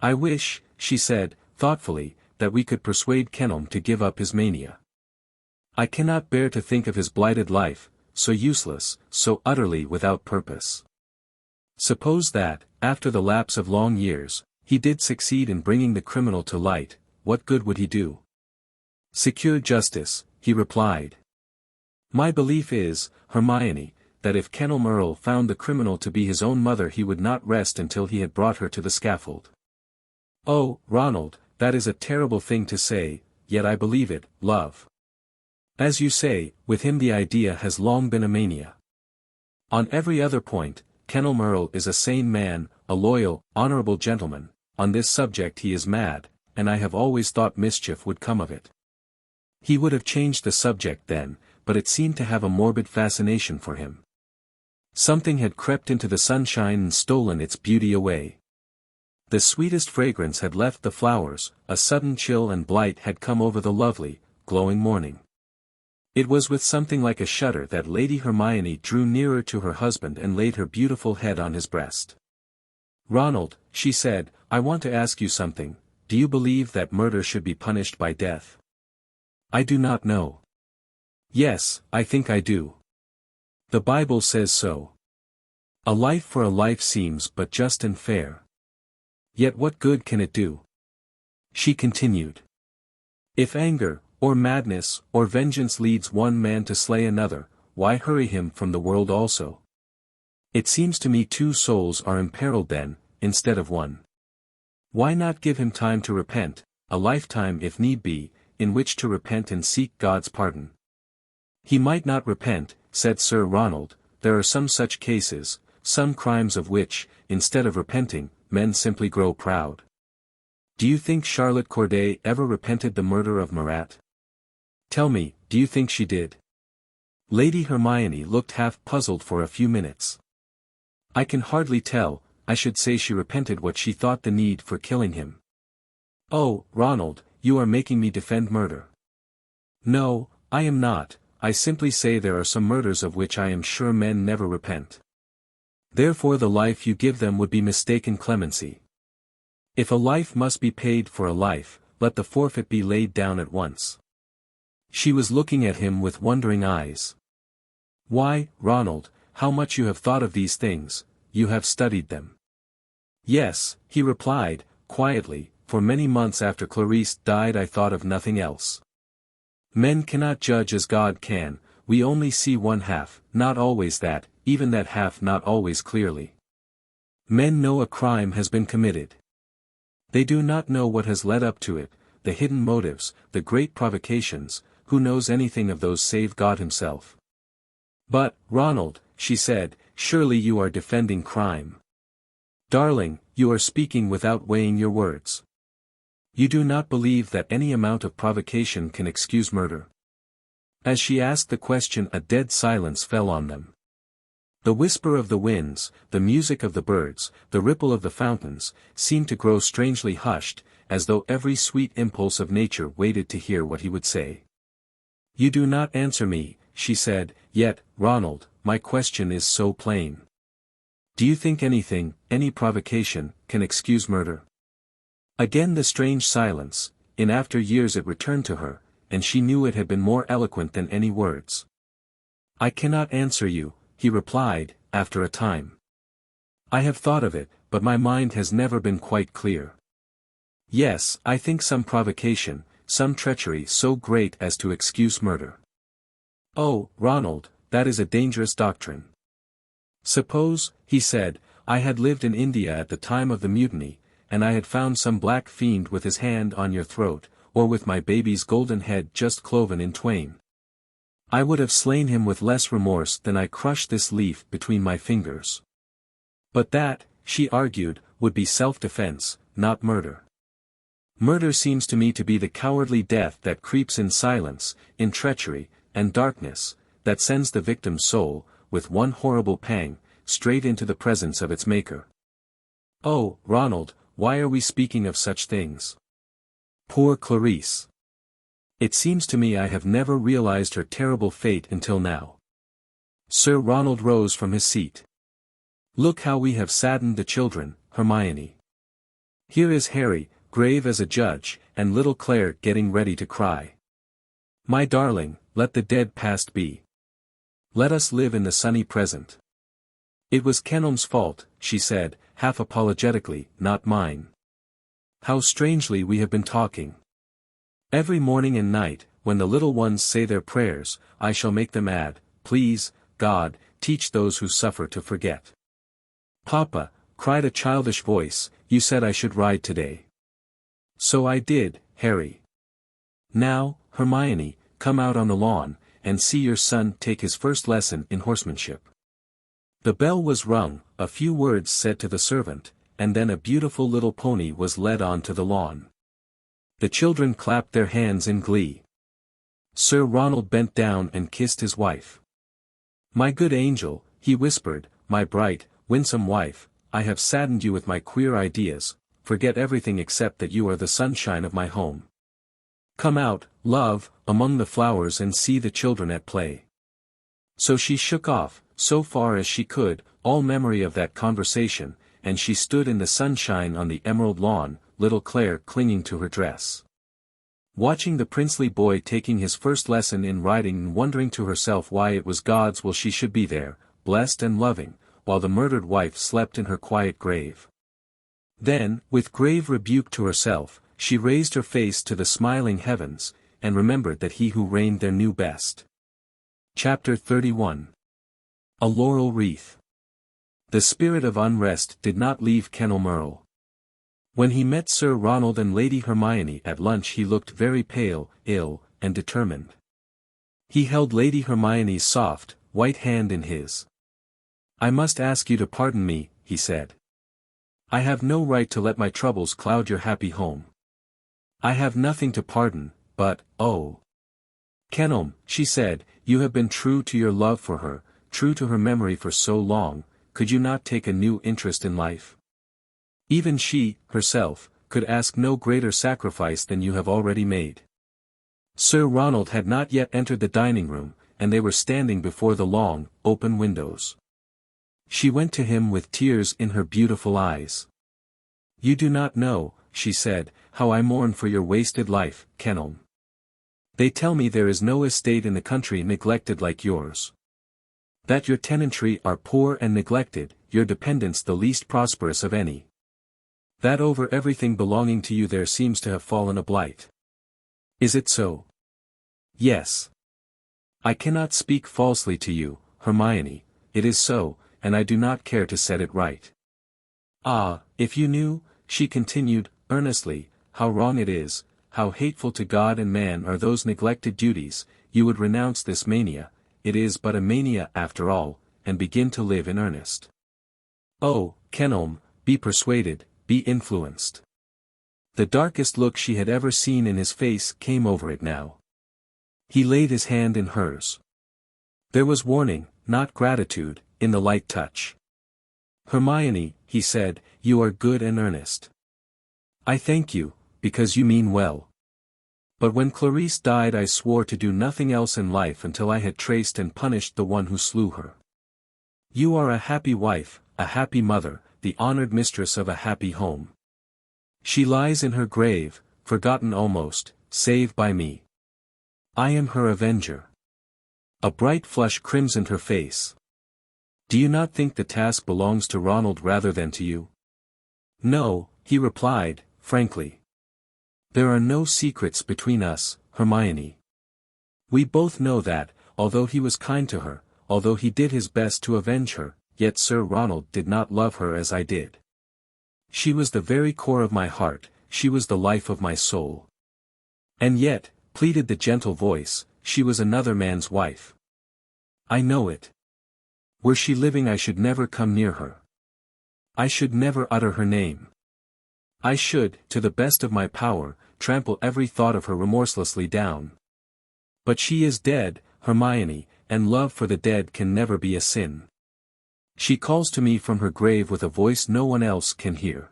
I wish, she said, thoughtfully, that we could persuade Kenelm to give up his mania. I cannot bear to think of his blighted life, so useless, so utterly without purpose. Suppose that, after the lapse of long years, he did succeed in bringing the criminal to light, what good would he do? Secure justice, he replied. My belief is, Hermione, that if Kenelm Earl found the criminal to be his own mother he would not rest until he had brought her to the scaffold. Oh, Ronald, that is a terrible thing to say, yet I believe it, love. As you say, with him the idea has long been a mania. On every other point, Kenelm Earl is a sane man, a loyal, honorable gentleman. On this subject he is mad, and I have always thought mischief would come of it. He would have changed the subject then, but it seemed to have a morbid fascination for him. Something had crept into the sunshine and stolen its beauty away. The sweetest fragrance had left the flowers, a sudden chill and blight had come over the lovely, glowing morning. It was with something like a shudder that Lady Hermione drew nearer to her husband and laid her beautiful head on his breast. Ronald, she said, I want to ask you something. Do you believe that murder should be punished by death? I do not know. Yes, I think I do. The Bible says so. A life for a life seems but just and fair. Yet what good can it do? She continued. If anger, or madness, or vengeance leads one man to slay another, why hurry him from the world also? It seems to me two souls are imperiled then, instead of one. Why not give him time to repent, a lifetime if need be, in which to repent and seek God's pardon? He might not repent, said Sir Ronald, there are some such cases, some crimes of which, instead of repenting, men simply grow proud. Do you think Charlotte Corday ever repented the murder of Marat? Tell me, do you think she did? Lady Hermione looked half puzzled for a few minutes. I can hardly tell, I should say she repented what she thought the need for killing him. Oh, Ronald, you are making me defend murder. No, I am not, I simply say there are some murders of which I am sure men never repent. Therefore the life you give them would be mistaken clemency. If a life must be paid for a life, let the forfeit be laid down at once. She was looking at him with wondering eyes. Why, Ronald, how much you have thought of these things, you have studied them. Yes, he replied, quietly, for many months after Clarice died I thought of nothing else. Men cannot judge as God can, we only see one half, not always that, even that half not always clearly. Men know a crime has been committed. They do not know what has led up to it, the hidden motives, the great provocations, who knows anything of those save God himself? But, Ronald, she said, surely you are defending crime. Darling, you are speaking without weighing your words. You do not believe that any amount of provocation can excuse murder. As she asked the question a dead silence fell on them. The whisper of the winds, the music of the birds, the ripple of the fountains, seemed to grow strangely hushed, as though every sweet impulse of nature waited to hear what he would say. You do not answer me, she said, yet, Ronald, my question is so plain. Do you think anything, any provocation, can excuse murder? Again the strange silence, in after years it returned to her, and she knew it had been more eloquent than any words. I cannot answer you, he replied, after a time. I have thought of it, but my mind has never been quite clear. Yes, I think some provocation, some treachery so great as to excuse murder. "Oh, Ronald, that is a dangerous doctrine. Suppose," he said, "I had lived in India at the time of the mutiny, and I had found some black fiend with his hand on your throat, or with my baby's golden head just cloven in twain. I would have slain him with less remorse than I crushed this leaf between my fingers. But that," she argued, "would be self-defense, not murder. Murder seems to me to be the cowardly death that creeps in silence, in treachery, and darkness, that sends the victim's soul, with one horrible pang, straight into the presence of its maker." "Oh, Ronald, why are we speaking of such things? Poor Clarice. It seems to me I have never realized her terrible fate until now." Sir Ronald rose from his seat. "Look how we have saddened the children, Hermione. Here is Harry, grave as a judge, and little Claire getting ready to cry. My darling, let the dead past be. Let us live in the sunny present." "It was Kenelm's fault," she said, half apologetically, "not mine. How strangely we have been talking. Every morning and night, when the little ones say their prayers, I shall make them add, 'Please, God, teach those who suffer to forget.'" "Papa," cried a childish voice, "you said I should ride today." "So I did, Harry. Now, Hermione, come out on the lawn, and see your son take his first lesson in horsemanship." The bell was rung, a few words said to the servant, and then a beautiful little pony was led on to the lawn. The children clapped their hands in glee. Sir Ronald bent down and kissed his wife. "My good angel," he whispered, "my bright, winsome wife, I have saddened you with my queer ideas. Forget everything except that you are the sunshine of my home. Come out, love, among the flowers and see the children at play." So she shook off, so far as she could, all memory of that conversation, and she stood in the sunshine on the emerald lawn, little Claire clinging to her dress, watching the princely boy taking his first lesson in riding and wondering to herself why it was God's will she should be there, blessed and loving, while the murdered wife slept in her quiet grave. Then, with grave rebuke to herself, she raised her face to the smiling heavens, and remembered that he who reigned there knew best. Chapter 31. A Laurel Wreath. The spirit of unrest did not leave Kenelm. When he met Sir Ronald and Lady Hermione at lunch he looked very pale, ill, and determined. He held Lady Hermione's soft, white hand in his. "I must ask you to pardon me," he said. "I have no right to let my troubles cloud your happy home. I have nothing to pardon, but, oh. Kenelm," she said, "you have been true to your love for her, true to her memory for so long, could you not take a new interest in life? Even she, herself, could ask no greater sacrifice than you have already made." Sir Ronald had not yet entered the dining room, and they were standing before the long, open windows. She went to him with tears in her beautiful eyes. "You do not know," she said, "how I mourn for your wasted life, Kenelm. They tell me there is no estate in the country neglected like yours. That your tenantry are poor and neglected, your dependents the least prosperous of any. That over everything belonging to you there seems to have fallen a blight. Is it so?" "Yes. I cannot speak falsely to you, Hermione, it is so, and I do not care to set it right. Ah, if you knew," she continued, earnestly, "how wrong it is, how hateful to God and man are those neglected duties, you would renounce this mania, it is but a mania after all, and begin to live in earnest. Oh, Kenelm, be persuaded, be influenced." The darkest look she had ever seen in his face came over it now. He laid his hand in hers. There was warning, not gratitude, in the light touch. "Hermione," he said, "you are good and earnest. I thank you, because you mean well. But when Clarice died I swore to do nothing else in life until I had traced and punished the one who slew her. You are a happy wife, a happy mother, the honored mistress of a happy home. She lies in her grave, forgotten almost, save by me. I am her avenger." A bright flush crimsoned her face. "Do you not think the task belongs to Ronald rather than to you?" "No," he replied, frankly. "There are no secrets between us, Hermione. We both know that, although he was kind to her, although he did his best to avenge her, yet Sir Ronald did not love her as I did. She was the very core of my heart, she was the life of my soul. And yet, pleaded the gentle voice, she was another man's wife. I know it. Were she living I should never come near her. I should never utter her name. I should, to the best of my power, trample every thought of her remorselessly down. But she is dead, Hermione, and love for the dead can never be a sin. She calls to me from her grave with a voice no one else can hear.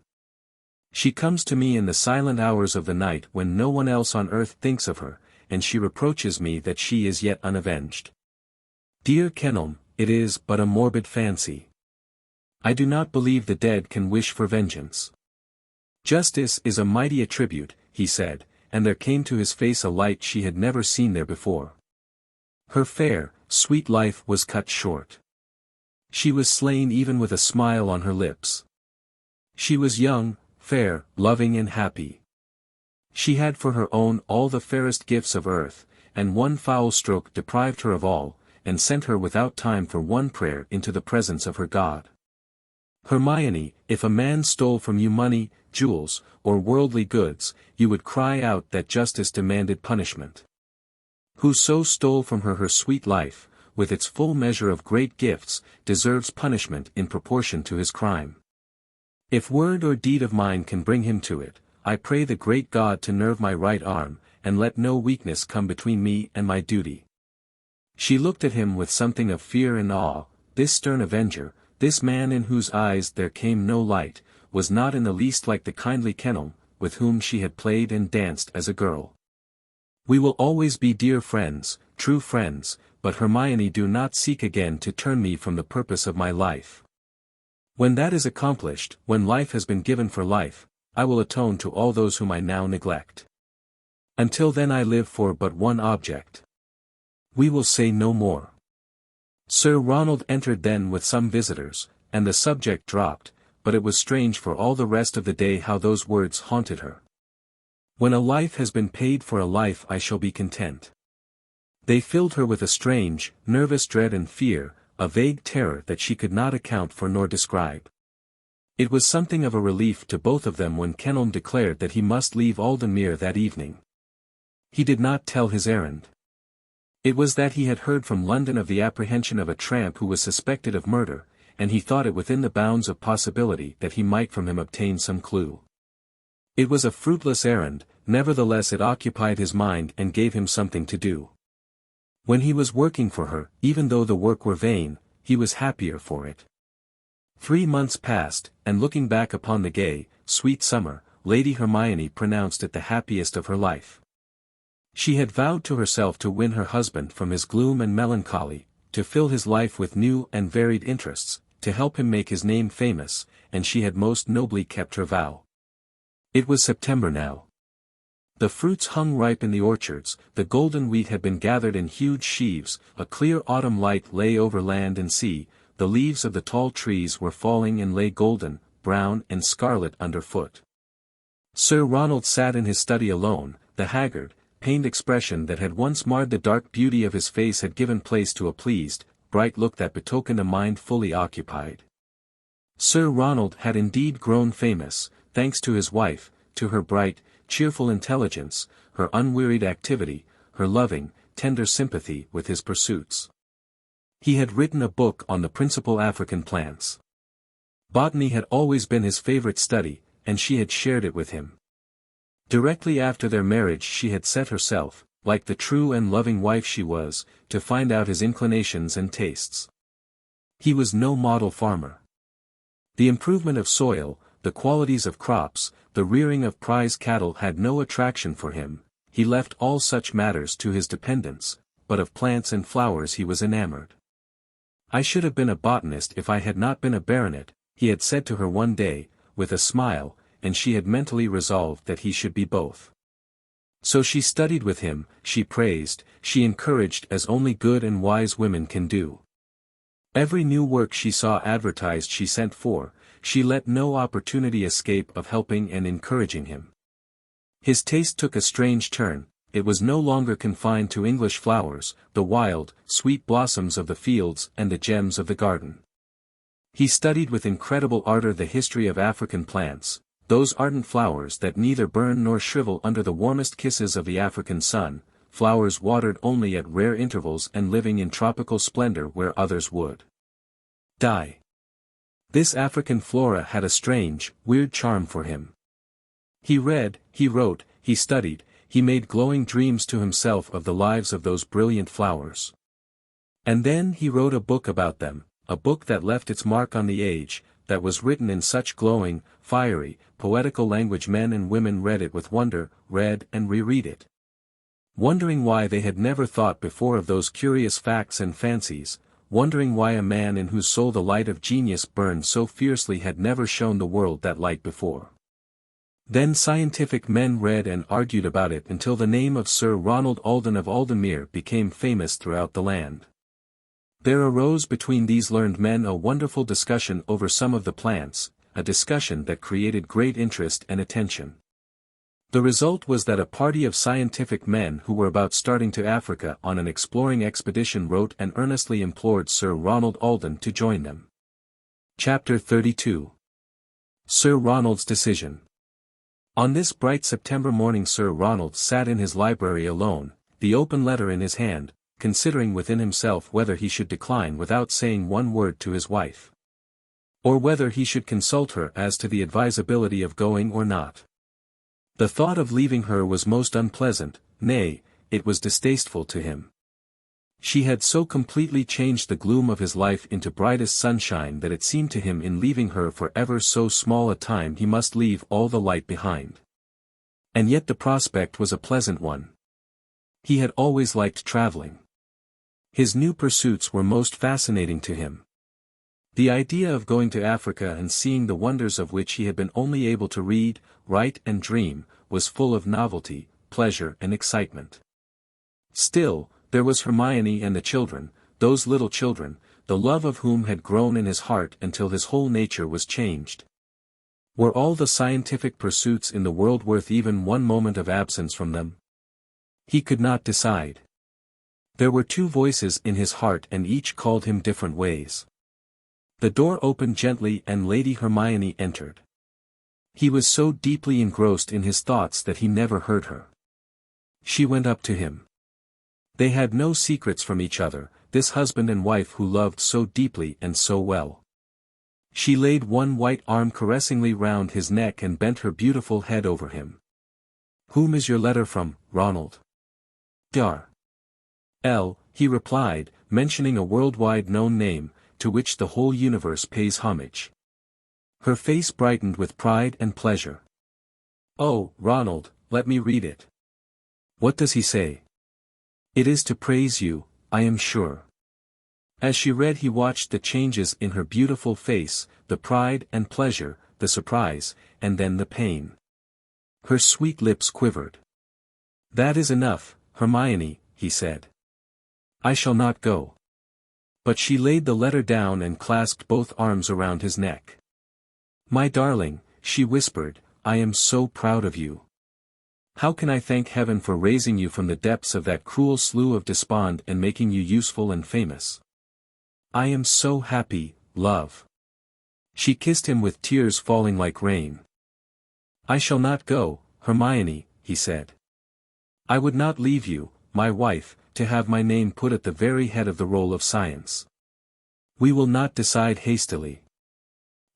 She comes to me in the silent hours of the night when no one else on earth thinks of her, and she reproaches me that she is yet unavenged. Dear Kenelm, it is but a morbid fancy. I do not believe the dead can wish for vengeance. Justice is a mighty attribute, he said, and there came to his face a light she had never seen there before. Her fair, sweet life was cut short. She was slain even with a smile on her lips. She was young, fair, loving and happy. She had for her own all the fairest gifts of earth, and one foul stroke deprived her of all, and sent her without time for one prayer into the presence of her God. Hermione, if a man stole from you money, jewels, or worldly goods, you would cry out that justice demanded punishment. Whoso stole from her her sweet life, with its full measure of great gifts, deserves punishment in proportion to his crime. If word or deed of mine can bring him to it, I pray the great God to nerve my right arm, and let no weakness come between me and my duty. She looked at him with something of fear and awe. This stern avenger, this man in whose eyes there came no light, was not in the least like the kindly Kenelm, with whom she had played and danced as a girl. We will always be dear friends, true friends, but Hermione, do not seek again to turn me from the purpose of my life. When that is accomplished, when life has been given for life, I will atone to all those whom I now neglect. Until then I live for but one object. We will say no more. Sir Ronald entered then with some visitors, and the subject dropped, but it was strange for all the rest of the day how those words haunted her. When a life has been paid for a life I shall be content. They filled her with a strange, nervous dread and fear, a vague terror that she could not account for nor describe. It was something of a relief to both of them when Kenelm declared that he must leave Aldenmuir that evening. He did not tell his errand. It was that he had heard from London of the apprehension of a tramp who was suspected of murder, and he thought it within the bounds of possibility that he might from him obtain some clue. It was a fruitless errand, nevertheless it occupied his mind and gave him something to do. When he was working for her, even though the work were vain, he was happier for it. 3 months passed, and looking back upon the gay, sweet summer, Lady Hermione pronounced it the happiest of her life. She had vowed to herself to win her husband from his gloom and melancholy, to fill his life with new and varied interests, to help him make his name famous, and she had most nobly kept her vow. It was September now. The fruits hung ripe in the orchards, the golden wheat had been gathered in huge sheaves, a clear autumn light lay over land and sea, the leaves of the tall trees were falling and lay golden, brown and scarlet underfoot. Sir Ronald sat in his study alone, the haggard, pained expression that had once marred the dark beauty of his face had given place to a pleased, bright look that betokened a mind fully occupied. Sir Ronald had indeed grown famous, thanks to his wife, to her bright, cheerful intelligence, her unwearied activity, her loving, tender sympathy with his pursuits. He had written a book on the principal African plants. Botany had always been his favorite study, and she had shared it with him. Directly after their marriage she had set herself, like the true and loving wife she was, to find out his inclinations and tastes. He was no model farmer. The improvement of soil, the qualities of crops, the rearing of prize cattle had no attraction for him, he left all such matters to his dependents, but of plants and flowers he was enamored. I should have been a botanist if I had not been a baronet, he had said to her one day, with a smile, and she had mentally resolved that he should be both. So she studied with him, she praised, she encouraged as only good and wise women can do. Every new work she saw advertised she sent for, she let no opportunity escape of helping and encouraging him. His taste took a strange turn, it was no longer confined to English flowers, the wild, sweet blossoms of the fields and the gems of the garden. He studied with incredible ardor the history of African plants, those ardent flowers that neither burn nor shrivel under the warmest kisses of the African sun, flowers watered only at rare intervals and living in tropical splendor where others would die. This African flora had a strange, weird charm for him. He read, he wrote, he studied, he made glowing dreams to himself of the lives of those brilliant flowers. And then he wrote a book about them, a book that left its mark on the age, that was written in such glowing, fiery, poetical language men and women read it with wonder, read and reread it, wondering why they had never thought before of those curious facts and fancies, wondering why a man in whose soul the light of genius burned so fiercely had never shown the world that light before. Then scientific men read and argued about it until the name of Sir Ronald Alden of Aldenmere became famous throughout the land. There arose between these learned men a wonderful discussion over some of the plants, a discussion that created great interest and attention. The result was that a party of scientific men who were about starting to Africa on an exploring expedition wrote and earnestly implored Sir Ronald Alden to join them. Chapter 32. Sir Ronald's Decision. On this bright September morning Sir Ronald sat in his library alone, the open letter in his hand, considering within himself whether he should decline without saying one word to his wife, or whether he should consult her as to the advisability of going or not. The thought of leaving her was most unpleasant, nay, it was distasteful to him. She had so completely changed the gloom of his life into brightest sunshine that it seemed to him in leaving her for ever so small a time he must leave all the light behind. And yet the prospect was a pleasant one. He had always liked traveling. His new pursuits were most fascinating to him. The idea of going to Africa and seeing the wonders of which he had been only able to read, write and dream, was full of novelty, pleasure and excitement. Still, there was Hermione and the children, those little children, the love of whom had grown in his heart until his whole nature was changed. Were all the scientific pursuits in the world worth even one moment of absence from them? He could not decide. There were two voices in his heart and each called him different ways. The door opened gently and Lady Hermione entered. He was so deeply engrossed in his thoughts that he never heard her. She went up to him. They had no secrets from each other, this husband and wife who loved so deeply and so well. She laid one white arm caressingly round his neck and bent her beautiful head over him. "Whom is your letter from, Ronald?" "Dar. L," he replied, mentioning a worldwide known name, to which the whole universe pays homage. Her face brightened with pride and pleasure. "Oh, Ronald, let me read it. What does he say?" "It is to praise you, I am sure." As she read he watched the changes in her beautiful face, the pride and pleasure, the surprise, and then the pain. Her sweet lips quivered. "That is enough, Hermione," he said. "I shall not go." But she laid the letter down and clasped both arms around his neck. "My darling," she whispered, "I am so proud of you. How can I thank heaven for raising you from the depths of that cruel slough of despond and making you useful and famous? I am so happy, love." She kissed him with tears falling like rain. "I shall not go, Hermione," he said. "I would not leave you, my wife, to have my name put at the very head of the roll of science. We will not decide hastily.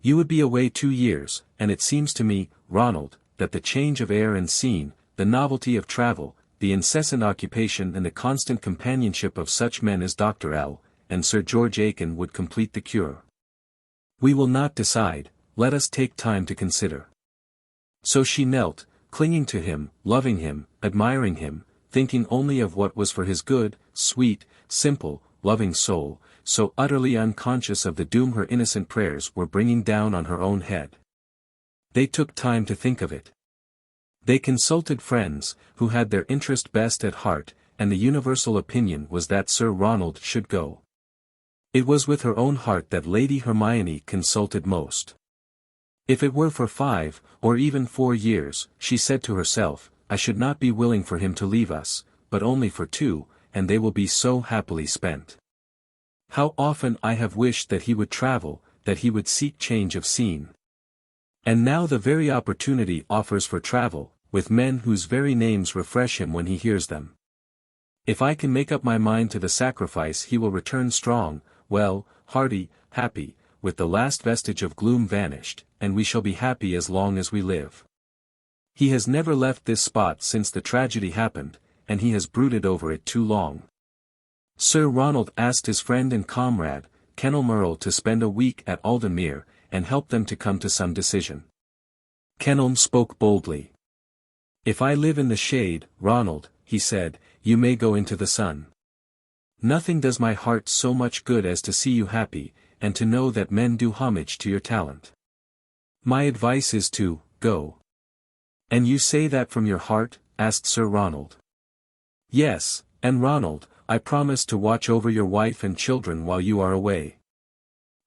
You would be away 2 years, and it seems to me, Ronald, that the change of air and scene, the novelty of travel, the incessant occupation and the constant companionship of such men as Dr. L. and Sir George Aiken would complete the cure. We will not decide, let us take time to consider." So she knelt, clinging to him, loving him, admiring him, thinking only of what was for his good, sweet, simple, loving soul, so utterly unconscious of the doom her innocent prayers were bringing down on her own head. They took time to think of it. They consulted friends, who had their interest best at heart, and the universal opinion was that Sir Ronald should go. It was with her own heart that Lady Hermione consulted most. If it were for 5, or even 4 years, she said to herself, I should not be willing for him to leave us, but only for 2, and they will be so happily spent. How often I have wished that he would travel, that he would seek change of scene. And now the very opportunity offers for travel, with men whose very names refresh him when he hears them. If I can make up my mind to the sacrifice, he will return strong, well, hearty, happy, with the last vestige of gloom vanished, and we shall be happy as long as we live. He has never left this spot since the tragedy happened, and he has brooded over it too long. Sir Ronald asked his friend and comrade, Kenelm to spend a week at Aldenmuir, and help them to come to some decision. Kenelm spoke boldly. "If I live in the shade, Ronald," he said, "you may go into the sun. Nothing does my heart so much good as to see you happy, and to know that men do homage to your talent. My advice is to, go." "And you say that from your heart?" asked Sir Ronald. "Yes, and Ronald, I promise to watch over your wife and children while you are away."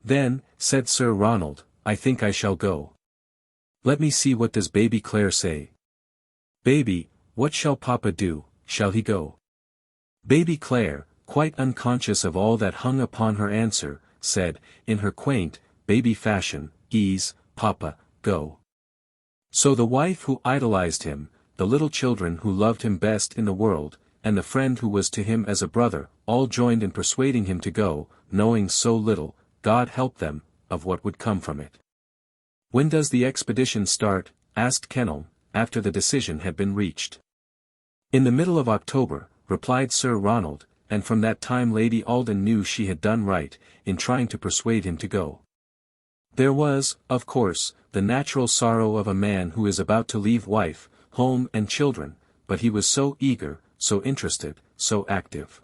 "Then," said Sir Ronald, "I think I shall go. Let me see, what does baby Claire say?" "Baby, what shall Papa do, shall he go?" Baby Claire, quite unconscious of all that hung upon her answer, said, in her quaint, baby fashion, "Ease, Papa, go." So the wife who idolized him, the little children who loved him best in the world, and the friend who was to him as a brother, all joined in persuading him to go, knowing so little, God help them, of what would come from it. "When does the expedition start?" asked Kenelm, after the decision had been reached. "In the middle of October," replied Sir Ronald, and from that time Lady Alden knew she had done right, in trying to persuade him to go. There was, of course, the natural sorrow of a man who is about to leave wife, home and children, but he was so eager, so interested, so active.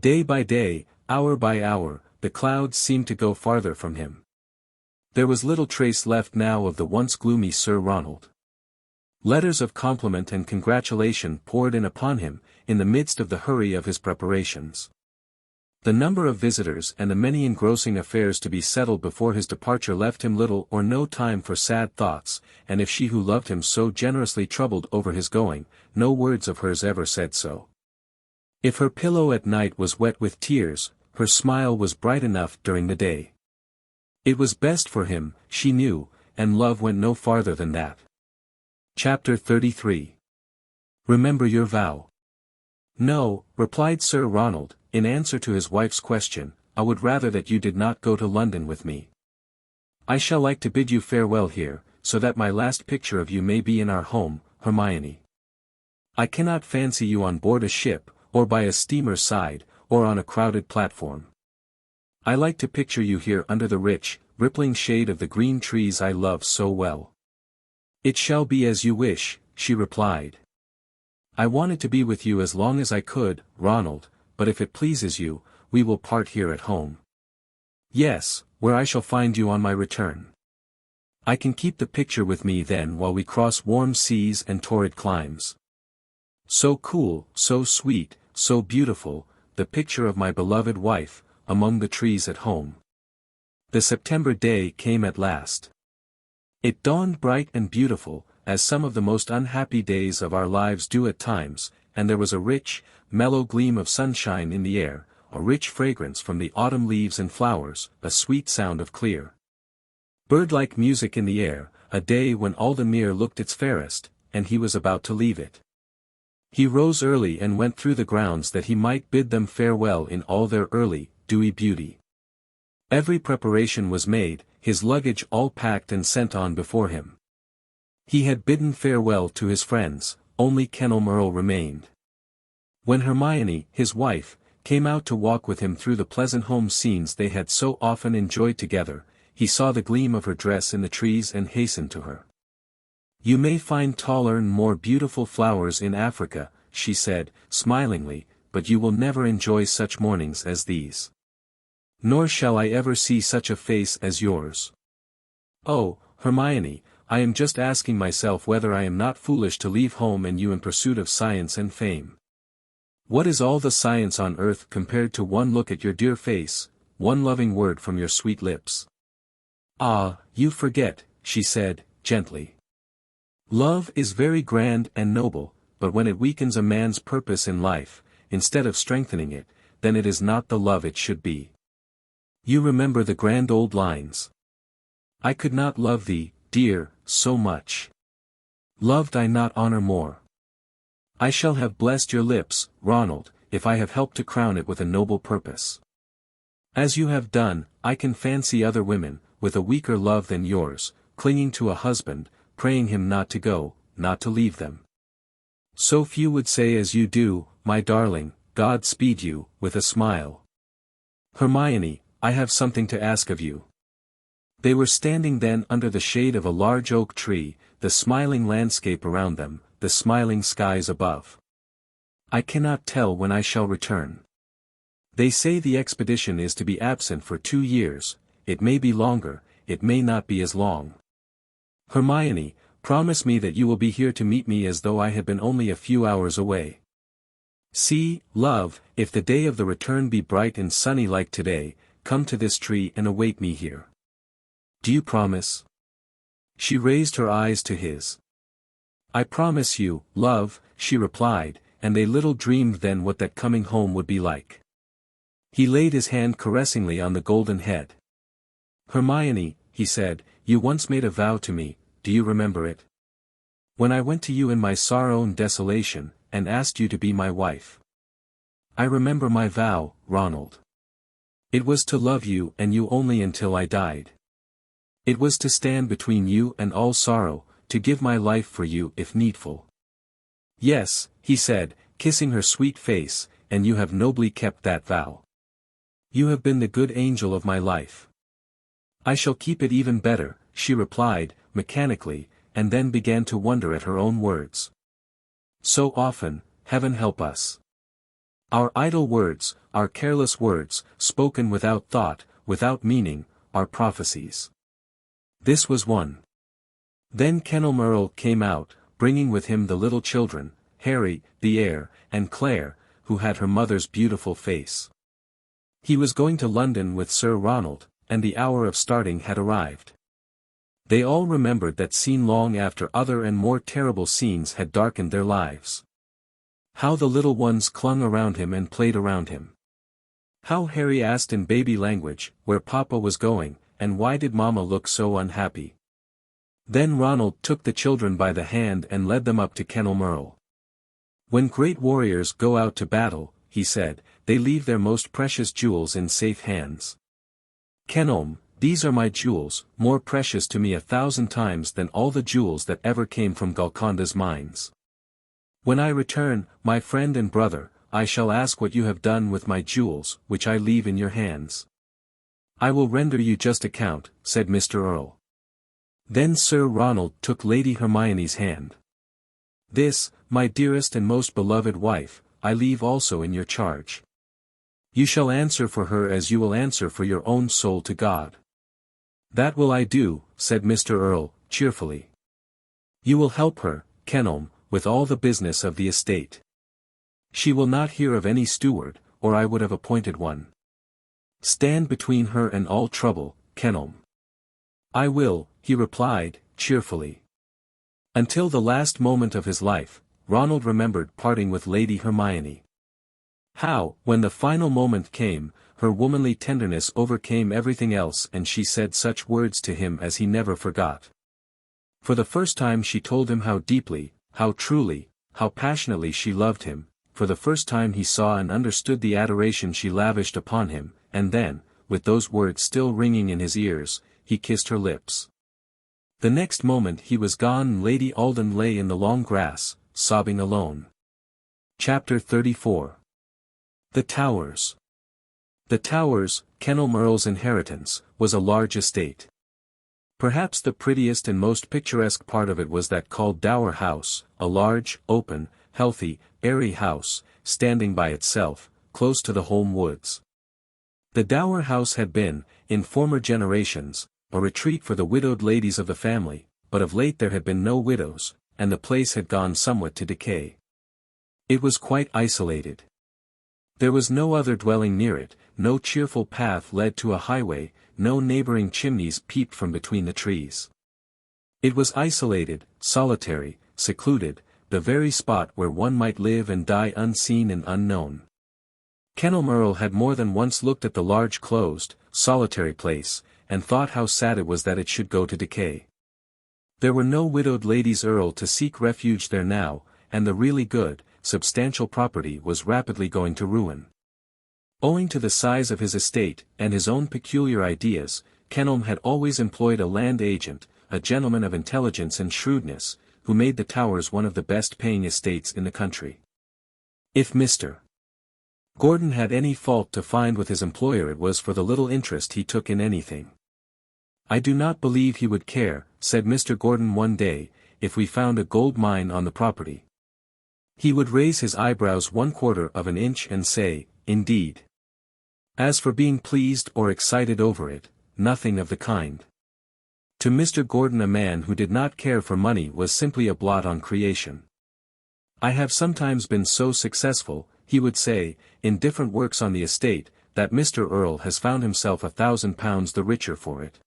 Day by day, hour by hour, the clouds seemed to go farther from him. There was little trace left now of the once gloomy Sir Ronald. Letters of compliment and congratulation poured in upon him, in the midst of the hurry of his preparations. The number of visitors and the many engrossing affairs to be settled before his departure left him little or no time for sad thoughts, and if she who loved him so generously troubled over his going, no words of hers ever said so. If her pillow at night was wet with tears, her smile was bright enough during the day. It was best for him, she knew, and love went no farther than that. Chapter 33. Remember your vow. "No," replied Sir Ronald, in answer to his wife's question, "I would rather that you did not go to London with me. I shall like to bid you farewell here, so that my last picture of you may be in our home, Hermione. I cannot fancy you on board a ship, or by a steamer's side, or on a crowded platform. I like to picture you here under the rich, rippling shade of the green trees I love so well." "It shall be as you wish," she replied. "I wanted to be with you as long as I could, Ronald, but if it pleases you, we will part here at home." "Yes, where I shall find you on my return. I can keep the picture with me then while we cross warm seas and torrid climes. So cool, so sweet, so beautiful, the picture of my beloved wife, among the trees at home." The September day came at last. It dawned bright and beautiful, as some of the most unhappy days of our lives do at times, and there was a rich, mellow gleam of sunshine in the air, a rich fragrance from the autumn leaves and flowers, a sweet sound of clear, bird-like music in the air, a day when Aldenmuir looked its fairest, and he was about to leave it. He rose early and went through the grounds that he might bid them farewell in all their early, dewy beauty. Every preparation was made, his luggage all packed and sent on before him. He had bidden farewell to his friends, only Kenelm remained. When Hermione, his wife, came out to walk with him through the pleasant home scenes they had so often enjoyed together, he saw the gleam of her dress in the trees and hastened to her. "You may find taller and more beautiful flowers in Africa," she said, smilingly, "but you will never enjoy such mornings as these. Nor shall I ever see such a face as yours." "Oh, Hermione, I am just asking myself whether I am not foolish to leave home and you in pursuit of science and fame. What is all the science on earth compared to one look at your dear face, one loving word from your sweet lips?" "Ah, you forget," she said, gently. Love is very grand and noble, but when it weakens a man's purpose in life, instead of strengthening it, then it is not the love it should be. You remember the grand old lines. I could not love thee, dear, so much. Loved I not honor more. I shall have blessed your lips, Ronald, if I have helped to crown it with a noble purpose. As you have done, I can fancy other women, with a weaker love than yours, clinging to a husband, praying him not to go, not to leave them. So few would say as you do, my darling, God speed you, with a smile. Hermione, I have something to ask of you. They were standing then under the shade of a large oak tree, the smiling landscape around them, the smiling skies above. I cannot tell when I shall return. They say the expedition is to be absent for 2 years, it may be longer, it may not be as long. Hermione, promise me that you will be here to meet me as though I had been only a few hours away. See, love, if the day of the return be bright and sunny like today, come to this tree and await me here. Do you promise? She raised her eyes to his. I promise you, love, she replied, and they little dreamed then what that coming home would be like. He laid his hand caressingly on the golden head. Hermione, he said, you once made a vow to me, do you remember it? When I went to you in my sorrow and desolation, and asked you to be my wife. I remember my vow, Ronald. It was to love you and you only until I died. It was to stand between you and all sorrow, to give my life for you if needful. Yes, he said, kissing her sweet face, and you have nobly kept that vow. You have been the good angel of my life. I shall keep it even better, she replied, mechanically, and then began to wonder at her own words. So often, heaven help us. Our idle words, our careless words, spoken without thought, without meaning, are prophecies. This was one. Then Kenelm came out, bringing with him the little children, Harry, the heir, and Claire, who had her mother's beautiful face. He was going to London with Sir Ronald, and the hour of starting had arrived. They all remembered that scene long after other and more terrible scenes had darkened their lives. How the little ones clung around him and played around him. How Harry asked in baby language, where Papa was going, and why did Mama look so unhappy. Then Ronald took the children by the hand and led them up to Kenelm. When great warriors go out to battle, he said, they leave their most precious jewels in safe hands. Kenelm, these are my jewels, more precious to me 1,000 times than all the jewels that ever came from Golconda's mines. When I return, my friend and brother, I shall ask what you have done with my jewels, which I leave in your hands. I will render you just account, said Mr. Earl. Then Sir Ronald took Lady Hermione's hand. This, my dearest and most beloved wife, I leave also in your charge. You shall answer for her as you will answer for your own soul to God. That will I do, said Mr. Earl, cheerfully. You will help her, Kenelm, with all the business of the estate. She will not hear of any steward, or I would have appointed one. Stand between her and all trouble, Kenelm. I will, he replied, cheerfully. Until the last moment of his life, Ronald remembered parting with Lady Hermione. How, when the final moment came, her womanly tenderness overcame everything else and she said such words to him as he never forgot. For the first time she told him how deeply, how truly, how passionately she loved him, for the first time he saw and understood the adoration she lavished upon him, and then, with those words still ringing in his ears, he kissed her lips. The next moment he was gone and Lady Alden lay in the long grass, sobbing alone. Chapter 34. The Towers. The Towers, Kenelm's inheritance, was a large estate. Perhaps the prettiest and most picturesque part of it was that called Dower House, a large, open, healthy, airy house, standing by itself, close to the home woods. The Dower House had been, in former generations, a retreat for the widowed ladies of the family, but of late there had been no widows, and the place had gone somewhat to decay. It was quite isolated. There was no other dwelling near it, no cheerful path led to a highway, no neighboring chimneys peeped from between the trees. It was isolated, solitary, secluded, the very spot where one might live and die unseen and unknown. Kenelm Earl had more than once looked at the large closed, solitary place, and thought how sad it was that it should go to decay. There were no widowed ladies Earl to seek refuge there now, and the really good, substantial property was rapidly going to ruin. Owing to the size of his estate, and his own peculiar ideas, Kenelm had always employed a land agent, a gentleman of intelligence and shrewdness, who made the Towers one of the best-paying estates in the country. If Mr. Gordon had any fault to find with his employer, it was for the little interest he took in anything. "I do not believe he would care," said Mr. Gordon one day, "if we found a gold mine on the property. He would raise his eyebrows 1/4 of an inch and say, 'Indeed.' As for being pleased or excited over it, nothing of the kind." To Mr. Gordon, a man who did not care for money was simply a blot on creation. "I have sometimes been so successful," he would say, in different works on the estate, "that Mr. Earl has found himself £1,000 the richer for it.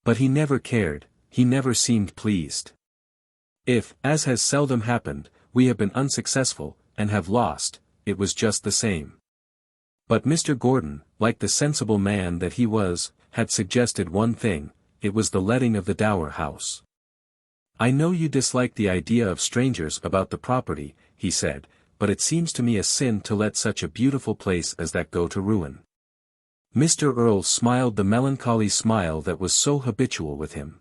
But he never cared, he never seemed pleased. If, as has seldom happened, we have been unsuccessful, and have lost, it was just the same." But Mr. Gordon, like the sensible man that he was, had suggested one thing: it was the letting of the Dower House. "I know you dislike the idea of strangers about the property," he said, "but it seems to me a sin to let such a beautiful place as that go to ruin." Mr. Earl smiled the melancholy smile that was so habitual with him.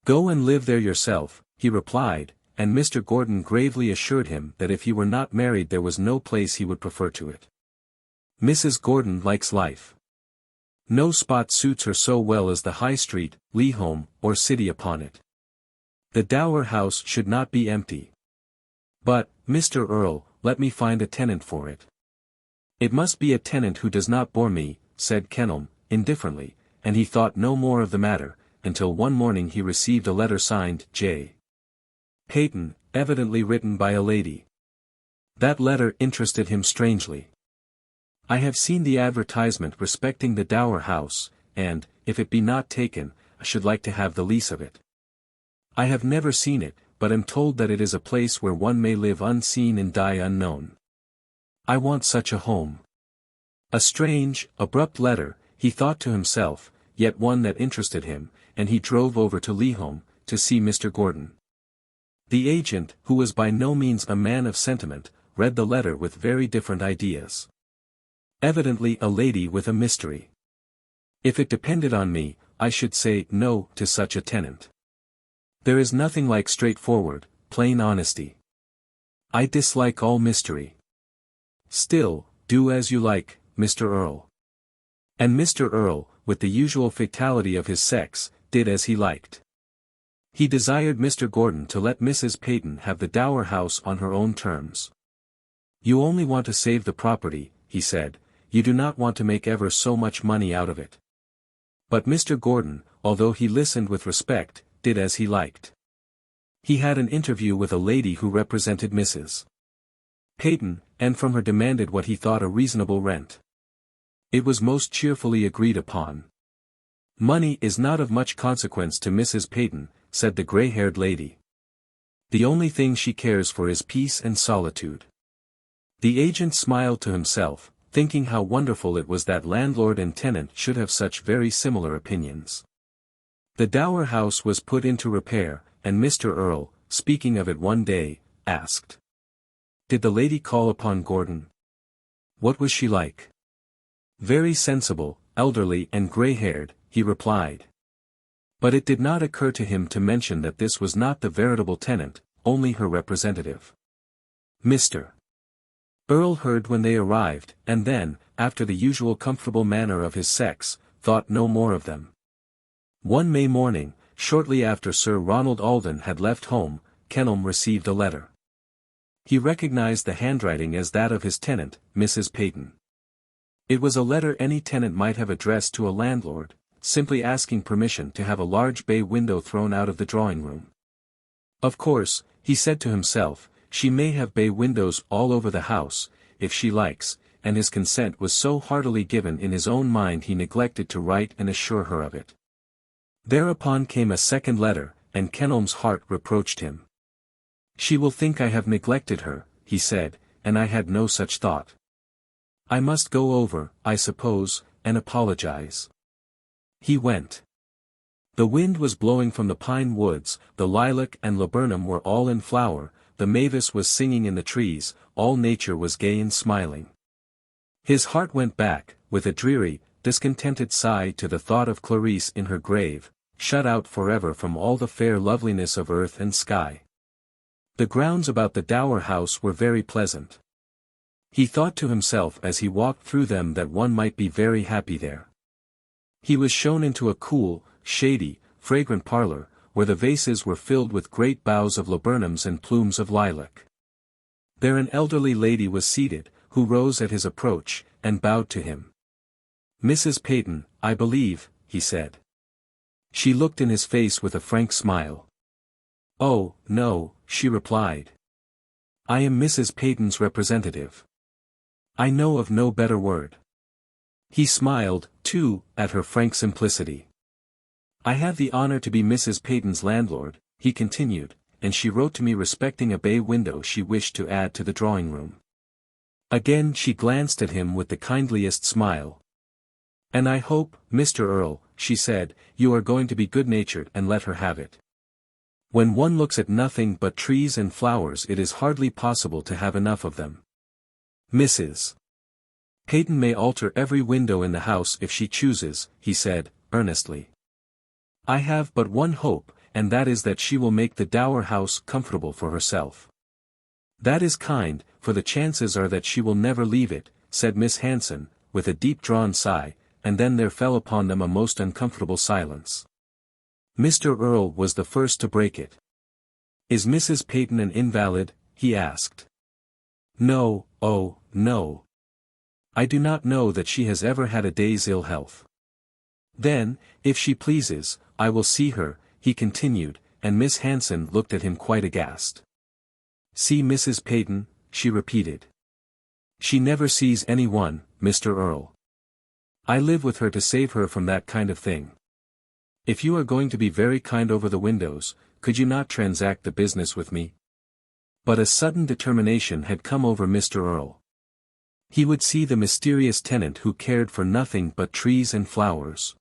"Go and live there yourself," he replied, and Mr. Gordon gravely assured him that if he were not married there was no place he would prefer to it. Mrs. Gordon likes life. No spot suits her so well as the High Street, LIII, or city upon it. The Dower House should not be empty. "But, Mr. Earl, let me find a tenant for it." "It must be a tenant who does not bore me," said Kenelm, indifferently, and he thought no more of the matter, until one morning he received a letter signed J. Peyton, evidently written by a lady. That letter interested him strangely. "I have seen the advertisement respecting the Dower House, and, if it be not taken, I should like to have the lease of it. I have never seen it, but am told that it is a place where one may live unseen and die unknown. I want such a home." A strange, abrupt letter, he thought to himself, yet one that interested him, and he drove over to LIII, to see Mr. Gordon. The agent, who was by no means a man of sentiment, read the letter with very different ideas. Evidently a lady with a mystery. "If it depended on me, I should say no to such a tenant. There is nothing like straightforward, plain honesty. I dislike all mystery. Still, do as you like, Mr. Earl." And Mr. Earl, with the usual fatality of his sex, did as he liked. He desired Mr. Gordon to let Mrs. Peyton have the Dower House on her own terms. "You only want to save the property," he said, "you do not want to make ever so much money out of it." But Mr. Gordon, although he listened with respect, did as he liked. He had an interview with a lady who represented Mrs. Peyton, and from her demanded what he thought a reasonable rent. It was most cheerfully agreed upon. "Money is not of much consequence to Mrs. Peyton," said the grey-haired lady. "The only thing she cares for is peace and solitude." The agent smiled to himself, thinking how wonderful it was that landlord and tenant should have such very similar opinions. The Dower House was put into repair, and Mr. Earl, speaking of it one day, asked, "Did the lady call upon Gordon? What was she like?" "Very sensible, elderly and grey-haired," he replied. But it did not occur to him to mention that this was not the veritable tenant, only her representative. Mr. Earl heard when they arrived, and then, after the usual comfortable manner of his sex, thought no more of them. One May morning, shortly after Sir Ronald Alden had left home, Kenelm received a letter. He recognized the handwriting as that of his tenant, Mrs. Peyton. It was a letter any tenant might have addressed to a landlord, simply asking permission to have a large bay window thrown out of the drawing-room. Of course, he said to himself, she may have bay windows all over the house, if she likes, and his consent was so heartily given in his own mind he neglected to write and assure her of it. Thereupon came a second letter, and Kenelm's heart reproached him. "She will think I have neglected her," he said, "and I had no such thought. I must go over, I suppose, and apologize." He went. The wind was blowing from the pine woods, the lilac and laburnum were all in flower, the mavis was singing in the trees, all nature was gay and smiling. His heart went back, with a dreary, discontented sigh to the thought of Clarisse in her grave, shut out forever from all the fair loveliness of earth and sky. The grounds about the dower house were very pleasant. He thought to himself as he walked through them that one might be very happy there. He was shown into a cool, shady, fragrant parlor, where the vases were filled with great boughs of laburnums and plumes of lilac. There an elderly lady was seated, who rose at his approach, and bowed to him. "Mrs. Peyton, I believe," he said. She looked in his face with a frank smile. "Oh, no," she replied. "I am Mrs. Peyton's representative. I know of no better word." He smiled, too, at her frank simplicity. "I have the honor to be Mrs. Peyton's landlord," he continued, "and she wrote to me respecting a bay window she wished to add to the drawing-room." Again she glanced at him with the kindliest smile. "And I hope, Mr. Earl," she said, "you are going to be good-natured and let her have it. When one looks at nothing but trees and flowers it is hardly possible to have enough of them. Mrs. Peyton may alter every window in the house if she chooses," he said, earnestly. "I have but one hope, and that is that she will make the dower house comfortable for herself." "That is kind, for the chances are that she will never leave it," said Miss Hanson, with a deep-drawn sigh, and then there fell upon them a most uncomfortable silence. Mr. Earl was the first to break it. "Is Mrs. Peyton an invalid?" he asked. "No, oh, no. I do not know that she has ever had a day's ill health." "Then, if she pleases, I will see her," he continued, and Miss Hanson looked at him quite aghast. "See Mrs. Peyton," she repeated. "She never sees any one, Mr. Earl. I live with her to save her from that kind of thing. If you are going to be very kind over the windows, could you not transact the business with me?" But a sudden determination had come over Mr. Earl. He would see the mysterious tenant who cared for nothing but trees and flowers.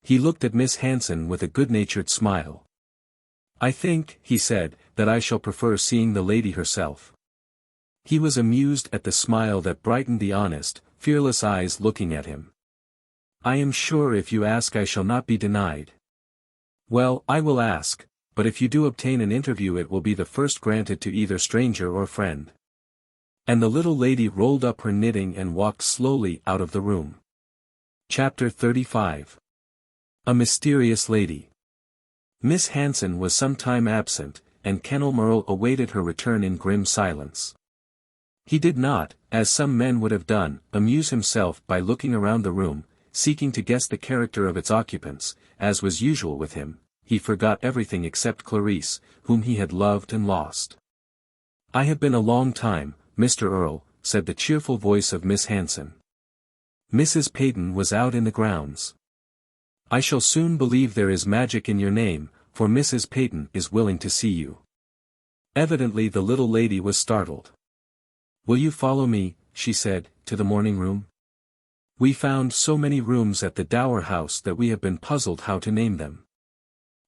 He looked at Miss Hanson with a good-natured smile. "I think," he said, "that I shall prefer seeing the lady herself." He was amused at the smile that brightened the honest, fearless eyes looking at him. "I am sure if you ask I shall not be denied." "Well, I will ask, but if you do obtain an interview it will be the first granted to either stranger or friend." And the little lady rolled up her knitting and walked slowly out of the room. Chapter 35. A Mysterious Lady. Miss Hanson was some time absent, and Kenelm Earl awaited her return in grim silence. He did not, as some men would have done, amuse himself by looking around the room, seeking to guess the character of its occupants, as was usual with him. He forgot everything except Clarisse, whom he had loved and lost. "I have been a long time, Mr. Earl," said the cheerful voice of Miss Hanson. Mrs. Peyton was out in the grounds. "I shall soon believe there is magic in your name, for Mrs. Peyton is willing to see you." Evidently the little lady was startled. "Will you follow me," she said, "to the morning room? We found so many rooms at the dower house that we have been puzzled how to name them."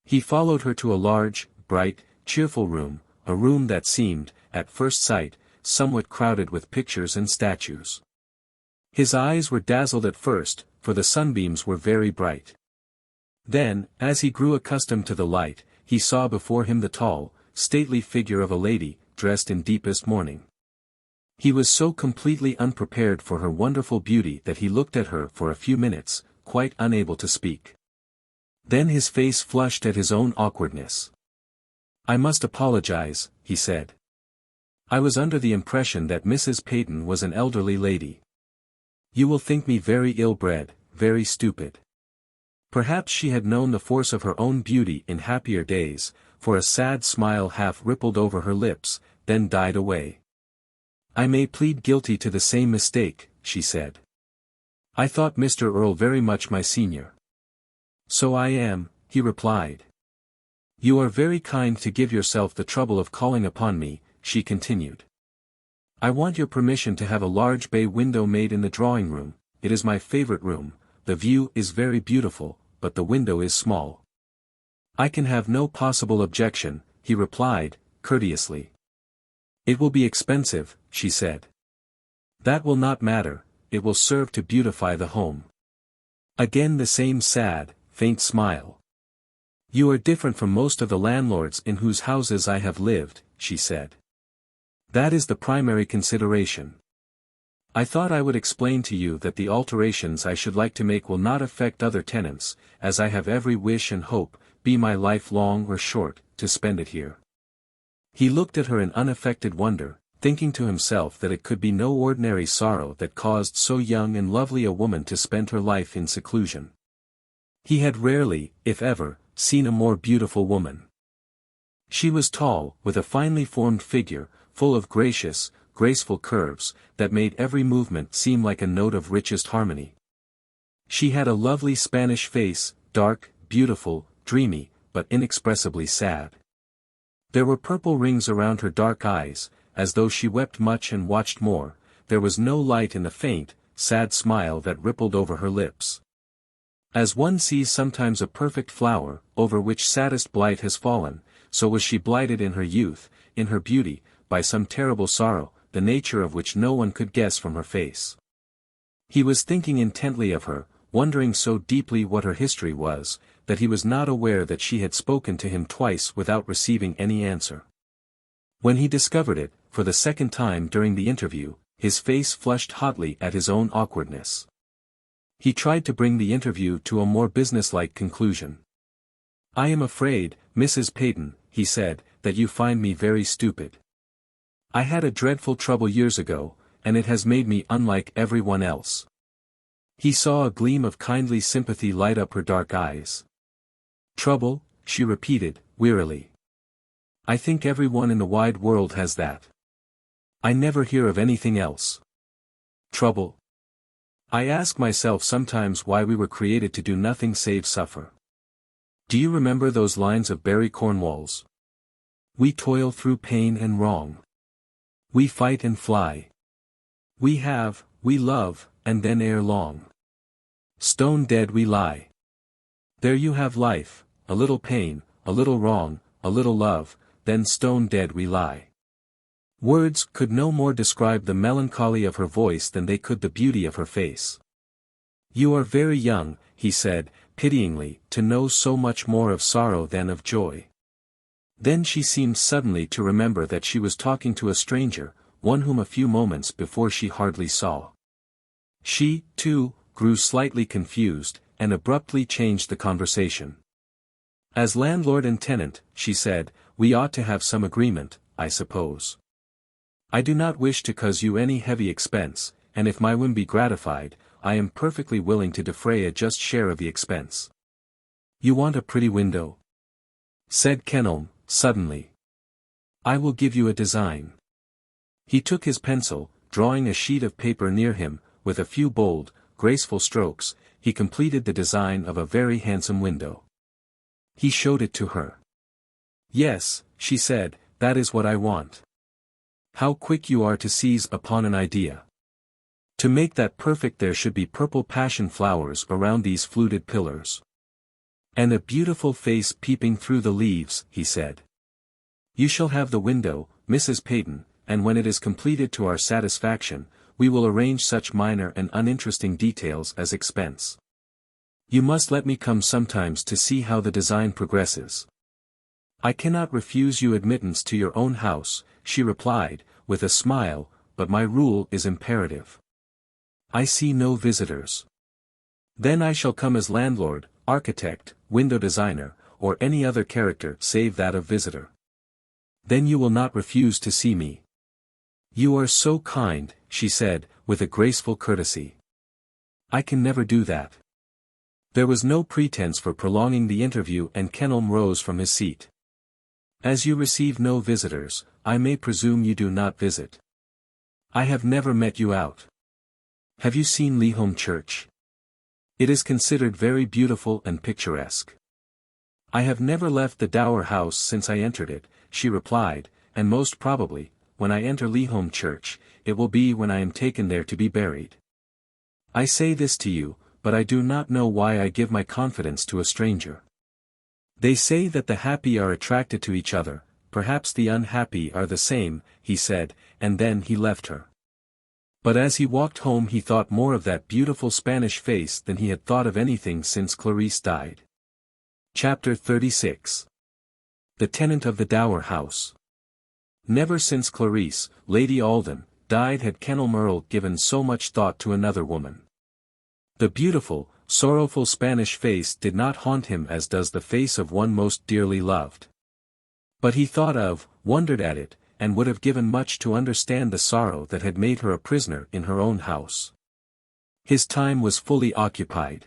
He followed her to a large, bright, cheerful room, a room that seemed, at first sight, somewhat crowded with pictures and statues. His eyes were dazzled at first, for the sunbeams were very bright. Then, as he grew accustomed to the light, he saw before him the tall, stately figure of a lady, dressed in deepest mourning. He was so completely unprepared for her wonderful beauty that he looked at her for a few minutes, quite unable to speak. Then his face flushed at his own awkwardness. "I must apologize," he said. "I was under the impression that Mrs. Peyton was an elderly lady. You will think me very ill-bred, very stupid." Perhaps she had known the force of her own beauty in happier days, for a sad smile half rippled over her lips, then died away. "I may plead guilty to the same mistake," she said. "I thought Mr. Earl very much my senior." "So I am," he replied. You are very kind to give yourself the trouble of calling upon me, she continued. I want your permission to have a large bay window made in the drawing room. It is my favorite room. The view is very beautiful, but the window is small. I can have no possible objection, he replied, courteously. It will be expensive, she said. That will not matter, it will serve to beautify the home. Again the same sad, faint smile. You are different from most of the landlords in whose houses I have lived, she said. That is the primary consideration. I thought I would explain to you that the alterations I should like to make will not affect other tenants, as I have every wish and hope, be my life long or short, to spend it here. He looked at her in unaffected wonder, thinking to himself that it could be no ordinary sorrow that caused so young and lovely a woman to spend her life in seclusion. He had rarely, if ever, seen a more beautiful woman. She was tall, with a finely formed figure, full of gracious, graceful curves, that made every movement seem like a note of richest harmony. She had a lovely Spanish face, dark, beautiful, dreamy, but inexpressibly sad. There were purple rings around her dark eyes, as though she wept much and watched more. There was no light in the faint, sad smile that rippled over her lips. As one sees sometimes a perfect flower, over which saddest blight has fallen, so was she blighted in her youth, in her beauty, by some terrible sorrow, the nature of which no one could guess from her face. He was thinking intently of her, wondering so deeply what her history was, that he was not aware that she had spoken to him twice without receiving any answer. When he discovered it, for the second time during the interview, his face flushed hotly at his own awkwardness. He tried to bring the interview to a more businesslike conclusion. I am afraid, Mrs. Peyton, he said, that you find me very stupid. I had a dreadful trouble years ago, and it has made me unlike everyone else. He saw a gleam of kindly sympathy light up her dark eyes. Trouble, she repeated, wearily. I think everyone in the wide world has that. I never hear of anything else. Trouble. I ask myself sometimes why we were created to do nothing save suffer. Do you remember those lines of Barry Cornwall's? We toil through pain and wrong. We fight and fly. We have, we love, and then ere long. Stone dead we lie. There you have life, a little pain, a little wrong, a little love, then stone dead we lie. Words could no more describe the melancholy of her voice than they could the beauty of her face. You are very young, he said, pityingly, to know so much more of sorrow than of joy. Then she seemed suddenly to remember that she was talking to a stranger, one whom a few moments before she hardly saw. She, too, grew slightly confused, and abruptly changed the conversation. As landlord and tenant, she said, we ought to have some agreement, I suppose. I do not wish to cause you any heavy expense, and if my whim be gratified, I am perfectly willing to defray a just share of the expense. You want a pretty window? Said Kenelm, suddenly. I will give you a design. He took his pencil, drawing a sheet of paper near him, with a few bold, graceful strokes, he completed the design of a very handsome window. He showed it to her. Yes, she said, that is what I want. How quick you are to seize upon an idea. To make that perfect there should be purple passion flowers around these fluted pillars. And a beautiful face peeping through the leaves, he said. You shall have the window, Mrs. Peyton, and when it is completed to our satisfaction, we will arrange such minor and uninteresting details as expense. You must let me come sometimes to see how the design progresses. I cannot refuse you admittance to your own house, she replied, with a smile, but my rule is imperative. I see no visitors. Then I shall come as landlord, architect, window designer, or any other character save that of visitor. Then you will not refuse to see me. You are so kind, she said, with a graceful courtesy. I can never do that. There was no pretense for prolonging the interview and Kenelm rose from his seat. As you receive no visitors, I may presume you do not visit. I have never met you out. Have you seen LIII Church? It is considered very beautiful and picturesque. "I have never left the dower house since I entered it," she replied, "and most probably, when I enter LIII church, it will be when I am taken there to be buried. I say this to you, but I do not know why I give my confidence to a stranger. They say that the happy are attracted to each other, perhaps the unhappy are the same," he said, and then he left her. But as he walked home he thought more of that beautiful Spanish face than he had thought of anything since Clarice died. Chapter 36. The Tenant of the Dower House. Never since Clarice, Lady Alden, died had Kenelm Earl given so much thought to another woman. The beautiful, sorrowful Spanish face did not haunt him as does the face of one most dearly loved. But he thought of, wondered at it, and would have given much to understand the sorrow that had made her a prisoner in her own house. His time was fully occupied.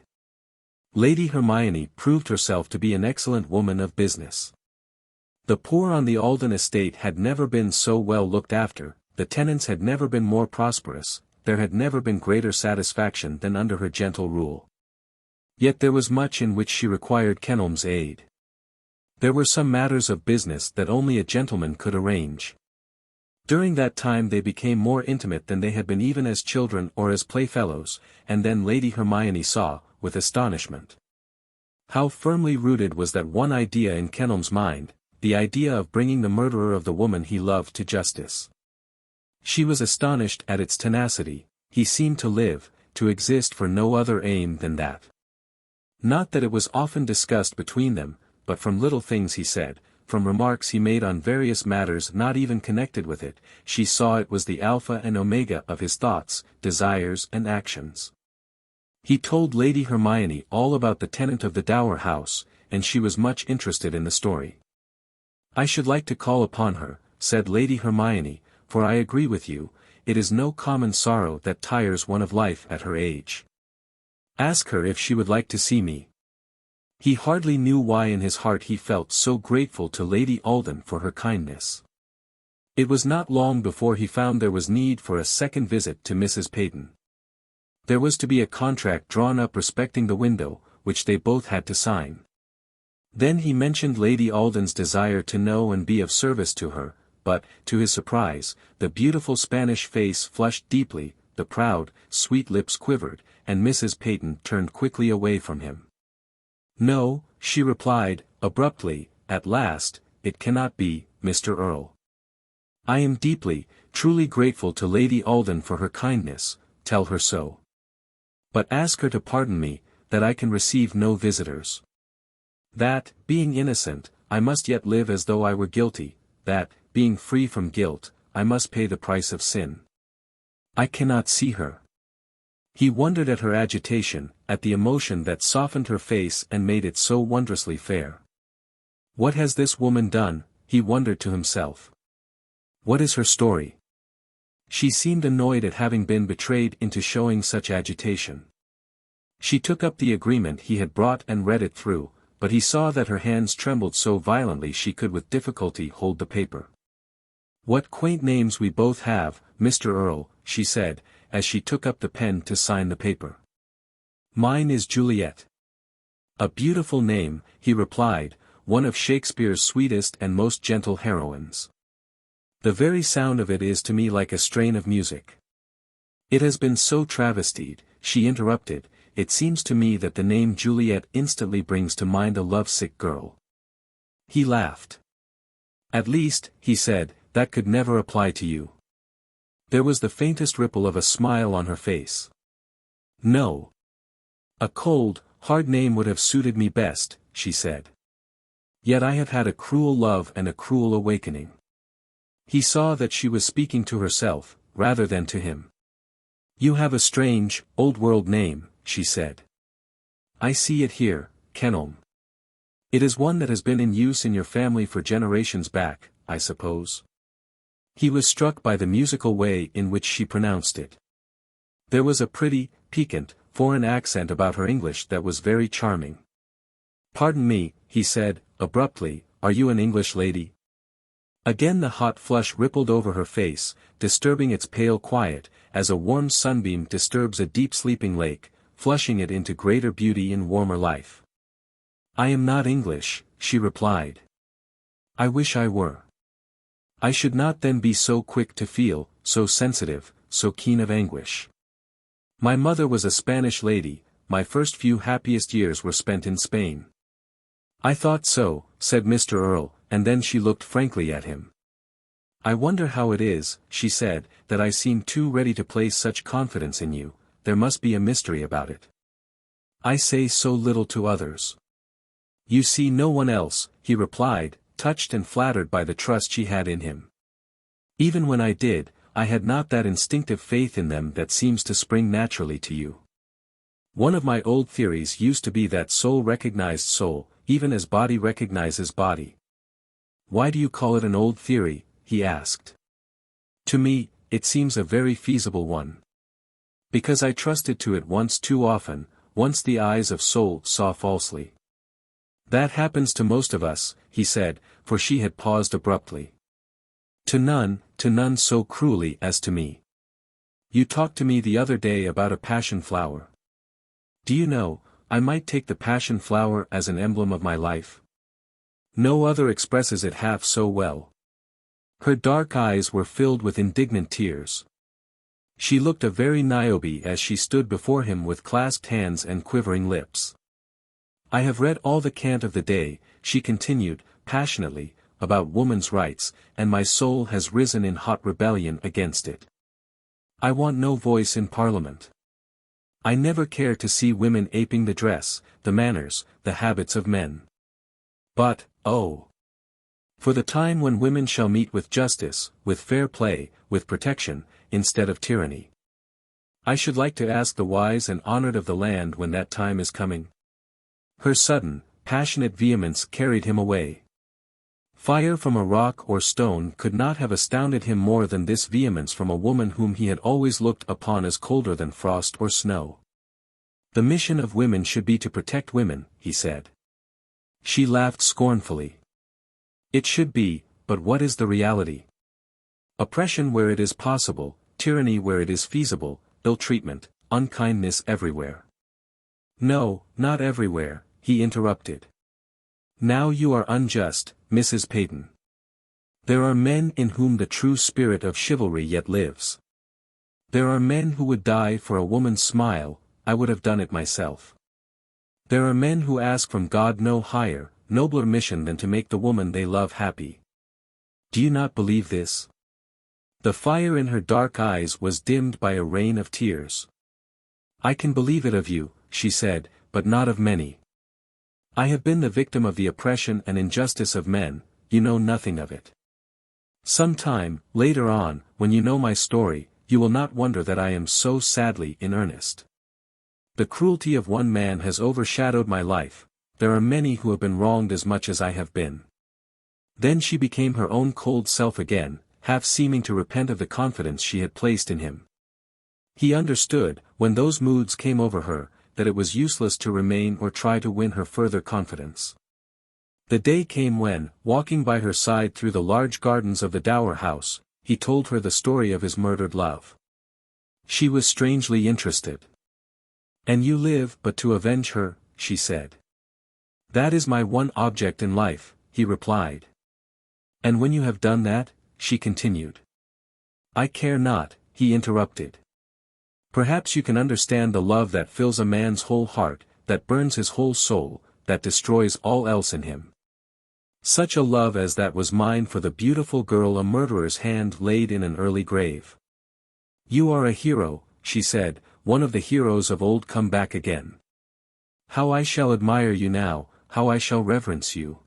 Lady Hermione proved herself to be an excellent woman of business. The poor on the Alden estate had never been so well looked after, the tenants had never been more prosperous, there had never been greater satisfaction than under her gentle rule. Yet there was much in which she required Kenelm's aid. There were some matters of business that only a gentleman could arrange. During that time they became more intimate than they had been even as children or as playfellows, and then Lady Hermione saw, with astonishment, how firmly rooted was that one idea in Kenelm's mind, the idea of bringing the murderer of the woman he loved to justice. She was astonished at its tenacity. He seemed to live, to exist for no other aim than that. Not that it was often discussed between them, but from little things he said, from remarks he made on various matters not even connected with it, she saw it was the alpha and omega of his thoughts, desires and actions. He told Lady Hermione all about the tenant of the dower house, and she was much interested in the story. "I should like to call upon her," said Lady Hermione, "for I agree with you, it is no common sorrow that tires one of life at her age. Ask her if she would like to see me." He hardly knew why in his heart he felt so grateful to Lady Alden for her kindness. It was not long before he found there was need for a second visit to Mrs. Peyton. There was to be a contract drawn up respecting the window, which they both had to sign. Then he mentioned Lady Alden's desire to know and be of service to her, but, to his surprise, the beautiful Spanish face flushed deeply, the proud, sweet lips quivered, and Mrs. Peyton turned quickly away from him. "No," she replied, abruptly, "at last, it cannot be, Mr. Earl. I am deeply, truly grateful to Lady Alden for her kindness, tell her so. But ask her to pardon me, that I can receive no visitors. That, being innocent, I must yet live as though I were guilty, that, being free from guilt, I must pay the price of sin. I cannot see her." He wondered at her agitation, at the emotion that softened her face and made it so wondrously fair. What has this woman done, he wondered to himself. What is her story? She seemed annoyed at having been betrayed into showing such agitation. She took up the agreement he had brought and read it through, but he saw that her hands trembled so violently she could with difficulty hold the paper. "What quaint names we both have, Mr. Earl," she said, as she took up the pen to sign the paper. "Mine is Juliet." "A beautiful name," he replied, "one of Shakespeare's sweetest and most gentle heroines. The very sound of it is to me like a strain of music." "It has been so travestied," she interrupted, "it seems to me that the name Juliet instantly brings to mind a love-sick girl." He laughed. "At least," he said, "that could never apply to you." There was the faintest ripple of a smile on her face. "No. A cold, hard name would have suited me best," she said. "Yet I have had a cruel love and a cruel awakening." He saw that she was speaking to herself, rather than to him. "You have a strange, old-world name," she said. "I see it here, Kenelm. It is one that has been in use in your family for generations back, I suppose." He was struck by the musical way in which she pronounced it. There was a pretty, piquant, foreign accent about her English that was very charming. "Pardon me," he said, abruptly, "are you an English lady?" Again the hot flush rippled over her face, disturbing its pale quiet, as a warm sunbeam disturbs a deep-sleeping lake, flushing it into greater beauty in warmer life. "I am not English," she replied. I wish I were. I should not then be so quick to feel, so sensitive, so keen of anguish. My mother was a Spanish lady, my first few happiest years were spent in Spain. I thought so, said Mr. Earl, and then she looked frankly at him. I wonder how it is, she said, that I seem too ready to place such confidence in you, there must be a mystery about it. I say so little to others. You see no one else, he replied, touched and flattered by the trust she had in him. Even when I did, I had not that instinctive faith in them that seems to spring naturally to you. One of my old theories used to be that soul recognized soul, even as body recognizes body. Why do you call it an old theory? He asked. To me, it seems a very feasible one. Because I trusted to it once too often, once the eyes of soul saw falsely. That happens to most of us, he said, for she had paused abruptly. To none so cruelly as to me. You talked to me the other day about a passion flower. Do you know, I might take the passion flower as an emblem of my life. No other expresses it half so well. Her dark eyes were filled with indignant tears. She looked a very Niobe as she stood before him with clasped hands and quivering lips. I have read all the cant of the day, she continued, passionately, about woman's rights, and my soul has risen in hot rebellion against it. I want no voice in Parliament. I never care to see women aping the dress, the manners, the habits of men. But, oh! For the time when women shall meet with justice, with fair play, with protection, instead of tyranny. I should like to ask the wise and honored of the land when that time is coming. Her sudden, passionate vehemence carried him away. Fire from a rock or stone could not have astounded him more than this vehemence from a woman whom he had always looked upon as colder than frost or snow. The mission of women should be to protect women, he said. She laughed scornfully. It should be, but what is the reality? Oppression where it is possible, tyranny where it is feasible, ill-treatment, unkindness everywhere. No, not everywhere, he interrupted. Now you are unjust, Mrs. Peyton. There are men in whom the true spirit of chivalry yet lives. There are men who would die for a woman's smile, I would have done it myself. There are men who ask from God no higher, nobler mission than to make the woman they love happy. Do you not believe this? The fire in her dark eyes was dimmed by a rain of tears. I can believe it of you, she said, but not of many. I have been the victim of the oppression and injustice of men, you know nothing of it. Some time, later on, when you know my story, you will not wonder that I am so sadly in earnest. The cruelty of one man has overshadowed my life, there are many who have been wronged as much as I have been. Then she became her own cold self again, half seeming to repent of the confidence she had placed in him. He understood, when those moods came over her, that it was useless to remain or try to win her further confidence. The day came when, walking by her side through the large gardens of the Dower House, he told her the story of his murdered love. She was strangely interested. And you live but to avenge her, she said. That is my one object in life, he replied. And when you have done that, she continued. I care not, he interrupted. Perhaps you can understand the love that fills a man's whole heart, that burns his whole soul, that destroys all else in him. Such a love as that was mine for the beautiful girl a murderer's hand laid in an early grave. You are a hero, she said, one of the heroes of old come back again. How I shall admire you now, how I shall reverence you.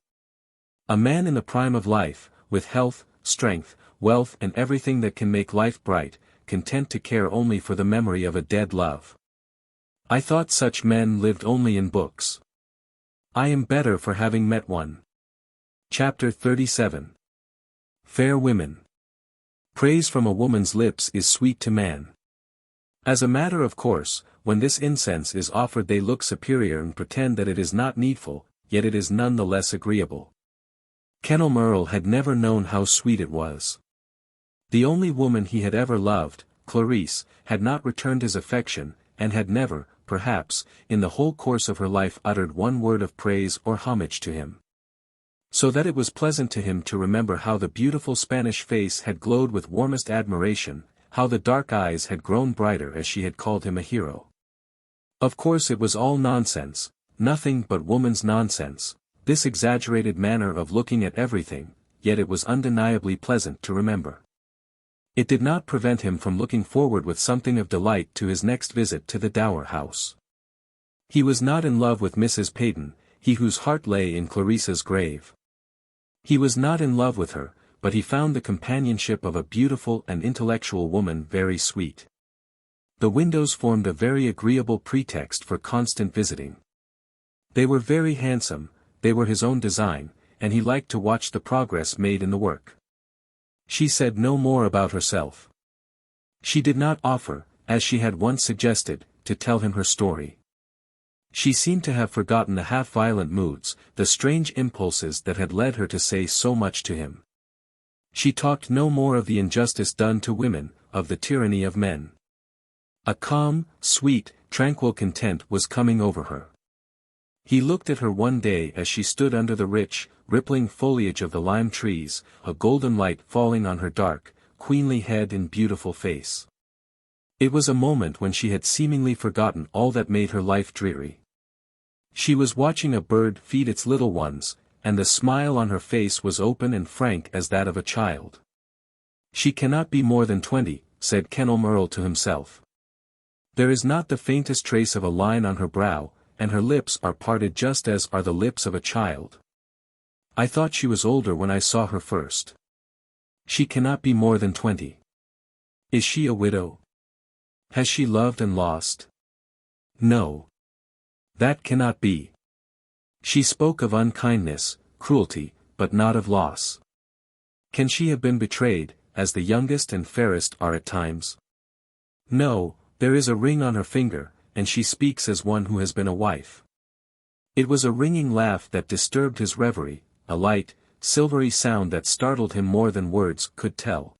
A man in the prime of life, with health, strength, wealth and everything that can make life bright, content to care only for the memory of a dead love. I thought such men lived only in books. I am better for having met one. Chapter 37. Fair Women. Praise from a woman's lips is sweet to man. As a matter of course, when this incense is offered they look superior and pretend that it is not needful, yet it is none the less agreeable. Kenelm Earl had never known how sweet it was. The only woman he had ever loved, Clarice, had not returned his affection, and had never, perhaps, in the whole course of her life uttered one word of praise or homage to him. So that it was pleasant to him to remember how the beautiful Spanish face had glowed with warmest admiration, how the dark eyes had grown brighter as she had called him a hero. Of course it was all nonsense, nothing but woman's nonsense, this exaggerated manner of looking at everything, yet it was undeniably pleasant to remember. It did not prevent him from looking forward with something of delight to his next visit to the Dower House. He was not in love with Mrs. Peyton, he whose heart lay in Clarissa's grave. He was not in love with her, but he found the companionship of a beautiful and intellectual woman very sweet. The windows formed a very agreeable pretext for constant visiting. They were very handsome, they were his own design, and he liked to watch the progress made in the work. She said no more about herself. She did not offer, as she had once suggested, to tell him her story. She seemed to have forgotten the half-violent moods, the strange impulses that had led her to say so much to him. She talked no more of the injustice done to women, of the tyranny of men. A calm, sweet, tranquil content was coming over her. He looked at her one day as she stood under the rich, rippling foliage of the lime trees, a golden light falling on her dark, queenly head and beautiful face. It was a moment when she had seemingly forgotten all that made her life dreary. She was watching a bird feed its little ones, and the smile on her face was open and frank as that of a child. "She cannot be more than 20, said Kenelm Earl to himself. There is not the faintest trace of a line on her brow, and her lips are parted just as are the lips of a child. I thought she was older when I saw her first. She cannot be more than 20. Is she a widow? Has she loved and lost? No. That cannot be. She spoke of unkindness, cruelty, but not of loss. Can she have been betrayed, as the youngest and fairest are at times? No, there is a ring on her finger, and she speaks as one who has been a wife." It was a ringing laugh that disturbed his reverie, a light, silvery sound that startled him more than words could tell.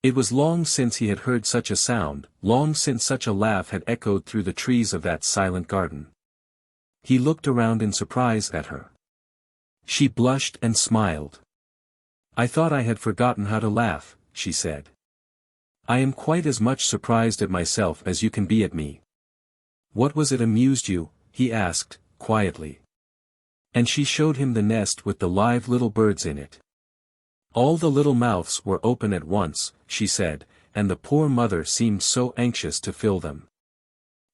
It was long since he had heard such a sound, long since such a laugh had echoed through the trees of that silent garden. He looked around in surprise at her. She blushed and smiled. "I thought I had forgotten how to laugh," she said. "I am quite as much surprised at myself as you can be at me." "What was it amused you?" he asked, quietly. And she showed him the nest with the live little birds in it. All the little mouths were open at once, she said, and the poor mother seemed so anxious to fill them.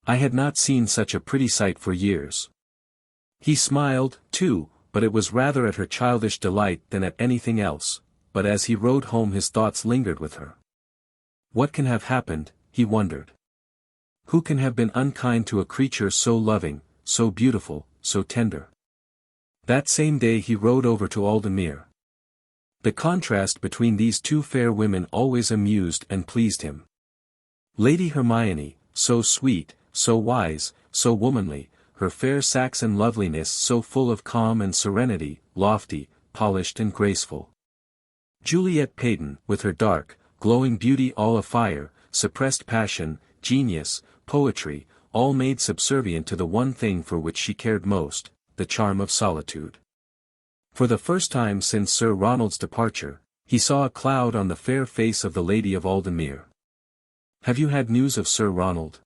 "I had not seen such a pretty sight for years." He smiled, too, but it was rather at her childish delight than at anything else, but as he rode home his thoughts lingered with her. What can have happened, he wondered. Who can have been unkind to a creature so loving, so beautiful, so tender? That same day he rode over to Aldenmuir. The contrast between these two fair women always amused and pleased him. Lady Hermione, so sweet, so wise, so womanly, her fair Saxon loveliness so full of calm and serenity, lofty, polished and graceful. Juliet Peyton, with her dark, glowing beauty all afire, suppressed passion, genius, poetry, all made subservient to the one thing for which she cared most, the charm of solitude. For the first time since Sir Ronald's departure, he saw a cloud on the fair face of the Lady of Aldenmuir. "Have you had news of Sir Ronald?"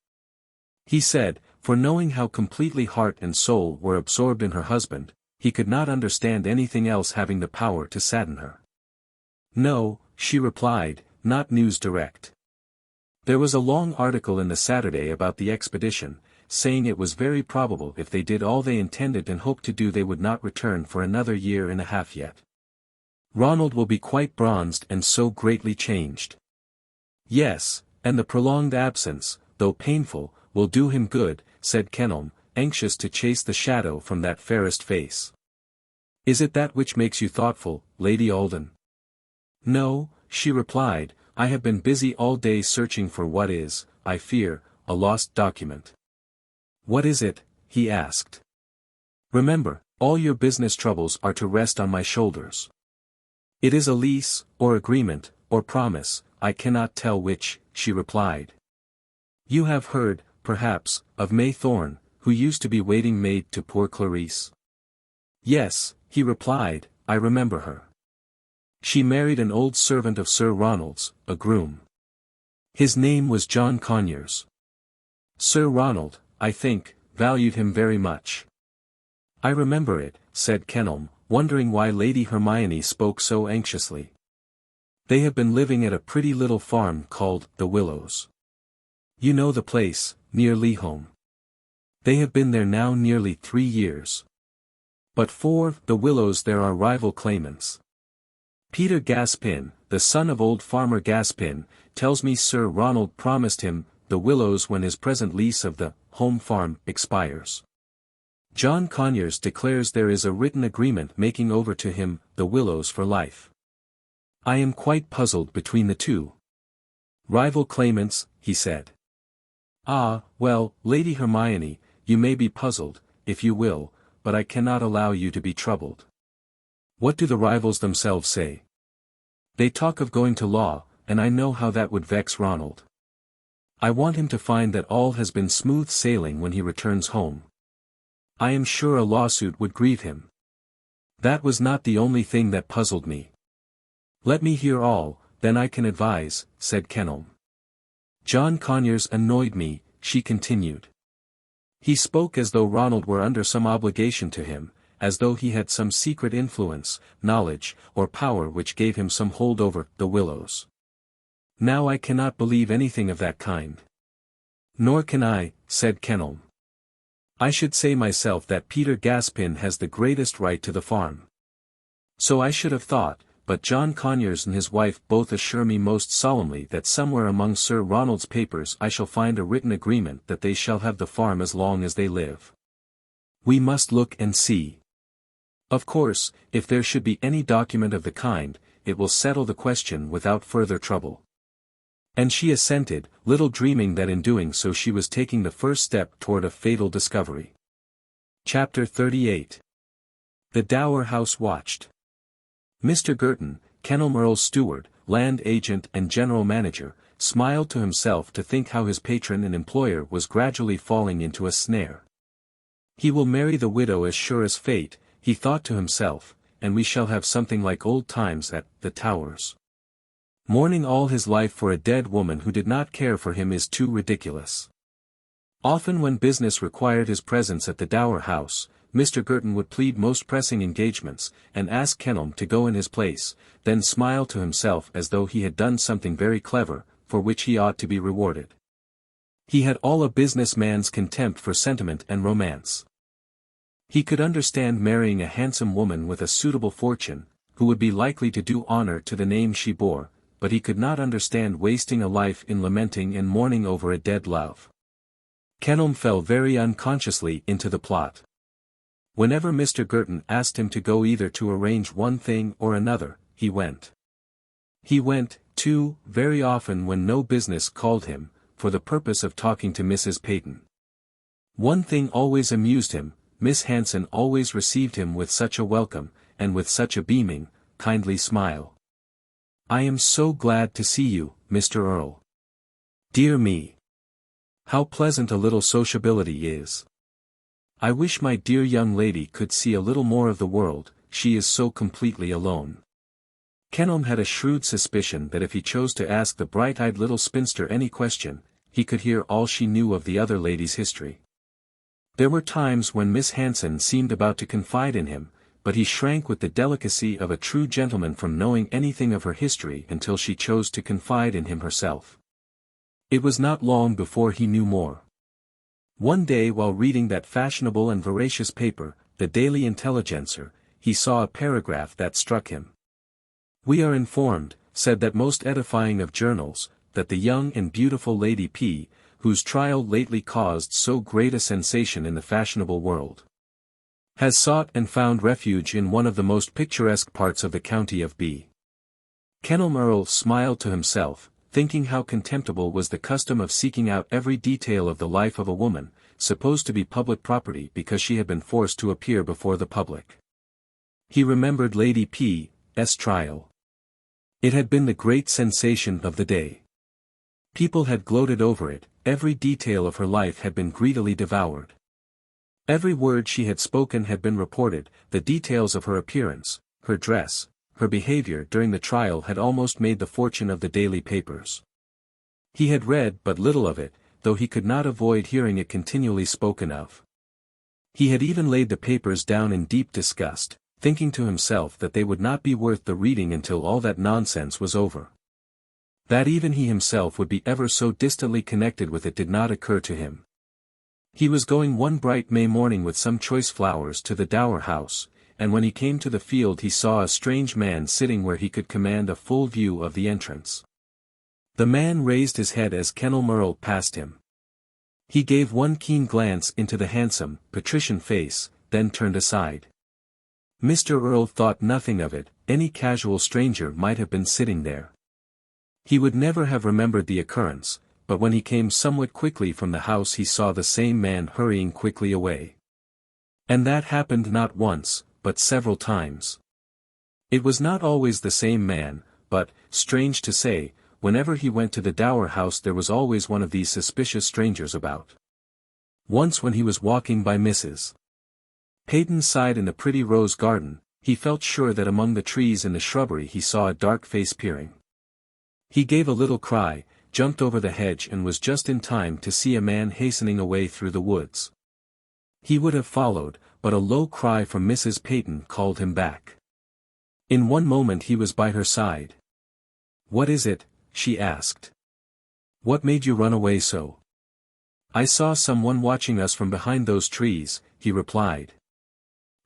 he said, for knowing how completely heart and soul were absorbed in her husband, he could not understand anything else having the power to sadden her. "No," she replied, "not news direct. There was a long article in the Saturday about the expedition, saying it was very probable if they did all they intended and hoped to do they would not return for another year and a half yet. Ronald will be quite bronzed and so greatly changed." "Yes, and the prolonged absence, though painful, will do him good," said Kenelm, anxious to chase the shadow from that fairest face. "Is it that which makes you thoughtful, Lady Alden?" "No," she replied, "I have been busy all day searching for what is, I fear, a lost document." "What is it?" he asked. "Remember, all your business troubles are to rest on my shoulders." "It is a lease, or agreement, or promise, I cannot tell which," she replied. "You have heard, perhaps, of May Thorne, who used to be waiting maid to poor Clarisse?" "Yes," he replied, I remember her. She married an old servant of Sir Ronald's, a groom. His name was John Conyers. Sir Ronald, I think, valued him very much. I remember it, said Kenelm, wondering why Lady Hermione spoke so anxiously. They have been living at a pretty little farm called the Willows. You know the place, near LIII. They have been there now nearly 3 years. But for the Willows there are rival claimants. Peter Gaspin, the son of old Farmer Gaspin, tells me Sir Ronald promised him the Willows when his present lease of the home farm expires. John Conyers declares there is a written agreement making over to him the Willows for life. I am quite puzzled between the two. Rival claimants, he said. Ah, well, Lady Hermione, you may be puzzled, if you will, but I cannot allow you to be troubled. What do the rivals themselves say? They talk of going to law, and I know how that would vex Ronald. I want him to find that all has been smooth sailing when he returns home. I am sure a lawsuit would grieve him. That was not the only thing that puzzled me. Let me hear all, then I can advise, said Kenelm. John Conyers annoyed me, she continued. He spoke as though Ronald were under some obligation to him, as though he had some secret influence, knowledge, or power which gave him some hold over the Willows. Now I cannot believe anything of that kind. Nor can I, said Kenelm. I should say myself that Peter Gaspin has the greatest right to the farm. So I should have thought, but John Conyers and his wife both assure me most solemnly that somewhere among Sir Ronald's papers I shall find a written agreement that they shall have the farm as long as they live. We must look and see. Of course, if there should be any document of the kind, it will settle the question without further trouble. And she assented, little dreaming that in doing so she was taking the first step toward a fatal discovery. Chapter 38. The Dower House watched. Mr. Girton, Kenelm Earl's steward, land agent and general manager, smiled to himself to think how his patron and employer was gradually falling into a snare. He will marry the widow as sure as fate, he thought to himself, and we shall have something like old times at the Towers. Mourning all his life for a dead woman who did not care for him is too ridiculous. Often when business required his presence at the Dower House, Mr. Girton would plead most pressing engagements, and ask Kenelm to go in his place, then smile to himself as though he had done something very clever, for which he ought to be rewarded. He had all a business man's contempt for sentiment and romance. He could understand marrying a handsome woman with a suitable fortune, who would be likely to do honor to the name she bore, but he could not understand wasting a life in lamenting and mourning over a dead love. Kenelm fell very unconsciously into the plot. Whenever Mr. Girton asked him to go either to arrange one thing or another, he went. He went, too, very often when no business called him, for the purpose of talking to Mrs. Peyton. One thing always amused him, Miss Hanson always received him with such a welcome, and with such a beaming, kindly smile. I am so glad to see you, Mr. Earl. Dear me! How pleasant a little sociability is. I wish my dear young lady could see a little more of the world, she is so completely alone. Kenelm had a shrewd suspicion that if he chose to ask the bright-eyed little spinster any question, he could hear all she knew of the other lady's history. There were times when Miss Hanson seemed about to confide in him, but he shrank with the delicacy of a true gentleman from knowing anything of her history until she chose to confide in him herself. It was not long before he knew more. One day while reading that fashionable and veracious paper, the Daily Intelligencer, he saw a paragraph that struck him. We are informed, said that most edifying of journals, that the young and beautiful Lady P., whose trial lately caused so great a sensation in the fashionable world, has sought and found refuge in one of the most picturesque parts of the county of B. Kenelm Earl smiled to himself, thinking how contemptible was the custom of seeking out every detail of the life of a woman, supposed to be public property because she had been forced to appear before the public. He remembered Lady P.'s trial. It had been the great sensation of the day. People had gloated over it, every detail of her life had been greedily devoured. Every word she had spoken had been reported, the details of her appearance, her dress, her behavior during the trial had almost made the fortune of the daily papers. He had read but little of it, though he could not avoid hearing it continually spoken of. He had even laid the papers down in deep disgust, thinking to himself that they would not be worth the reading until all that nonsense was over. That even he himself would be ever so distantly connected with it did not occur to him. He was going one bright May morning with some choice flowers to the dower house, and when he came to the field he saw a strange man sitting where he could command a full view of the entrance. The man raised his head as Kenelm Earl passed him. He gave one keen glance into the handsome, patrician face, then turned aside. Mr. Earl thought nothing of it, any casual stranger might have been sitting there. He would never have remembered the occurrence, but when he came somewhat quickly from the house he saw the same man hurrying quickly away. And that happened not once, but several times. It was not always the same man, but, strange to say, whenever he went to the dower house there was always one of these suspicious strangers about. Once when he was walking by Mrs. Peyton's side in the pretty rose garden, he felt sure that among the trees in the shrubbery he saw a dark face peering. He gave a little cry, jumped over the hedge and was just in time to see a man hastening away through the woods. He would have followed, but a low cry from Mrs. Peyton called him back. In one moment he was by her side. "What is it?" she asked. "What made you run away so?" "I saw someone watching us from behind those trees," he replied.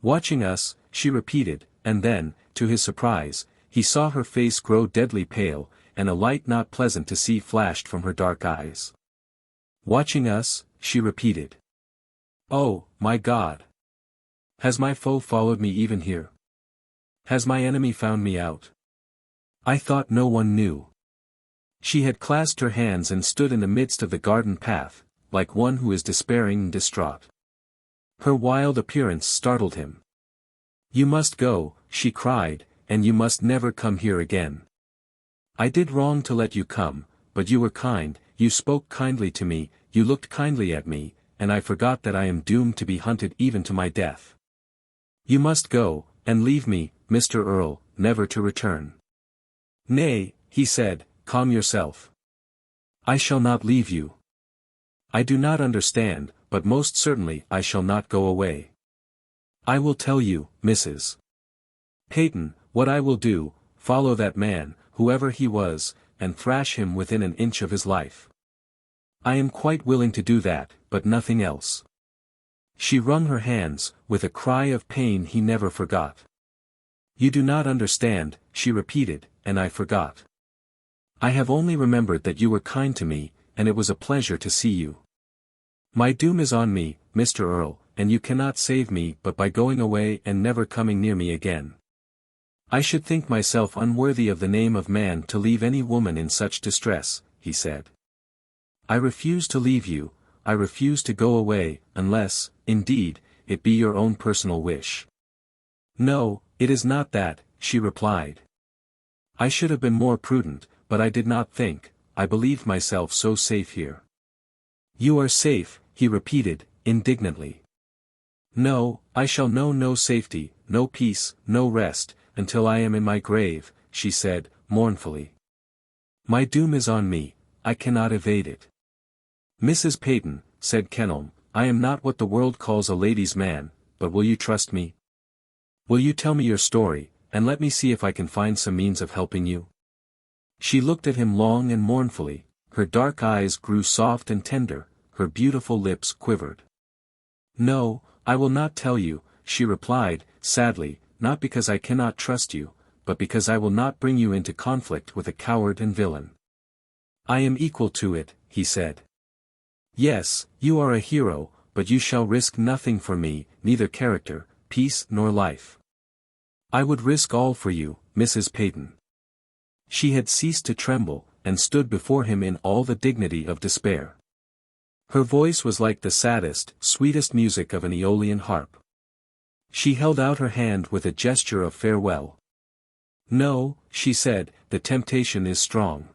"Watching us," she repeated, and then, to his surprise, he saw her face grow deadly pale, and a light not pleasant to see flashed from her dark eyes. "Watching us," she repeated. "Oh, my God! Has my foe followed me even here? Has my enemy found me out? I thought no one knew." She had clasped her hands and stood in the midst of the garden path, like one who is despairing and distraught. Her wild appearance startled him. "You must go," she cried, "and you must never come here again. I did wrong to let you come, but you were kind, you spoke kindly to me, you looked kindly at me, and I forgot that I am doomed to be hunted even to my death. You must go, and leave me, Mr. Earl, never to return." "Nay," he said, "calm yourself. I shall not leave you. I do not understand, but most certainly I shall not go away. I will tell you, Mrs. Peyton, what I will do: follow that man, whoever he was, and thrash him within an inch of his life. I am quite willing to do that, but nothing else." She wrung her hands, with a cry of pain he never forgot. "You do not understand," she repeated, "and I forgot. I have only remembered that you were kind to me, and it was a pleasure to see you. My doom is on me, Mr. Earl, and you cannot save me but by going away and never coming near me again. I should think myself unworthy of the name of man to leave any woman in such distress," he said. "I refuse to leave you, I refuse to go away, unless, indeed, it be your own personal wish." "No, it is not that," she replied. "I should have been more prudent, but I did not think, I believed myself so safe here." "You are safe," he repeated, indignantly. "No, I shall know no safety, no peace, no rest, until I am in my grave," she said, mournfully. "My doom is on me, I cannot evade it." "Mrs. Peyton," said Kenelm, "I am not what the world calls a lady's man, but will you trust me? Will you tell me your story, and let me see if I can find some means of helping you?" She looked at him long and mournfully, her dark eyes grew soft and tender, her beautiful lips quivered. "No, I will not tell you," she replied, sadly, "not because I cannot trust you, but because I will not bring you into conflict with a coward and villain." "I am equal to it," he said. "Yes, you are a hero, but you shall risk nothing for me, neither character, peace nor life." "I would risk all for you, Mrs. Peyton." She had ceased to tremble, and stood before him in all the dignity of despair. Her voice was like the saddest, sweetest music of an Aeolian harp. She held out her hand with a gesture of farewell. "No," she said, "the temptation is strong.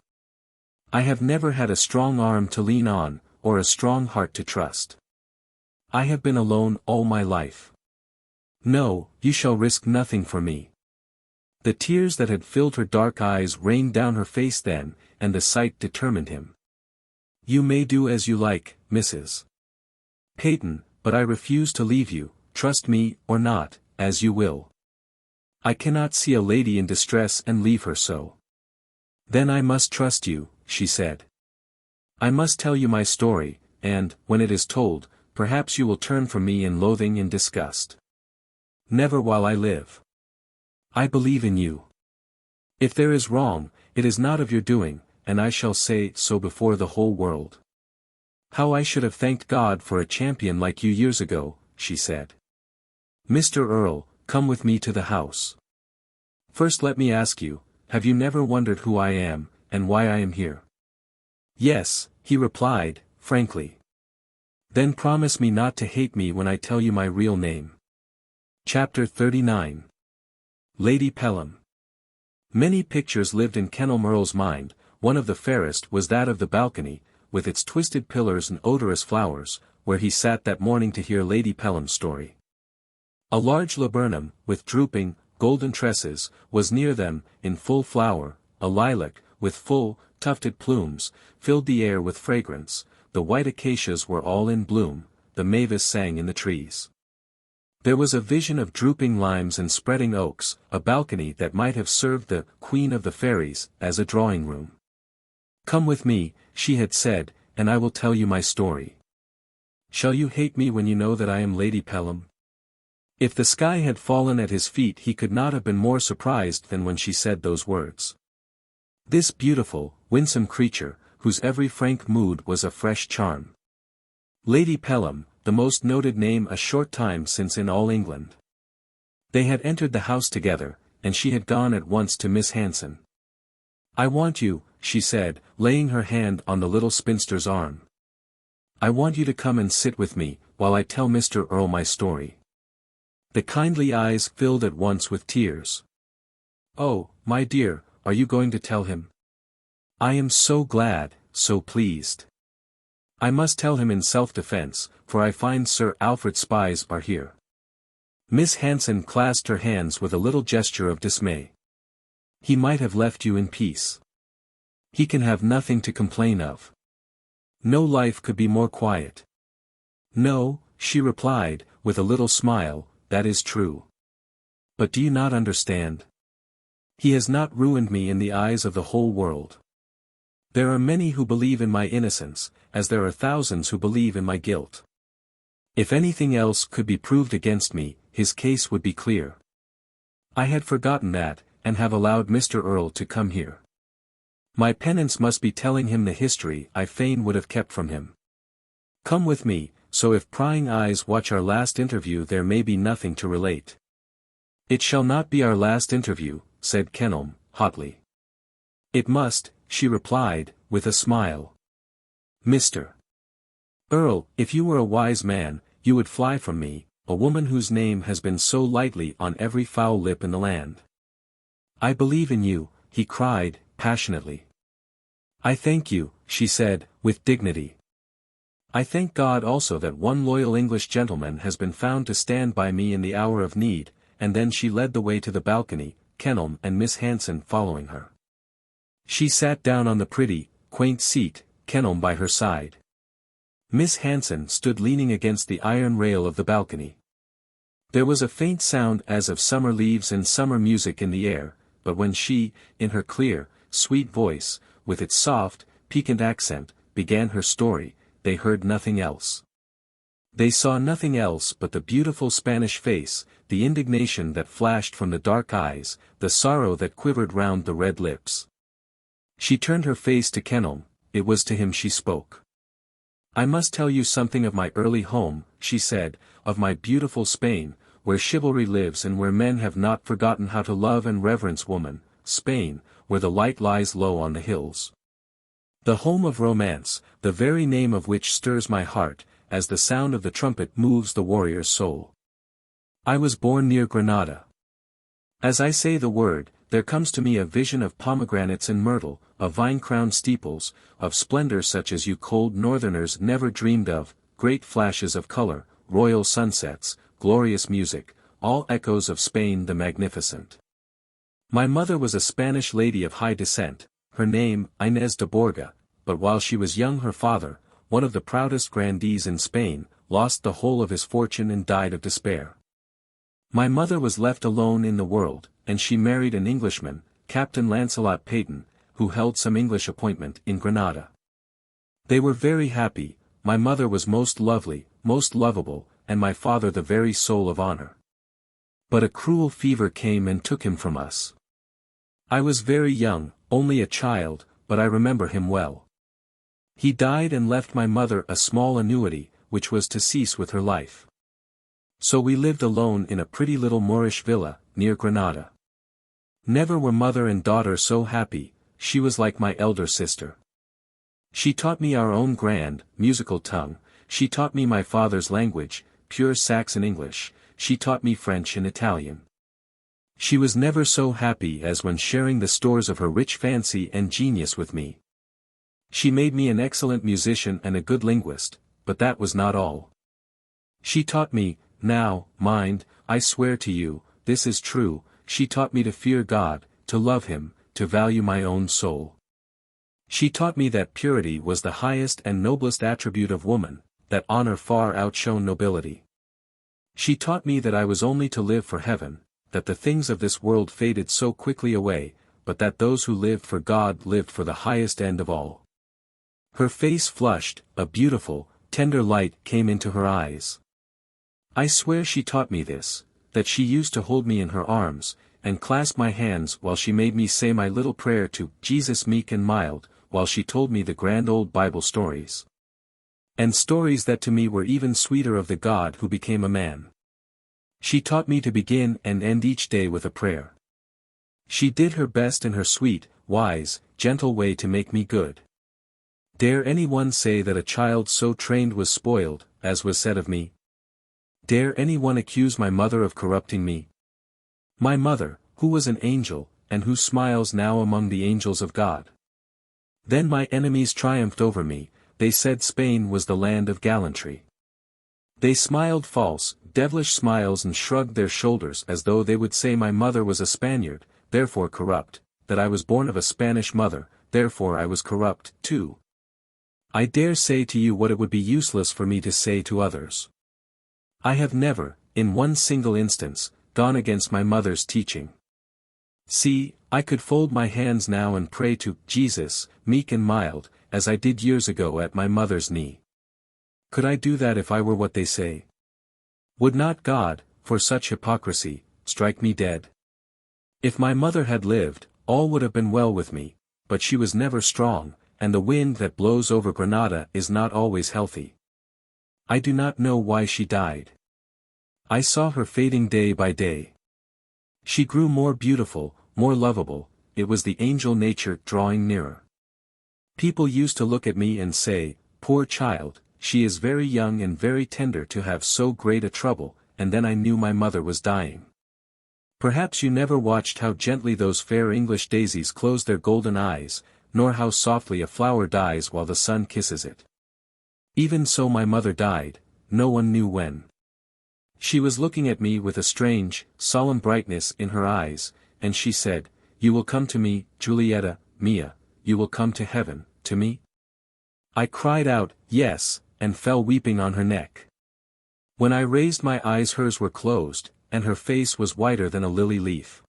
I have never had a strong arm to lean on, or a strong heart to trust. I have been alone all my life. No, you shall risk nothing for me. The tears that had filled her dark eyes rained down her face then, and the sight determined him. "You may do as you like, Mrs. Peyton, but I refuse to leave you, trust me or not, as you will. I cannot see a lady in distress and leave her so." "Then I must trust you," she said. "I must tell you my story, and, when it is told, perhaps you will turn from me in loathing and disgust." "Never while I live. I believe in you. If there is wrong, it is not of your doing, and I shall say so before the whole world. How I should have thanked God for a champion like you years ago," she said. "Mr. Earl, come with me to the house. First let me ask you, have you never wondered who I am, and why I am here?" "Yes," he replied, frankly. "Then promise me not to hate me when I tell you my real name." Chapter 39. Lady Pelham. Many pictures lived in Kenelm Earl's mind. One of the fairest was that of the balcony, with its twisted pillars and odorous flowers, where he sat that morning to hear Lady Pelham's story. A large laburnum, with drooping, golden tresses, was near them, in full flower. A lilac, with full, tufted plumes, filled the air with fragrance. The white acacias were all in bloom, the mavis sang in the trees. There was a vision of drooping limes and spreading oaks, a balcony that might have served the Queen of the Fairies as a drawing-room. "Come with me," she had said, "and I will tell you my story. Shall you hate me when you know that I am Lady Pelham?" If the sky had fallen at his feet he could not have been more surprised than when she said those words. This beautiful, winsome creature, whose every frank mood was a fresh charm. Lady Pelham, the most noted name a short time since in all England. They had entered the house together, and she had gone at once to Miss Hanson. "I want you," she said, laying her hand on the little spinster's arm. "I want you to come and sit with me, while I tell Mr. Earl my story." The kindly eyes filled at once with tears. "Oh, my dear, are you going to tell him? I am so glad, so pleased. I must tell him in self-defense, for I find Sir Alfred's spies are here." Miss Hanson clasped her hands with a little gesture of dismay. "He might have left you in peace. He can have nothing to complain of. No life could be more quiet." "No," she replied, with a little smile, "that is true. But do you not understand? He has not ruined me in the eyes of the whole world. There are many who believe in my innocence, as there are thousands who believe in my guilt. If anything else could be proved against me, his case would be clear. I had forgotten that, and have allowed Mr. Earl to come here. My penance must be telling him the history I fain would have kept from him. Come with me, so if prying eyes watch our last interview there may be nothing to relate." "It shall not be our last interview," said Kenelm, hotly. "It must," she replied, with a smile. "Mr. Earl, if you were a wise man, you would fly from me, a woman whose name has been so lightly on every foul lip in the land." "I believe in you," he cried, passionately. "I thank you," she said, with dignity. "I thank God also that one loyal English gentleman has been found to stand by me in the hour of need," and then she led the way to the balcony, Kenelm and Miss Hanson following her. She sat down on the pretty, quaint seat, Kenelm by her side. Miss Hanson stood leaning against the iron rail of the balcony. There was a faint sound as of summer leaves and summer music in the air, but when she, in her clear, sweet voice, with its soft, piquant accent, began her story, they heard nothing else. They saw nothing else but the beautiful Spanish face, the indignation that flashed from the dark eyes, the sorrow that quivered round the red lips. She turned her face to Kenelm. It was to him she spoke. "I must tell you something of my early home," she said, "of my beautiful Spain, where chivalry lives and where men have not forgotten how to love and reverence woman, Spain, where the light lies low on the hills. The home of romance, the very name of which stirs my heart, as the sound of the trumpet moves the warrior's soul. I was born near Granada. As I say the word, there comes to me a vision of pomegranates and myrtle, of vine-crowned steeples, of splendor such as you cold northerners never dreamed of, great flashes of color, royal sunsets, glorious music, all echoes of Spain the magnificent. My mother was a Spanish lady of high descent, her name, Inés de Borga, but while she was young her father, one of the proudest grandees in Spain, lost the whole of his fortune and died of despair. My mother was left alone in the world, and she married an Englishman, Captain Lancelot Peyton, who held some English appointment in Granada. They were very happy, my mother was most lovely, most lovable, and my father the very soul of honor. But a cruel fever came and took him from us. I was very young, only a child, but I remember him well. He died and left my mother a small annuity, which was to cease with her life. So we lived alone in a pretty little Moorish villa, near Granada. Never were mother and daughter so happy, she was like my elder sister. She taught me our own grand, musical tongue, she taught me my father's language, pure Saxon English, she taught me French and Italian. She was never so happy as when sharing the stores of her rich fancy and genius with me. She made me an excellent musician and a good linguist, but that was not all. She taught me, now, mind, I swear to you, this is true, she taught me to fear God, to love Him, to value my own soul. She taught me that purity was the highest and noblest attribute of woman, that honor far outshone nobility. She taught me that I was only to live for heaven, that the things of this world faded so quickly away, but that those who lived for God lived for the highest end of all. Her face flushed, a beautiful, tender light came into her eyes. I swear she taught me this, that she used to hold me in her arms, and clasp my hands while she made me say my little prayer to Jesus meek and mild, while she told me the grand old Bible stories. And stories that to me were even sweeter of the God who became a man. She taught me to begin and end each day with a prayer. She did her best in her sweet, wise, gentle way to make me good. Dare anyone say that a child so trained was spoiled, as was said of me? Dare anyone accuse my mother of corrupting me? My mother, who was an angel, and who smiles now among the angels of God. Then my enemies triumphed over me, they said Spain was the land of gallantry. They smiled false, devilish smiles and shrugged their shoulders as though they would say my mother was a Spaniard, therefore corrupt, that I was born of a Spanish mother, therefore I was corrupt, too. I dare say to you what it would be useless for me to say to others. I have never, in one single instance, gone against my mother's teaching. See, I could fold my hands now and pray to Jesus, meek and mild, as I did years ago at my mother's knee. Could I do that if I were what they say? Would not God, for such hypocrisy, strike me dead? If my mother had lived, all would have been well with me, but she was never strong, and the wind that blows over Granada is not always healthy. I do not know why she died. I saw her fading day by day. She grew more beautiful, more lovable, it was the angel nature drawing nearer. People used to look at me and say, poor child, she is very young and very tender to have so great a trouble, and then I knew my mother was dying. Perhaps you never watched how gently those fair English daisies close their golden eyes, nor how softly a flower dies while the sun kisses it. Even so my mother died, no one knew when. She was looking at me with a strange, solemn brightness in her eyes, and she said, "You will come to me, Giulietta, mia, you will come to heaven, to me?" I cried out, "Yes," and fell weeping on her neck. When I raised my eyes hers were closed, and her face was whiter than a lily leaf.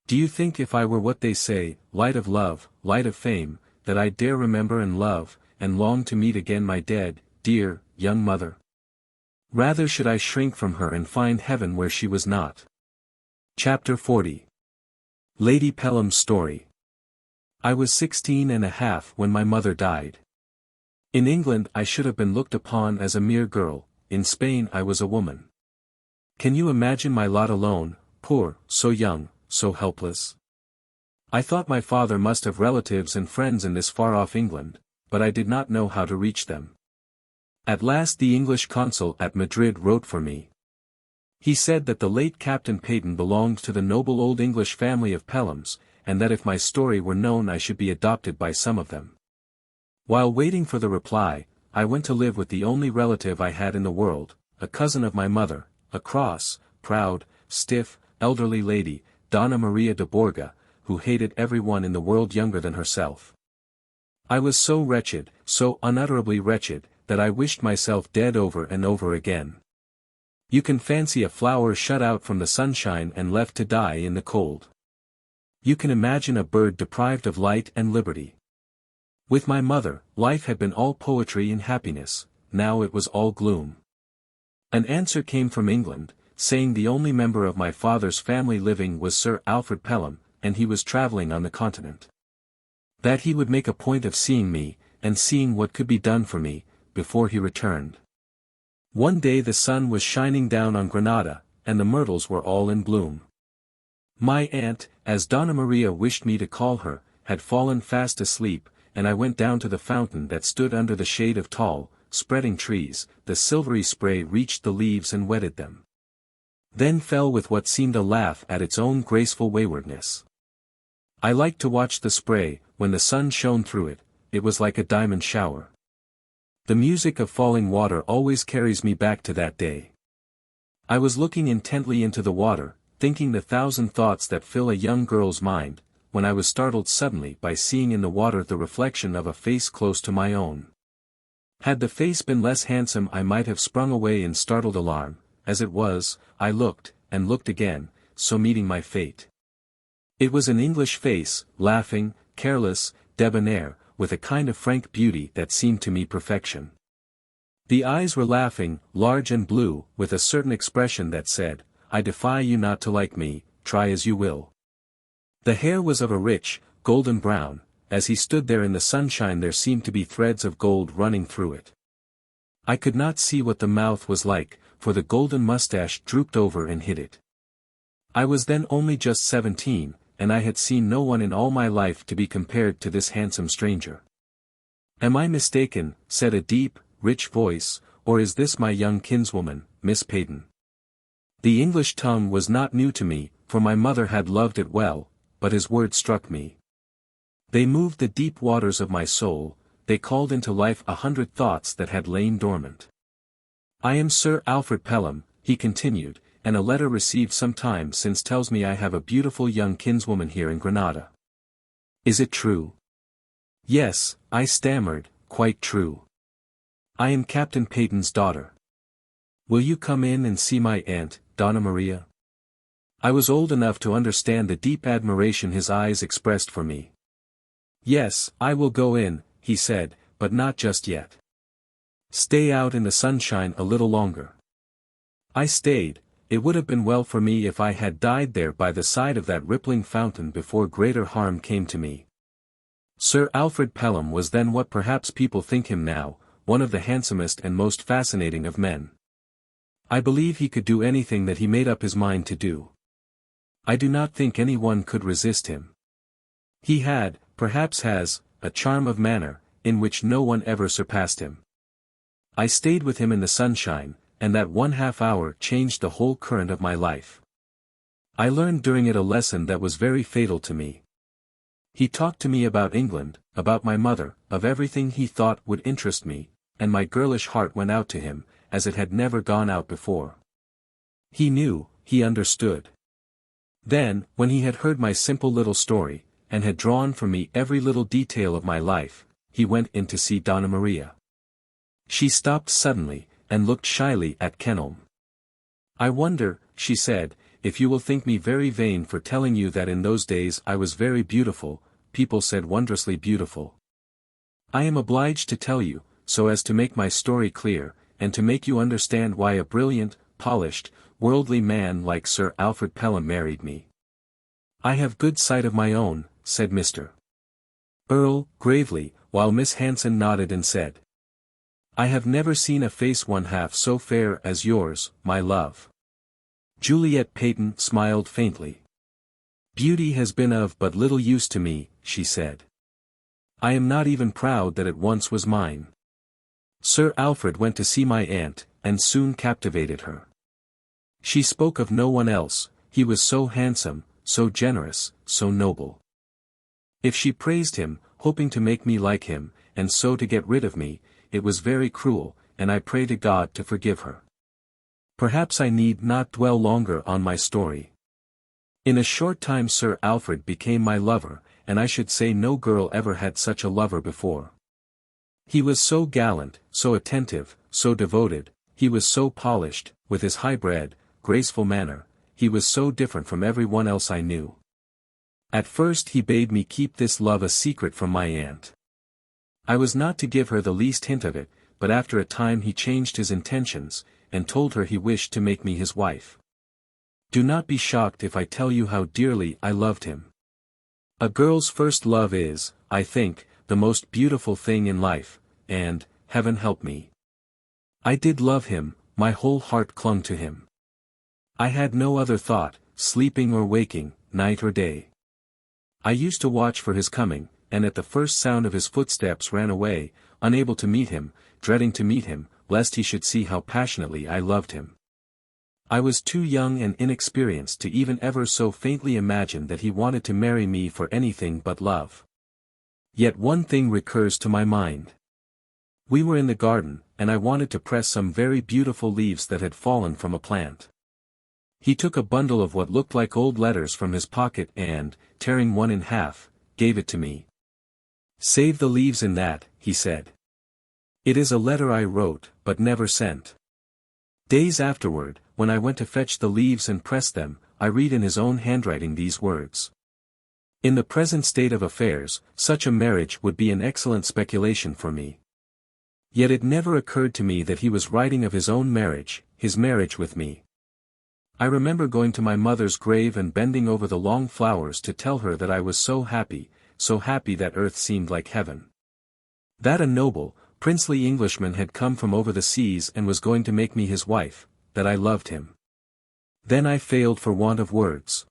Do you think if I were what they say, light of love, light of fame, that I dare remember and love, and long to meet again my dead, dear, young mother? Rather should I shrink from her and find heaven where she was not. Chapter 40. Lady Pelham's Story. I was 16½ when my mother died. In England I should have been looked upon as a mere girl, in Spain I was a woman. Can you imagine my lot alone, poor, so young, so helpless? I thought my father must have relatives and friends in this far-off England, but I did not know how to reach them. At last the English consul at Madrid wrote for me. He said that the late Captain Peyton belonged to the noble old English family of Pelhams, and that if my story were known I should be adopted by some of them. While waiting for the reply, I went to live with the only relative I had in the world, a cousin of my mother, a cross, proud, stiff, elderly lady, Donna Maria de Borga, who hated everyone in the world younger than herself. I was so wretched, so unutterably wretched, that I wished myself dead over and over again. You can fancy a flower shut out from the sunshine and left to die in the cold. You can imagine a bird deprived of light and liberty. With my mother, life had been all poetry and happiness, now it was all gloom. An answer came from England, saying the only member of my father's family living was Sir Alfred Pelham, and he was travelling on the continent. That he would make a point of seeing me, and seeing what could be done for me, before he returned. One day the sun was shining down on Granada, and the myrtles were all in bloom. My aunt, as Donna Maria wished me to call her, had fallen fast asleep, and I went down to the fountain that stood under the shade of tall, spreading trees. The silvery spray reached the leaves and wetted them. Then fell with what seemed a laugh at its own graceful waywardness. I liked to watch the spray. When the sun shone through it, it was like a diamond shower. The music of falling water always carries me back to that day. I was looking intently into the water, thinking the thousand thoughts that fill a young girl's mind, when I was startled suddenly by seeing in the water the reflection of a face close to my own. Had the face been less handsome I might have sprung away in startled alarm. As it was, I looked, and looked again, so meeting my fate. It was an English face, laughing, careless, debonair, with a kind of frank beauty that seemed to me perfection. The eyes were laughing, large and blue, with a certain expression that said, "I defy you not to like me, try as you will." The hair was of a rich, golden brown. As he stood there in the sunshine there seemed to be threads of gold running through it. I could not see what the mouth was like, for the golden mustache drooped over and hid it. I was then only just 17, and I had seen no one in all my life to be compared to this handsome stranger. "Am I mistaken," said a deep, rich voice, "or is this my young kinswoman, Miss Peyton?" The English tongue was not new to me, for my mother had loved it well, but his words struck me. They moved the deep waters of my soul, they called into life 100 thoughts that had lain dormant. "I am Sir Alfred Pelham," he continued, "and a letter received some time since tells me I have a beautiful young kinswoman here in Granada. Is it true?" "Yes," I stammered, "quite true. I am Captain Peyton's daughter. Will you come in and see my aunt, Donna Maria?" I was old enough to understand the deep admiration his eyes expressed for me. "Yes, I will go in," he said, "but not just yet. Stay out in the sunshine a little longer." I stayed. It would have been well for me if I had died there by the side of that rippling fountain before greater harm came to me. Sir Alfred Pelham was then what perhaps people think him now, one of the handsomest and most fascinating of men. I believe he could do anything that he made up his mind to do. I do not think anyone could resist him. He had, perhaps has, a charm of manner, in which no one ever surpassed him. I stayed with him in the sunshine, and that 1/2 hour changed the whole current of my life. I learned during it a lesson that was very fatal to me. He talked to me about England, about my mother, of everything he thought would interest me, and my girlish heart went out to him, as it had never gone out before. He knew, he understood. Then, when he had heard my simple little story, and had drawn from me every little detail of my life, he went in to see Donna Maria. She stopped suddenly, and looked shyly at Kenelm. "I wonder," she said, "if you will think me very vain for telling you that in those days I was very beautiful, people said wondrously beautiful. I am obliged to tell you, so as to make my story clear, and to make you understand why a brilliant, polished, worldly man like Sir Alfred Pelham married me. I have good sight of my own," said Mr. Earl, gravely, while Miss Hanson nodded and said, "I have never seen a face 1/2 so fair as yours, my love." Juliet Peyton smiled faintly. "Beauty has been of but little use to me," she said. "I am not even proud that it once was mine." Sir Alfred went to see my aunt, and soon captivated her. She spoke of no one else, he was so handsome, so generous, so noble. If she praised him, hoping to make me like him, and so to get rid of me, it was very cruel, and I pray to God to forgive her. Perhaps I need not dwell longer on my story. In a short time Sir Alfred became my lover, and I should say no girl ever had such a lover before. He was so gallant, so attentive, so devoted, he was so polished, with his high-bred, graceful manner, he was so different from every one else I knew. At first he bade me keep this love a secret from my aunt. I was not to give her the least hint of it, but after a time he changed his intentions, and told her he wished to make me his wife. Do not be shocked if I tell you how dearly I loved him. A girl's first love is, I think, the most beautiful thing in life, and, heaven help me. I did love him, my whole heart clung to him. I had no other thought, sleeping or waking, night or day. I used to watch for his coming, and at the first sound of his footsteps ran away, unable to meet him, dreading to meet him, lest he should see how passionately I loved him. I was too young and inexperienced to even ever so faintly imagine that he wanted to marry me for anything but love. Yet one thing recurs to my mind. We were in the garden, and I wanted to press some very beautiful leaves that had fallen from a plant. He took a bundle of what looked like old letters from his pocket and, tearing one in half, gave it to me. "Save the leaves in that," he said. "It is a letter I wrote, but never sent." Days afterward, when I went to fetch the leaves and press them, I read in his own handwriting these words. In the present state of affairs, such a marriage would be an excellent speculation for me. Yet it never occurred to me that he was writing of his own marriage, his marriage with me. I remember going to my mother's grave and bending over the long flowers to tell her that I was so happy that earth seemed like heaven. That a noble, princely Englishman had come from over the seas and was going to make me his wife, that I loved him. Then I failed for want of words.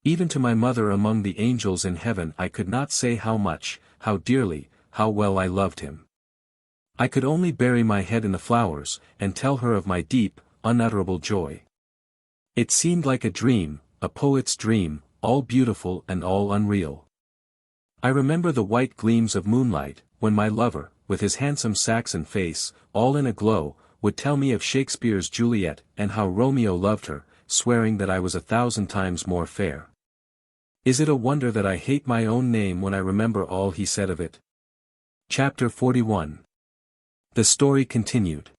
Even to my mother among the angels in heaven I could not say how much, how dearly, how well I loved him. I could only bury my head in the flowers, and tell her of my deep, unutterable joy. It seemed like a dream, a poet's dream, all beautiful and all unreal. I remember the white gleams of moonlight, when my lover, with his handsome Saxon face, all in a glow, would tell me of Shakespeare's Juliet and how Romeo loved her, swearing that I was 1,000 times more fair. Is it a wonder that I hate my own name when I remember all he said of it? Chapter 41. The story continued.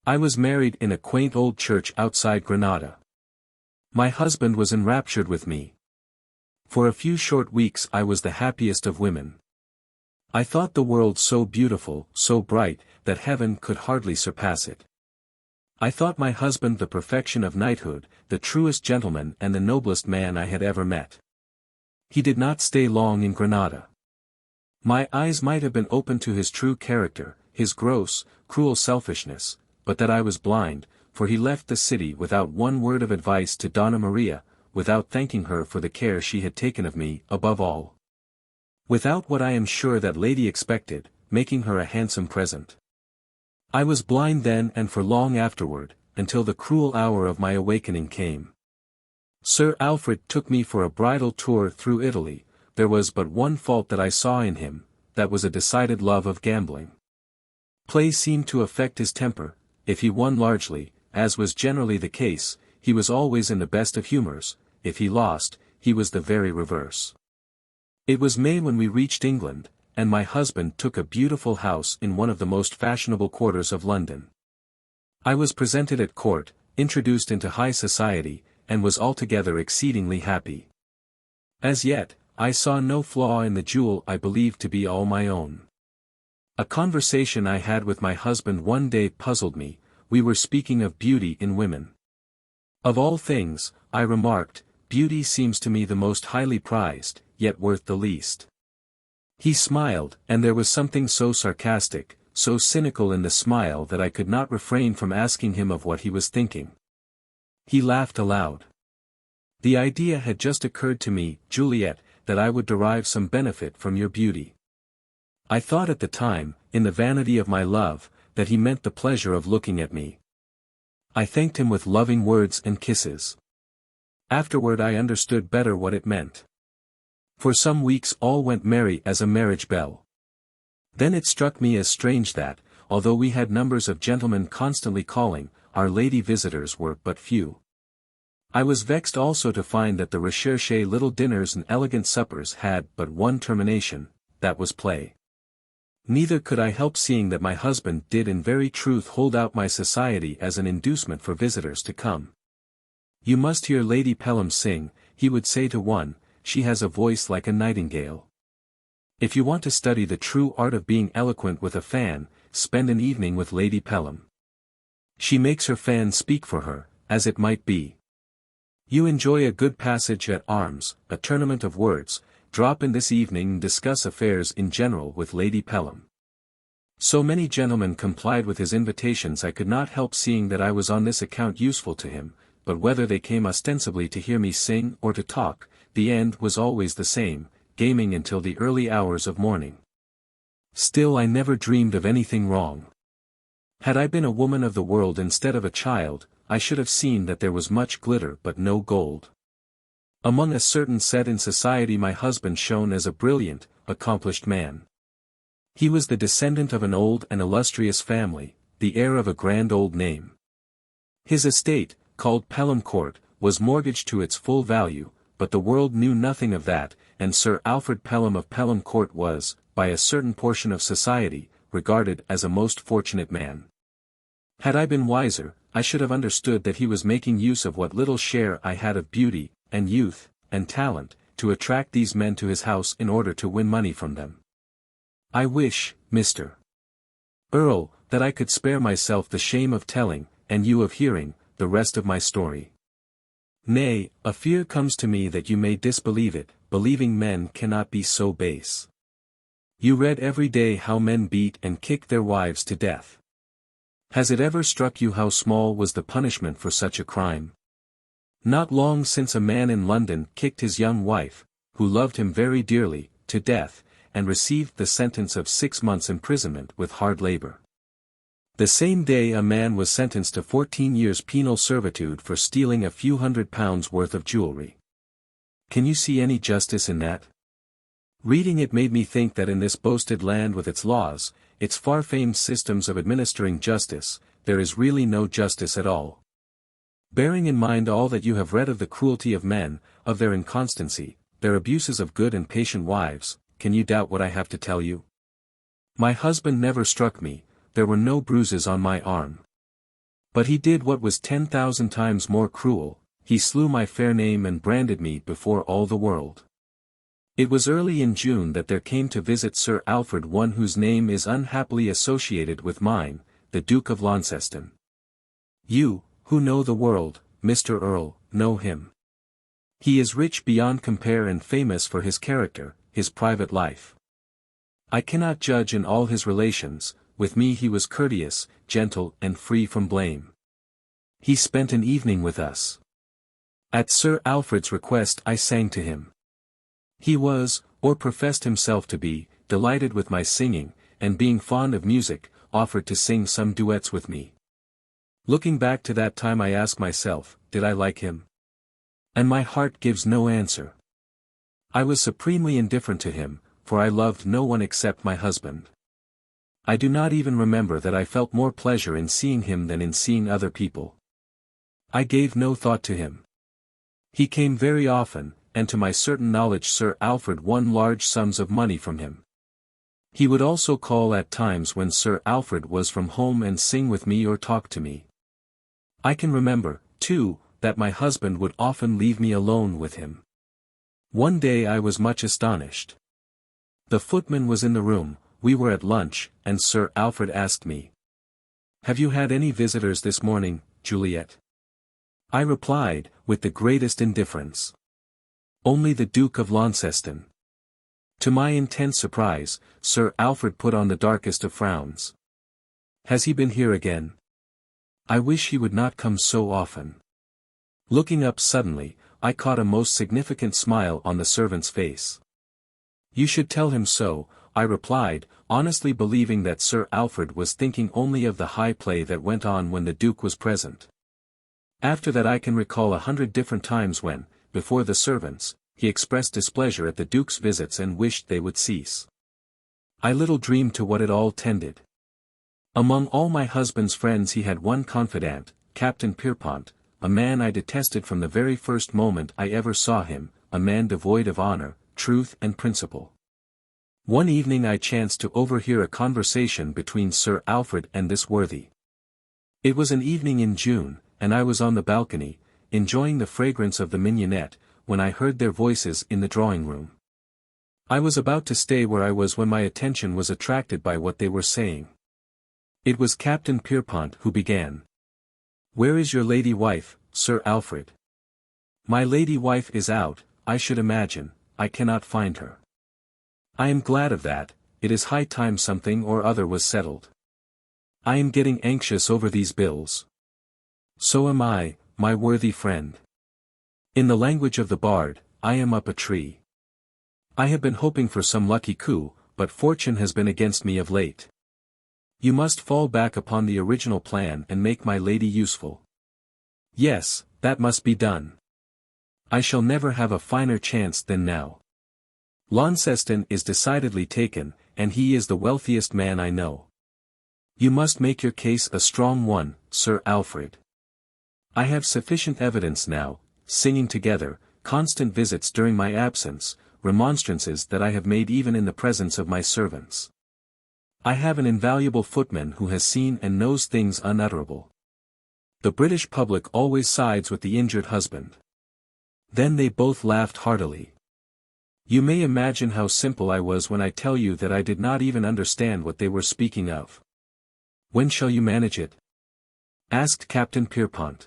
I was married in a quaint old church outside Granada. My husband was enraptured with me. For a few short weeks I was the happiest of women. I thought the world so beautiful, so bright, that heaven could hardly surpass it. I thought my husband the perfection of knighthood, the truest gentleman and the noblest man I had ever met. He did not stay long in Granada. My eyes might have been opened to his true character, his gross, cruel selfishness, but that I was blind, for he left the city without one word of advice to Donna Maria, without thanking her for the care she had taken of me, above all. Without what I am sure that lady expected, making her a handsome present. I was blind then and for long afterward, until the cruel hour of my awakening came. Sir Alfred took me for a bridal tour through Italy. There was but one fault that I saw in him, that was a decided love of gambling. Play seemed to affect his temper. If he won largely, as was generally the case, he was always in the best of humors. If he lost, he was the very reverse. It was May when we reached England, and my husband took a beautiful house in one of the most fashionable quarters of London. I was presented at court, introduced into high society, and was altogether exceedingly happy. As yet, I saw no flaw in the jewel I believed to be all my own. A conversation I had with my husband one day puzzled me. We were speaking of beauty in women. Of all things, I remarked, beauty seems to me the most highly prized, yet worth the least. He smiled, and there was something so sarcastic, so cynical in the smile that I could not refrain from asking him of what he was thinking. He laughed aloud. The idea had just occurred to me, Juliet, that I would derive some benefit from your beauty. I thought at the time, in the vanity of my love, that he meant the pleasure of looking at me. I thanked him with loving words and kisses. Afterward I understood better what it meant. For some weeks all went merry as a marriage bell. Then it struck me as strange that, although we had numbers of gentlemen constantly calling, our lady visitors were but few. I was vexed also to find that the recherché little dinners and elegant suppers had but one termination, that was play. Neither could I help seeing that my husband did in very truth hold out my society as an inducement for visitors to come. "You must hear Lady Pelham sing," he would say to one, "she has a voice like a nightingale. If you want to study the true art of being eloquent with a fan, spend an evening with Lady Pelham. She makes her fan speak for her, as it might be. You enjoy a good passage at arms, a tournament of words, drop in this evening and discuss affairs in general with Lady Pelham." So many gentlemen complied with his invitations, I could not help seeing that I was on this account useful to him, but whether they came ostensibly to hear me sing or to talk, the end was always the same, gaming until the early hours of morning. Still I never dreamed of anything wrong. Had I been a woman of the world instead of a child, I should have seen that there was much glitter but no gold. Among a certain set in society my husband shone as a brilliant, accomplished man. He was the descendant of an old and illustrious family, the heir of a grand old name. His estate, called Pelham Court, was mortgaged to its full value, but the world knew nothing of that, and Sir Alfred Pelham of Pelham Court was, by a certain portion of society, regarded as a most fortunate man. Had I been wiser, I should have understood that he was making use of what little share I had of beauty, and youth, and talent, to attract these men to his house in order to win money from them. I wish, Mr. Earl, that I could spare myself the shame of telling, and you of hearing, the rest of my story. Nay, a fear comes to me that you may disbelieve it, believing men cannot be so base. You read every day how men beat and kicked their wives to death. Has it ever struck you how small was the punishment for such a crime? Not long since a man in London kicked his young wife, who loved him very dearly, to death, and received the sentence of 6 months' imprisonment with hard labor. The same day a man was sentenced to 14 years penal servitude for stealing a few £100 worth of jewelry. Can you see any justice in that? Reading it made me think that in this boasted land with its laws, its far-famed systems of administering justice, there is really no justice at all. Bearing in mind all that you have read of the cruelty of men, of their inconstancy, their abuses of good and patient wives, can you doubt what I have to tell you? My husband never struck me, there were no bruises on my arm. But he did what was 10,000 times more cruel, he slew my fair name and branded me before all the world. It was early in June that there came to visit Sir Alfred one whose name is unhappily associated with mine, the Duke of Launceston. You, who know the world, Mr. Earl, know him. He is rich beyond compare and famous for his character, his private life. I cannot judge in all his relations, with me he was courteous, gentle and free from blame. He spent an evening with us. At Sir Alfred's request I sang to him. He was, or professed himself to be, delighted with my singing, and being fond of music, offered to sing some duets with me. Looking back to that time I ask myself, did I like him? And my heart gives no answer. I was supremely indifferent to him, for I loved no one except my husband. I do not even remember that I felt more pleasure in seeing him than in seeing other people. I gave no thought to him. He came very often, and to my certain knowledge Sir Alfred won large sums of money from him. He would also call at times when Sir Alfred was from home and sing with me or talk to me. I can remember, too, that my husband would often leave me alone with him. One day I was much astonished. The footman was in the room, we were at lunch, and Sir Alfred asked me, "Have you had any visitors this morning, Juliet?" I replied, with the greatest indifference. "Only the Duke of Launceston." To my intense surprise, Sir Alfred put on the darkest of frowns. "Has he been here again? I wish he would not come so often." Looking up suddenly, I caught a most significant smile on the servant's face. "You should tell him so," I replied, honestly believing that Sir Alfred was thinking only of the high play that went on when the Duke was present. After that I can recall 100 different times when, before the servants, he expressed displeasure at the Duke's visits and wished they would cease. I little dreamed to what it all tended. Among all my husband's friends he had one confidant, Captain Pierpont, a man I detested from the very first moment I ever saw him, a man devoid of honor, truth and principle. One evening I chanced to overhear a conversation between Sir Alfred and this worthy. It was an evening in June, and I was on the balcony, enjoying the fragrance of the mignonette, when I heard their voices in the drawing-room. I was about to stay where I was when my attention was attracted by what they were saying. It was Captain Pierpont who began. "Where is your lady wife, Sir Alfred?" "My lady wife is out, I should imagine, I cannot find her." "I am glad of that, it is high time something or other was settled. I am getting anxious over these bills." "So am I, my worthy friend. In the language of the bard, I am up a tree. I have been hoping for some lucky coup, but fortune has been against me of late. You must fall back upon the original plan and make my lady useful." "Yes, that must be done. I shall never have a finer chance than now. Launceston is decidedly taken, and he is the wealthiest man I know. You must make your case a strong one, Sir Alfred. I have sufficient evidence now, singing together, constant visits during my absence, remonstrances that I have made even in the presence of my servants. I have an invaluable footman who has seen and knows things unutterable. The British public always sides with the injured husband." Then they both laughed heartily. You may imagine how simple I was when I tell you that I did not even understand what they were speaking of. "When shall you manage it?" asked Captain Pierpont.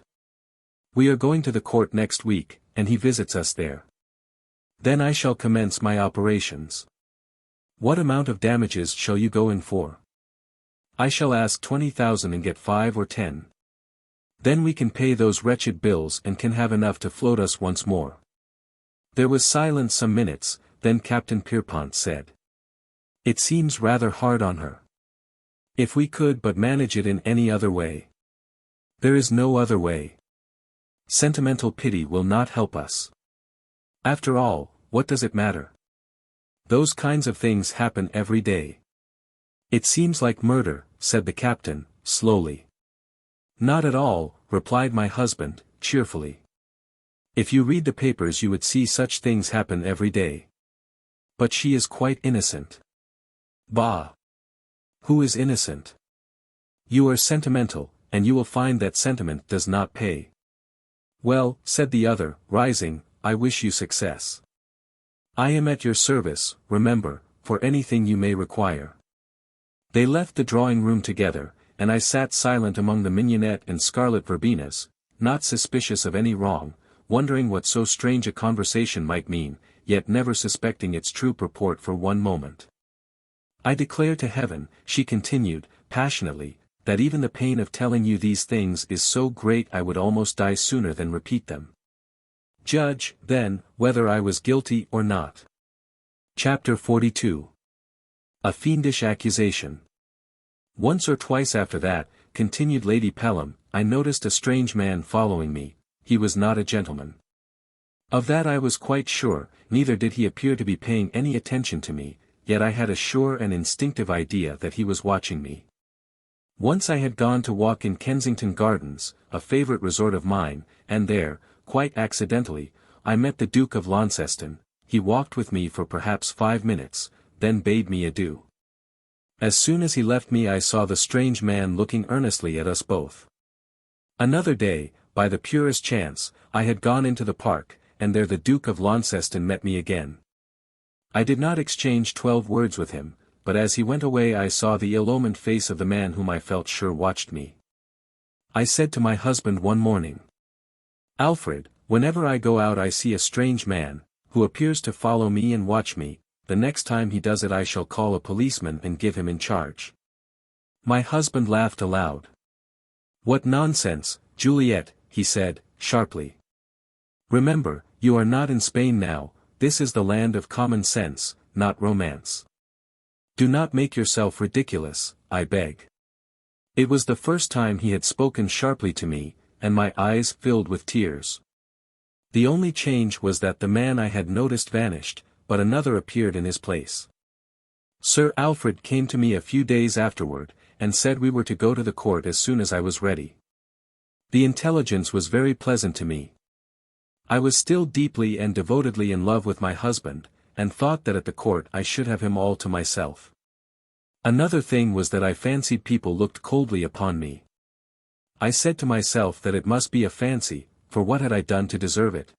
"We are going to the court next week, and he visits us there. Then I shall commence my operations." "What amount of damages shall you go in for?" "I shall ask 20,000 and get 5 or 10. Then we can pay those wretched bills and can have enough to float us once more." There was silence some minutes, then Captain Pierpont said. "It seems rather hard on her. If we could but manage it in any other way." "There is no other way. Sentimental pity will not help us. After all, what does it matter? Those kinds of things happen every day." "It seems like murder," said the captain, slowly. "Not at all," replied my husband, cheerfully. "If you read the papers you would see such things happen every day. But she is quite innocent." "Bah! Who is innocent? You are sentimental, and you will find that sentiment does not pay." "Well," said the other, rising, "I wish you success. I am at your service, remember, for anything you may require." They left the drawing-room together, and I sat silent among the mignonette and scarlet verbenas, not suspicious of any wrong, wondering what so strange a conversation might mean, yet never suspecting its true purport for one moment. "I declare to heaven," she continued, passionately, "that even the pain of telling you these things is so great I would almost die sooner than repeat them. Judge, then, whether I was guilty or not." Chapter 42. A Fiendish Accusation. "Once or twice after that," continued Lady Pelham, "I noticed a strange man following me. He was not a gentleman. Of that I was quite sure, neither did he appear to be paying any attention to me, yet I had a sure and instinctive idea that he was watching me. Once I had gone to walk in Kensington Gardens, a favourite resort of mine, and there, quite accidentally, I met the Duke of Launceston. He walked with me for perhaps 5 minutes, then bade me adieu. As soon as he left me I saw the strange man looking earnestly at us both. Another day, by the purest chance, I had gone into the park, and there the Duke of Launceston met me again. I did not exchange 12 words with him, but as he went away I saw the ill-omened face of the man whom I felt sure watched me. I said to my husband one morning, "Alfred, whenever I go out I see a strange man, who appears to follow me and watch me. The next time he does it I shall call a policeman and give him in charge." My husband laughed aloud. "What nonsense, Juliet," he said, sharply. "Remember, you are not in Spain now, this is the land of common sense, not romance. Do not make yourself ridiculous, I beg." It was the first time he had spoken sharply to me, and my eyes filled with tears. The only change was that the man I had noticed vanished, but another appeared in his place. Sir Alfred came to me a few days afterward, and said we were to go to the court as soon as I was ready. The intelligence was very pleasant to me. I was still deeply and devotedly in love with my husband, and thought that at the court I should have him all to myself. Another thing was that I fancied people looked coldly upon me. I said to myself that it must be a fancy, for what had I done to deserve it?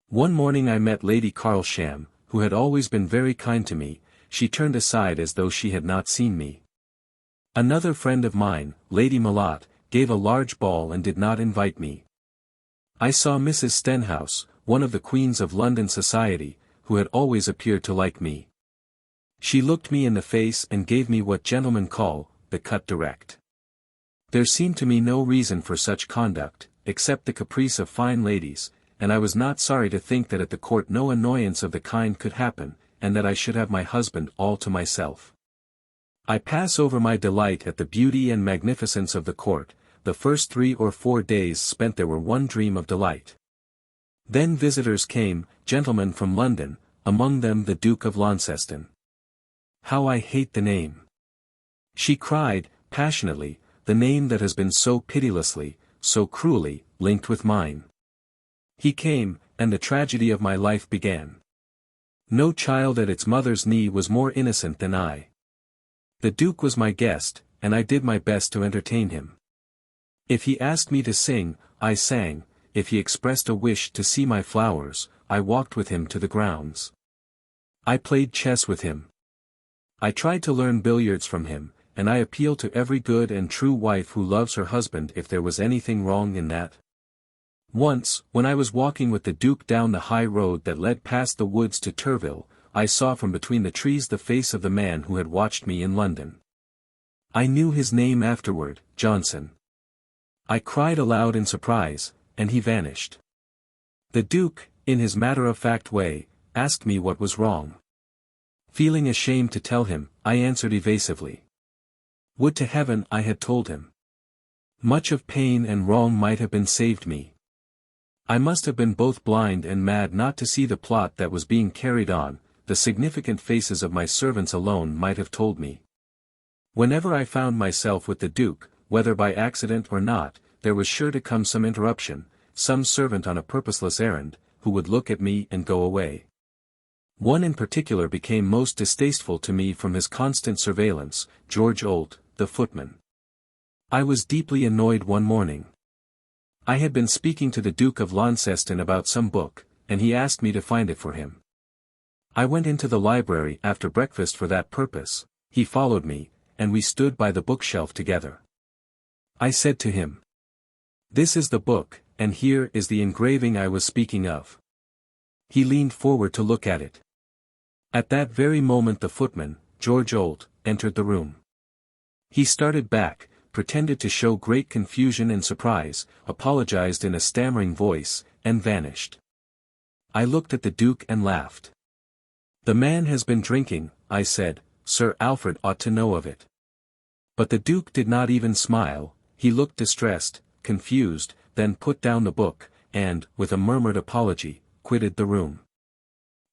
One morning I met Lady Carlsham, who had always been very kind to me. She turned aside as though she had not seen me. Another friend of mine, Lady Malott, gave a large ball and did not invite me. I saw Mrs. Stenhouse, one of the queens of London society, who had always appeared to like me. She looked me in the face and gave me what gentlemen call, the cut direct. There seemed to me no reason for such conduct, except the caprice of fine ladies, and I was not sorry to think that at the court no annoyance of the kind could happen, and that I should have my husband all to myself. I pass over my delight at the beauty and magnificence of the court. The first 3 or 4 days spent there were one dream of delight. Then visitors came, gentlemen from London, among them the Duke of Launceston. How I hate the name! She cried, passionately, the name that has been so pitilessly, so cruelly, linked with mine. He came, and the tragedy of my life began. No child at its mother's knee was more innocent than I. The Duke was my guest, and I did my best to entertain him. If he asked me to sing, I sang. If he expressed a wish to see my flowers, I walked with him to the grounds. I played chess with him. I tried to learn billiards from him, and I appeal to every good and true wife who loves her husband if there was anything wrong in that. Once, when I was walking with the Duke down the high road that led past the woods to Turville, I saw from between the trees the face of the man who had watched me in London. I knew his name afterward, Johnson. I cried aloud in surprise, and he vanished. The Duke, in his matter-of-fact way, asked me what was wrong. Feeling ashamed to tell him, I answered evasively. Would to heaven I had told him. Much of pain and wrong might have been saved me. I must have been both blind and mad not to see the plot that was being carried on. The significant faces of my servants alone might have told me. Whenever I found myself with the Duke, whether by accident or not, there was sure to come some interruption, some servant on a purposeless errand, who would look at me and go away. One in particular became most distasteful to me from his constant surveillance, George Olt, the footman. I was deeply annoyed one morning. I had been speaking to the Duke of Launceston about some book, and he asked me to find it for him. I went into the library after breakfast for that purpose. He followed me, and we stood by the bookshelf together. I said to him, "This is the book, and here is the engraving I was speaking of." He leaned forward to look at it. At that very moment the footman, George Olt, entered the room. He started back, pretended to show great confusion and surprise, apologized in a stammering voice, and vanished. I looked at the Duke and laughed. "The man has been drinking," I said. "Sir Alfred ought to know of it." But the Duke did not even smile. He looked distressed, confused, then put down the book, and, with a murmured apology, quitted the room.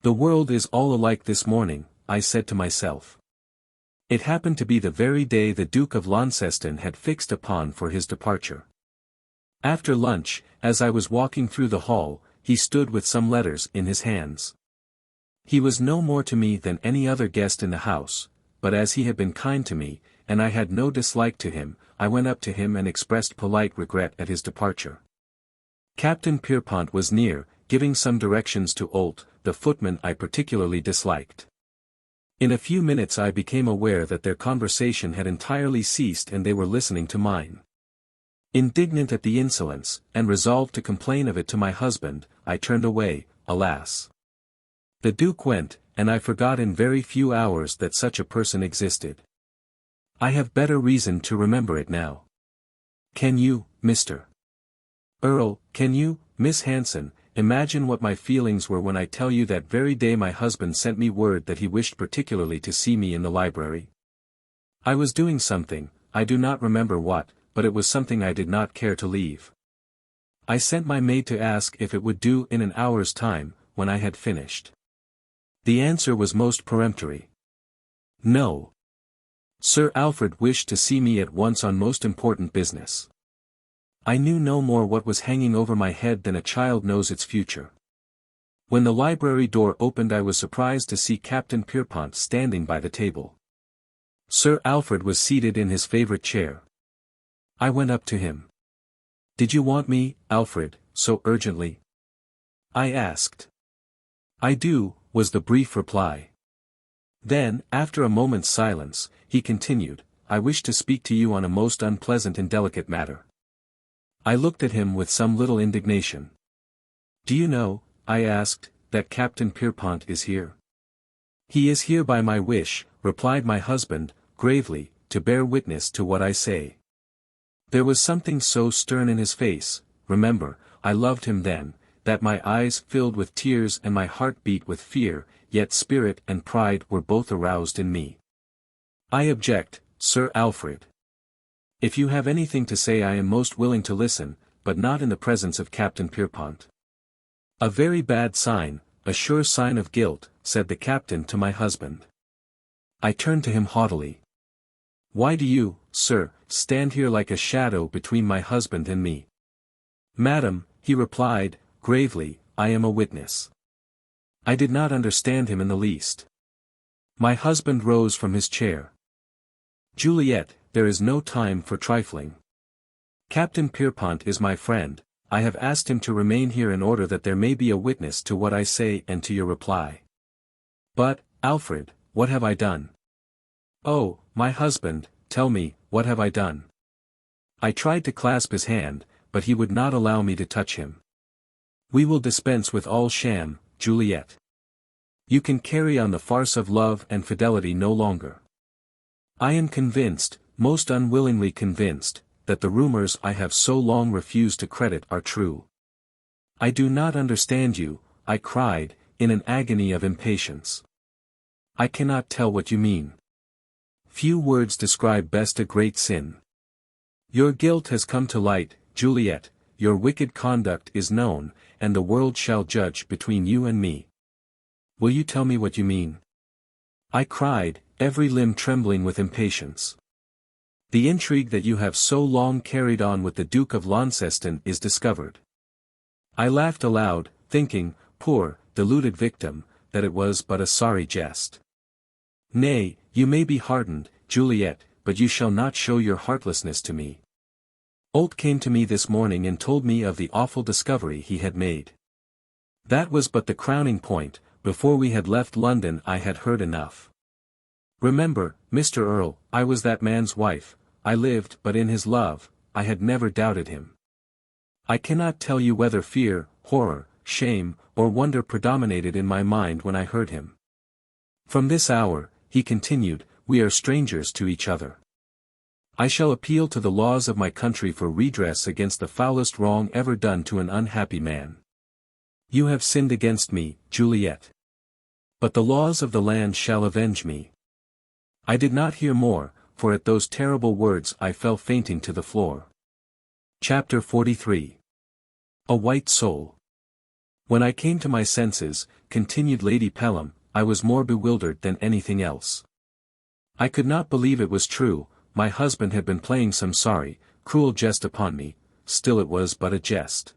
The world is all alike this morning, I said to myself. It happened to be the very day the Duke of Launceston had fixed upon for his departure. After lunch, as I was walking through the hall, he stood with some letters in his hands. He was no more to me than any other guest in the house, but as he had been kind to me, and I had no dislike to him, I went up to him and expressed polite regret at his departure. Captain Pierpont was near, giving some directions to Olt, the footman I particularly disliked. In a few minutes I became aware that their conversation had entirely ceased and they were listening to mine. Indignant at the insolence, and resolved to complain of it to my husband, I turned away. Alas! The Duke went, and I forgot in very few hours that such a person existed. I have better reason to remember it now. Can you, Mr. Earl, can you, Miss Hanson, imagine what my feelings were when I tell you that very day my husband sent me word that he wished particularly to see me in the library? I was doing something, I do not remember what, but it was something I did not care to leave. I sent my maid to ask if it would do in an hour's time, when I had finished. The answer was most peremptory. No. Sir Alfred wished to see me at once on most important business. I knew no more what was hanging over my head than a child knows its future. When the library door opened I was surprised to see Captain Pierpont standing by the table. Sir Alfred was seated in his favorite chair. I went up to him. "Did you want me, Alfred, so urgently?" I asked. "I do," was the brief reply. Then, after a moment's silence, he continued, "I wish to speak to you on a most unpleasant and delicate matter." I looked at him with some little indignation. "Do you know," I asked, "that Captain Pierpont is here?" "He is here by my wish," replied my husband, gravely, "to bear witness to what I say." There was something so stern in his face, remember, I loved him then, that my eyes filled with tears and my heart beat with fear, yet spirit and pride were both aroused in me. "I object, Sir Alfred. If you have anything to say I am most willing to listen, but not in the presence of Captain Pierpont." "A very bad sign, a sure sign of guilt," said the captain to my husband. I turned to him haughtily. "Why do you, sir, stand here like a shadow between my husband and me?" "Madam," he replied, gravely, "I am a witness." I did not understand him in the least. My husband rose from his chair. "Juliet, there is no time for trifling. Captain Pierpont is my friend, I have asked him to remain here in order that there may be a witness to what I say and to your reply." "But, Alfred, what have I done?" "Oh, my husband, tell me, what have I done?" I tried to clasp his hand, but he would not allow me to touch him. "We will dispense with all sham, Juliet. You can carry on the farce of love and fidelity no longer. I am convinced, most unwillingly convinced, that the rumors I have so long refused to credit are true." "I do not understand you," I cried, in an agony of impatience. "I cannot tell what you mean. Few words describe best a great sin. Your guilt has come to light, Juliet, your wicked conduct is known, and the world shall judge between you and me. Will you tell me what you mean?" I cried, every limb trembling with impatience. "The intrigue that you have so long carried on with the Duke of Launceston is discovered." I laughed aloud, thinking, poor, deluded victim, that it was but a sorry jest. "Nay, you may be hardened, Juliet, but you shall not show your heartlessness to me. Holt came to me this morning and told me of the awful discovery he had made. That was but the crowning point. Before we had left London I had heard enough. Remember, Mr. Earl, I was that man's wife, I lived but in his love, I had never doubted him. I cannot tell you whether fear, horror, shame, or wonder predominated in my mind when I heard him. From this hour," he continued, "we are strangers to each other. I shall appeal to the laws of my country for redress against the foulest wrong ever done to an unhappy man. You have sinned against me, Juliet. But the laws of the land shall avenge me." I did not hear more, for at those terrible words I fell fainting to the floor. Chapter 43. A White Soul. "When I came to my senses," continued Lady Pelham, "I was more bewildered than anything else. I could not believe it was true, my husband had been playing some sorry, cruel jest upon me, still it was but a jest.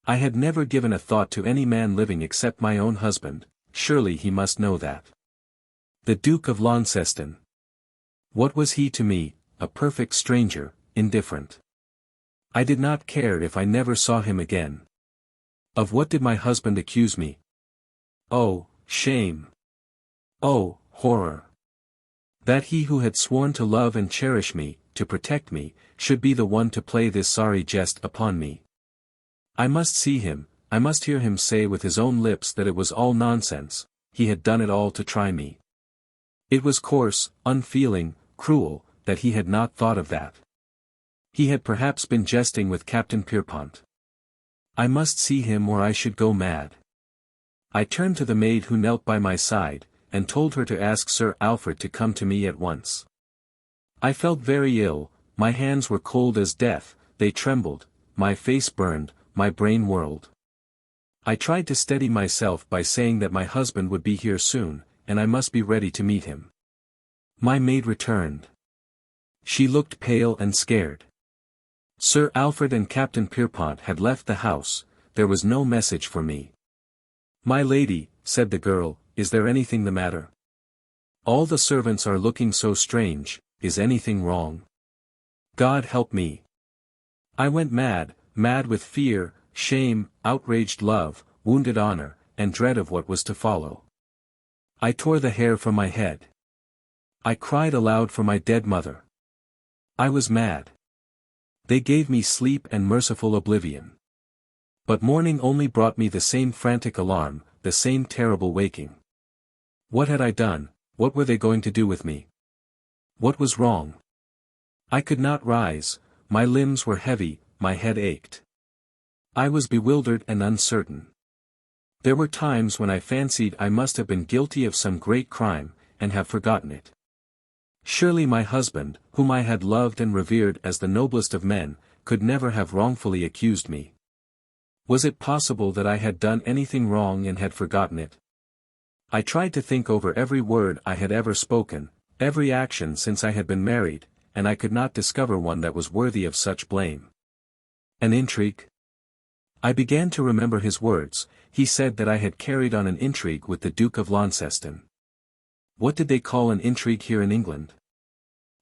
I had never given a thought to any man living except my own husband, surely he must know that. The Duke of Launceston. What was he to me, a perfect stranger, indifferent. I did not care if I never saw him again. Of what did my husband accuse me? Oh, shame! Oh, horror! That he who had sworn to love and cherish me, to protect me, should be the one to play this sorry jest upon me. I must see him, I must hear him say with his own lips that it was all nonsense, he had done it all to try me. It was coarse, unfeeling, cruel, that he had not thought of that. He had perhaps been jesting with Captain Pierpont. I must see him or I should go mad. I turned to the maid who knelt by my side, and told her to ask Sir Alfred to come to me at once. I felt very ill, my hands were cold as death, they trembled, my face burned, my brain whirled. I tried to steady myself by saying that my husband would be here soon, and I must be ready to meet him. My maid returned. She looked pale and scared. Sir Alfred and Captain Pierpont had left the house. There was no message for me. "My lady," said the girl, "is there anything the matter? All the servants are looking so strange, is anything wrong? God help me. I went mad with fear, shame, outraged love, wounded honor, and dread of what was to follow. I tore the hair from my head. I cried aloud for my dead mother. I was mad. They gave me sleep and merciful oblivion. But morning only brought me the same frantic alarm, the same terrible waking. What had I done? What were they going to do with me? What was wrong? I could not rise, my limbs were heavy, my head ached. I was bewildered and uncertain. There were times when I fancied I must have been guilty of some great crime, and have forgotten it. Surely my husband, whom I had loved and revered as the noblest of men, could never have wrongfully accused me. Was it possible that I had done anything wrong and had forgotten it? I tried to think over every word I had ever spoken, every action since I had been married, and I could not discover one that was worthy of such blame. An intrigue? I began to remember his words. He said that I had carried on an intrigue with the Duke of Launceston. What did they call an intrigue here in England?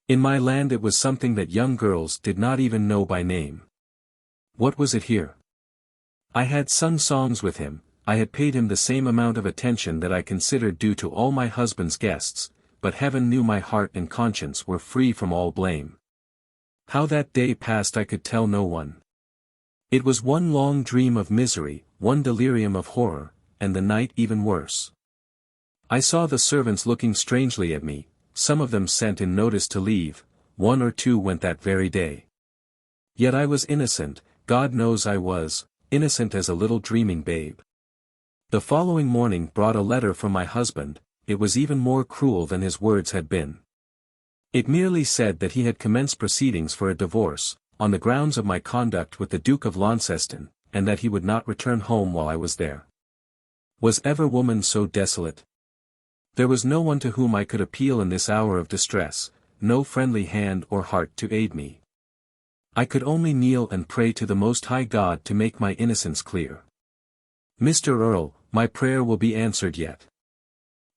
In my land it was something that young girls did not even know by name. What was it here? I had sung songs with him, I had paid him the same amount of attention that I considered due to all my husband's guests, but heaven knew my heart and conscience were free from all blame. How that day passed I could tell no one. It was one long dream of misery, one delirium of horror, and the night even worse. I saw the servants looking strangely at me, some of them sent in notice to leave, 1 or 2 went that very day. Yet I was innocent, God knows I was, innocent as a little dreaming babe. The following morning brought a letter from my husband. It was even more cruel than his words had been. It merely said that he had commenced proceedings for a divorce, on the grounds of my conduct with the Duke of Launceston, and that he would not return home while I was there. Was ever woman so desolate? There was no one to whom I could appeal in this hour of distress, no friendly hand or heart to aid me. I could only kneel and pray to the Most High God to make my innocence clear. Mr. Earl, my prayer will be answered yet.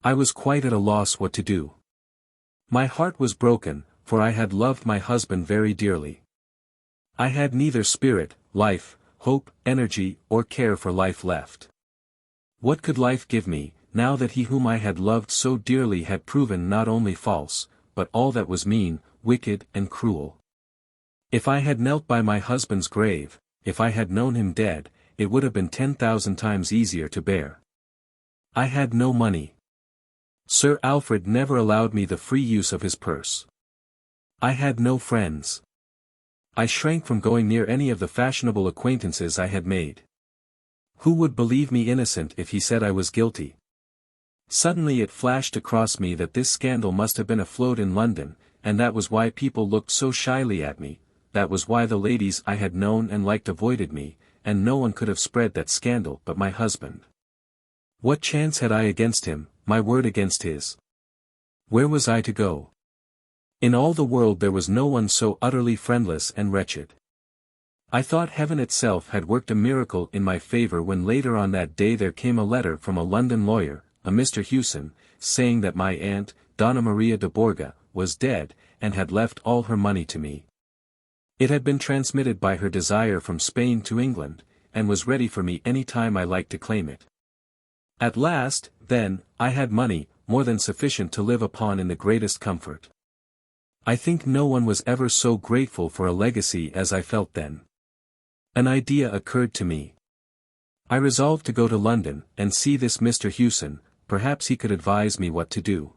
I was quite at a loss what to do. My heart was broken, for I had loved my husband very dearly. I had neither spirit, life, hope, energy, or care for life left. What could life give me, now that he whom I had loved so dearly had proven not only false, but all that was mean, wicked, and cruel? If I had knelt by my husband's grave, if I had known him dead, it would have been 10,000 times easier to bear. I had no money. Sir Alfred never allowed me the free use of his purse. I had no friends. I shrank from going near any of the fashionable acquaintances I had made. Who would believe me innocent if he said I was guilty? Suddenly it flashed across me that this scandal must have been afloat in London, and that was why people looked so shyly at me, that was why the ladies I had known and liked avoided me, and no one could have spread that scandal but my husband. What chance had I against him, my word against his? Where was I to go? In all the world there was no one so utterly friendless and wretched. I thought heaven itself had worked a miracle in my favor when later on that day there came a letter from a London lawyer, a Mr. Hewson, saying that my aunt, Donna Maria de Borga, was dead, and had left all her money to me. It had been transmitted by her desire from Spain to England, and was ready for me any time I liked to claim it. At last, then, I had money, more than sufficient to live upon in the greatest comfort. I think no one was ever so grateful for a legacy as I felt then. An idea occurred to me. I resolved to go to London, and see this Mr. Hewson, perhaps he could advise me what to do.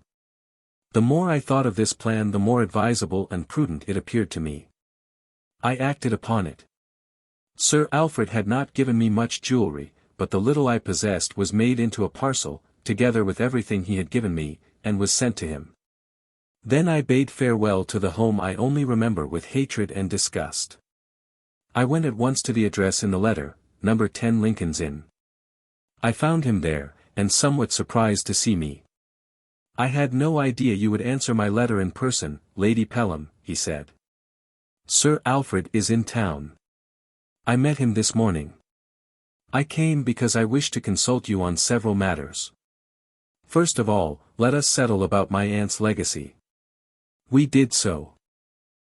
The more I thought of this plan the more advisable and prudent it appeared to me. I acted upon it. Sir Alfred had not given me much jewelry, but the little I possessed was made into a parcel, together with everything he had given me, and was sent to him. Then I bade farewell to the home I only remember with hatred and disgust. I went at once to the address in the letter, number 10 Lincoln's Inn. I found him there, and somewhat surprised to see me. "I had no idea you would answer my letter in person, Lady Pelham," he said. Sir Alfred is in town. I met him this morning. I came because I wish to consult you on several matters. First of all, let us settle about my aunt's legacy. We did so.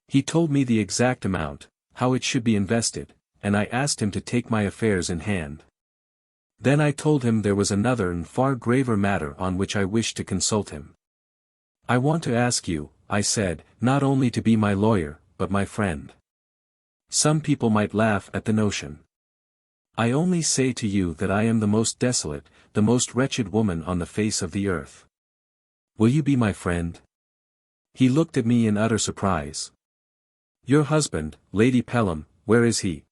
He told me the exact amount, how it should be invested, and I asked him to take my affairs in hand. Then I told him there was another and far graver matter on which I wished to consult him. I want to ask you, I said, not only to be my lawyer, but my friend. Some people might laugh at the notion. I only say to you that I am the most desolate, the most wretched woman on the face of the earth. Will you be my friend? He looked at me in utter surprise. Your husband, Lady Pelham, where is he?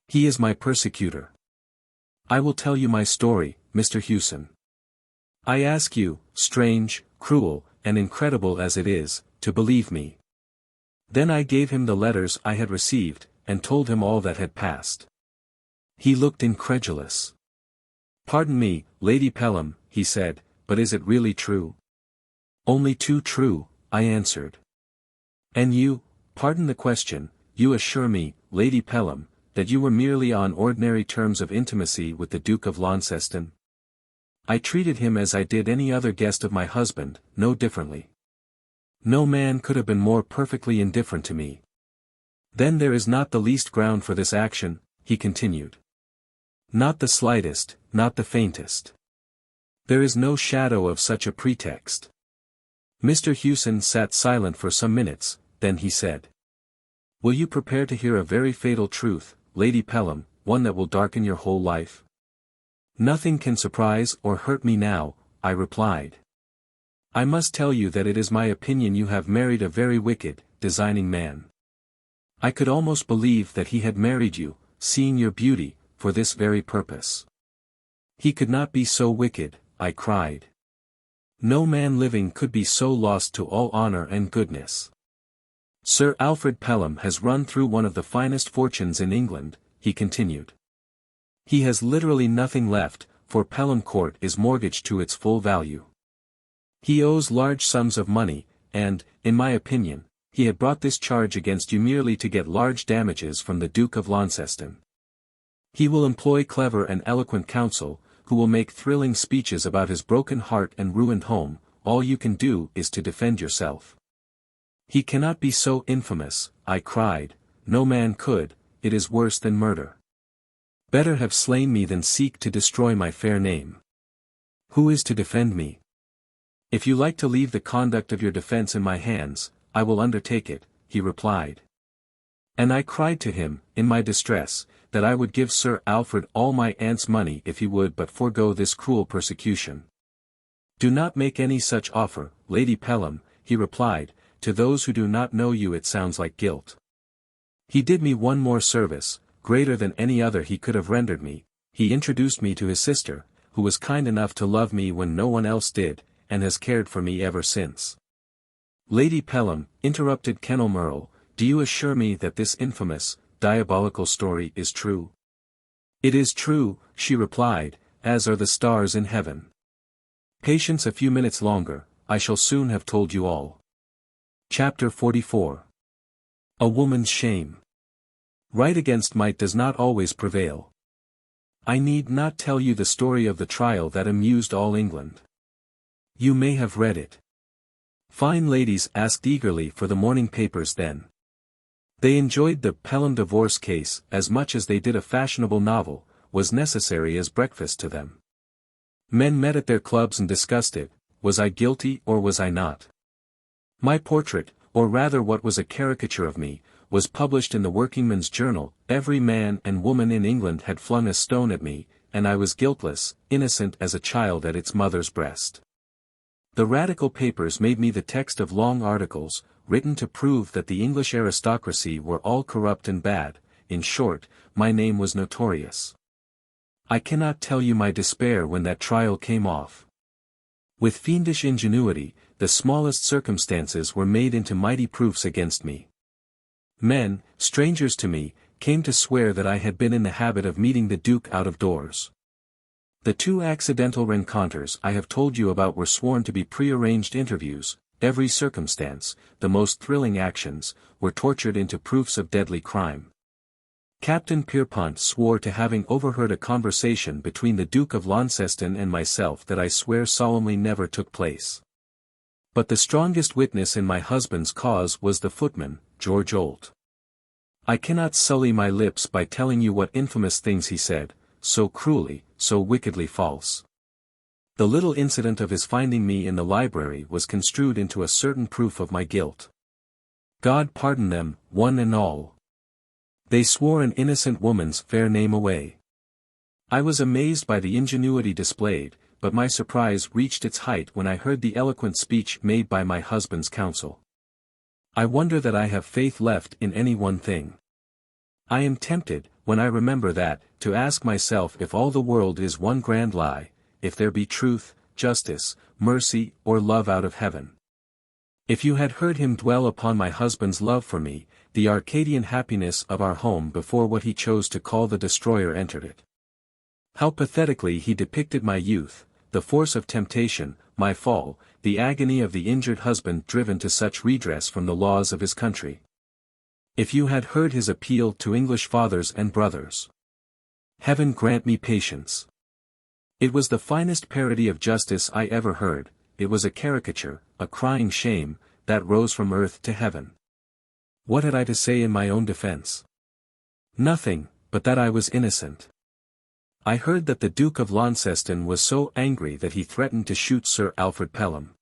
He is my persecutor. I will tell you my story, Mr. Hewson. I ask you, strange, cruel, and incredible as it is, to believe me. Then I gave him the letters I had received, and told him all that had passed. He looked incredulous. Pardon me, Lady Pelham, he said, but is it really true? Only too true, I answered. And you, pardon the question, you assure me, Lady Pelham, that you were merely on ordinary terms of intimacy with the Duke of Launceston? I treated him as I did any other guest of my husband, no differently. No man could have been more perfectly indifferent to me. Then there is not the least ground for this action, he continued. Not the slightest, not the faintest. There is no shadow of such a pretext. Mr. Hewson sat silent for some minutes, then he said. Will you prepare to hear a very fatal truth, Lady Pelham, one that will darken your whole life? Nothing can surprise or hurt me now, I replied. I must tell you that it is my opinion you have married a very wicked, designing man. I could almost believe that he had married you, seeing your beauty, for this very purpose. He could not be so wicked, I cried. No man living could be so lost to all honor and goodness. Sir Alfred Pelham has run through one of the finest fortunes in England, he continued. He has literally nothing left, for Pelham Court is mortgaged to its full value. He owes large sums of money, and, in my opinion, he had brought this charge against you merely to get large damages from the Duke of Launceston. He will employ clever and eloquent counsel, who will make thrilling speeches about his broken heart and ruined home. All you can do is to defend yourself. He cannot be so infamous, I cried. No man could, it is worse than murder. Better have slain me than seek to destroy my fair name. Who is to defend me? If you like to leave the conduct of your defense in my hands, I will undertake it, he replied. And I cried to him, in my distress, that I would give Sir Alfred all my aunt's money if he would but forego this cruel persecution. Do not make any such offer, Lady Pelham, he replied, to those who do not know you it sounds like guilt. He did me one more service, greater than any other he could have rendered me. He introduced me to his sister, who was kind enough to love me when no one else did, and has cared for me ever since. Lady Pelham, interrupted Kenelmerle, do you assure me that this infamous, diabolical story is true? It is true, she replied, as are the stars in heaven. Patience a few minutes longer, I shall soon have told you all. Chapter 44. A woman's shame. Right against might does not always prevail. I need not tell you the story of the trial that amused all England. You may have read it. Fine ladies asked eagerly for the morning papers then. They enjoyed the Pelham divorce case as much as they did a fashionable novel, was necessary as breakfast to them. Men met at their clubs and discussed it, was I guilty or was I not? My portrait, or rather what was a caricature of me, was published in the Workingman's Journal. Every man and woman in England had flung a stone at me, and I was guiltless, innocent as a child at its mother's breast. The Radical papers made me the text of long articles, written to prove that the English aristocracy were all corrupt and bad. In short, my name was notorious. I cannot tell you my despair when that trial came off. With fiendish ingenuity, the smallest circumstances were made into mighty proofs against me. Men, strangers to me, came to swear that I had been in the habit of meeting the Duke out of doors. The two accidental rencontres I have told you about were sworn to be prearranged interviews, every circumstance, the most thrilling actions, were tortured into proofs of deadly crime. Captain Pierpont swore to having overheard a conversation between the Duke of Launceston and myself that I swear solemnly never took place. But the strongest witness in my husband's cause was the footman, George Olt. I cannot sully my lips by telling you what infamous things he said, so cruelly, so wickedly false. The little incident of his finding me in the library was construed into a certain proof of my guilt. God pardon them, one and all. They swore an innocent woman's fair name away. I was amazed by the ingenuity displayed, but my surprise reached its height when I heard the eloquent speech made by my husband's counsel. I wonder that I have faith left in any one thing. I am tempted, when I remember that, to ask myself if all the world is one grand lie, if there be truth, justice, mercy, or love out of heaven. If you had heard him dwell upon my husband's love for me, the Arcadian happiness of our home before what he chose to call the destroyer entered it. How pathetically he depicted my youth, the force of temptation, my fall, the agony of the injured husband driven to such redress from the laws of his country. If you had heard his appeal to English fathers and brothers. Heaven grant me patience. It was the finest parody of justice I ever heard, it was a caricature, a crying shame, that rose from earth to heaven. What had I to say in my own defense? Nothing, but that I was innocent. I heard that the Duke of Launceston was so angry that he threatened to shoot Sir Alfred Pelham.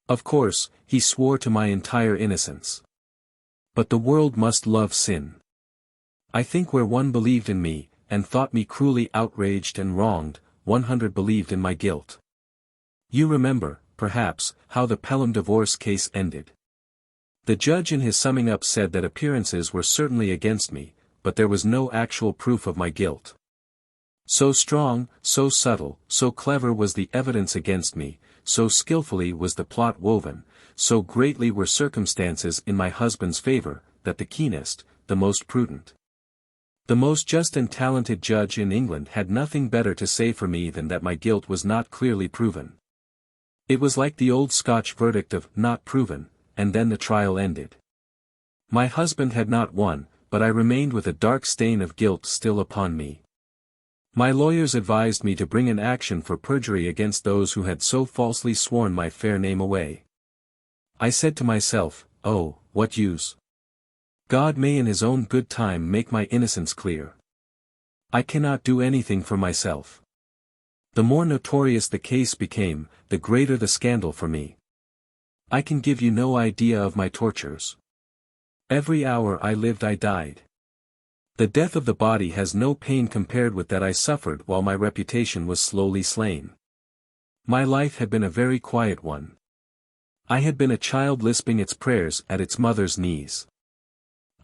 Of course, he swore to my entire innocence. But the world must love sin. I think where one believed in me, and thought me cruelly outraged and wronged, 100 believed in my guilt. You remember, perhaps, how the Pelham divorce case ended. The judge in his summing up said that appearances were certainly against me, but there was no actual proof of my guilt. So strong, so subtle, so clever was the evidence against me, so skillfully was the plot woven, so greatly were circumstances in my husband's favor, that the keenest, the most prudent, the most just and talented judge in England had nothing better to say for me than that my guilt was not clearly proven. It was like the old Scotch verdict of not proven, and then the trial ended. My husband had not won, but I remained with a dark stain of guilt still upon me. My lawyers advised me to bring an action for perjury against those who had so falsely sworn my fair name away. I said to myself, oh, what use? God may in his own good time make my innocence clear. I cannot do anything for myself. The more notorious the case became, the greater the scandal for me. I can give you no idea of my tortures. Every hour I lived I died. The death of the body has no pain compared with that I suffered while my reputation was slowly slain. My life had been a very quiet one. I had been a child lisping its prayers at its mother's knees.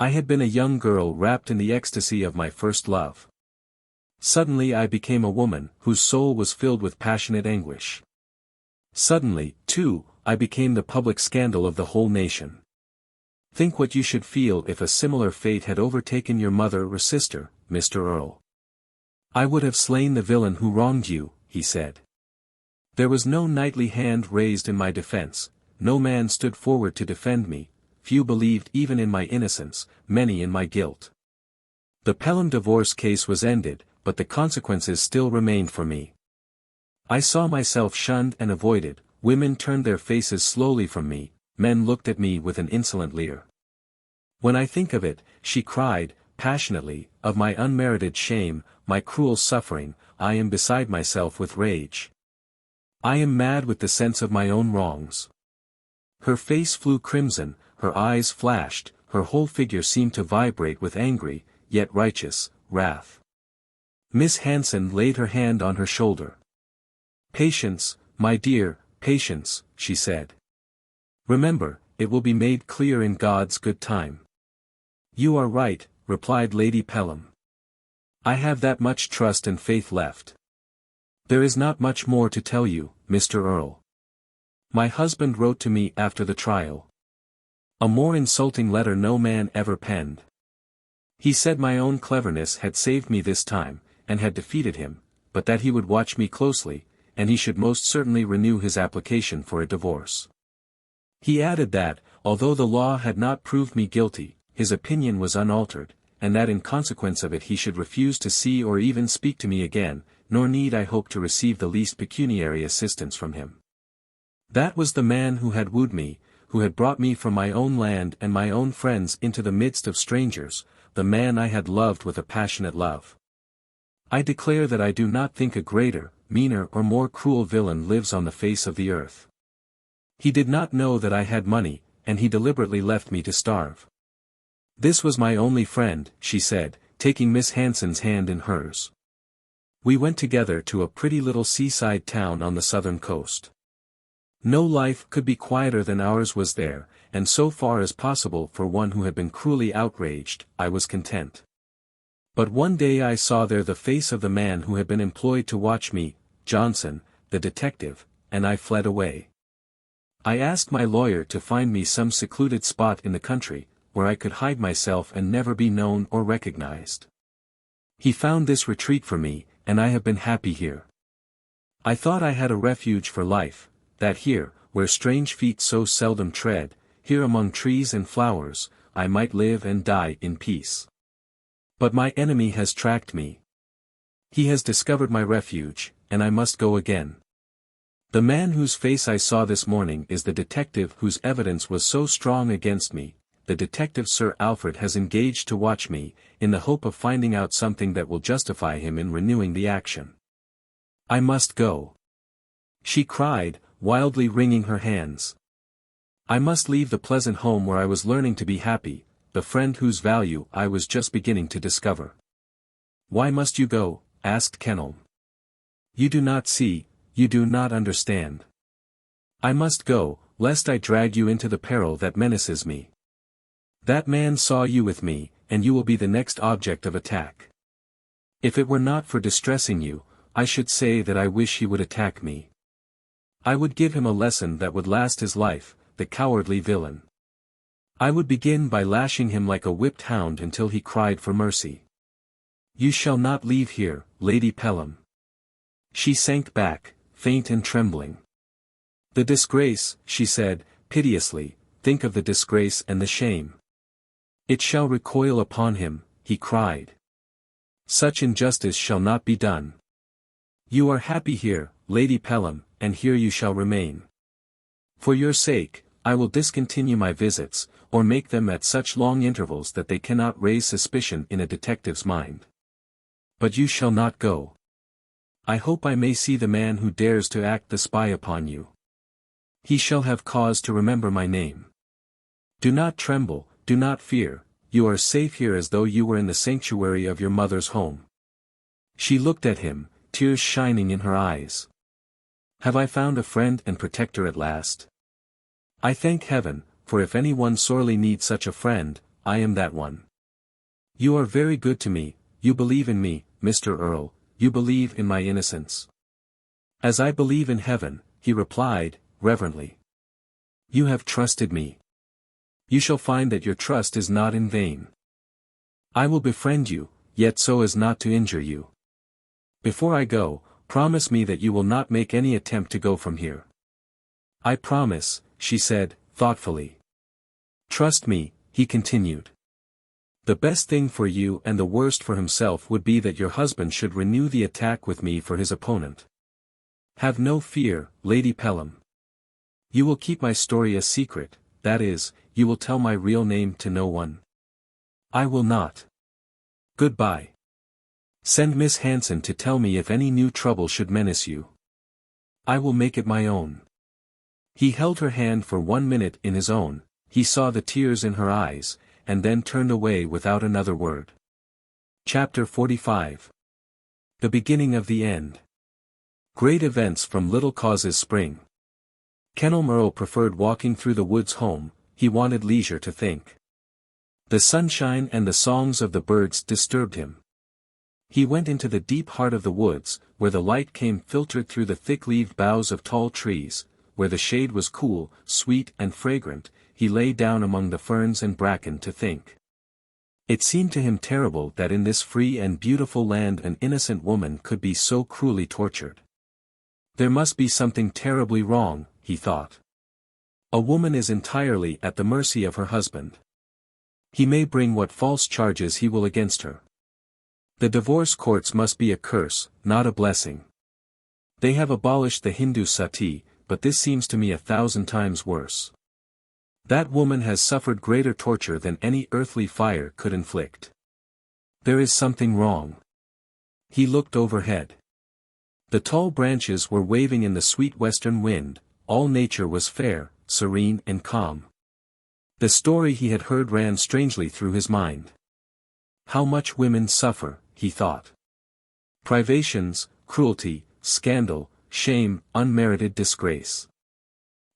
I had been a young girl wrapped in the ecstasy of my first love. Suddenly I became a woman whose soul was filled with passionate anguish. Suddenly, too, I became the public scandal of the whole nation. Think what you should feel if a similar fate had overtaken your mother or sister, Mr. Earl. I would have slain the villain who wronged you, he said. There was no knightly hand raised in my defense, no man stood forward to defend me, few believed even in my innocence, many in my guilt. The Pelham divorce case was ended, but the consequences still remained for me. I saw myself shunned and avoided, women turned their faces slowly from me, men looked at me with an insolent leer. When I think of it, she cried, passionately, of my unmerited shame, my cruel suffering, I am beside myself with rage. I am mad with the sense of my own wrongs. Her face flew crimson, her eyes flashed, her whole figure seemed to vibrate with angry, yet righteous, wrath. Miss Hanson laid her hand on her shoulder. Patience, my dear, patience, she said. Remember, it will be made clear in God's good time. You are right, replied Lady Pelham. I have that much trust and faith left. There is not much more to tell you, Mr. Earl. My husband wrote to me after the trial. A more insulting letter no man ever penned. He said my own cleverness had saved me this time, and had defeated him, but that he would watch me closely, and he should most certainly renew his application for a divorce. He added that, although the law had not proved me guilty, his opinion was unaltered, and that in consequence of it he should refuse to see or even speak to me again, nor need I hope to receive the least pecuniary assistance from him. That was the man who had wooed me, who had brought me from my own land and my own friends into the midst of strangers, the man I had loved with a passionate love. I declare that I do not think a greater, meaner or more cruel villain lives on the face of the earth. He did not know that I had money, and he deliberately left me to starve. This was my only friend, she said, taking Miss Hanson's hand in hers. We went together to a pretty little seaside town on the southern coast. No life could be quieter than ours was there, and so far as possible for one who had been cruelly outraged, I was content. But one day I saw there the face of the man who had been employed to watch me, Johnson, the detective, and I fled away. I asked my lawyer to find me some secluded spot in the country, where I could hide myself and never be known or recognized. He found this retreat for me, and I have been happy here. I thought I had a refuge for life, that here, where strange feet so seldom tread, here among trees and flowers, I might live and die in peace. But my enemy has tracked me. He has discovered my refuge, and I must go again. The man whose face I saw this morning is the detective whose evidence was so strong against me. The detective Sir Alfred has engaged to watch me, in the hope of finding out something that will justify him in renewing the action. I must go, she cried, wildly wringing her hands. I must leave the pleasant home where I was learning to be happy, the friend whose value I was just beginning to discover. Why must you go? Asked Kenelm. You do not see, you do not understand. I must go, lest I drag you into the peril that menaces me. That man saw you with me, and you will be the next object of attack. If it were not for distressing you, I should say that I wish he would attack me. I would give him a lesson that would last his life, the cowardly villain. I would begin by lashing him like a whipped hound until he cried for mercy. You shall not leave here, Lady Pelham. She sank back, faint and trembling. The disgrace, she said, piteously, think of the disgrace and the shame. It shall recoil upon him, he cried. Such injustice shall not be done. You are happy here, Lady Pelham, and here you shall remain. For your sake, I will discontinue my visits, or make them at such long intervals that they cannot raise suspicion in a detective's mind. But you shall not go. I hope I may see the man who dares to act the spy upon you. He shall have cause to remember my name. Do not tremble, do not fear, you are safe here as though you were in the sanctuary of your mother's home. She looked at him, tears shining in her eyes. Have I found a friend and protector at last? I thank heaven, for if anyone sorely needs such a friend, I am that one. You are very good to me, you believe in me, Mr. Earl, you believe in my innocence. As I believe in heaven, he replied, reverently. You have trusted me. You shall find that your trust is not in vain. I will befriend you, yet so as not to injure you. Before I go, promise me that you will not make any attempt to go from here. I promise, she said, thoughtfully. Trust me, he continued. The best thing for you and the worst for himself would be that your husband should renew the attack with me for his opponent. Have no fear, Lady Pelham. You will keep my story a secret, that is, you will tell my real name to no one. I will not. Goodbye. Send Miss Hanson to tell me if any new trouble should menace you. I will make it my own. He held her hand for 1 minute in his own, he saw the tears in her eyes, and then turned away without another word. Chapter 45. The beginning of the end. Great events from little causes spring. Kenelm Earl preferred walking through the woods home, he wanted leisure to think. The sunshine and the songs of the birds disturbed him. He went into the deep heart of the woods, where the light came filtered through the thick-leaved boughs of tall trees, where the shade was cool, sweet and fragrant. He lay down among the ferns and bracken to think. It seemed to him terrible that in this free and beautiful land an innocent woman could be so cruelly tortured. There must be something terribly wrong, he thought. A woman is entirely at the mercy of her husband. He may bring what false charges he will against her. The divorce courts must be a curse, not a blessing. They have abolished the Hindu sati, but this seems to me 1,000 times worse. That woman has suffered greater torture than any earthly fire could inflict. There is something wrong. He looked overhead. The tall branches were waving in the sweet western wind, all nature was fair, serene and calm. The story he had heard ran strangely through his mind. How much women suffer, he thought. Privations, cruelty, scandal, shame, unmerited disgrace.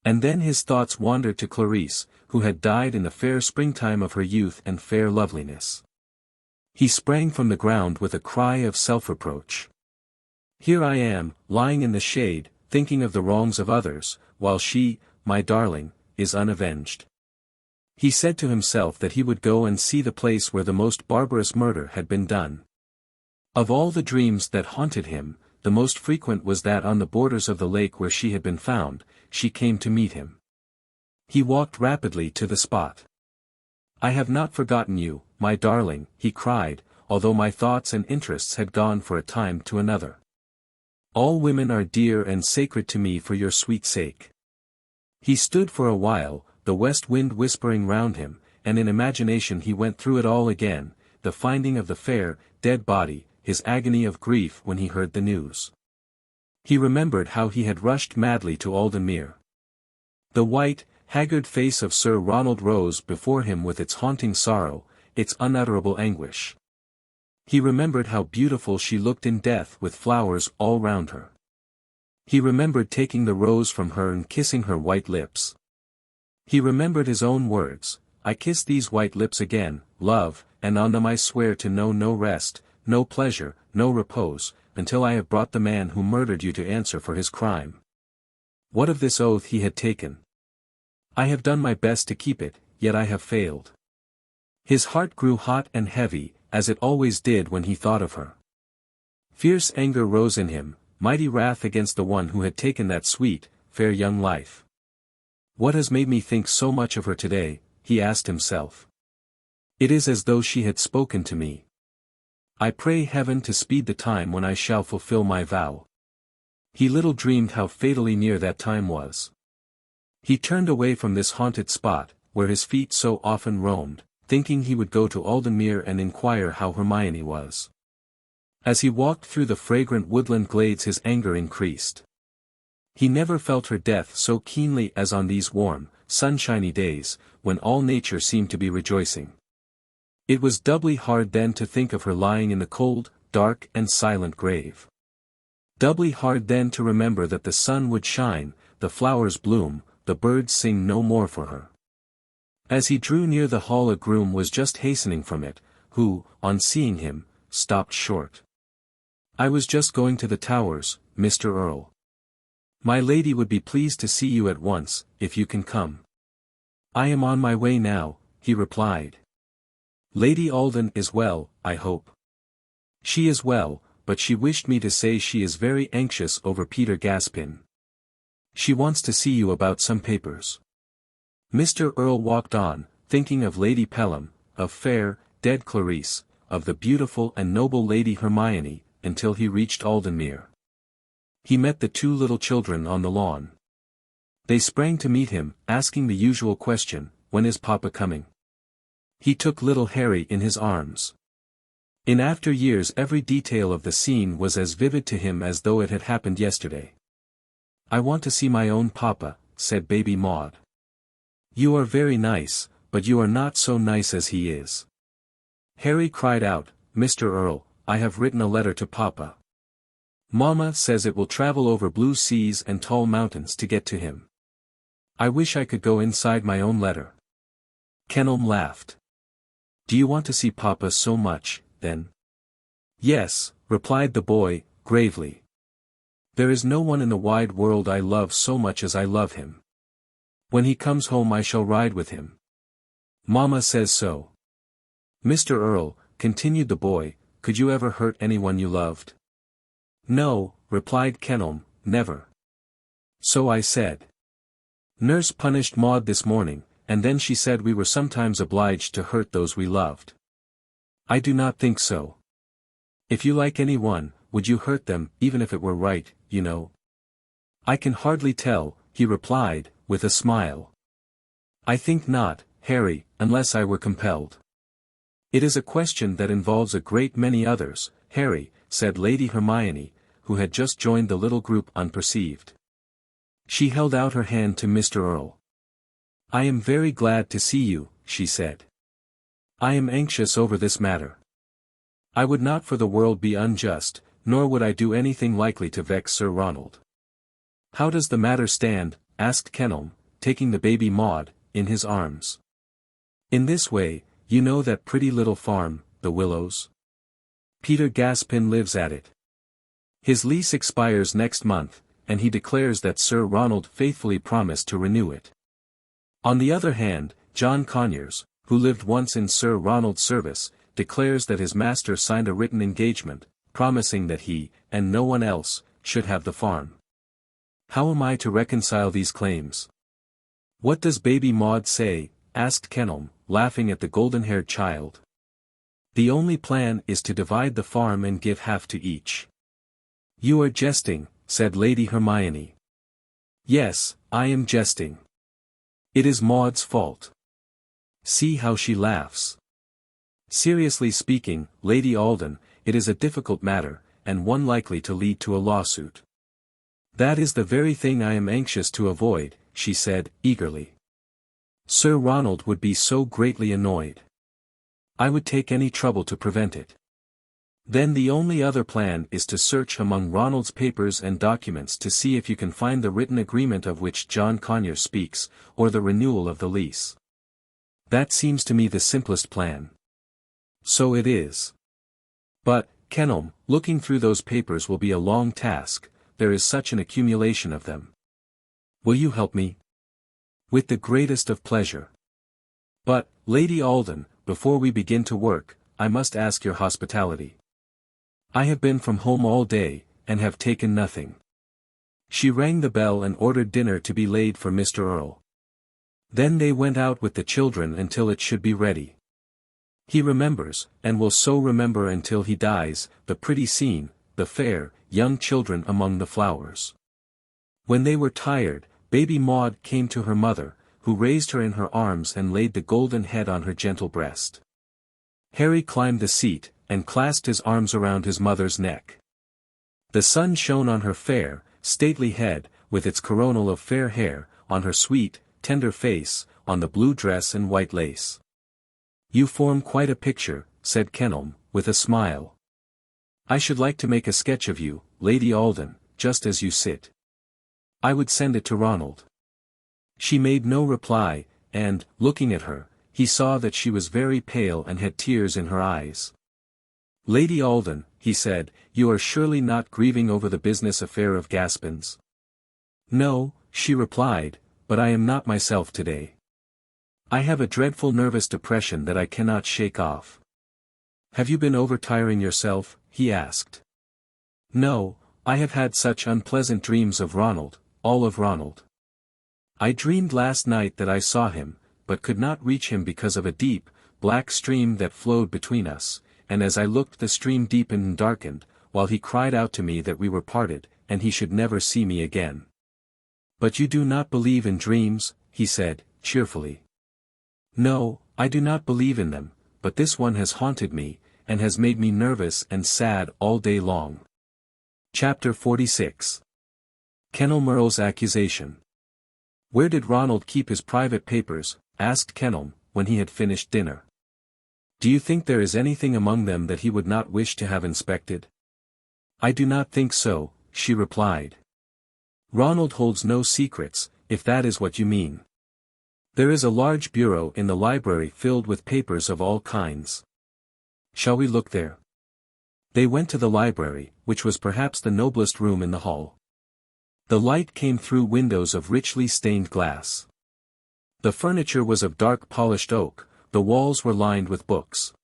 And then his thoughts wandered to Clarice, who had died in the fair springtime of her youth and fair loveliness. He sprang from the ground with a cry of self-reproach. Here I am, lying in the shade, thinking of the wrongs of others, while she, my darling, is unavenged. He said to himself that he would go and see the place where the most barbarous murder had been done. Of all the dreams that haunted him, the most frequent was that on the borders of the lake where she had been found, she came to meet him. He walked rapidly to the spot. I have not forgotten you, my darling, he cried, although my thoughts and interests had gone for a time to another. All women are dear and sacred to me for your sweet sake. He stood for a while, the west wind whispering round him, and in imagination he went through it all again, the finding of the fair, dead body, his agony of grief when he heard the news. He remembered how he had rushed madly to Aldenmere. The white, haggard face of Sir Ronald rose before him with its haunting sorrow, its unutterable anguish. He remembered how beautiful she looked in death with flowers all round her. He remembered taking the rose from her and kissing her white lips. He remembered his own words, I kiss these white lips again, love, and on them I swear to know no rest, no pleasure, no repose, until I have brought the man who murdered you to answer for his crime. What of this oath he had taken? I have done my best to keep it, yet I have failed. His heart grew hot and heavy, as it always did when he thought of her. Fierce anger rose in him, mighty wrath against the one who had taken that sweet, fair young life. What has made me think so much of her today, he asked himself. It is as though she had spoken to me. I pray heaven to speed the time when I shall fulfill my vow. He little dreamed how fatally near that time was. He turned away from this haunted spot, where his feet so often roamed, thinking he would go to Aldenmere and inquire how Hermione was. As he walked through the fragrant woodland glades his anger increased. He never felt her death so keenly as on these warm, sunshiny days, when all nature seemed to be rejoicing. It was doubly hard then to think of her lying in the cold, dark and silent grave. Doubly hard then to remember that the sun would shine, the flowers bloom, the birds sing no more for her. As he drew near the hall a groom was just hastening from it, who, on seeing him, stopped short. I was just going to the Towers, Mr. Earl. My lady would be pleased to see you at once, if you can come. I am on my way now, he replied. Lady Alden is well, I hope. She is well, but she wished me to say she is very anxious over Peter Gaspin. She wants to see you about some papers. Mr. Earl walked on, thinking of Lady Pelham, of fair, dead Clarice, of the beautiful and noble Lady Hermione, until he reached Aldenmere. He met the two little children on the lawn. They sprang to meet him, asking the usual question, when is Papa coming? He took little Harry in his arms. In after years every detail of the scene was as vivid to him as though it had happened yesterday. I want to see my own Papa, said baby Maud. You are very nice, but you are not so nice as he is. Harry cried out, Mr. Earl, I have written a letter to Papa. Mama says it will travel over blue seas and tall mountains to get to him. I wish I could go inside my own letter. Kenelm laughed. Do you want to see Papa so much, then? Yes, replied the boy, gravely. There is no one in the wide world I love so much as I love him. When he comes home I shall ride with him. Mama says so. Mr. Earl, continued the boy, could you ever hurt anyone you loved? No, replied Kenelm, never. So I said. Nurse punished Maud this morning, and then she said we were sometimes obliged to hurt those we loved. I do not think so. If you like any one, would you hurt them, even if it were right, you know? I can hardly tell, he replied, with a smile. I think not, Harry, unless I were compelled. It is a question that involves a great many others, Harry, said Lady Hermione, who had just joined the little group unperceived. She held out her hand to Mr. Earl. I am very glad to see you, she said. I am anxious over this matter. I would not for the world be unjust, nor would I do anything likely to vex Sir Ronald. How does the matter stand? Asked Kenelm, taking the baby Maud in his arms. In this way, you know that pretty little farm, the Willows? Peter Gaspin lives at it. His lease expires next month, and he declares that Sir Ronald faithfully promised to renew it. On the other hand, John Conyers, who lived once in Sir Ronald's service, declares that his master signed a written engagement, promising that he, and no one else, should have the farm. How am I to reconcile these claims? What does baby Maud say? Asked Kenelm, laughing at the golden-haired child. The only plan is to divide the farm and give half to each. You are jesting, said Lady Hermione. Yes, I am jesting. It is Maud's fault. See how she laughs. Seriously speaking, Lady Alden, it is a difficult matter, and one likely to lead to a lawsuit. That is the very thing I am anxious to avoid, she said, eagerly. Sir Ronald would be so greatly annoyed. I would take any trouble to prevent it. Then the only other plan is to search among Ronald's papers and documents to see if you can find the written agreement of which John Conyers speaks, or the renewal of the lease. That seems to me the simplest plan. So it is. But, Kenelm, looking through those papers will be a long task, there is such an accumulation of them. Will you help me? With the greatest of pleasure. But, Lady Alden, before we begin to work, I must ask your hospitality. I have been from home all day, and have taken nothing. She rang the bell and ordered dinner to be laid for Mr. Earl. Then they went out with the children until it should be ready. He remembers, and will so remember until he dies, the pretty scene, the fair, young children among the flowers. When they were tired, baby Maud came to her mother, who raised her in her arms and laid the golden head on her gentle breast. Harry climbed the seat, and clasped his arms around his mother's neck. The sun shone on her fair, stately head, with its coronal of fair hair, on her sweet, tender face, on the blue dress and white lace. You form quite a picture, said Kenelm, with a smile. I should like to make a sketch of you, Lady Alden, just as you sit. I would send it to Ronald. She made no reply, and, looking at her, he saw that she was very pale and had tears in her eyes. Lady Alden, he said, you are surely not grieving over the business affair of Gaspin's? No, she replied, but I am not myself today. I have a dreadful nervous depression that I cannot shake off. Have you been overtiring yourself? He asked. No, I have had such unpleasant dreams of Ronald, all of Ronald. I dreamed last night that I saw him, but could not reach him because of a deep, black stream that flowed between us, and as I looked the stream deepened and darkened, while he cried out to me that we were parted, and he should never see me again. But you do not believe in dreams, he said, cheerfully. No, I do not believe in them, but this one has haunted me, and has made me nervous and sad all day long. Chapter 46. Kenelm Earl's Accusation. Where did Ronald keep his private papers? Asked Kenelm, when he had finished dinner. Do you think there is anything among them that he would not wish to have inspected? I do not think so, she replied. Ronald holds no secrets, if that is what you mean. There is a large bureau in the library filled with papers of all kinds. Shall we look there? They went to the library, which was perhaps the noblest room in the hall. The light came through windows of richly stained glass. The furniture was of dark polished oak, the walls were lined with books.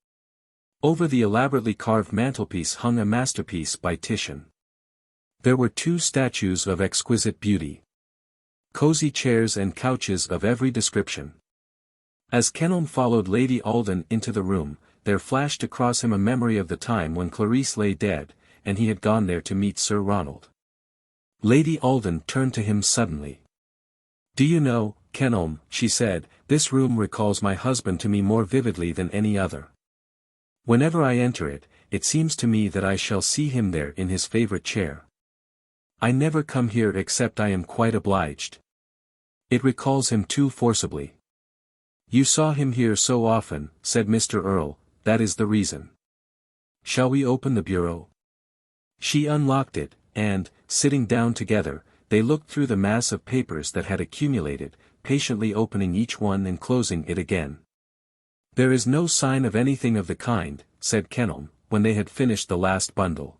Over the elaborately carved mantelpiece hung a masterpiece by Titian. There were two statues of exquisite beauty. Cozy chairs and couches of every description. As Kenelm followed Lady Alden into the room, there flashed across him a memory of the time when Clarisse lay dead, and he had gone there to meet Sir Ronald. Lady Alden turned to him suddenly. "Do you know, Kenelm," she said, "this room recalls my husband to me more vividly than any other. Whenever I enter it, it seems to me that I shall see him there in his favorite chair. I never come here except I am quite obliged. It recalls him too forcibly." "You saw him here so often," said Mr. Earle, "that is the reason. Shall we open the bureau?" She unlocked it, and, sitting down together, they looked through the mass of papers that had accumulated, patiently opening each one and closing it again. "There is no sign of anything of the kind," said Kenelm, when they had finished the last bundle.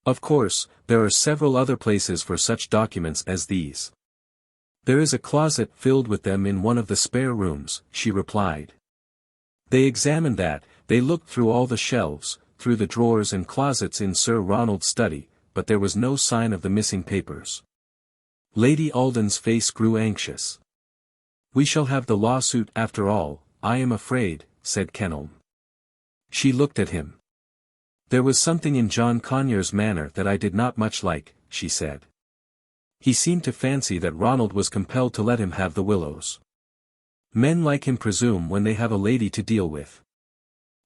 "Of course, there are several other places for such documents as these. There is a closet filled with them in one of the spare rooms," she replied. They examined that, they looked through all the shelves, through the drawers and closets in Sir Ronald's study, but there was no sign of the missing papers. Lady Alden's face grew anxious. "We shall have the lawsuit after all, I am afraid," said Kenelm. She looked at him. "There was something in John Conyers' manner that I did not much like," she said. "He seemed to fancy that Ronald was compelled to let him have the willows. Men like him presume when they have a lady to deal with.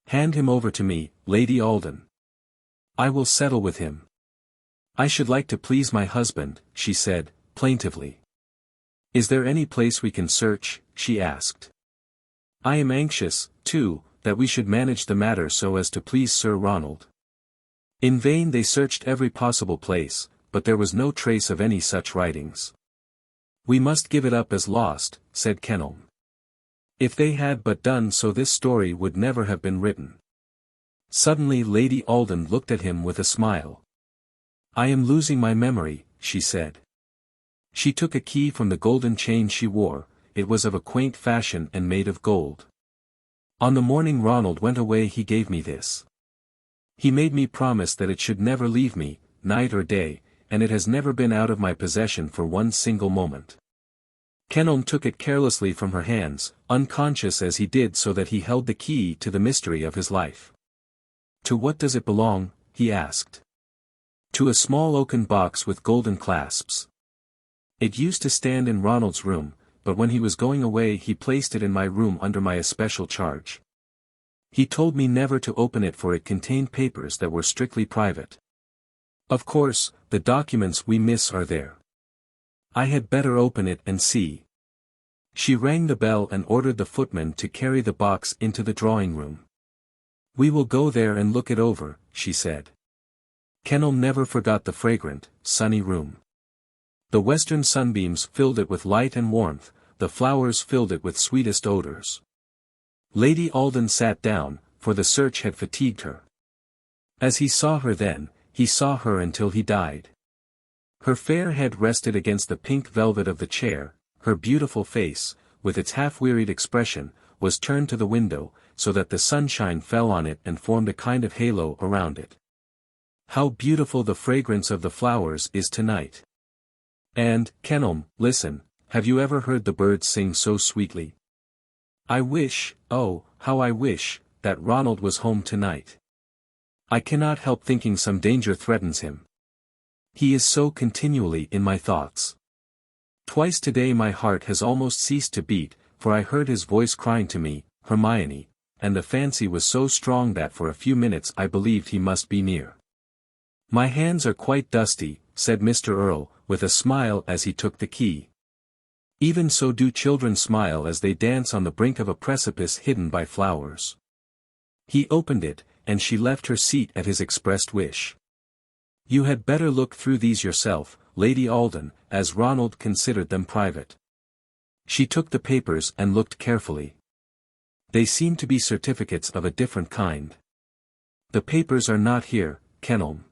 Hand him over to me, Lady Alden. I will settle with him." "I should like to please my husband," she said, plaintively. "Is there any place we can search?" she asked. "I am anxious, too, that we should manage the matter so as to please Sir Ronald." In vain they searched every possible place, but there was no trace of any such writings. "We must give it up as lost," said Kenelm. "If they had but done so this story would never have been written." Suddenly Lady Alden looked at him with a smile. "I am losing my memory," she said. She took a key from the golden chain she wore, it was of a quaint fashion and made of gold. "On the morning Ronald went away he gave me this. He made me promise that it should never leave me, night or day, and it has never been out of my possession for one single moment." Kenelm took it carelessly from her hands, unconscious as he did so that he held the key to the mystery of his life. "To what does it belong?" he asked. "To a small oaken box with golden clasps. It used to stand in Ronald's room, but when he was going away he placed it in my room under my especial charge. He told me never to open it for it contained papers that were strictly private. Of course, the documents we miss are there. I had better open it and see." She rang the bell and ordered the footman to carry the box into the drawing-room. "We will go there and look it over," she said. Kenelm never forgot the fragrant, sunny room. The western sunbeams filled it with light and warmth, the flowers filled it with sweetest odors. Lady Alden sat down, for the search had fatigued her. As he saw her then, he saw her until he died. Her fair head rested against the pink velvet of the chair, her beautiful face, with its half-wearied expression, was turned to the window, so that the sunshine fell on it and formed a kind of halo around it. "How beautiful the fragrance of the flowers is tonight. And, Kenelm, listen, have you ever heard the birds sing so sweetly? I wish, oh, how I wish, that Ronald was home tonight. I cannot help thinking some danger threatens him. He is so continually in my thoughts. Twice today my heart has almost ceased to beat, for I heard his voice crying to me, Hermione, and the fancy was so strong that for a few minutes I believed he must be near. My hands are quite dusty," said Mr. Earle, with a smile as he took the key. "Even so do children smile as they dance on the brink of a precipice hidden by flowers." He opened it, and she left her seat at his expressed wish. "You had better look through these yourself, Lady Alden, as Ronald considered them private." She took the papers and looked carefully. They seemed to be certificates of a different kind. "The papers are not here, Kenelm."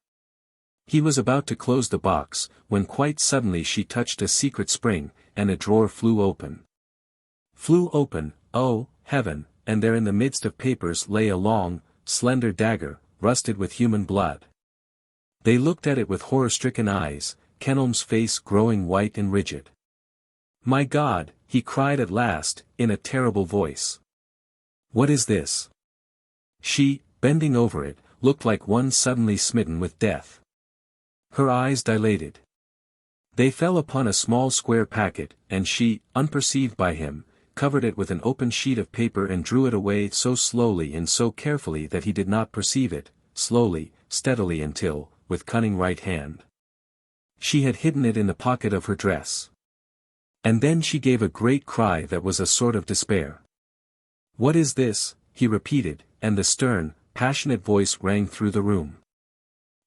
He was about to close the box, when quite suddenly she touched a secret spring, and a drawer flew open. Oh, heaven, and there in the midst of papers lay a long, slender dagger, rusted with human blood. They looked at it with horror-stricken eyes, Kenelm's face growing white and rigid. My God, he cried at last, in a terrible voice. What is this? She, bending over it, looked like one suddenly smitten with death. Her eyes dilated. They fell upon a small square packet, and she, unperceived by him, covered it with an open sheet of paper and drew it away so slowly and so carefully that he did not perceive it, slowly, steadily until, with cunning right hand, she had hidden it in the pocket of her dress. And then she gave a great cry that was a sort of despair. What is this? He repeated, and the stern, passionate voice rang through the room.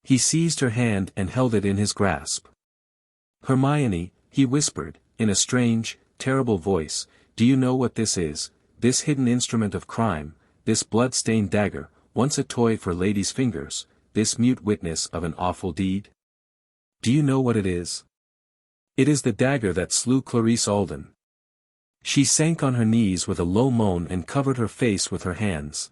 He seized her hand and held it in his grasp. Hermione, he whispered, in a strange, terrible voice, do you know what this is, this hidden instrument of crime, this blood-stained dagger, once a toy for ladies' fingers, this mute witness of an awful deed? Do you know what it is? It is the dagger that slew Clarice Alden. She sank on her knees with a low moan and covered her face with her hands.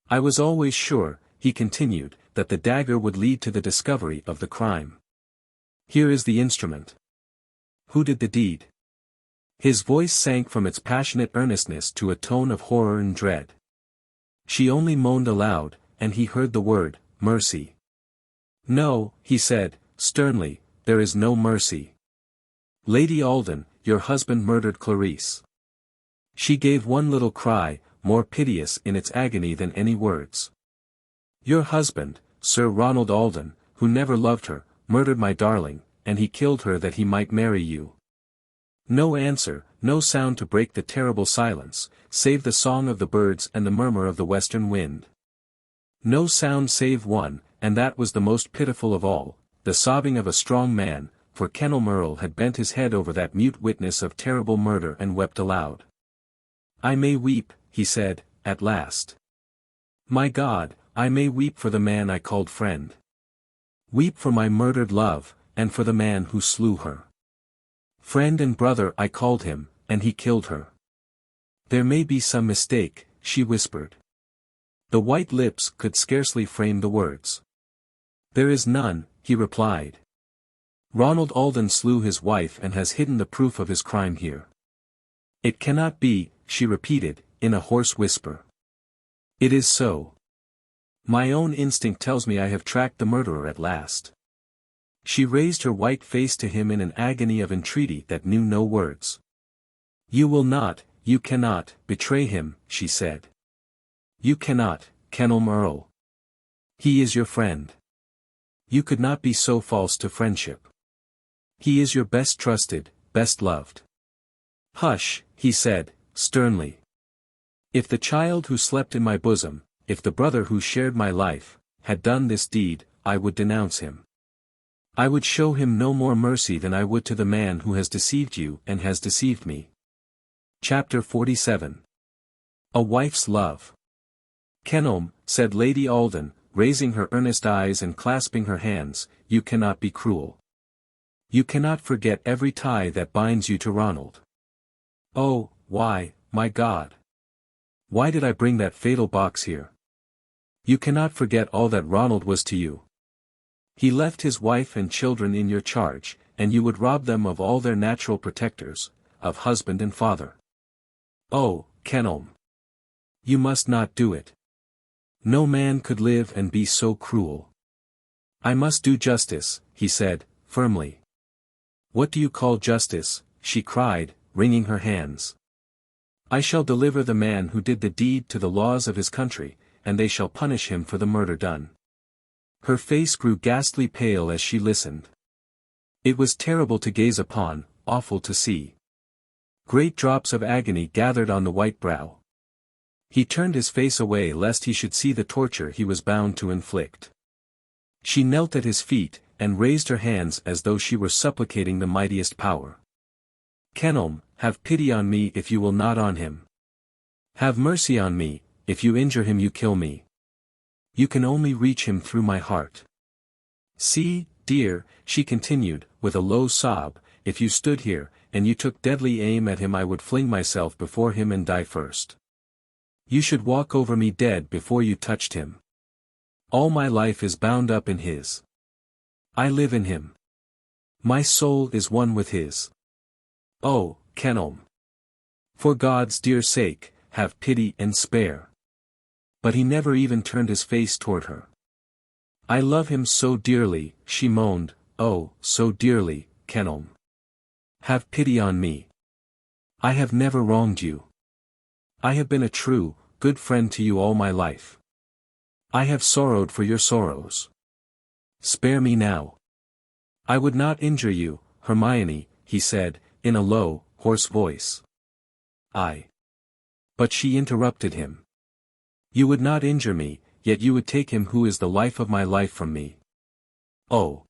I was always sure, he continued, that the dagger would lead to the discovery of the crime. Here is the instrument. Who did the deed? His voice sank from its passionate earnestness to a tone of horror and dread. She only moaned aloud, and he heard the word, mercy. No, he said, sternly, there is no mercy. Lady Alden, your husband murdered Clarice. She gave one little cry, more piteous in its agony than any words. Your husband, Sir Ronald Alden, who never loved her, murdered my darling, and he killed her that he might marry you. No answer, no sound to break the terrible silence, save the song of the birds and the murmur of the western wind. No sound save one, and that was the most pitiful of all, the sobbing of a strong man, for Kenelm Earl had bent his head over that mute witness of terrible murder and wept aloud. I may weep, he said, at last. My God, I may weep for the man I called friend. Weep for my murdered love, and for the man who slew her. Friend and brother I called him, and he killed her. There may be some mistake, she whispered. The white lips could scarcely frame the words. There is none, he replied. Ronald Alden slew his wife and has hidden the proof of his crime here. It cannot be, she repeated, in a hoarse whisper. It is so. My own instinct tells me I have tracked the murderer at last. She raised her white face to him in an agony of entreaty that knew no words. You will not, you cannot, betray him, she said. You cannot, Kenelm Earl. He is your friend. You could not be so false to friendship. He is your best trusted, best loved. Hush, he said, sternly. If the child who slept in my bosom, if the brother who shared my life, had done this deed, I would denounce him. I would show him no more mercy than I would to the man who has deceived you and has deceived me. Chapter 47. A Wife's Love. Kenelm, said Lady Alden, raising her earnest eyes and clasping her hands, you cannot be cruel. You cannot forget every tie that binds you to Ronald. Oh, why, my God? Why did I bring that fatal box here? You cannot forget all that Ronald was to you. He left his wife and children in your charge, and you would rob them of all their natural protectors, of husband and father. Oh, Kenelm! You must not do it. No man could live and be so cruel. I must do justice, he said, firmly. What do you call justice? She cried, wringing her hands. I shall deliver the man who did the deed to the laws of his country, and they shall punish him for the murder done. Her face grew ghastly pale as she listened. It was terrible to gaze upon, awful to see. Great drops of agony gathered on the white brow. He turned his face away lest he should see the torture he was bound to inflict. She knelt at his feet, and raised her hands as though she were supplicating the mightiest power. Kenelm, have pity on me if you will not on him. Have mercy on me, if you injure him you kill me. You can only reach him through my heart. See, dear, she continued, with a low sob, if you stood here, and you took deadly aim at him I would fling myself before him and die first. You should walk over me dead before you touched him. All my life is bound up in his. I live in him. My soul is one with his. Oh, XXIII. For God's dear sake, have pity and spare. But he never even turned his face toward her. I love him so dearly, she moaned, oh, so dearly, XXIII. Have pity on me. I have never wronged you. I have been a true, good friend to you all my life. I have sorrowed for your sorrows. Spare me now. I would not injure you, Hermione, he said, in a low, hoarse voice. But she interrupted him. You would not injure me, yet you would take him who is the life of my life from me. Oh.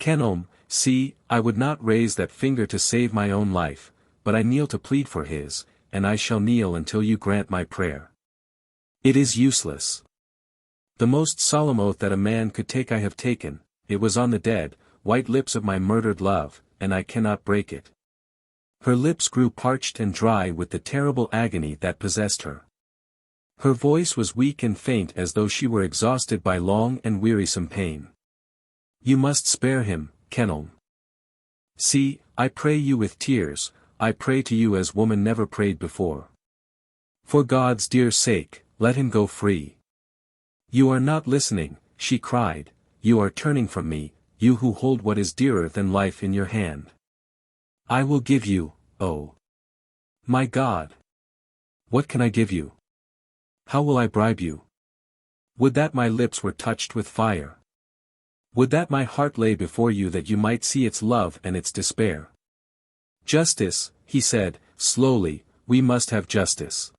XXIII, see, I would not raise that finger to save my own life, but I kneel to plead for his, and I shall kneel until you grant my prayer. It is useless. The most solemn oath that a man could take I have taken, it was on the dead, white lips of my murdered love, and I cannot break it. Her lips grew parched and dry with the terrible agony that possessed her. Her voice was weak and faint as though she were exhausted by long and wearisome pain. You must spare him, XXIII. See, I pray you with tears, I pray to you as woman never prayed before. For God's dear sake, let him go free. You are not listening, she cried, you are turning from me, you who hold what is dearer than life in your hand. I will give you, oh. My God. What can I give you? How will I bribe you? Would that my lips were touched with fire. Would that my heart lay before you that you might see its love and its despair. Justice, he said, slowly, we must have justice.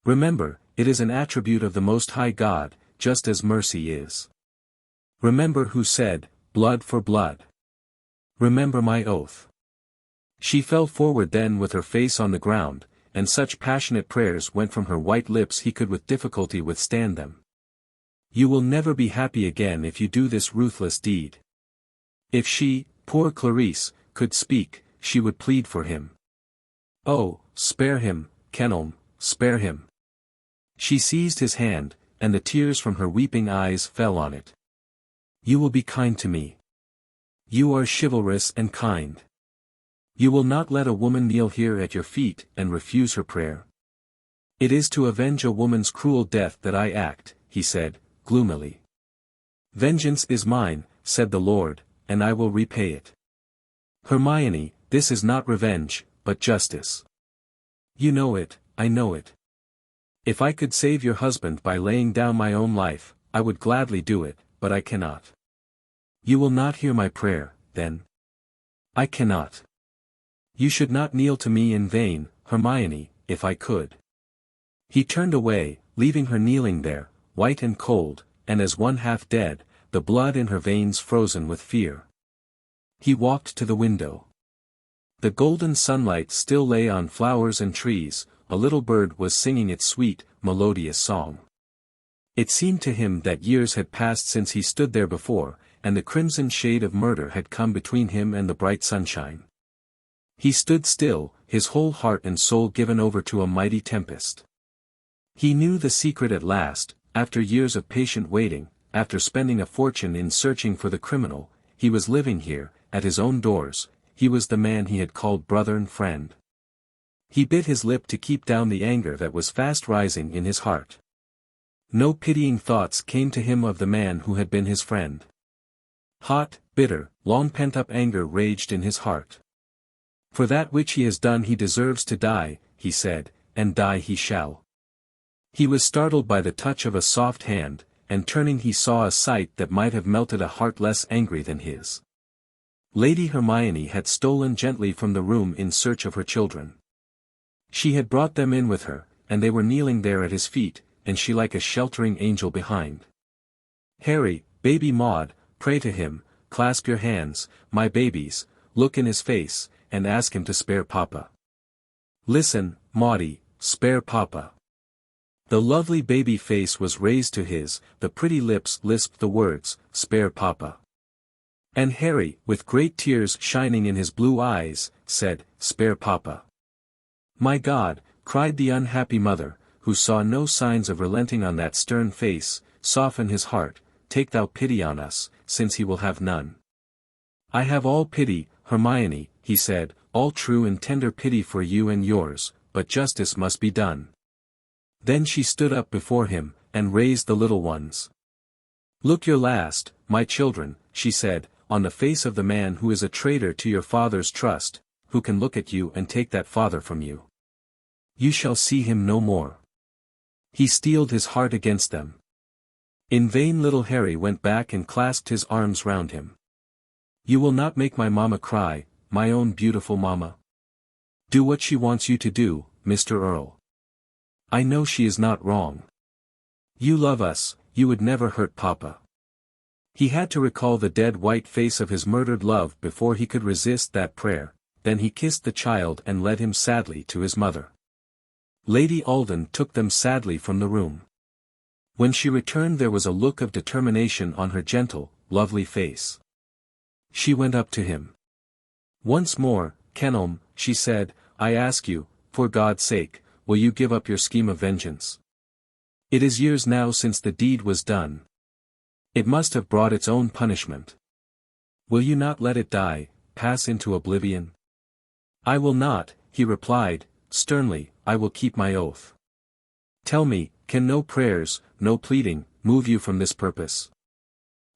Remember, it is an attribute of the Most High God, just as mercy is. Remember who said, blood for blood. Remember my oath. She fell forward then with her face on the ground, and such passionate prayers went from her white lips he could with difficulty withstand them. You will never be happy again if you do this ruthless deed. If she, poor Clarice, could speak, she would plead for him. Oh, spare him, XXIII, spare him. She seized his hand, and the tears from her weeping eyes fell on it. You will be kind to me. You are chivalrous and kind. You will not let a woman kneel here at your feet and refuse her prayer. It is to avenge a woman's cruel death that I act, he said, gloomily. Vengeance is mine, said the Lord, and I will repay it. Hermione, this is not revenge, but justice. You know it, I know it. If I could save your husband by laying down my own life, I would gladly do it, but I cannot. You will not hear my prayer, then? I cannot. You should not kneel to me in vain, Hermione, if I could. He turned away, leaving her kneeling there, white and cold, and as one half dead, the blood in her veins frozen with fear. He walked to the window. The golden sunlight still lay on flowers and trees, a little bird was singing its sweet, melodious song. It seemed to him that years had passed since he stood there before, and the crimson shade of murder had come between him and the bright sunshine. He stood still, his whole heart and soul given over to a mighty tempest. He knew the secret at last, after years of patient waiting, after spending a fortune in searching for the criminal, he was living here, at his own doors, he was the man he had called brother and friend. He bit his lip to keep down the anger that was fast rising in his heart. No pitying thoughts came to him of the man who had been his friend. Hot, bitter, long pent-up anger raged in his heart. For that which he has done he deserves to die, he said, and die he shall. He was startled by the touch of a soft hand, and turning he saw a sight that might have melted a heart less angry than his. Lady Hermione had stolen gently from the room in search of her children. She had brought them in with her, and they were kneeling there at his feet, and she like a sheltering angel behind. Harry, baby Maud, pray to him, clasp your hands, my babies, look in his face, and ask him to spare Papa. Listen, Maudie, spare Papa. The lovely baby face was raised to his, the pretty lips lisped the words, spare Papa. And Harry, with great tears shining in his blue eyes, said, spare Papa. My God, cried the unhappy mother, who saw no signs of relenting on that stern face, soften his heart, take thou pity on us, since he will have none. I have all pity, Hermione, he said, all true and tender pity for you and yours, but justice must be done. Then she stood up before him, and raised the little ones. Look your last, my children, she said, on the face of the man who is a traitor to your father's trust, who can look at you and take that father from you. You shall see him no more. He steeled his heart against them. In vain little Harry went back and clasped his arms round him. You will not make my mamma cry, my own beautiful mamma. Do what she wants you to do, Mr. Earl. I know she is not wrong. You love us, you would never hurt papa. He had to recall the dead white face of his murdered love before he could resist that prayer, then he kissed the child and led him sadly to his mother. Lady Alden took them sadly from the room. When she returned there was a look of determination on her gentle, lovely face. She went up to him. Once more, Kenelm, she said, I ask you, for God's sake, will you give up your scheme of vengeance? It is years now since the deed was done. It must have brought its own punishment. Will you not let it die, pass into oblivion? I will not, he replied, sternly, I will keep my oath. Tell me, can no prayers, no pleading, move you from this purpose?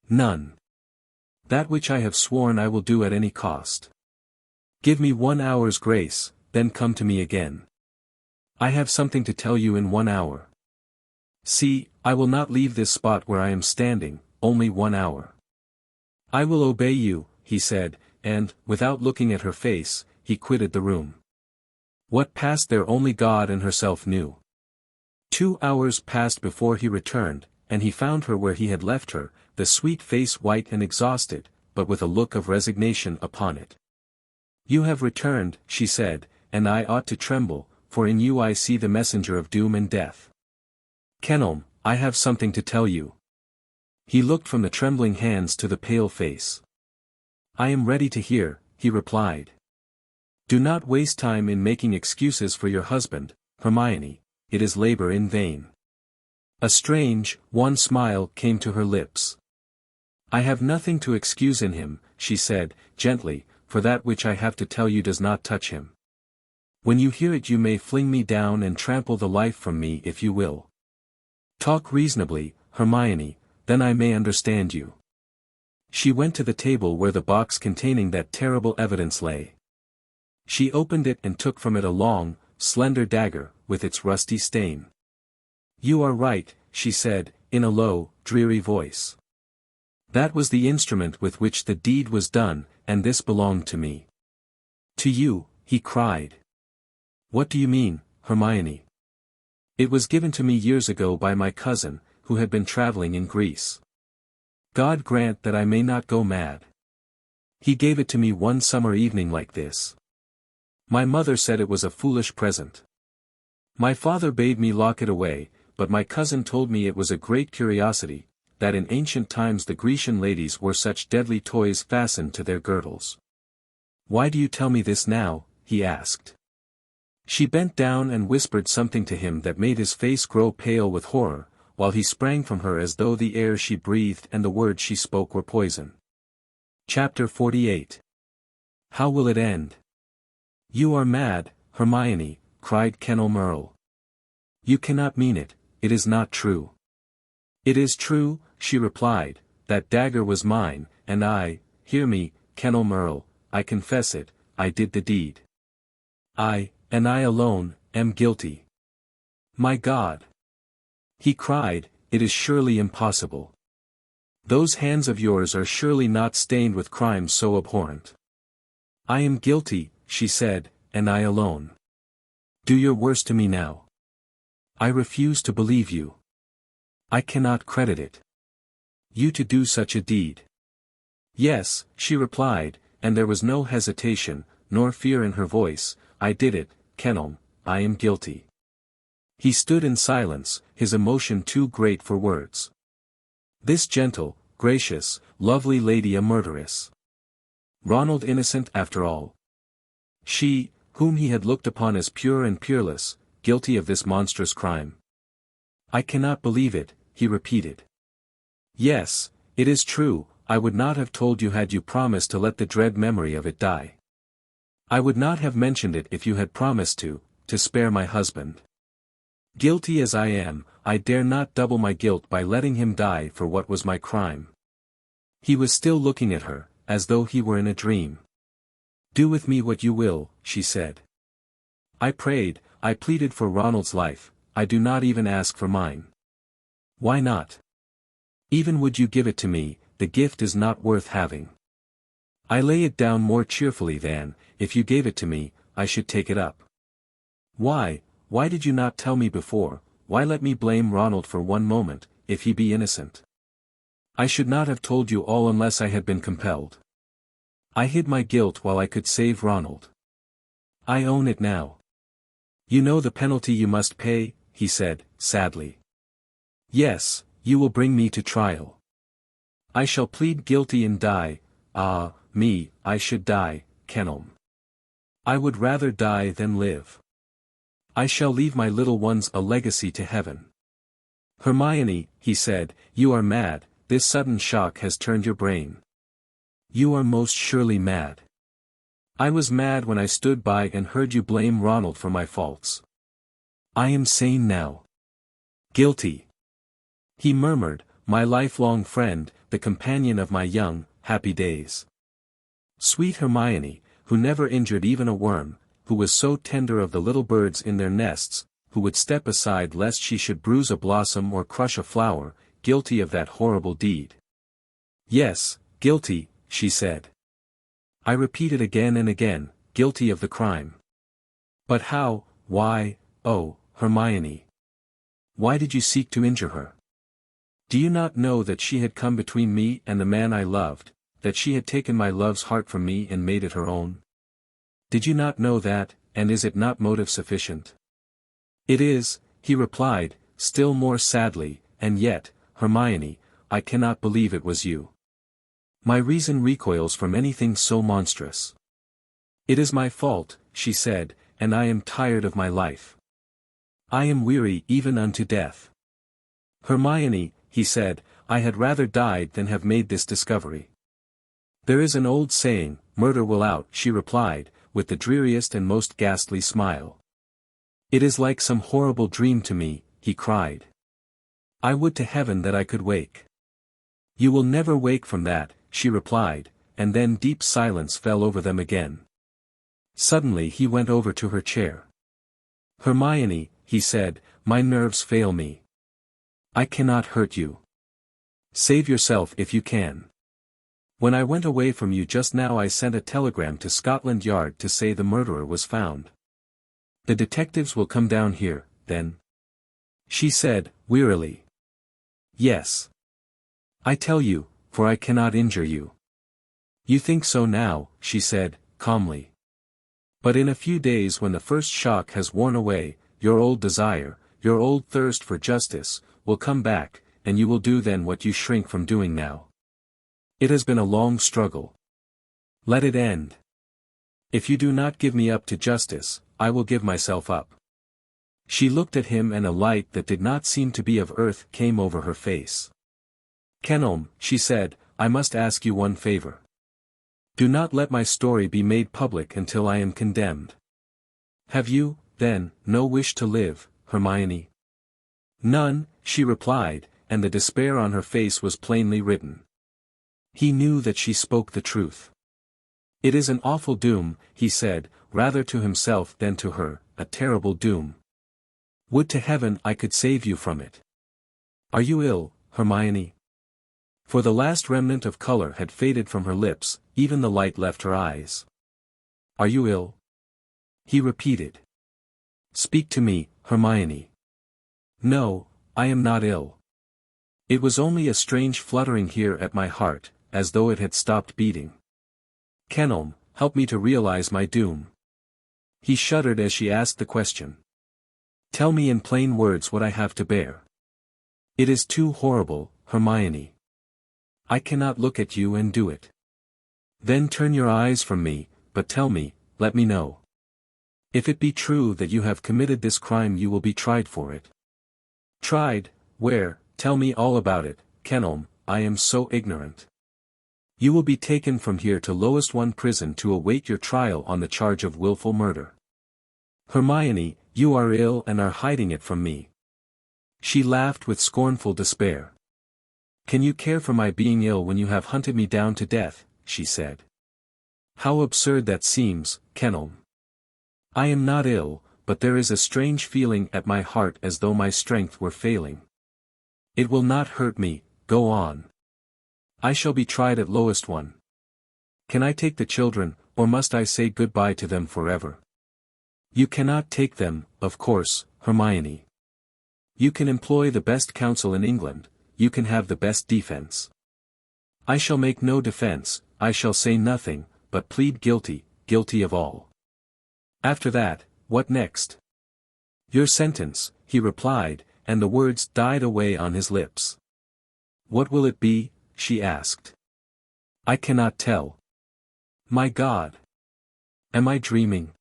None. That which I have sworn I will do at any cost. Give me 1 hour's grace, then come to me again. I have something to tell you in 1 hour. See, I will not leave this spot where I am standing, only 1 hour. I will obey you, he said, and, without looking at her face, he quitted the room. What passed there only God and herself knew. 2 hours passed before he returned, and he found her where he had left her, the sweet face white and exhausted, but with a look of resignation upon it. You have returned, she said, and I ought to tremble, for in you I see the messenger of doom and death. Kenelm, I have something to tell you. He looked from the trembling hands to the pale face. I am ready to hear, he replied. Do not waste time in making excuses for your husband, Hermione, it is labor in vain. A strange, wan smile came to her lips. I have nothing to excuse in him, she said, gently, for that which I have to tell you does not touch him. When you hear it you may fling me down and trample the life from me if you will. Talk reasonably, Hermione, then I may understand you. She went to the table where the box containing that terrible evidence lay. She opened it and took from it a long, slender dagger, with its rusty stain. You are right, she said, in a low, dreary voice. That was the instrument with which the deed was done, and this belonged to me. To you, he cried. What do you mean, Hermione? It was given to me years ago by my cousin, who had been traveling in Greece. God grant that I may not go mad. He gave it to me one summer evening like this. My mother said it was a foolish present. My father bade me lock it away, but my cousin told me it was a great curiosity, that in ancient times the Grecian ladies wore such deadly toys fastened to their girdles. Why do you tell me this now? He asked. She bent down and whispered something to him that made his face grow pale with horror, while he sprang from her as though the air she breathed and the words she spoke were poison. Chapter 48. How will it end? You are mad, Hermione, cried Kenelm Earl. You cannot mean it, it is not true. It is true, she replied, that dagger was mine, and I, hear me, Kenelm Earl, I confess it, I did the deed. I, and I alone, am guilty. My God! He cried, it is surely impossible. Those hands of yours are surely not stained with crimes so abhorrent. I am guilty, she said, and I alone. Do your worst to me now. I refuse to believe you. I cannot credit it. You to do such a deed. Yes, she replied, and there was no hesitation, nor fear in her voice, I did it, Kenelm, I am guilty. He stood in silence, his emotion too great for words. This gentle, gracious, lovely lady a murderess. Ronald innocent after all. She, whom he had looked upon as pure and peerless, guilty of this monstrous crime. I cannot believe it, he repeated. Yes, it is true, I would not have told you had you promised to let the dread memory of it die. I would not have mentioned it if you had promised to spare my husband. Guilty as I am, I dare not double my guilt by letting him die for what was my crime. He was still looking at her, as though he were in a dream. Do with me what you will, she said. I prayed, I pleaded for Ronald's life, I do not even ask for mine. Why not? Even would you give it to me, the gift is not worth having. I lay it down more cheerfully than, if you gave it to me, I should take it up. Why did you not tell me before, why let me blame Ronald for one moment, if he be innocent? I should not have told you all unless I had been compelled. I hid my guilt while I could save Ronald. I own it now. You know the penalty you must pay, he said, sadly. Yes, you will bring me to trial. I shall plead guilty and die. Ah, me, I should die, XXIII. I would rather die than live. I shall leave my little ones a legacy to heaven. Hermione, he said, you are mad, this sudden shock has turned your brain. You are most surely mad. I was mad when I stood by and heard you blame Ronald for my faults. I am sane now. Guilty. He murmured, my lifelong friend, the companion of my young, happy days. Sweet Hermione, who never injured even a worm, who was so tender of the little birds in their nests, who would step aside lest she should bruise a blossom or crush a flower, guilty of that horrible deed. Yes, guilty, she said. I repeat it again and again, guilty of the crime. But how, why, oh, Hermione? Why did you seek to injure her? Do you not know that she had come between me and the man I loved, that she had taken my love's heart from me and made it her own? Did you not know that, and is it not motive sufficient? It is, he replied, still more sadly, and yet, Hermione, I cannot believe it was you. My reason recoils from anything so monstrous. It is my fault, she said, and I am tired of my life. I am weary even unto death. Hermione, he said, I had rather died than have made this discovery. There is an old saying, murder will out, she replied, with the dreariest and most ghastly smile. It is like some horrible dream to me, he cried. I would to heaven that I could wake. You will never wake from that, she replied, and then deep silence fell over them again. Suddenly he went over to her chair. Hermione, he said, my nerves fail me. I cannot hurt you. Save yourself if you can. When I went away from you just now I sent a telegram to Scotland Yard to say the murderer was found. The detectives will come down here, then? She said, wearily. Yes. I tell you, for I cannot injure you. You think so now, she said, calmly. But in a few days when the first shock has worn away, your old desire, your old thirst for justice, will come back, and you will do then what you shrink from doing now. It has been a long struggle. Let it end. If you do not give me up to justice, I will give myself up. She looked at him and a light that did not seem to be of earth came over her face. XXIII, she said, I must ask you one favor. Do not let my story be made public until I am condemned. Have you, then, no wish to live, Hermione? None, she replied, and the despair on her face was plainly written. He knew that she spoke the truth. It is an awful doom, he said, rather to himself than to her, a terrible doom. Would to heaven I could save you from it. Are you ill, Hermione? For the last remnant of color had faded from her lips, even the light left her eyes. Are you ill? He repeated. Speak to me, Hermione. No, I am not ill. It was only a strange fluttering here at my heart, as though it had stopped beating. XXIII, help me to realize my doom. He shuddered as she asked the question. Tell me in plain words what I have to bear. It is too horrible, Hermione. I cannot look at you and do it. Then turn your eyes from me, but tell me, let me know. If it be true that you have committed this crime you will be tried for it. Tried, where, tell me all about it, XXIII, I am so ignorant. You will be taken from here to XXII prison to await your trial on the charge of willful murder. Hermione, you are ill and are hiding it from me. She laughed with scornful despair. Can you care for my being ill when you have hunted me down to death? She said. How absurd that seems, Kenelm. I am not ill, but there is a strange feeling at my heart as though my strength were failing. It will not hurt me, go on. I shall be tried at XXII. Can I take the children, or must I say goodbye to them forever? You cannot take them, of course, Hermione. You can employ the best counsel in England, you can have the best defense. I shall make no defense, I shall say nothing, but plead guilty, guilty of all. After that, what next? Your sentence, he replied, and the words died away on his lips. What will it be? She asked. I cannot tell. My God! Am I dreaming?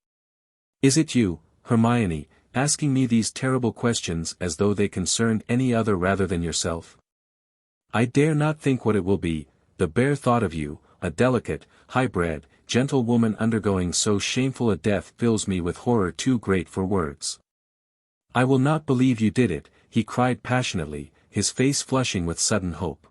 Is it you, Hermione, asking me these terrible questions as though they concerned any other rather than yourself? I dare not think what it will be, the bare thought of you, a delicate, high-bred, gentle woman undergoing so shameful a death fills me with horror too great for words. I will not believe you did it, he cried passionately, his face flushing with sudden hope.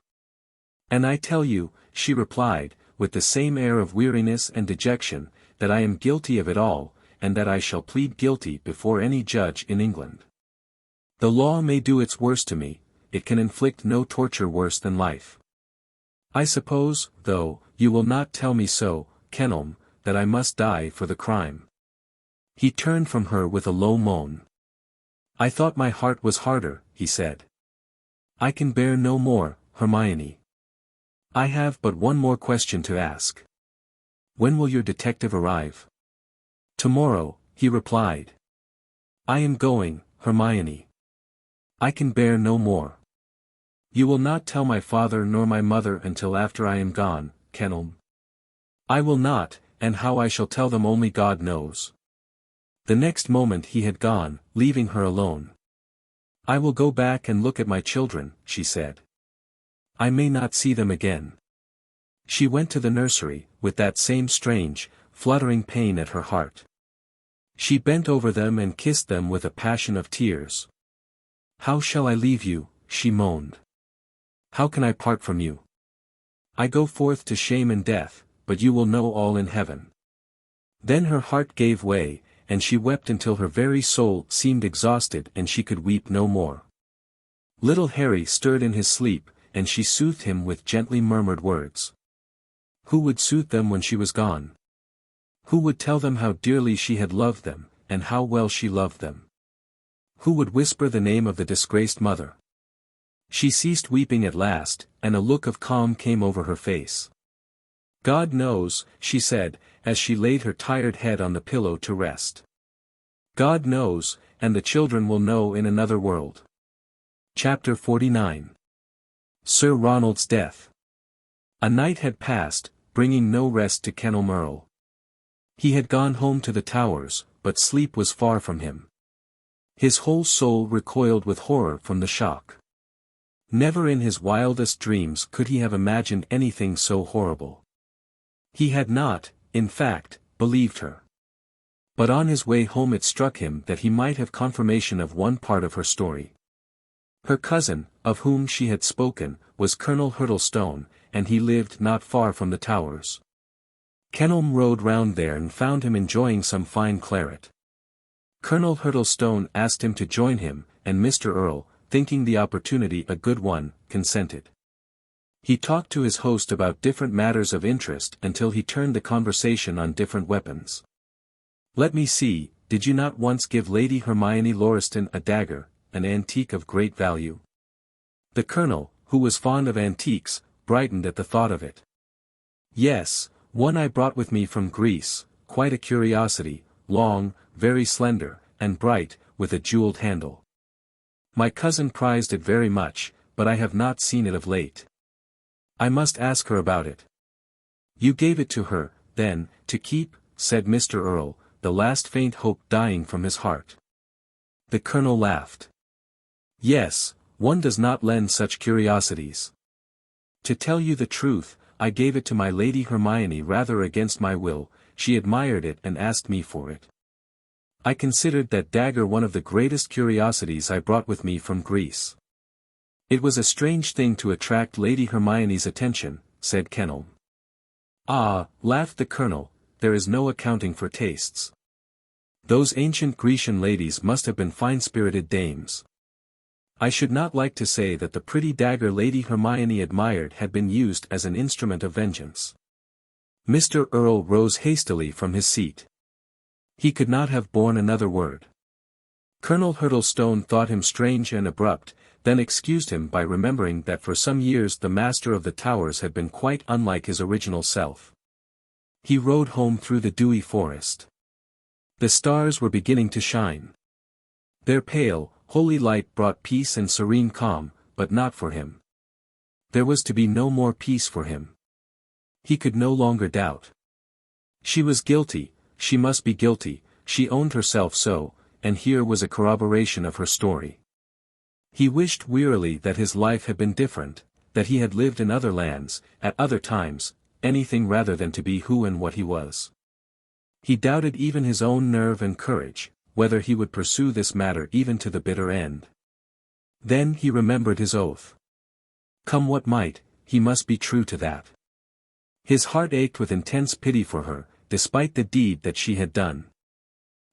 And I tell you, she replied, with the same air of weariness and dejection, that I am guilty of it all, and that I shall plead guilty before any judge in England. The law may do its worst to me, it can inflict no torture worse than life. I suppose, though, you will not tell me so, Kenelm, that I must die for the crime. He turned from her with a low moan. I thought my heart was harder, he said. I can bear no more, Hermione. I have but one more question to ask. When will your detective arrive? Tomorrow, he replied. I am going, Hermione. I can bear no more. You will not tell my father nor my mother until after I am gone, Kenelm. I will not, and how I shall tell them only God knows. The next moment he had gone, leaving her alone. I will go back and look at my children, she said. I may not see them again. She went to the nursery, with that same strange, fluttering pain at her heart. She bent over them and kissed them with a passion of tears. How shall I leave you? She moaned. How can I part from you? I go forth to shame and death, but you will know all in heaven. Then her heart gave way, and she wept until her very soul seemed exhausted and she could weep no more. Little Harry stirred in his sleep, and she soothed him with gently murmured words. Who would soothe them when she was gone? Who would tell them how dearly she had loved them, and how well she loved them? Who would whisper the name of the disgraced mother? She ceased weeping at last, and a look of calm came over her face. God knows, she said, as she laid her tired head on the pillow to rest. God knows, and the children will know in another world. Chapter 49. Sir Ronald's death. A night had passed, bringing no rest to Kenelm Earl. He had gone home to the Towers, but sleep was far from him. His whole soul recoiled with horror from the shock. Never in his wildest dreams could he have imagined anything so horrible. He had not, in fact, believed her. But on his way home it struck him that he might have confirmation of one part of her story. Her cousin, of whom she had spoken, was Colonel Hurtlestone, and he lived not far from the Towers. Kenelm rode round there and found him enjoying some fine claret. Colonel Hurtlestone asked him to join him, and Mr. Earl, thinking the opportunity a good one, consented. He talked to his host about different matters of interest until he turned the conversation on different weapons. Let me see, did you not once give Lady Hermione Lauriston a dagger, an antique of great value? The colonel, who was fond of antiques, brightened at the thought of it. Yes, one I brought with me from Greece, quite a curiosity, long, very slender, and bright, with a jeweled handle. My cousin prized it very much, but I have not seen it of late. I must ask her about it. You gave it to her, then, to keep, said Mr. Earl, the last faint hope dying from his heart. The colonel laughed. Yes, one does not lend such curiosities. To tell you the truth, I gave it to my Lady Hermione rather against my will. She admired it and asked me for it. I considered that dagger one of the greatest curiosities I brought with me from Greece. It was a strange thing to attract Lady Hermione's attention, said Kenelm. Ah, laughed the Colonel, there is no accounting for tastes. Those ancient Grecian ladies must have been fine-spirited dames. I should not like to say that the pretty dagger Lady Hermione admired had been used as an instrument of vengeance. Mr. Earl rose hastily from his seat. He could not have borne another word. Colonel Hurtlestone thought him strange and abrupt, then excused him by remembering that for some years the Master of the Towers had been quite unlike his original self. He rode home through the dewy forest. The stars were beginning to shine. Their pale, holy light brought peace and serene calm, but not for him. There was to be no more peace for him. He could no longer doubt. She was guilty, she must be guilty, she owned herself so, and here was a corroboration of her story. He wished wearily that his life had been different, that he had lived in other lands, at other times, anything rather than to be who and what he was. He doubted even his own nerve and courage, whether he would pursue this matter even to the bitter end. Then he remembered his oath. Come what might, he must be true to that. His heart ached with intense pity for her, despite the deed that she had done.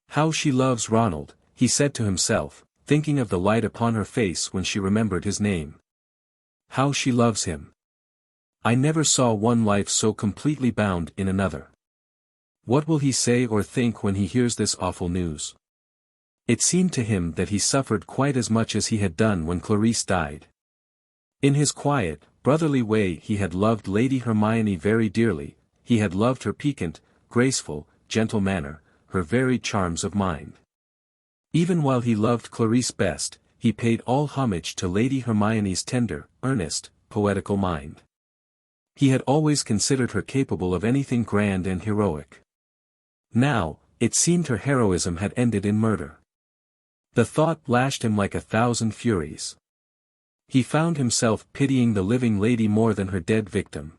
How she loves Ronald, he said to himself, thinking of the light upon her face when she remembered his name. How she loves him. I never saw one life so completely bound in another. What will he say or think when he hears this awful news? It seemed to him that he suffered quite as much as he had done when Clarice died. In his quiet, brotherly way he had loved Lady Hermione very dearly, he had loved her piquant, graceful, gentle manner, her varied charms of mind. Even while he loved Clarice best, he paid all homage to Lady Hermione's tender, earnest, poetical mind. He had always considered her capable of anything grand and heroic. Now, it seemed her heroism had ended in murder. The thought lashed him like 1,000 furies. He found himself pitying the living lady more than her dead victim.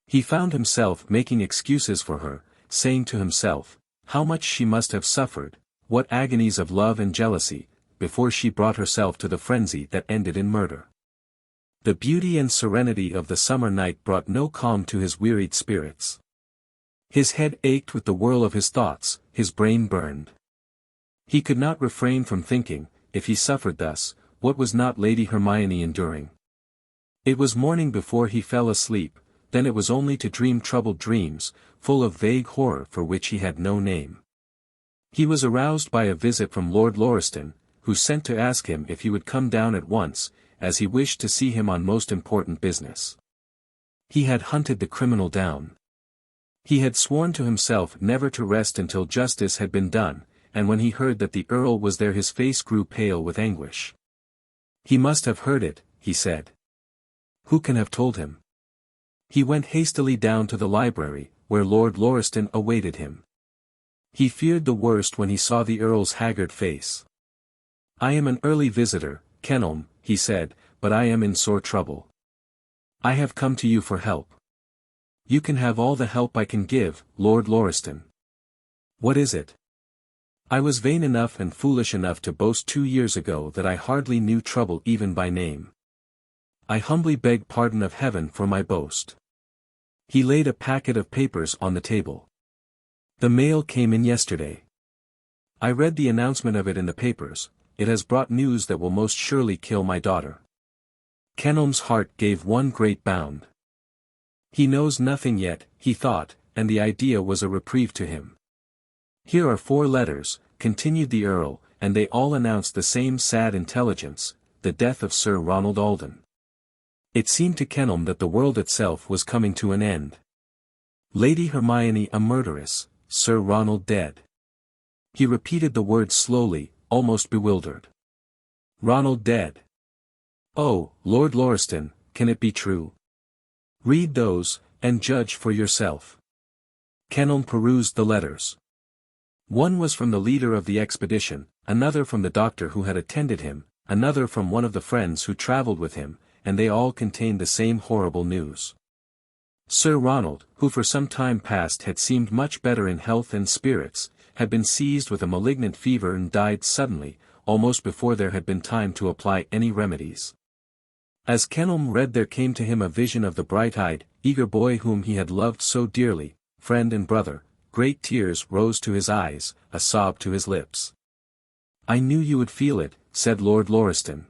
He found himself making excuses for her, saying to himself, how much she must have suffered, what agonies of love and jealousy, before she brought herself to the frenzy that ended in murder. The beauty and serenity of the summer night brought no calm to his wearied spirits. His head ached with the whirl of his thoughts, his brain burned. He could not refrain from thinking, if he suffered thus, what was not Lady Hermione enduring? It was morning before he fell asleep, then it was only to dream troubled dreams, full of vague horror for which he had no name. He was aroused by a visit from Lord Lauriston, who sent to ask him if he would come down at once, as he wished to see him on most important business. He had hunted the criminal down. He had sworn to himself never to rest until justice had been done, and when he heard that the Earl was there his face grew pale with anguish. He must have heard it, he said. Who can have told him? He went hastily down to the library, where Lord Lauriston awaited him. He feared the worst when he saw the Earl's haggard face. I am an early visitor, Kenelm, he said, but I am in sore trouble. I have come to you for help. You can have all the help I can give, Lord Lauriston. What is it? I was vain enough and foolish enough to boast 2 years ago that I hardly knew trouble even by name. I humbly beg pardon of heaven for my boast. He laid a packet of papers on the table. The mail came in yesterday. I read the announcement of it in the papers. It has brought news that will most surely kill my daughter. Kenelm's heart gave one great bound. He knows nothing yet, he thought, and the idea was a reprieve to him. Here are 4 letters, continued the Earl, and they all announced the same sad intelligence, the death of Sir Ronald Alden. It seemed to Kenelm that the world itself was coming to an end. Lady Hermione a murderess, Sir Ronald dead. He repeated the words slowly, almost bewildered. Ronald dead. Oh, Lord Lauriston, can it be true? Read those, and judge for yourself. Kenelm perused the letters. One was from the leader of the expedition, another from the doctor who had attended him, another from one of the friends who travelled with him, and they all contained the same horrible news. Sir Ronald, who for some time past had seemed much better in health and spirits, had been seized with a malignant fever and died suddenly, almost before there had been time to apply any remedies. As Kenelm read there came to him a vision of the bright-eyed, eager boy whom he had loved so dearly, friend and brother. Great tears rose to his eyes, a sob to his lips. "I knew you would feel it," said Lord Lauriston.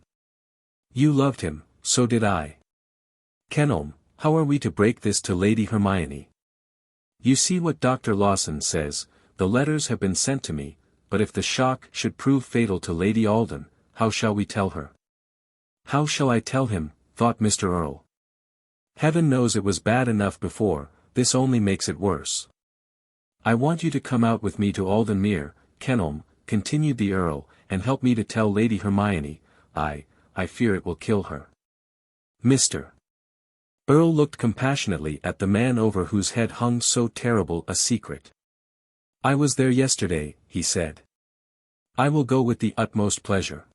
"You loved him, so did I. Kenelm, how are we to break this to Lady Hermione? You see what Dr. Lawson says, the letters have been sent to me, but if the shock should prove fatal to Lady Alden, how shall we tell her?" "How shall I tell him?" thought Mr. Earl. "Heaven knows it was bad enough before, this only makes it worse." "I want you to come out with me to Aldenmere, Kenelm," continued the Earl, "and help me to tell Lady Hermione. I fear it will kill her." Mr. Earl looked compassionately at the man over whose head hung so terrible a secret. "I was there yesterday," he said. "I will go with the utmost pleasure.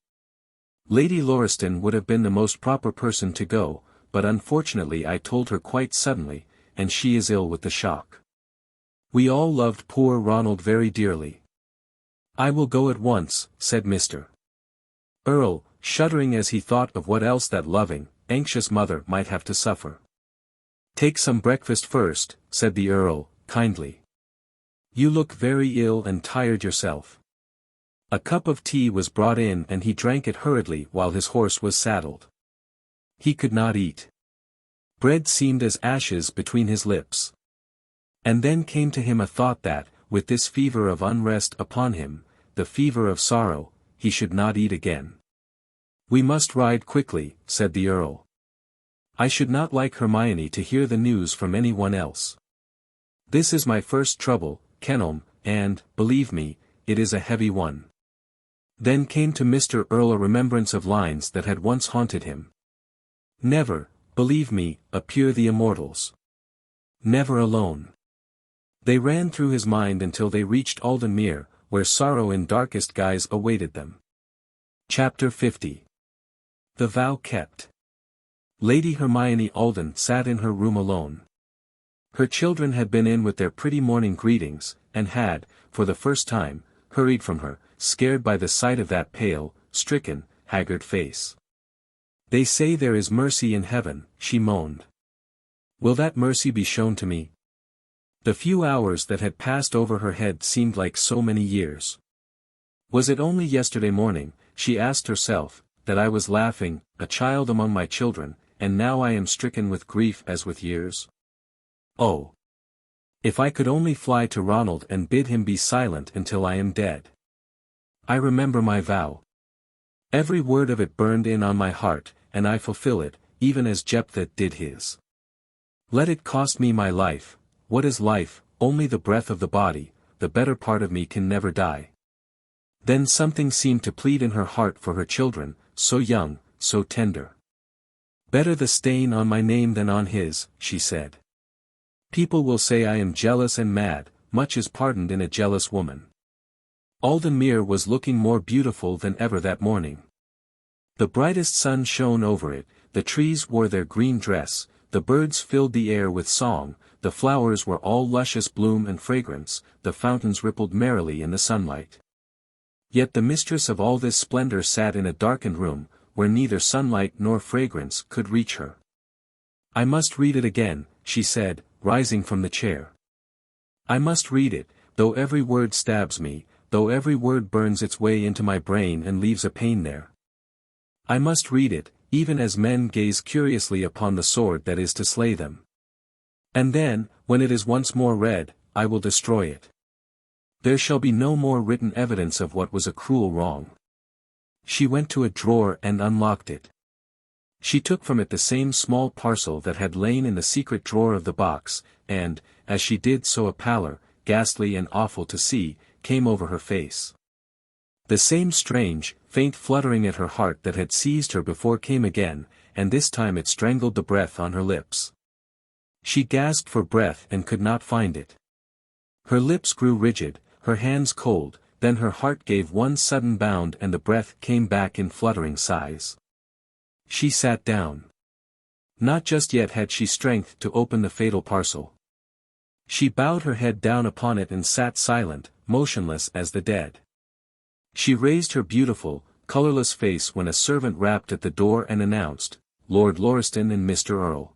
Lady Lauriston would have been the most proper person to go, but unfortunately I told her quite suddenly, and she is ill with the shock. We all loved poor Ronald very dearly." "I will go at once," said Mr. Earl, shuddering as he thought of what else that loving, anxious mother might have to suffer. "Take some breakfast first," said the Earl, kindly. "You look very ill and tired yourself." A cup of tea was brought in and he drank it hurriedly while his horse was saddled. He could not eat. Bread seemed as ashes between his lips. And then came to him a thought that, with this fever of unrest upon him, the fever of sorrow, he should not eat again. "We must ride quickly," said the Earl. "I should not like Hermione to hear the news from anyone else. This is my first trouble, Kenelm, and, believe me, it is a heavy one." Then came to Mr. Earl a remembrance of lines that had once haunted him. "Never, believe me, appear the immortals. Never alone." They ran through his mind until they reached Aldenmere, where sorrow in darkest guise awaited them. Chapter 50. The Vow Kept. Lady Hermione Alden sat in her room alone. Her children had been in with their pretty morning greetings, and had, for the first time, hurried from her, scared by the sight of that pale, stricken, haggard face. "They say there is mercy in heaven," she moaned. "Will that mercy be shown to me?" The few hours that had passed over her head seemed like so many years. Was it only yesterday morning, she asked herself, that I was laughing, a child among my children, and now I am stricken with grief as with years? Oh! If I could only fly to Ronald and bid him be silent until I am dead. I remember my vow. Every word of it burned in on my heart, and I fulfill it, even as Jephthah did his. Let it cost me my life. What is life? Only the breath of the body, the better part of me can never die. Then something seemed to plead in her heart for her children, so young, so tender. "Better the stain on my name than on his," she said. "People will say I am jealous and mad, much is pardoned in a jealous woman." Aldenmere was looking more beautiful than ever that morning. The brightest sun shone over it, the trees wore their green dress, the birds filled the air with song, the flowers were all luscious bloom and fragrance, the fountains rippled merrily in the sunlight. Yet the mistress of all this splendor sat in a darkened room, where neither sunlight nor fragrance could reach her. "I must read it again," she said, rising from the chair. "I must read it, though every word stabs me, though every word burns its way into my brain and leaves a pain there. I must read it, even as men gaze curiously upon the sword that is to slay them. And then, when it is once more read, I will destroy it. There shall be no more written evidence of what was a cruel wrong." She went to a drawer and unlocked it. She took from it the same small parcel that had lain in the secret drawer of the box, and, as she did so a pallor, ghastly and awful to see, came over her face. The same strange, faint fluttering at her heart that had seized her before came again, and this time it strangled the breath on her lips. She gasped for breath and could not find it. Her lips grew rigid, her hands cold, then her heart gave one sudden bound and the breath came back in fluttering sighs. She sat down. Not just yet had she strength to open the fatal parcel. She bowed her head down upon it and sat silent, motionless as the dead. She raised her beautiful, colorless face when a servant rapped at the door and announced, "Lord Lauriston and Mr. Earl."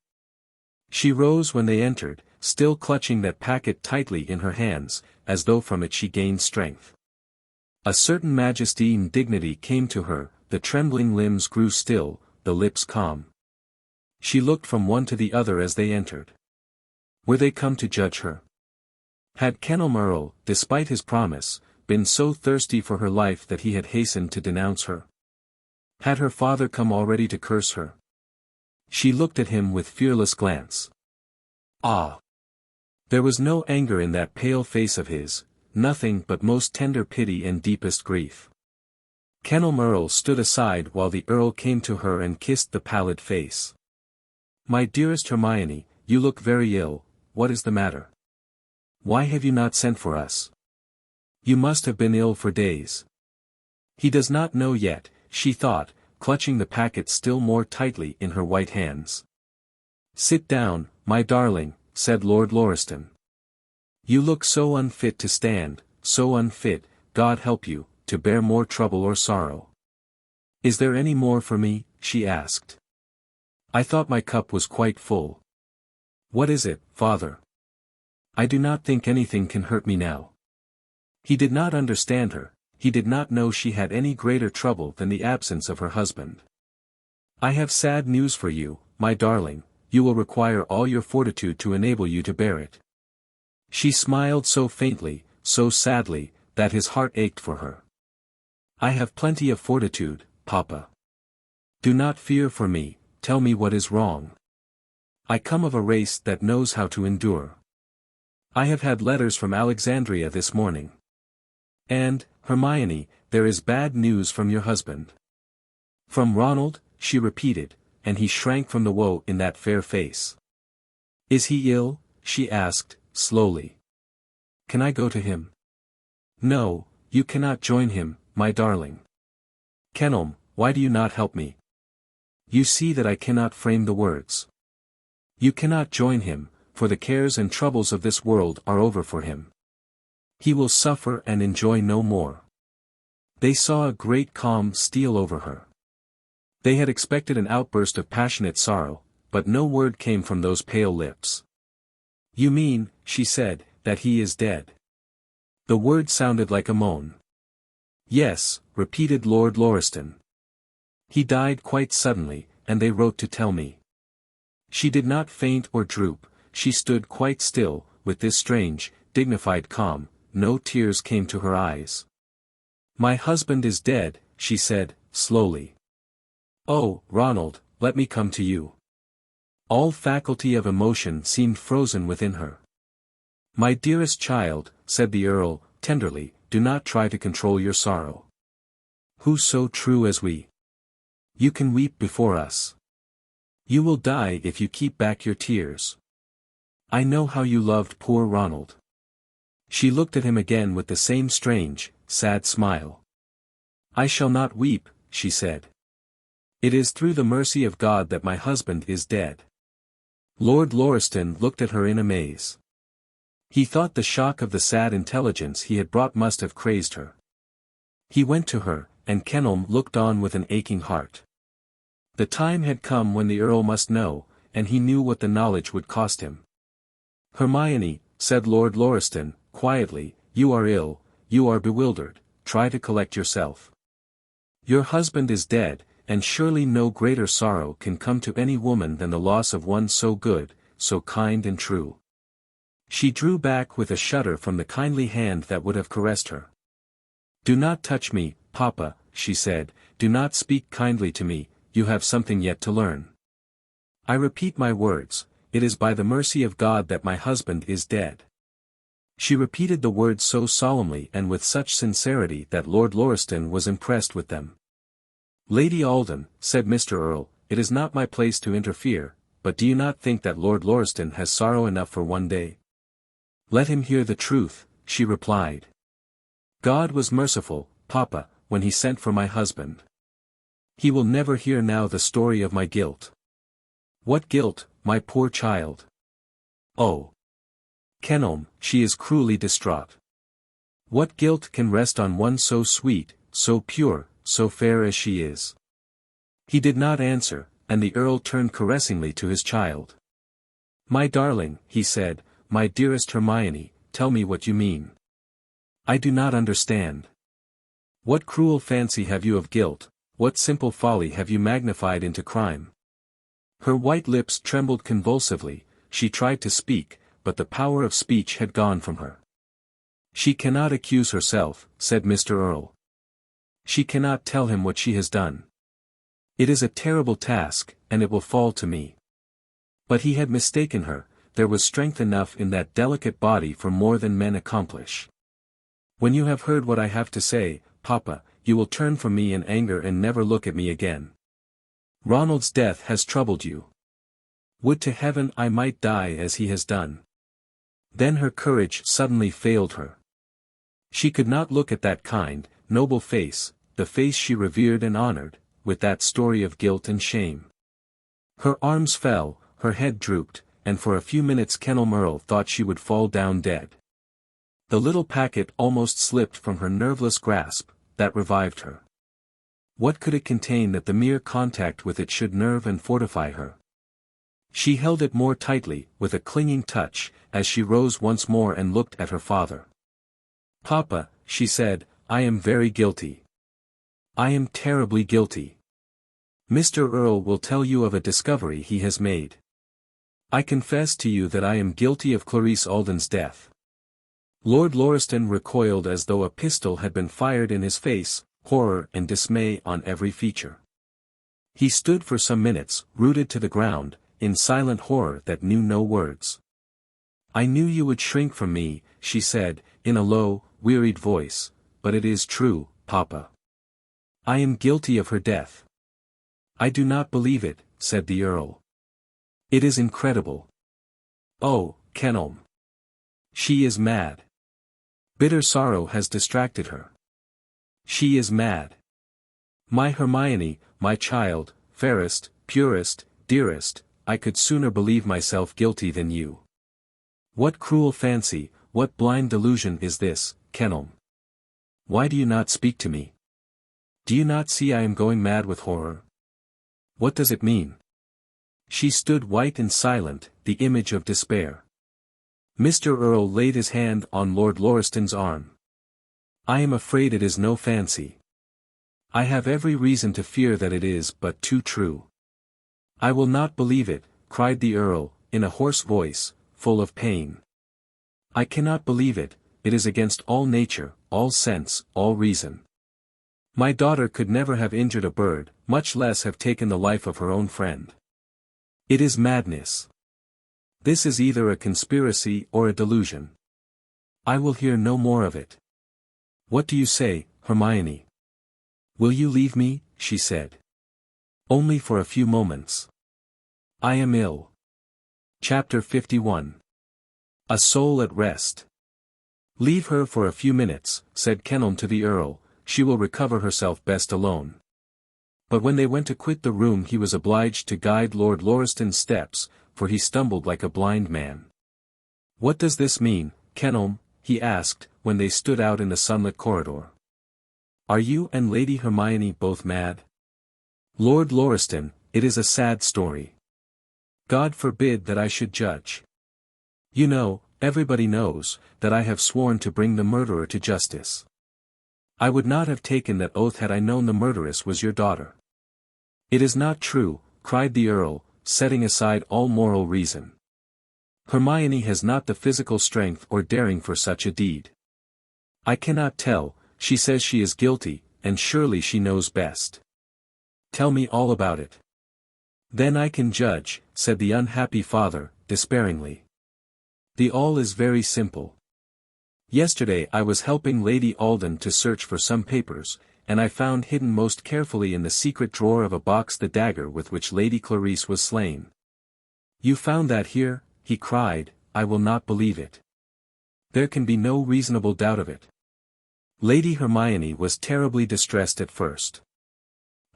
She rose when they entered, still clutching that packet tightly in her hands, as though from it she gained strength. A certain majesty and dignity came to her, the trembling limbs grew still, the lips calm. She looked from one to the other as they entered. Were they come to judge her? Had Kenelm Earl, despite his promise, been so thirsty for her life that he had hastened to denounce her? Had her father come already to curse her? She looked at him with fearless glance. Ah! There was no anger in that pale face of his, nothing but most tender pity and deepest grief. Kenelm Earl stood aside while the Earl came to her and kissed the pallid face. "My dearest Hermione, you look very ill, what is the matter? Why have you not sent for us? You must have been ill for days." He does not know yet, she thought, clutching the packet still more tightly in her white hands. "Sit down, my darling," said Lord Lauriston. "You look so unfit to stand, so unfit, God help you, to bear more trouble or sorrow." "Is there any more for me?" she asked. "I thought my cup was quite full." "What is it, father?" "I do not think anything can hurt me now." He did not understand her, he did not know she had any greater trouble than the absence of her husband. "I have sad news for you, my darling, you will require all your fortitude to enable you to bear it." She smiled so faintly, so sadly, that his heart ached for her. "I have plenty of fortitude, Papa. Do not fear for me, tell me what is wrong. I come of a race that knows how to endure. I have had letters from Alexandria this morning. And, Hermione, there is bad news from your husband." "From Ronald?" she repeated, and he shrank from the woe in that fair face. "Is he ill?" she asked, slowly. "Can I go to him?" "No, you cannot join him, my darling." "Kenelm, why do you not help me? You see that I cannot frame the words. You cannot join him, for the cares and troubles of this world are over for him. He will suffer and enjoy no more." They saw a great calm steal over her. They had expected an outburst of passionate sorrow, but no word came from those pale lips. "You mean," she said, "that he is dead?" The word sounded like a moan. "Yes," repeated Lord Lauriston. "He died quite suddenly, and they wrote to tell me." She did not faint or droop, she stood quite still, with this strange, dignified calm, no tears came to her eyes. "My husband is dead," she said, slowly. "Oh, Ronald, let me come to you." All faculty of emotion seemed frozen within her. "My dearest child," said the Earl, tenderly, "do not try to control your sorrow. Who so true as we? You can weep before us. You will die if you keep back your tears. I know how you loved poor Ronald." She looked at him again with the same strange, sad smile. "I shall not weep," she said. "It is through the mercy of God that my husband is dead." Lord Lauriston looked at her in amaze. He thought the shock of the sad intelligence he had brought must have crazed her. He went to her, and Kenelm looked on with an aching heart. The time had come when the Earl must know, and he knew what the knowledge would cost him. "Hermione," said Lord Lauriston, quietly, "you are ill, you are bewildered, try to collect yourself. Your husband is dead, and surely no greater sorrow can come to any woman than the loss of one so good, so kind and true." She drew back with a shudder from the kindly hand that would have caressed her. "Do not touch me, Papa," she said, "do not speak kindly to me, you have something yet to learn. I repeat my words, it is by the mercy of God that my husband is dead." She repeated the words so solemnly and with such sincerity that Lord Lauriston was impressed with them. "Lady Alden," said Mr. Earl, "it is not my place to interfere, but do you not think that Lord Lauriston has sorrow enough for one day?" "Let him hear the truth," she replied. "God was merciful, Papa, when he sent for my husband. He will never hear now the story of my guilt. What guilt, my poor child? Oh. Kenelm, she is cruelly distraught. What guilt can rest on one so sweet, so pure, so fair as she is? He did not answer, and the Earl turned caressingly to his child. My darling, he said, my dearest Hermione, tell me what you mean. I do not understand. What cruel fancy have you of guilt, what simple folly have you magnified into crime? Her white lips trembled convulsively, she tried to speak, but the power of speech had gone from her. She cannot accuse herself, said Mr. Earl. She cannot tell him what she has done. It is a terrible task, and it will fall to me. But he had mistaken her, there was strength enough in that delicate body for more than men accomplish. When you have heard what I have to say, Papa, you will turn from me in anger and never look at me again. Ronald's death has troubled you. Would to heaven I might die as he has done. Then her courage suddenly failed her. She could not look at that kind, noble face, the face she revered and honored, with that story of guilt and shame. Her arms fell, her head drooped, and for a few minutes Kenelm Earl thought she would fall down dead. The little packet almost slipped from her nerveless grasp, that revived her. What could it contain that the mere contact with it should nerve and fortify her? She held it more tightly, with a clinging touch, as she rose once more and looked at her father. Papa, she said, I am very guilty. I am terribly guilty. Mr. Earl will tell you of a discovery he has made. I confess to you that I am guilty of Clarice Alden's death. Lord Lauriston recoiled as though a pistol had been fired in his face, horror and dismay on every feature. He stood for some minutes, rooted to the ground, in silent horror that knew no words. I knew you would shrink from me, she said, in a low, wearied voice, but it is true, Papa. I am guilty of her death. I do not believe it, said the Earl. It is incredible. Oh, Kenelm. She is mad. Bitter sorrow has distracted her. She is mad. My Hermione, my child, fairest, purest, dearest, I could sooner believe myself guilty than you. What cruel fancy, what blind delusion is this, Kenelm? Why do you not speak to me? Do you not see I am going mad with horror? What does it mean? She stood white and silent, the image of despair. Mr. Earl laid his hand on Lord Lauriston's arm. I am afraid it is no fancy. I have every reason to fear that it is but too true. I will not believe it, cried the Earl, in a hoarse voice, full of pain. I cannot believe it, it is against all nature, all sense, all reason. My daughter could never have injured a bird, much less have taken the life of her own friend. It is madness. This is either a conspiracy or a delusion. I will hear no more of it. What do you say, Hermione? Will you leave me? She said. Only for a few moments. I am ill. Chapter 51. A soul at rest. Leave her for a few minutes, said Kenelm to the Earl, she will recover herself best alone. But when they went to quit the room he was obliged to guide Lord Lauriston's steps, for he stumbled like a blind man. What does this mean, Kenelm? He asked, when they stood out in the sunlit corridor. Are you and Lady Hermione both mad? Lord Lauriston, it is a sad story. God forbid that I should judge. You know, everybody knows, that I have sworn to bring the murderer to justice. I would not have taken that oath had I known the murderess was your daughter. It is not true, cried the Earl, setting aside all moral reason. Hermione has not the physical strength or daring for such a deed. I cannot tell, she says she is guilty, and surely she knows best. Tell me all about it. Then I can judge, said the unhappy father, despairingly. The all is very simple. Yesterday I was helping Lady Alden to search for some papers, and I found hidden most carefully in the secret drawer of a box the dagger with which Lady Clarice was slain. You found that here? He cried, I will not believe it. There can be no reasonable doubt of it. Lady Hermione was terribly distressed at first.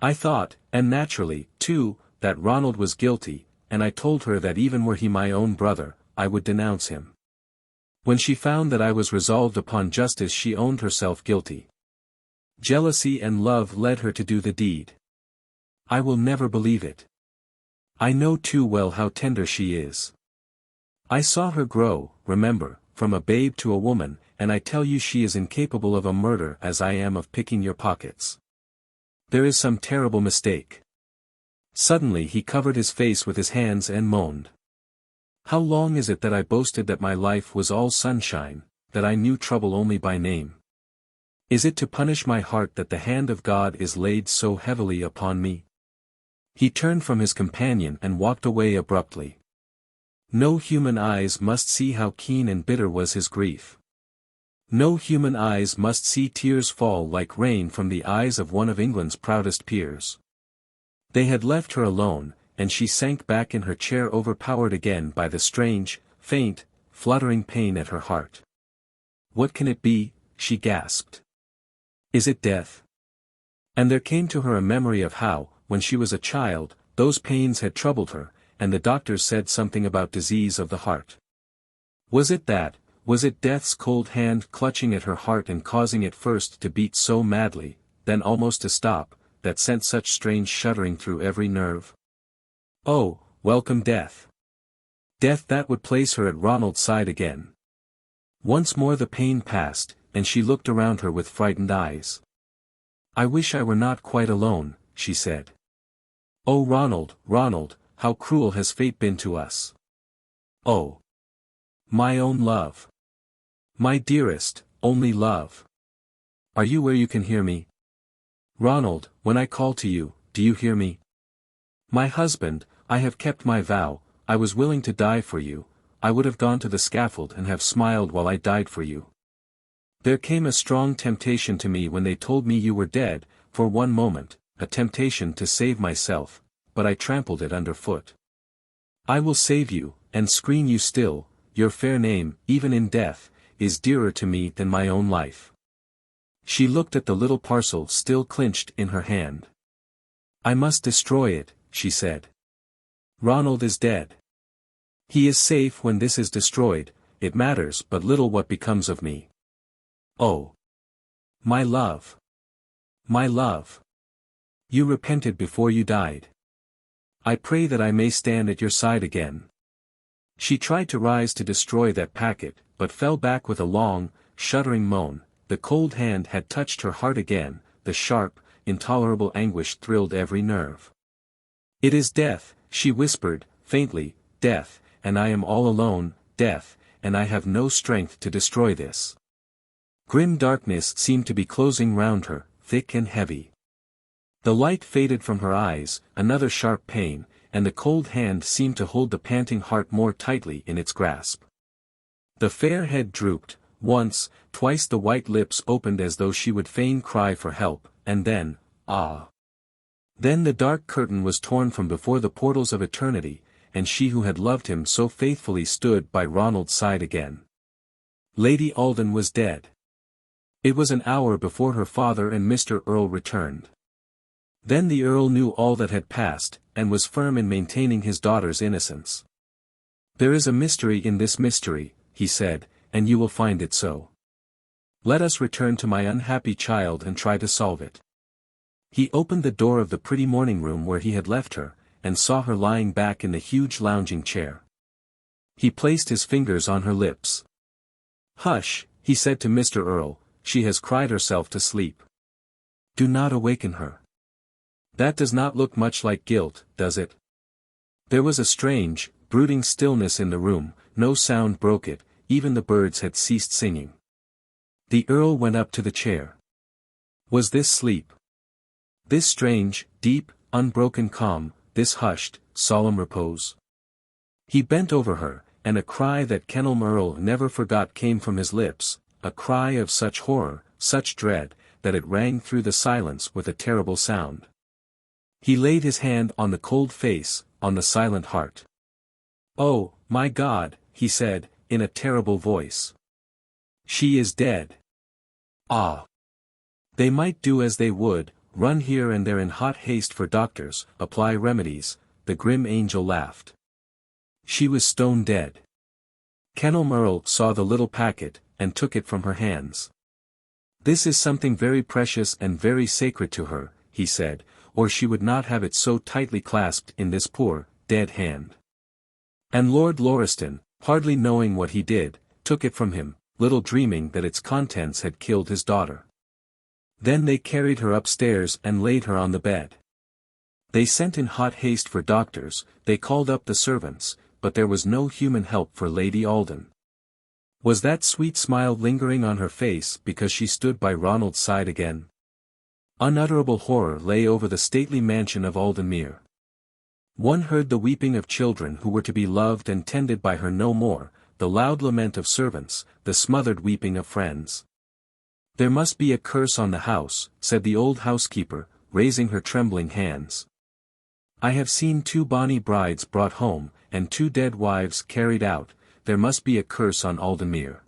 I thought, and naturally, too, that Ronald was guilty, and I told her that even were he my own brother, I would denounce him. When she found that I was resolved upon justice, she owned herself guilty. Jealousy and love led her to do the deed. I will never believe it. I know too well how tender she is. I saw her grow, remember, from a babe to a woman, and I tell you she is incapable of a murder as I am of picking your pockets. There is some terrible mistake. Suddenly he covered his face with his hands and moaned. How long is it that I boasted that my life was all sunshine, that I knew trouble only by name? Is it to punish my heart that the hand of God is laid so heavily upon me? He turned from his companion and walked away abruptly. No human eyes must see how keen and bitter was his grief. No human eyes must see tears fall like rain from the eyes of one of England's proudest peers. They had left her alone, and she sank back in her chair overpowered again by the strange, faint, fluttering pain at her heart. What can it be? She gasped. Is it death? And there came to her a memory of how, when she was a child, those pains had troubled her, and the doctors said something about disease of the heart. Was it that? Was it death's cold hand clutching at her heart and causing it first to beat so madly, then almost to stop, that sent such strange shuddering through every nerve? Oh, welcome death! Death that would place her at Ronald's side again. Once more the pain passed, and she looked around her with frightened eyes. I wish I were not quite alone, she said. Oh Ronald, Ronald, how cruel has fate been to us. Oh! My own love. My dearest, only love. Are you where you can hear me? Ronald, when I call to you, do you hear me? My husband, I have kept my vow, I was willing to die for you, I would have gone to the scaffold and have smiled while I died for you. There came a strong temptation to me when they told me you were dead, for one moment, a temptation to save myself, but I trampled it underfoot. I will save you, and screen you still, your fair name, even in death, is dearer to me than my own life. She looked at the little parcel still clinched in her hand. I must destroy it, she said. Ronald is dead. He is safe when this is destroyed, it matters but little what becomes of me. Oh! My love! My love! You repented before you died. I pray that I may stand at your side again. She tried to rise to destroy that packet, but fell back with a long, shuddering moan. The cold hand had touched her heart again, the sharp, intolerable anguish thrilled every nerve. It is death, she whispered, faintly, death, and I am all alone, death, and I have no strength to destroy this. Grim darkness seemed to be closing round her, thick and heavy. The light faded from her eyes, another sharp pain, and the cold hand seemed to hold the panting heart more tightly in its grasp. The fair head drooped, once, twice the white lips opened as though she would fain cry for help, and then, ah! Then the dark curtain was torn from before the portals of eternity, and she who had loved him so faithfully stood by Ronald's side again. Lady Alden was dead. It was an hour before her father and Mr. Earl returned. Then the Earl knew all that had passed, and was firm in maintaining his daughter's innocence. There is a mystery in this mystery, he said, and you will find it so. Let us return to my unhappy child and try to solve it. He opened the door of the pretty morning room where he had left her, and saw her lying back in the huge lounging chair. He placed his fingers on her lips. Hush, he said to Mr. Earl, she has cried herself to sleep. Do not awaken her. That does not look much like guilt, does it? There was a strange, brooding stillness in the room, no sound broke it, even the birds had ceased singing. The Earl went up to the chair. Was this sleep? This strange, deep, unbroken calm, this hushed, solemn repose? He bent over her, and a cry that Kenelm Earl never forgot came from his lips, a cry of such horror, such dread, that it rang through the silence with a terrible sound. He laid his hand on the cold face, on the silent heart. Oh, my God, he said, in a terrible voice. She is dead. Ah! They might do as they would, run here and there in hot haste for doctors, apply remedies, the grim angel laughed. She was stone dead. Kenelm Earl saw the little packet, and took it from her hands. "This is something very precious and very sacred to her," he said, "or she would not have it so tightly clasped in this poor, dead hand." And Lord Lauriston, hardly knowing what he did, took it from him, little dreaming that its contents had killed his daughter. Then they carried her upstairs and laid her on the bed. They sent in hot haste for doctors, they called up the servants, but there was no human help for Lady Alden. Was that sweet smile lingering on her face because she stood by Ronald's side again? Unutterable horror lay over the stately mansion of Aldenmere. One heard the weeping of children who were to be loved and tended by her no more, the loud lament of servants, the smothered weeping of friends. "There must be a curse on the house," said the old housekeeper, raising her trembling hands. "I have seen 2 bonny brides brought home, and 2 dead wives carried out. There must be a curse on Aldenmere."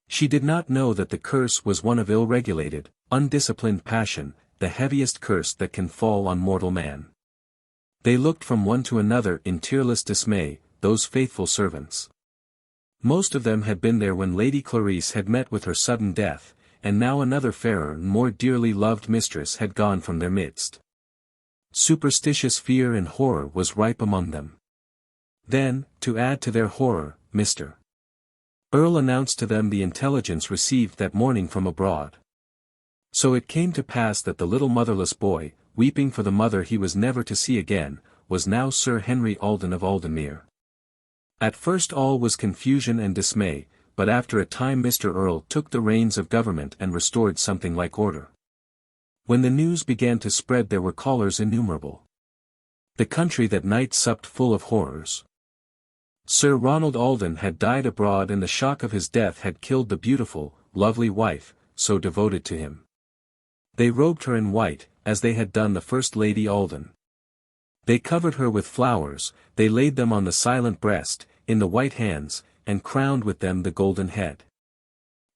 She did not know that the curse was one of ill-regulated, undisciplined passion, the heaviest curse that can fall on mortal man. They looked from one to another in tearless dismay, those faithful servants. Most of them had been there when Lady Clarice had met with her sudden death, and now another fairer and more dearly loved mistress had gone from their midst. Superstitious fear and horror was ripe among them. Then, to add to their horror, Mr. Earl announced to them the intelligence received that morning from abroad. So it came to pass that the little motherless boy, weeping for the mother he was never to see again, was now Sir Henry Alden of Aldenmere. At first all was confusion and dismay, but after a time Mr. Earl took the reins of government and restored something like order. When the news began to spread there were callers innumerable. The country that night supped full of horrors. Sir Ronald Alden had died abroad and the shock of his death had killed the beautiful, lovely wife, so devoted to him. They robed her in white, as they had done the first Lady Alden. They covered her with flowers, they laid them on the silent breast, in the white hands, and crowned with them the golden head.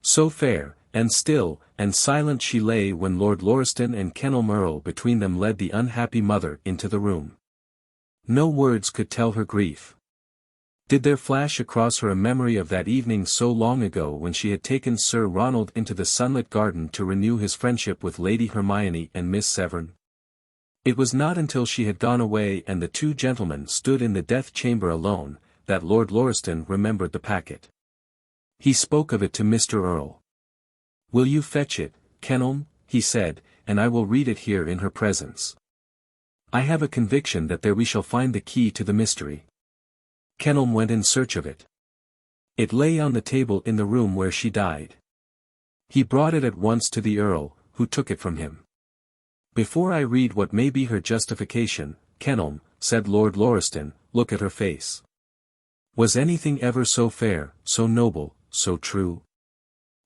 So fair, and still, and silent she lay when Lord Lauriston and Kenelm Earl between them led the unhappy mother into the room. No words could tell her grief. Did there flash across her a memory of that evening so long ago when she had taken Sir Ronald into the sunlit garden to renew his friendship with Lady Hermione and Miss Severn? It was not until she had gone away and the 2 gentlemen stood in the death chamber alone, that Lord Lauriston remembered the packet. He spoke of it to Mr. Earl. "Will you fetch it, Kenelm?" he said, "and I will read it here in her presence. I have a conviction that there we shall find the key to the mystery." Kenelm went in search of it. It lay on the table in the room where she died. He brought it at once to the Earl, who took it from him. "Before I read what may be her justification, Kenelm," said Lord Lauriston, "look at her face. Was anything ever so fair, so noble, so true?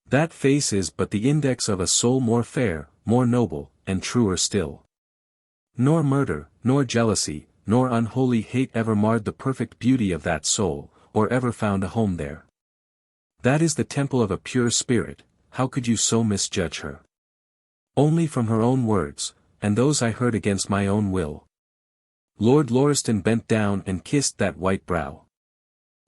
That face is but the index of a soul more fair, more noble, and truer still. Nor murder, nor jealousy, nor unholy hate ever marred the perfect beauty of that soul, or ever found a home there. That is the temple of a pure spirit. How could you so misjudge her? Only from her own words, and those I heard against my own will." Lord Lauriston bent down and kissed that white brow.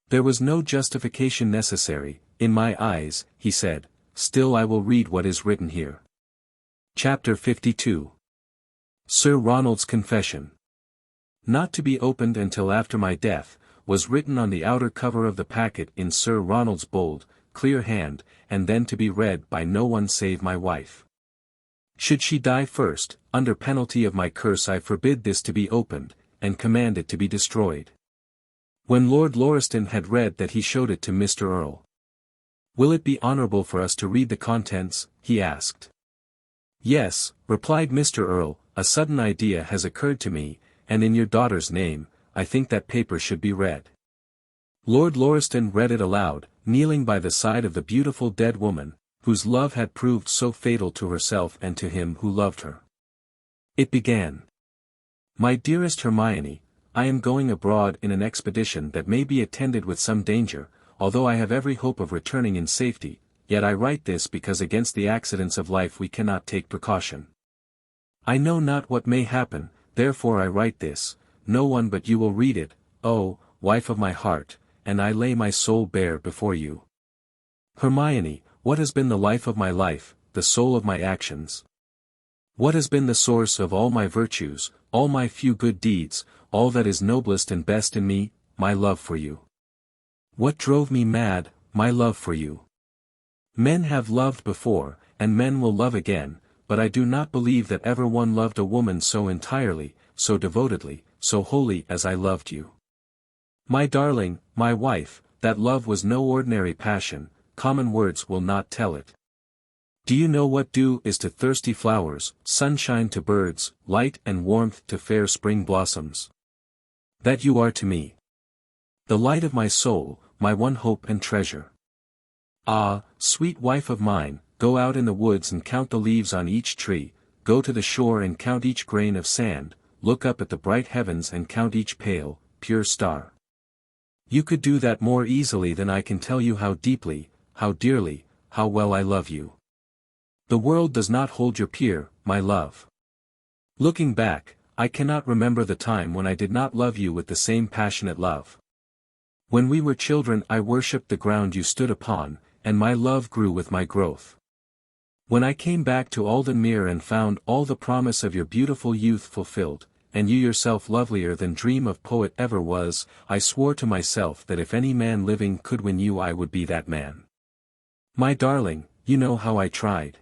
"There was no justification necessary, in my eyes," he said, "still I will read what is written here." Chapter 52. Sir Ronald's Confession. "Not to be opened until after my death," was written on the outer cover of the packet in Sir Ronald's bold, clear hand, and then to be read by no one save my wife. "Should she die first, under penalty of my curse I forbid this to be opened, and command it to be destroyed." When Lord Lauriston had read that he showed it to Mr. Earl. "Will it be honourable for us to read the contents?" he asked. "Yes," replied Mr. Earl, "a sudden idea has occurred to me, and in your daughter's name, I think that paper should be read." Lord Lauriston read it aloud, kneeling by the side of the beautiful dead woman, whose love had proved so fatal to herself and to him who loved her. It began. "My dearest Hermione, I am going abroad in an expedition that may be attended with some danger, although I have every hope of returning in safety, yet I write this because against the accidents of life we cannot take precaution. I know not what may happen, therefore I write this. No one but you will read it. Oh, wife of my heart, and I lay my soul bare before you. Hermione, what has been the life of my life, the soul of my actions? What has been the source of all my virtues, all my few good deeds, all that is noblest and best in me, my love for you? What drove me mad, my love for you? Men have loved before, and men will love again, but I do not believe that ever one loved a woman so entirely, so devotedly, so wholly as I loved you. My darling, my wife, that love was no ordinary passion, common words will not tell it. Do you know what dew is to thirsty flowers, sunshine to birds, light and warmth to fair spring blossoms? That you are to me. The light of my soul, my one hope and treasure. Ah, sweet wife of mine, go out in the woods and count the leaves on each tree, go to the shore and count each grain of sand, look up at the bright heavens and count each pale, pure star. You could do that more easily than I can tell you how deeply, how dearly, how well I love you. The world does not hold your peer, my love. Looking back, I cannot remember the time when I did not love you with the same passionate love. When we were children I worshipped the ground you stood upon, and my love grew with my growth. When I came back to Aldenmere and found all the promise of your beautiful youth fulfilled, and you yourself lovelier than dream of poet ever was, I swore to myself that if any man living could win you I would be that man. My darling, you know how I tried.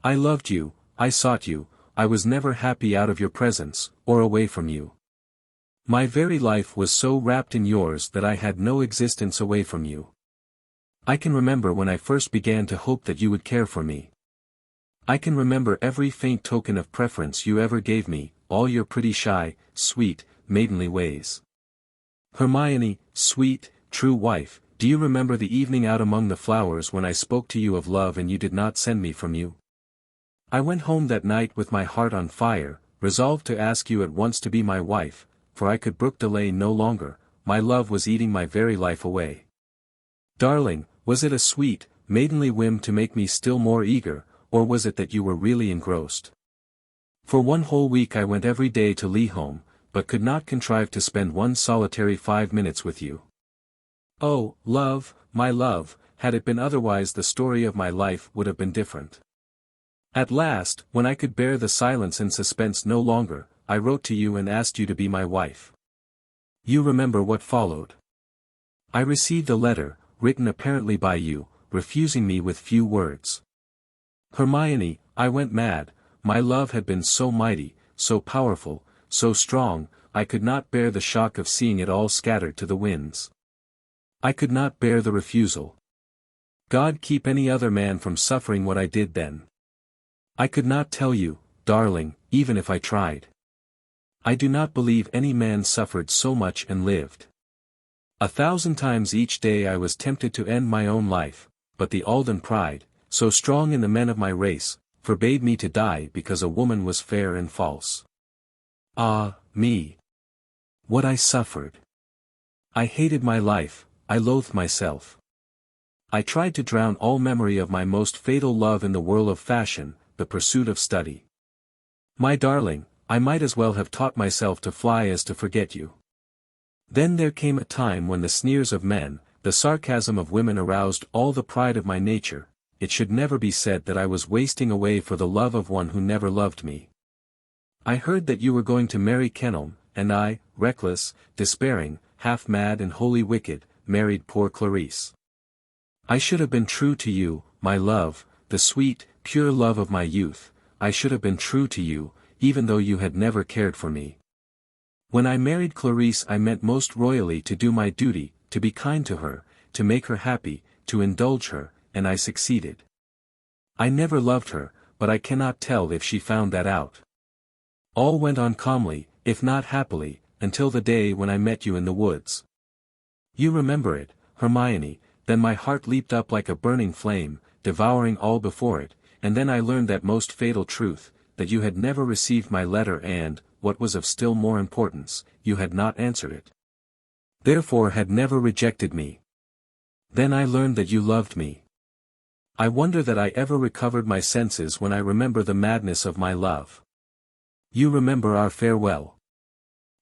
I loved you, I sought you, I was never happy out of your presence, or away from you. My very life was so wrapped in yours that I had no existence away from you. I can remember when I first began to hope that you would care for me. I can remember every faint token of preference you ever gave me, all your pretty shy, sweet, maidenly ways. Hermione, sweet, true wife, do you remember the evening out among the flowers when I spoke to you of love and you did not send me from you? I went home that night with my heart on fire, resolved to ask you at once to be my wife, for I could brook delay no longer, my love was eating my very life away. Darling, was it a sweet, maidenly whim to make me still more eager, or was it that you were really engrossed? For 1 whole week I went every day to LIII, but could not contrive to spend one solitary 5 minutes with you. Oh, love, my love, had it been otherwise the story of my life would have been different. At last, when I could bear the silence and suspense no longer, I wrote to you and asked you to be my wife. You remember what followed. I received a letter, written apparently by you, refusing me with few words. Hermione, I went mad, my love had been so mighty, so powerful, so strong, I could not bear the shock of seeing it all scattered to the winds. I could not bear the refusal. God keep any other man from suffering what I did then. I could not tell you, darling, even if I tried. I do not believe any man suffered so much and lived. 1,000 times each day I was tempted to end my own life, but the Alden pride, so strong in the men of my race, forbade me to die because a woman was fair and false. Ah, me! What I suffered! I hated my life, I loathed myself. I tried to drown all memory of my most fatal love in the whirl of fashion, the pursuit of study. My darling, I might as well have taught myself to fly as to forget you. Then there came a time when the sneers of men, the sarcasm of women aroused all the pride of my nature. It should never be said that I was wasting away for the love of one who never loved me. I heard that you were going to marry Kenelm, and I, reckless, despairing, half mad and wholly wicked, married poor Clarice. I should have been true to you, my love, the sweet, pure love of my youth, I should have been true to you, even though you had never cared for me. When I married Clarice I meant most royally to do my duty, to be kind to her, to make her happy, to indulge her, and I succeeded. I never loved her, but I cannot tell if she found that out. All went on calmly, if not happily, until the day when I met you in the woods. You remember it, Hermione, then my heart leaped up like a burning flame, devouring all before it, and then I learned that most fatal truth, that you had never received my letter and, what was of still more importance, you had not answered it. Therefore had never rejected me. Then I learned that you loved me. I wonder that I ever recovered my senses when I remember the madness of my love. You remember our farewell.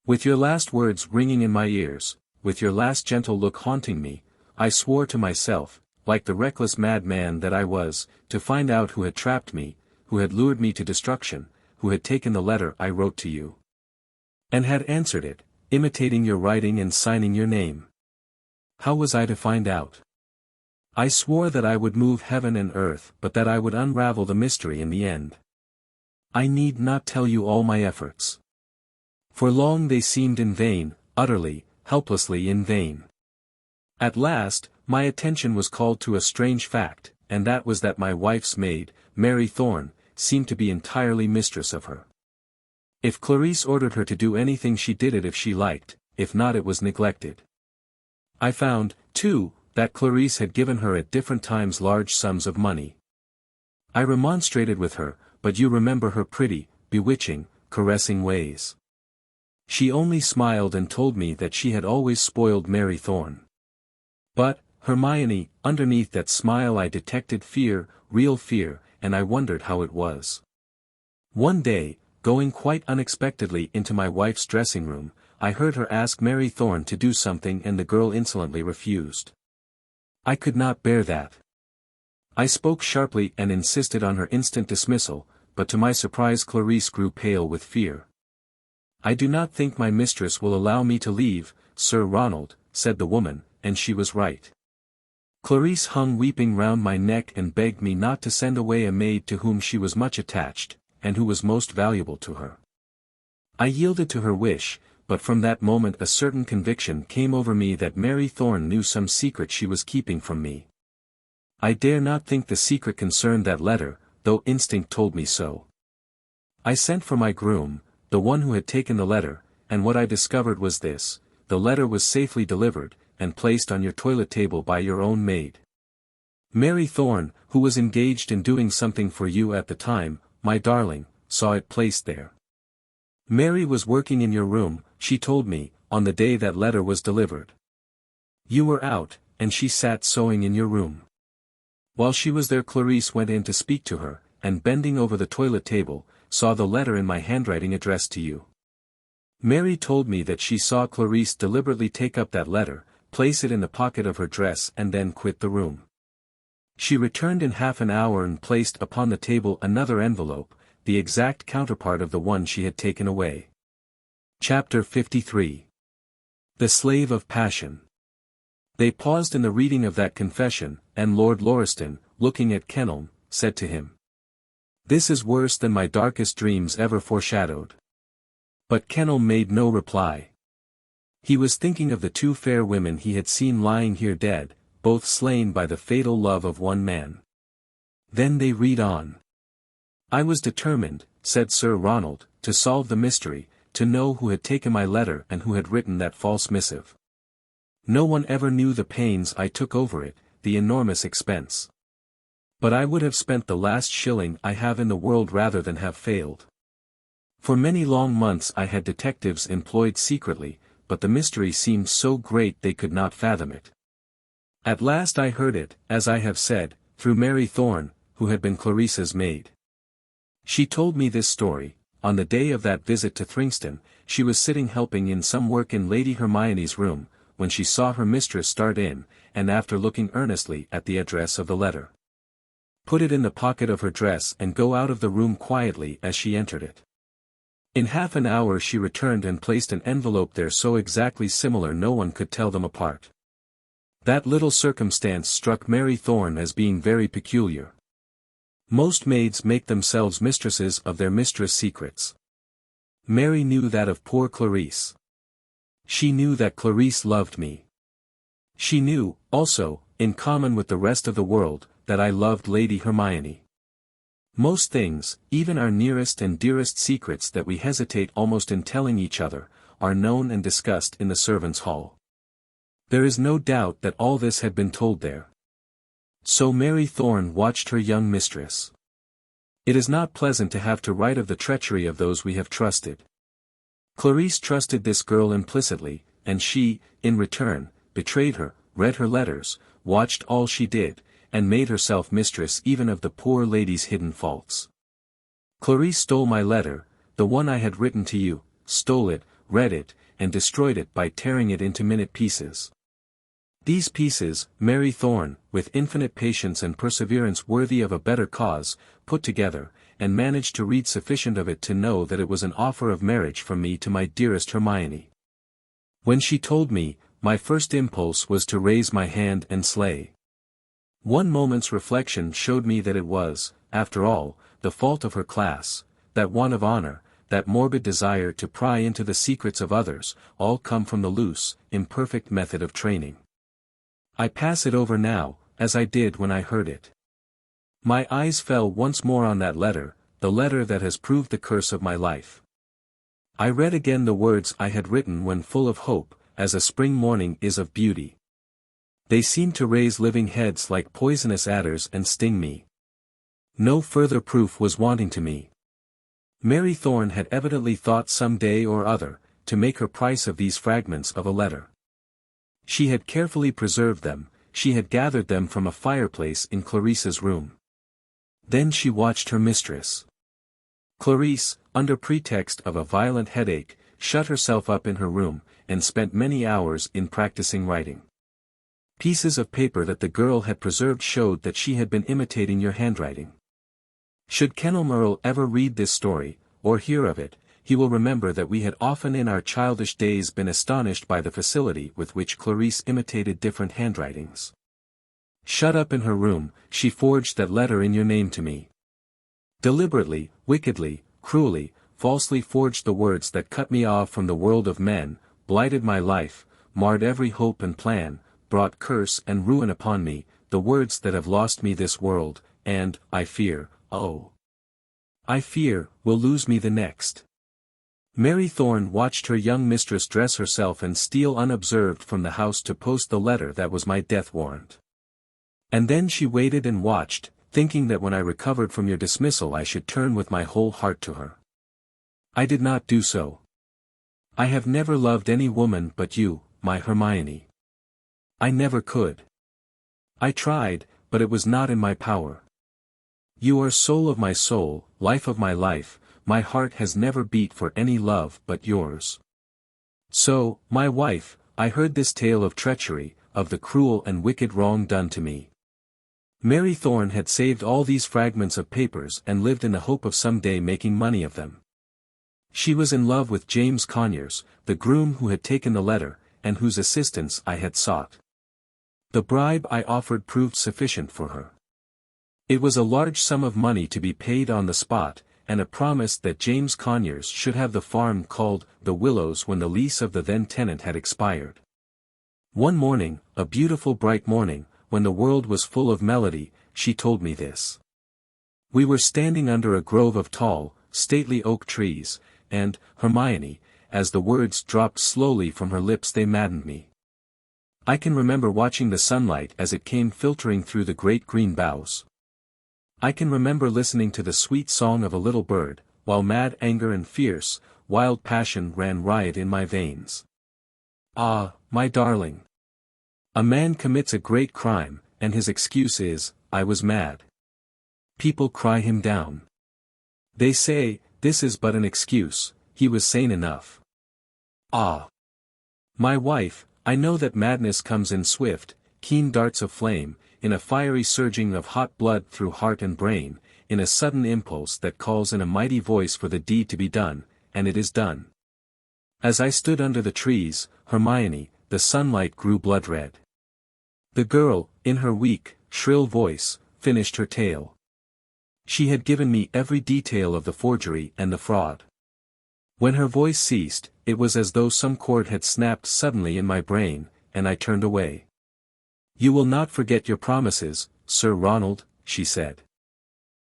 With your last words ringing in my ears, with your last gentle look haunting me, I swore to myself, like the reckless madman that I was, to find out who had trapped me, who had lured me to destruction, who had taken the letter I wrote to you, and had answered it, imitating your writing and signing your name. How was I to find out? I swore that I would move heaven and earth, but that I would unravel the mystery in the end. I need not tell you all my efforts. For long they seemed in vain, utterly, helplessly in vain. At last, my attention was called to a strange fact, and that was that my wife's maid, Mary Thorne, seemed to be entirely mistress of her. If Clarice ordered her to do anything she did it if she liked, if not it was neglected. I found, too, that Clarice had given her at different times large sums of money. I remonstrated with her, but you remember her pretty, bewitching, caressing ways. She only smiled and told me that she had always spoiled Mary Thorne. But, Hermione, underneath that smile I detected fear, real fear, and I wondered how it was. One day, going quite unexpectedly into my wife's dressing room, I heard her ask Mary Thorne to do something and the girl insolently refused. I could not bear that. I spoke sharply and insisted on her instant dismissal, but to my surprise Clarice grew pale with fear. I do not think my mistress will allow me to leave, Sir Ronald, said the woman, and she was right. Clarice hung weeping round my neck and begged me not to send away a maid to whom she was much attached, and who was most valuable to her. I yielded to her wish, but from that moment a certain conviction came over me that Mary Thorne knew some secret she was keeping from me. I dare not think the secret concerned that letter, though instinct told me so. I sent for my groom, the one who had taken the letter, and what I discovered was this: the letter was safely delivered, and placed on your toilet table by your own maid. Mary Thorne, who was engaged in doing something for you at the time, my darling, saw it placed there. Mary was working in your room, she told me, on the day that letter was delivered. You were out, and she sat sewing in your room. While she was there Clarice went in to speak to her, and bending over the toilet table, saw the letter in my handwriting addressed to you. Mary told me that she saw Clarice deliberately take up that letter, place it in the pocket of her dress and then quit the room. She returned in half an hour and placed upon the table another envelope, the exact counterpart of the one she had taken away. Chapter 53. The Slave of Passion. They paused in the reading of that confession, and Lord Lauriston, looking at Kenelm, said to him, "This is worse than my darkest dreams ever foreshadowed." But Kenelm made no reply. He was thinking of the two fair women he had seen lying here dead, both slain by the fatal love of one man. Then they read on. "I was determined," said Sir Ronald, "to solve the mystery, to know who had taken my letter and who had written that false missive. No one ever knew the pains I took over it, the enormous expense. But I would have spent the last shilling I have in the world rather than have failed. For many long months I had detectives employed secretly, but the mystery seemed so great they could not fathom it. At last I heard it, as I have said, through Mary Thorne, who had been Clarice's maid. She told me this story. On the day of that visit to Thringston, she was sitting helping in some work in Lady Hermione's room, when she saw her mistress start in, and after looking earnestly at the address of the letter, put it in the pocket of her dress and go out of the room quietly as she entered it. In half an hour she returned and placed an envelope there so exactly similar no one could tell them apart. That little circumstance struck Mary Thorne as being very peculiar. Most maids make themselves mistresses of their mistress' secrets. Mary knew that of poor Clarice. She knew that Clarice loved me. She knew, also, in common with the rest of the world, that I loved Lady Hermione. Most things, even our nearest and dearest secrets that we hesitate almost in telling each other, are known and discussed in the servants' hall. There is no doubt that all this had been told there. So Mary Thorne watched her young mistress. It is not pleasant to have to write of the treachery of those we have trusted. Clarice trusted this girl implicitly, and she, in return, betrayed her, read her letters, watched all she did, and made herself mistress even of the poor lady's hidden faults. Clarice stole my letter, the one I had written to you, stole it, read it, and destroyed it by tearing it into minute pieces. These pieces, Mary Thorne, with infinite patience and perseverance worthy of a better cause, put together, and managed to read sufficient of it to know that it was an offer of marriage from me to my dearest Hermione. When she told me, my first impulse was to raise my hand and slay. One moment's reflection showed me that it was, after all, the fault of her class, that want of honor, that morbid desire to pry into the secrets of others, all come from the loose, imperfect method of training. I pass it over now, as I did when I heard it. My eyes fell once more on that letter, the letter that has proved the curse of my life. I read again the words I had written when full of hope, as a spring morning is of beauty. They seemed to raise living heads like poisonous adders and sting me. No further proof was wanting to me. Mary Thorne had evidently thought some day or other, to make her price of these fragments of a letter. She had carefully preserved them, she had gathered them from a fireplace in Clarice's room. Then she watched her mistress. Clarice, under pretext of a violent headache, shut herself up in her room, and spent many hours in practicing writing. Pieces of paper that the girl had preserved showed that she had been imitating your handwriting. Should Kenelm ever read this story, or hear of it, he will remember that we had often in our childish days been astonished by the facility with which Clarice imitated different handwritings. Shut up in her room, she forged that letter in your name to me. Deliberately, wickedly, cruelly, falsely forged the words that cut me off from the world of men, blighted my life, marred every hope and plan, brought curse and ruin upon me, the words that have lost me this world, and, I fear, I fear, will lose me the next. Mary Thorne watched her young mistress dress herself and steal unobserved from the house to post the letter that was my death warrant. And then she waited and watched, thinking that when I recovered from your dismissal I should turn with my whole heart to her. I did not do so. I have never loved any woman but you, my Hermione. I never could. I tried, but it was not in my power. You are soul of my soul, life of my life, my heart has never beat for any love but yours. So, my wife, I heard this tale of treachery, of the cruel and wicked wrong done to me. Mary Thorne had saved all these fragments of papers and lived in the hope of some day making money of them. She was in love with James Conyers, the groom who had taken the letter, and whose assistance I had sought. The bribe I offered proved sufficient for her. It was a large sum of money to be paid on the spot, and a promise that James Conyers should have the farm called The Willows when the lease of the then tenant had expired. One morning, a beautiful bright morning, when the world was full of melody, she told me this. We were standing under a grove of tall, stately oak trees, and, Hermione, as the words dropped slowly from her lips they maddened me. I can remember watching the sunlight as it came filtering through the great green boughs. I can remember listening to the sweet song of a little bird, while mad anger and fierce, wild passion ran riot in my veins. Ah, my darling! A man commits a great crime, and his excuse is, I was mad. People cry him down. They say, this is but an excuse, he was sane enough. Ah! My wife, I know that madness comes in swift, keen darts of flame, in a fiery surging of hot blood through heart and brain, in a sudden impulse that calls in a mighty voice for the deed to be done, and it is done. As I stood under the trees, Hermione, the sunlight grew blood-red. The girl, in her weak, shrill voice, finished her tale. She had given me every detail of the forgery and the fraud. When her voice ceased, it was as though some chord had snapped suddenly in my brain, and I turned away. You will not forget your promises, Sir Ronald, she said.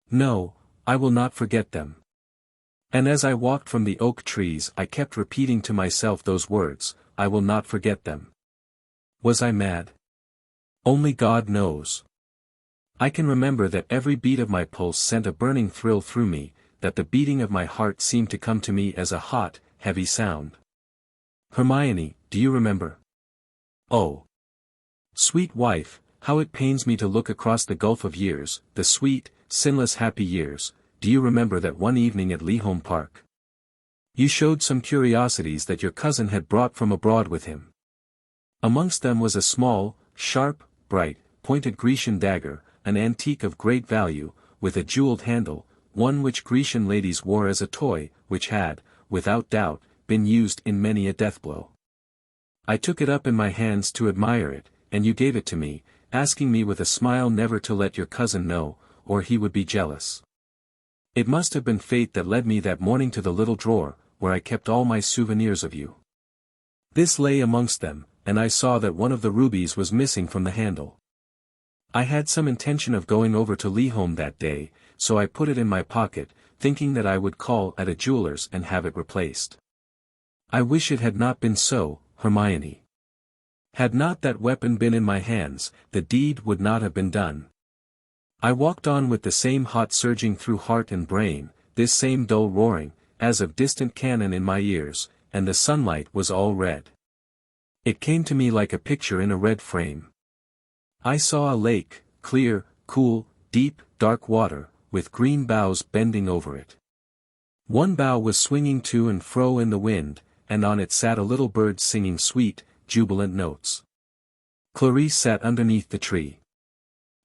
No, I will not forget them. And as I walked from the oak trees I kept repeating to myself those words, I will not forget them. Was I mad? Only God knows. I can remember that every beat of my pulse sent a burning thrill through me, that the beating of my heart seemed to come to me as a hot, heavy sound. Hermione, do you remember? Oh! Sweet wife, how it pains me to look across the gulf of years, the sweet, sinless happy years, do you remember that one evening at LIII Park? You showed some curiosities that your cousin had brought from abroad with him. Amongst them was a small, sharp, bright, pointed Grecian dagger, an antique of great value, with a jeweled handle, one which Grecian ladies wore as a toy, which had, without doubt, been used in many a deathblow. I took it up in my hands to admire it, and you gave it to me, asking me with a smile never to let your cousin know, or he would be jealous. It must have been fate that led me that morning to the little drawer, where I kept all my souvenirs of you. This lay amongst them, and I saw that one of the rubies was missing from the handle. I had some intention of going over to LIII that day, so I put it in my pocket, thinking that I would call at a jeweler's and have it replaced. I wish it had not been so, Hermione. Had not that weapon been in my hands, the deed would not have been done. I walked on with the same hot surging through heart and brain, this same dull roaring, as of distant cannon in my ears, and the sunlight was all red. It came to me like a picture in a red frame. I saw a lake, clear, cool, deep, dark water, with green boughs bending over it. One bough was swinging to and fro in the wind, and on it sat a little bird singing sweet, jubilant notes. Clarice sat underneath the tree.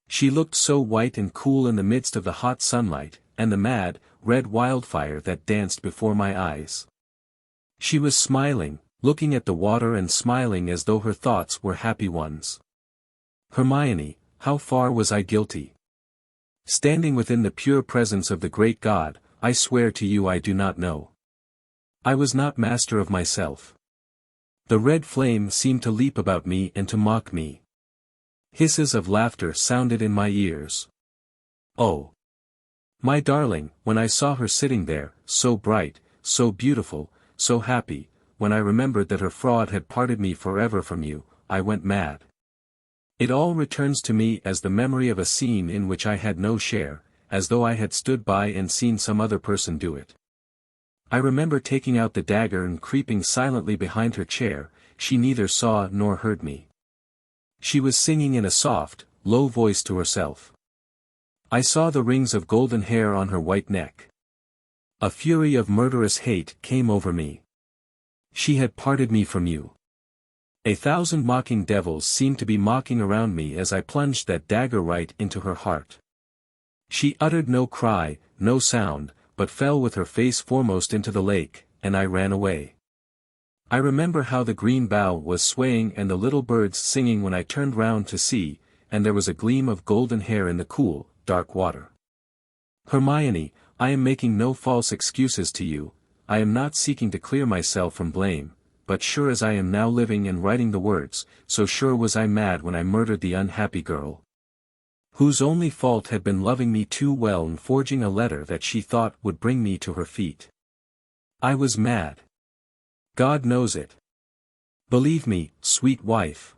She looked so white and cool in the midst of the hot sunlight, and the mad, red wildfire that danced before my eyes. She was smiling, looking at the water and smiling as though her thoughts were happy ones. Hermione, how far was I guilty? Standing within the pure presence of the great God, I swear to you I do not know. I was not master of myself. The red flame seemed to leap about me and to mock me. Hisses of laughter sounded in my ears. Oh! My darling, when I saw her sitting there, so bright, so beautiful, so happy, when I remembered that her fraud had parted me forever from you, I went mad. It all returns to me as the memory of a scene in which I had no share, as though I had stood by and seen some other person do it. I remember taking out the dagger and creeping silently behind her chair. She neither saw nor heard me. She was singing in a soft, low voice to herself. I saw the rings of golden hair on her white neck. A fury of murderous hate came over me. She had parted me from you. 1,000 mocking devils seemed to be mocking around me as I plunged that dagger right into her heart. She uttered no cry, no sound, but fell with her face foremost into the lake, and I ran away. I remember how the green bough was swaying and the little birds singing when I turned round to see, and there was a gleam of golden hair in the cool, dark water. Hermione, I am making no false excuses to you, I am not seeking to clear myself from blame, but sure as I am now living and writing the words, so sure was I mad when I murdered the unhappy girl, whose only fault had been loving me too well and forging a letter that she thought would bring me to her feet. I was mad. God knows it. Believe me, sweet wife.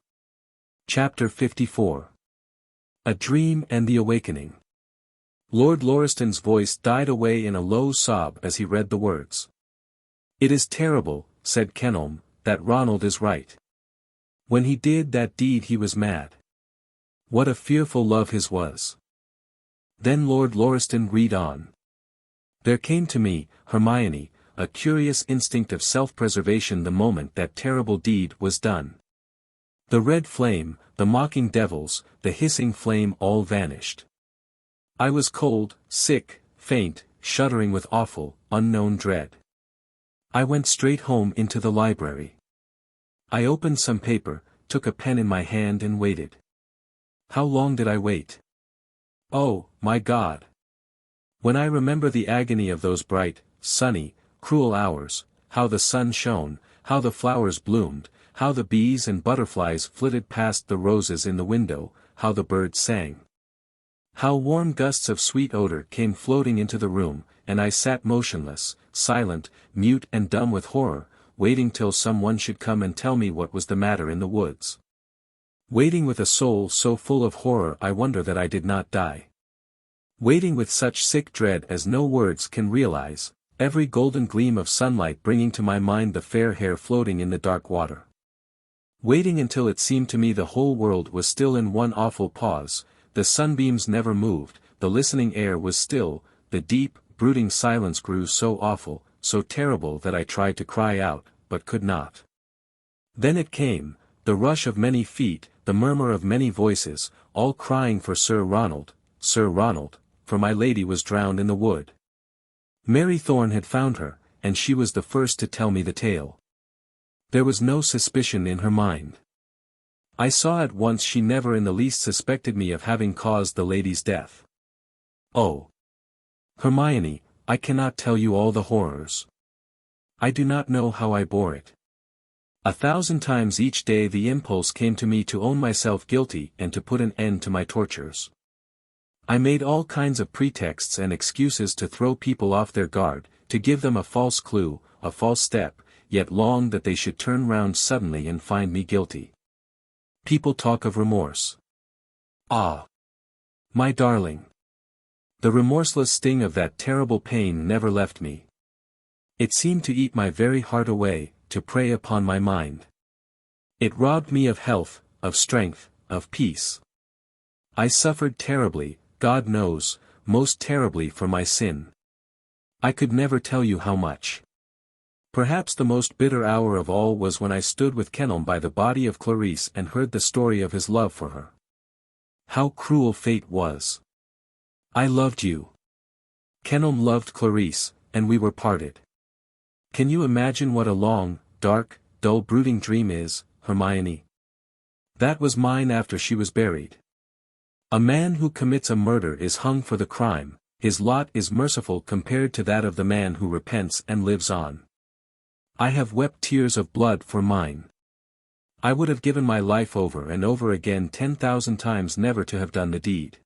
Chapter 54. A Dream and the Awakening. Lord Lauriston's voice died away in a low sob as he read the words. It is terrible, said Kenelm, that Ronald is right. When he did that deed he was mad. What a fearful love his was. Then Lord Lauriston read on. There came to me, Hermione, a curious instinct of self-preservation the moment that terrible deed was done. The red flame, the mocking devils, the hissing flame all vanished. I was cold, sick, faint, shuddering with awful, unknown dread. I went straight home into the library. I opened some paper, took a pen in my hand and waited. How long did I wait? Oh, my God! When I remember the agony of those bright, sunny, cruel hours, how the sun shone, how the flowers bloomed, how the bees and butterflies flitted past the roses in the window, how the birds sang. How warm gusts of sweet odor came floating into the room, and I sat motionless, silent, mute and dumb with horror, waiting till someone should come and tell me what was the matter in the woods. Waiting with a soul so full of horror I wonder that I did not die. Waiting with such sick dread as no words can realize, every golden gleam of sunlight bringing to my mind the fair hair floating in the dark water. Waiting until it seemed to me the whole world was still in one awful pause, the sunbeams never moved, the listening air was still, the deep, brooding silence grew so awful, so terrible that I tried to cry out, but could not. Then it came, the rush of many feet, the murmur of many voices, all crying for Sir Ronald, for my lady was drowned in the wood. Mary Thorne had found her, and she was the first to tell me the tale. There was no suspicion in her mind. I saw at once she never in the least suspected me of having caused the lady's death. Oh, Hermione, I cannot tell you all the horrors. I do not know how I bore it. 1,000 times each day the impulse came to me to own myself guilty and to put an end to my tortures. I made all kinds of pretexts and excuses to throw people off their guard, to give them a false clue, a false step, yet longed that they should turn round suddenly and find me guilty. People talk of remorse. Ah! My darling! The remorseless sting of that terrible pain never left me. It seemed to eat my very heart away, to prey upon my mind. It robbed me of health, of strength, of peace. I suffered terribly, God knows, most terribly for my sin. I could never tell you how much. Perhaps the most bitter hour of all was when I stood with Kenelm by the body of Clarisse and heard the story of his love for her. How cruel fate was! I loved you. Kenelm loved Clarisse, and we were parted. Can you imagine what a long, dark, dull brooding dream is, Hermione? That was mine after she was buried. A man who commits a murder is hung for the crime, his lot is merciful compared to that of the man who repents and lives on. I have wept tears of blood for mine. I would have given my life over and over again 10,000 times never to have done the deed.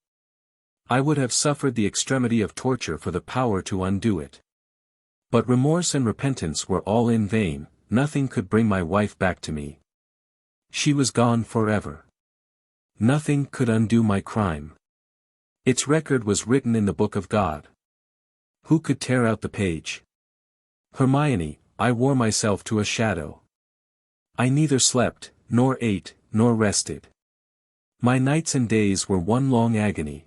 I would have suffered the extremity of torture for the power to undo it. But remorse and repentance were all in vain, nothing could bring my wife back to me. She was gone forever. Nothing could undo my crime. Its record was written in the book of God. Who could tear out the page? Hermione, I wore myself to a shadow. I neither slept, nor ate, nor rested. My nights and days were one long agony.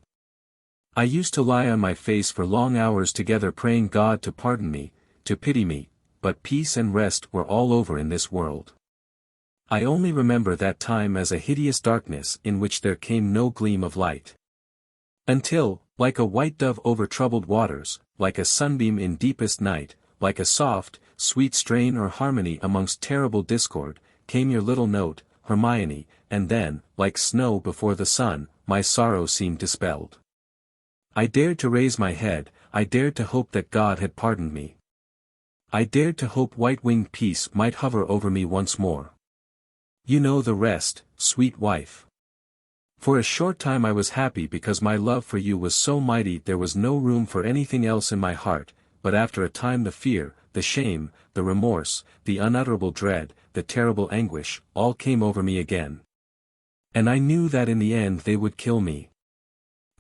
I used to lie on my face for long hours together praying God to pardon me, to pity me, but peace and rest were all over in this world. I only remember that time as a hideous darkness in which there came no gleam of light. Until, like a white dove over troubled waters, like a sunbeam in deepest night, like a soft, sweet strain or harmony amongst terrible discord, came your little note, Hermione, and then, like snow before the sun, my sorrow seemed dispelled. I dared to raise my head, I dared to hope that God had pardoned me. I dared to hope white-winged peace might hover over me once more. You know the rest, sweet wife. For a short time I was happy because my love for you was so mighty there was no room for anything else in my heart, but after a time the fear, the shame, the remorse, the unutterable dread, the terrible anguish, all came over me again. And I knew that in the end they would kill me.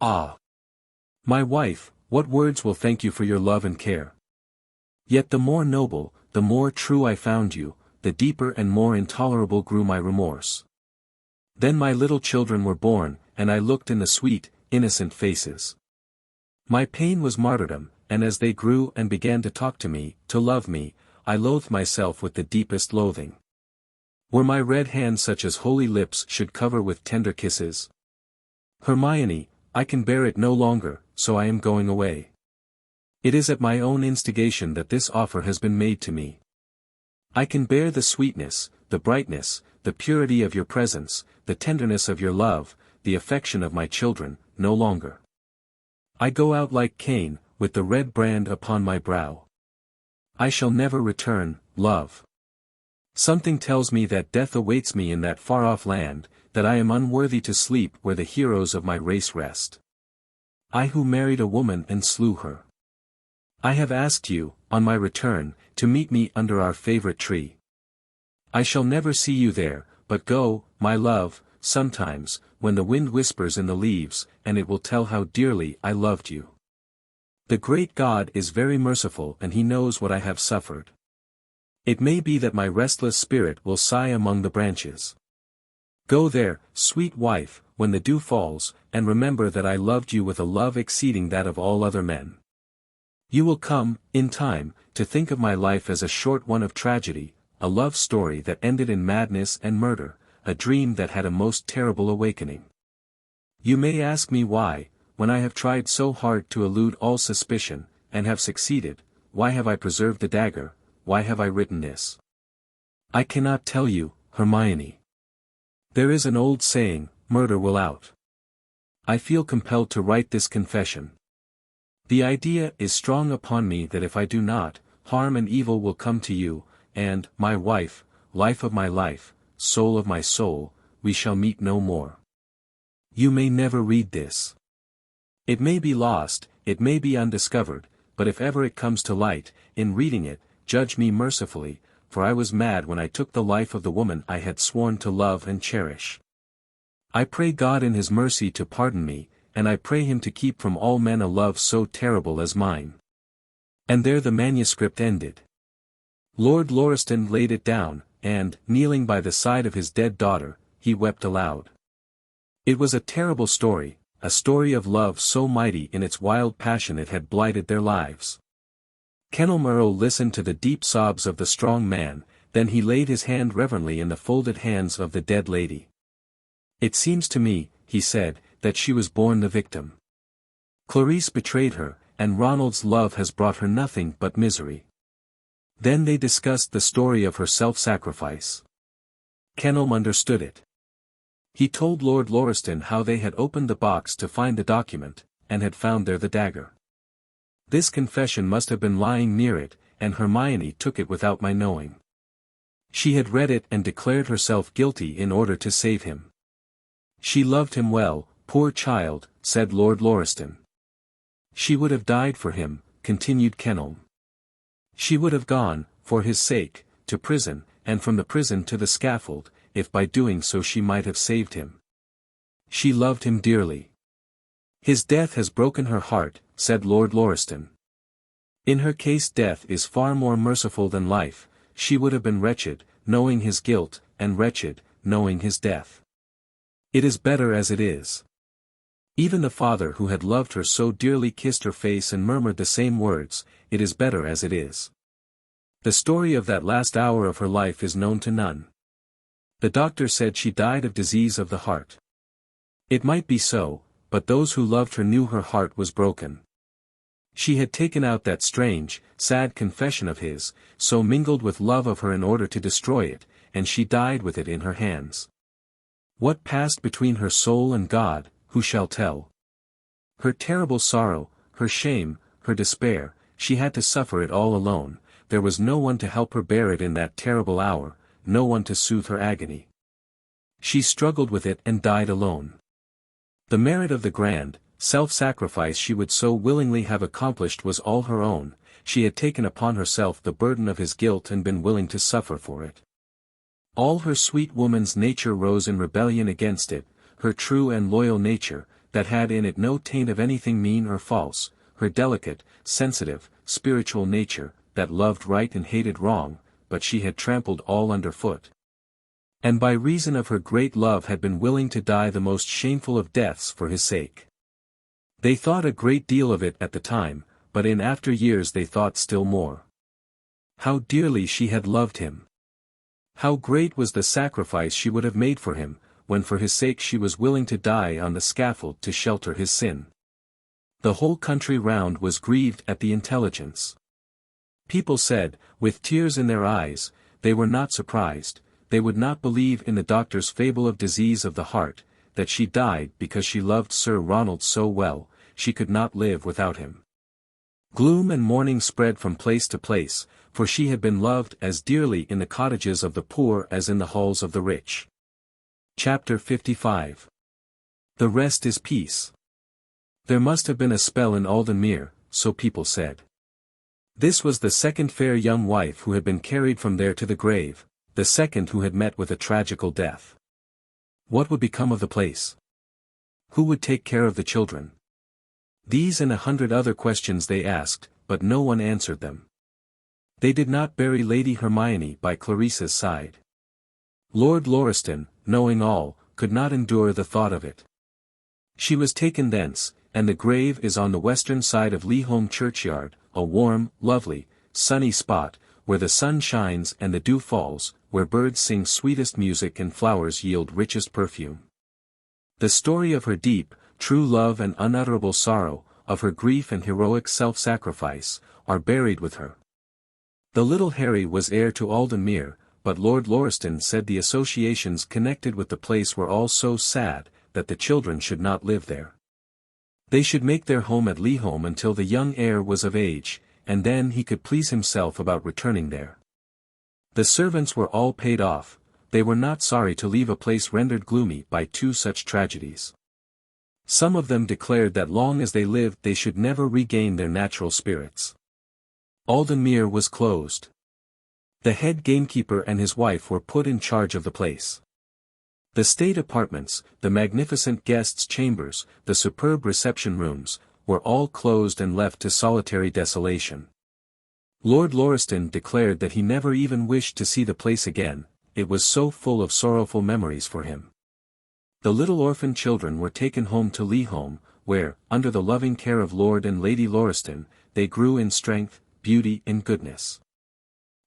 Ah! My wife, what words will thank you for your love and care? Yet the more noble, the more true I found you, the deeper and more intolerable grew my remorse. Then my little children were born, and I looked in the sweet, innocent faces. My pain was martyrdom, and as they grew and began to talk to me, to love me, I loathed myself with the deepest loathing. Were my red hands such as holy lips should cover with tender kisses? Hermione, I can bear it no longer, so I am going away. It is at my own instigation that this offer has been made to me. I can bear the sweetness, the brightness, the purity of your presence, the tenderness of your love, the affection of my children, no longer. I go out like Cain, with the red brand upon my brow. I shall never return, love. Something tells me that death awaits me in that far-off land, that I am unworthy to sleep where the heroes of my race rest. I who married a woman and slew her. I have asked you, on my return, to meet me under our favorite tree. I shall never see you there, but go, my love, sometimes, when the wind whispers in the leaves, and it will tell how dearly I loved you. The great God is very merciful and he knows what I have suffered. It may be that my restless spirit will sigh among the branches. Go there, sweet wife, when the dew falls, and remember that I loved you with a love exceeding that of all other men. You will come, in time, to think of my life as a short one of tragedy, a love story that ended in madness and murder, a dream that had a most terrible awakening. You may ask me why, when I have tried so hard to elude all suspicion, and have succeeded, why have I preserved the dagger, why have I written this? I cannot tell you, Hermione. There is an old saying, murder will out. I feel compelled to write this confession. The idea is strong upon me that if I do not, harm and evil will come to you, and, my wife, life of my life, soul of my soul, we shall meet no more. You may never read this. It may be lost, it may be undiscovered, but if ever it comes to light, in reading it, judge me mercifully, for I was mad when I took the life of the woman I had sworn to love and cherish. I pray God in His mercy to pardon me, and I pray Him to keep from all men a love so terrible as mine. And there the manuscript ended. Lord Lauriston laid it down, and, kneeling by the side of his dead daughter, he wept aloud. It was a terrible story, a story of love so mighty in its wild passion it had blighted their lives. Kenilmaro listened to the deep sobs of the strong man, then he laid his hand reverently in the folded hands of the dead lady. It seems to me, he said, that she was born the victim. Clarice betrayed her, and Ronald's love has brought her nothing but misery. Then they discussed the story of her self-sacrifice. Kenelm understood it. He told Lord Lauriston how they had opened the box to find the document, and had found there the dagger. This confession must have been lying near it, and Hermione took it without my knowing. She had read it and declared herself guilty in order to save him. She loved him well, poor child, said Lord Lauriston. She would have died for him, continued Kenelm. She would have gone, for his sake, to prison, and from the prison to the scaffold, if by doing so she might have saved him. She loved him dearly. His death has broken her heart, said Lord Lauriston. In her case death is far more merciful than life. She would have been wretched, knowing his guilt, and wretched, knowing his death. It is better as it is. Even the father who had loved her so dearly kissed her face and murmured the same words, it is better as it is. The story of that last hour of her life is known to none. The doctor said she died of disease of the heart. It might be so, but those who loved her knew her heart was broken. She had taken out that strange, sad confession of his, so mingled with love of her in order to destroy it, and she died with it in her hands. What passed between her soul and God, who shall tell? Her terrible sorrow, her shame, her despair, she had to suffer it all alone. There was no one to help her bear it in that terrible hour, no one to soothe her agony. She struggled with it and died alone. The merit of the grand, self-sacrifice she would so willingly have accomplished was all her own. She had taken upon herself the burden of his guilt and been willing to suffer for it. All her sweet woman's nature rose in rebellion against it, her true and loyal nature, that had in it no taint of anything mean or false, her delicate, sensitive, spiritual nature, that loved right and hated wrong, but she had trampled all underfoot. And by reason of her great love had been willing to die the most shameful of deaths for his sake. They thought a great deal of it at the time, but in after years they thought still more. How dearly she had loved him! How great was the sacrifice she would have made for him, when for his sake she was willing to die on the scaffold to shelter his sin. The whole country round was grieved at the intelligence. People said, with tears in their eyes, they were not surprised, they would not believe in the doctor's fable of disease of the heart, that she died because she loved Sir Ronald so well, she could not live without him. Gloom and mourning spread from place to place, for she had been loved as dearly in the cottages of the poor as in the halls of the rich. Chapter 55. The rest is peace. There must have been a spell in Aldenmere, so people said. This was the second fair young wife who had been carried from there to the grave, the second who had met with a tragical death. What would become of the place? Who would take care of the children? These and 100 other questions they asked, but no one answered them. They did not bury Lady Hermione by Clarice's side. Lord Lauriston, knowing all, could not endure the thought of it. She was taken thence, and the grave is on the western side of LIII churchyard, a warm, lovely, sunny spot, where the sun shines and the dew falls, where birds sing sweetest music and flowers yield richest perfume. The story of her deep, true love and unutterable sorrow, of her grief and heroic self-sacrifice, are buried with her. The little Harry was heir to Alden Mere, but Lord Lauriston said the associations connected with the place were all so sad, that the children should not live there. They should make their home at LIII until the young heir was of age, and then he could please himself about returning there. The servants were all paid off, they were not sorry to leave a place rendered gloomy by two such tragedies. Some of them declared that long as they lived they should never regain their natural spirits. Alden Mere was closed. The head gamekeeper and his wife were put in charge of the place. The state apartments, the magnificent guests' chambers, the superb reception rooms, were all closed and left to solitary desolation. Lord Lauriston declared that he never even wished to see the place again, it was so full of sorrowful memories for him. The little orphan children were taken home to LIII, where, under the loving care of Lord and Lady Lauriston, they grew in strength, beauty and goodness.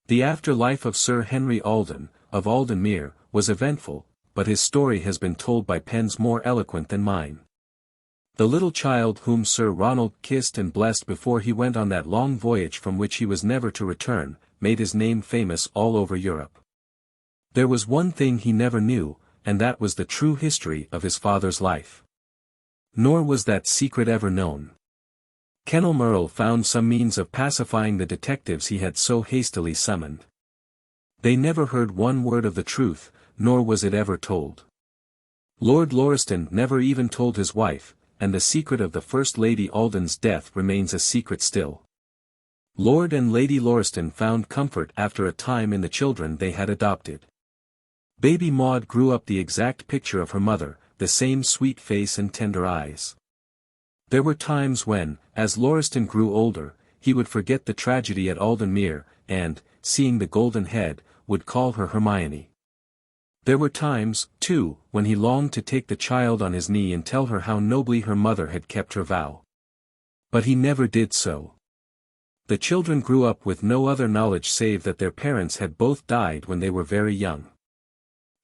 The after-life of Sir Henry Alden, of Alden Mere, was eventful, but his story has been told by pens more eloquent than mine. The little child whom Sir Ronald kissed and blessed before he went on that long voyage from which he was never to return, made his name famous all over Europe. There was one thing he never knew, and that was the true history of his father's life. Nor was that secret ever known. Kenelm found some means of pacifying the detectives he had so hastily summoned. They never heard one word of the truth, nor was it ever told. Lord Lauriston never even told his wife, and the secret of the First Lady Alden's death remains a secret still. Lord and Lady Lauriston found comfort after a time in the children they had adopted. Baby Maud grew up the exact picture of her mother, the same sweet face and tender eyes. There were times when, as Lauriston grew older, he would forget the tragedy at Alden Mere, and, seeing the golden head, would call her Hermione. There were times, too, when he longed to take the child on his knee and tell her how nobly her mother had kept her vow. But he never did so. The children grew up with no other knowledge save that their parents had both died when they were very young.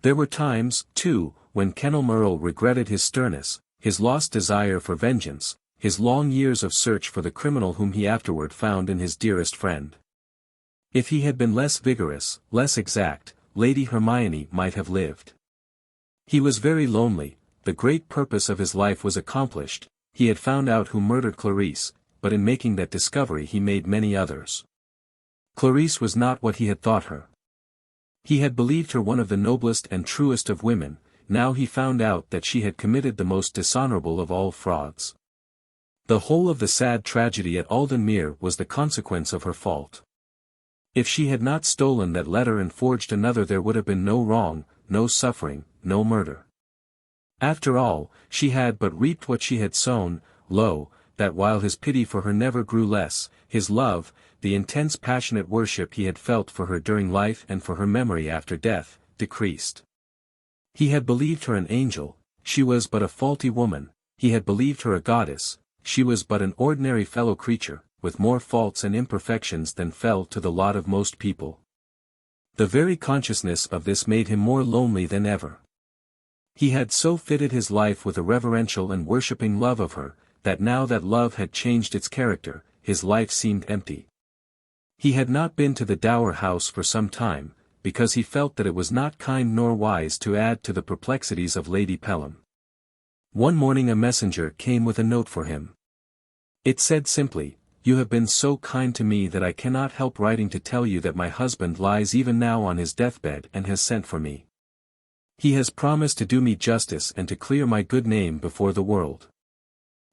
There were times, too, when Kenelm regretted his sternness, his lost desire for vengeance, his long years of search for the criminal whom he afterward found in his dearest friend. If he had been less vigorous, less exact, Lady Hermione might have lived. He was very lonely, the great purpose of his life was accomplished, he had found out who murdered Clarice, but in making that discovery he made many others. Clarice was not what he had thought her. He had believed her one of the noblest and truest of women, now he found out that she had committed the most dishonorable of all frauds. The whole of the sad tragedy at Alden Mere was the consequence of her fault. If she had not stolen that letter and forged another there would have been no wrong, no suffering, no murder. After all, she had but reaped what she had sown, lo, that while his pity for her never grew less, his love, the intense passionate worship he had felt for her during life and for her memory after death, decreased. He had believed her an angel, she was but a faulty woman, he had believed her a goddess, she was but an ordinary fellow creature, with more faults and imperfections than fell to the lot of most people. The very consciousness of this made him more lonely than ever. He had so fitted his life with a reverential and worshipping love of her, that now that love had changed its character, his life seemed empty. He had not been to the Dower House for some time, because he felt that it was not kind nor wise to add to the perplexities of Lady Pelham. One morning a messenger came with a note for him. It said simply, "You have been so kind to me that I cannot help writing to tell you that my husband lies even now on his deathbed and has sent for me. He has promised to do me justice and to clear my good name before the world."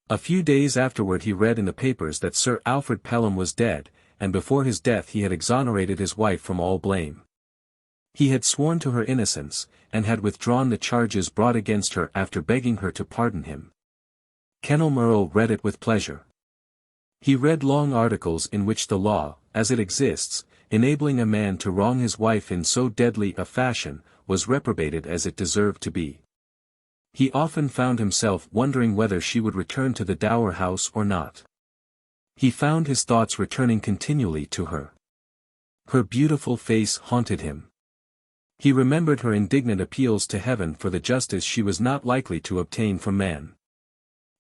A few days afterward he read in the papers that Sir Alfred Pelham was dead, and before his death he had exonerated his wife from all blame. He had sworn to her innocence, and had withdrawn the charges brought against her after begging her to pardon him. Kenelm read it with pleasure. He read long articles in which the law, as it exists, enabling a man to wrong his wife in so deadly a fashion, was reprobated as it deserved to be. He often found himself wondering whether she would return to the Dower House or not. He found his thoughts returning continually to her. Her beautiful face haunted him. He remembered her indignant appeals to heaven for the justice she was not likely to obtain from man.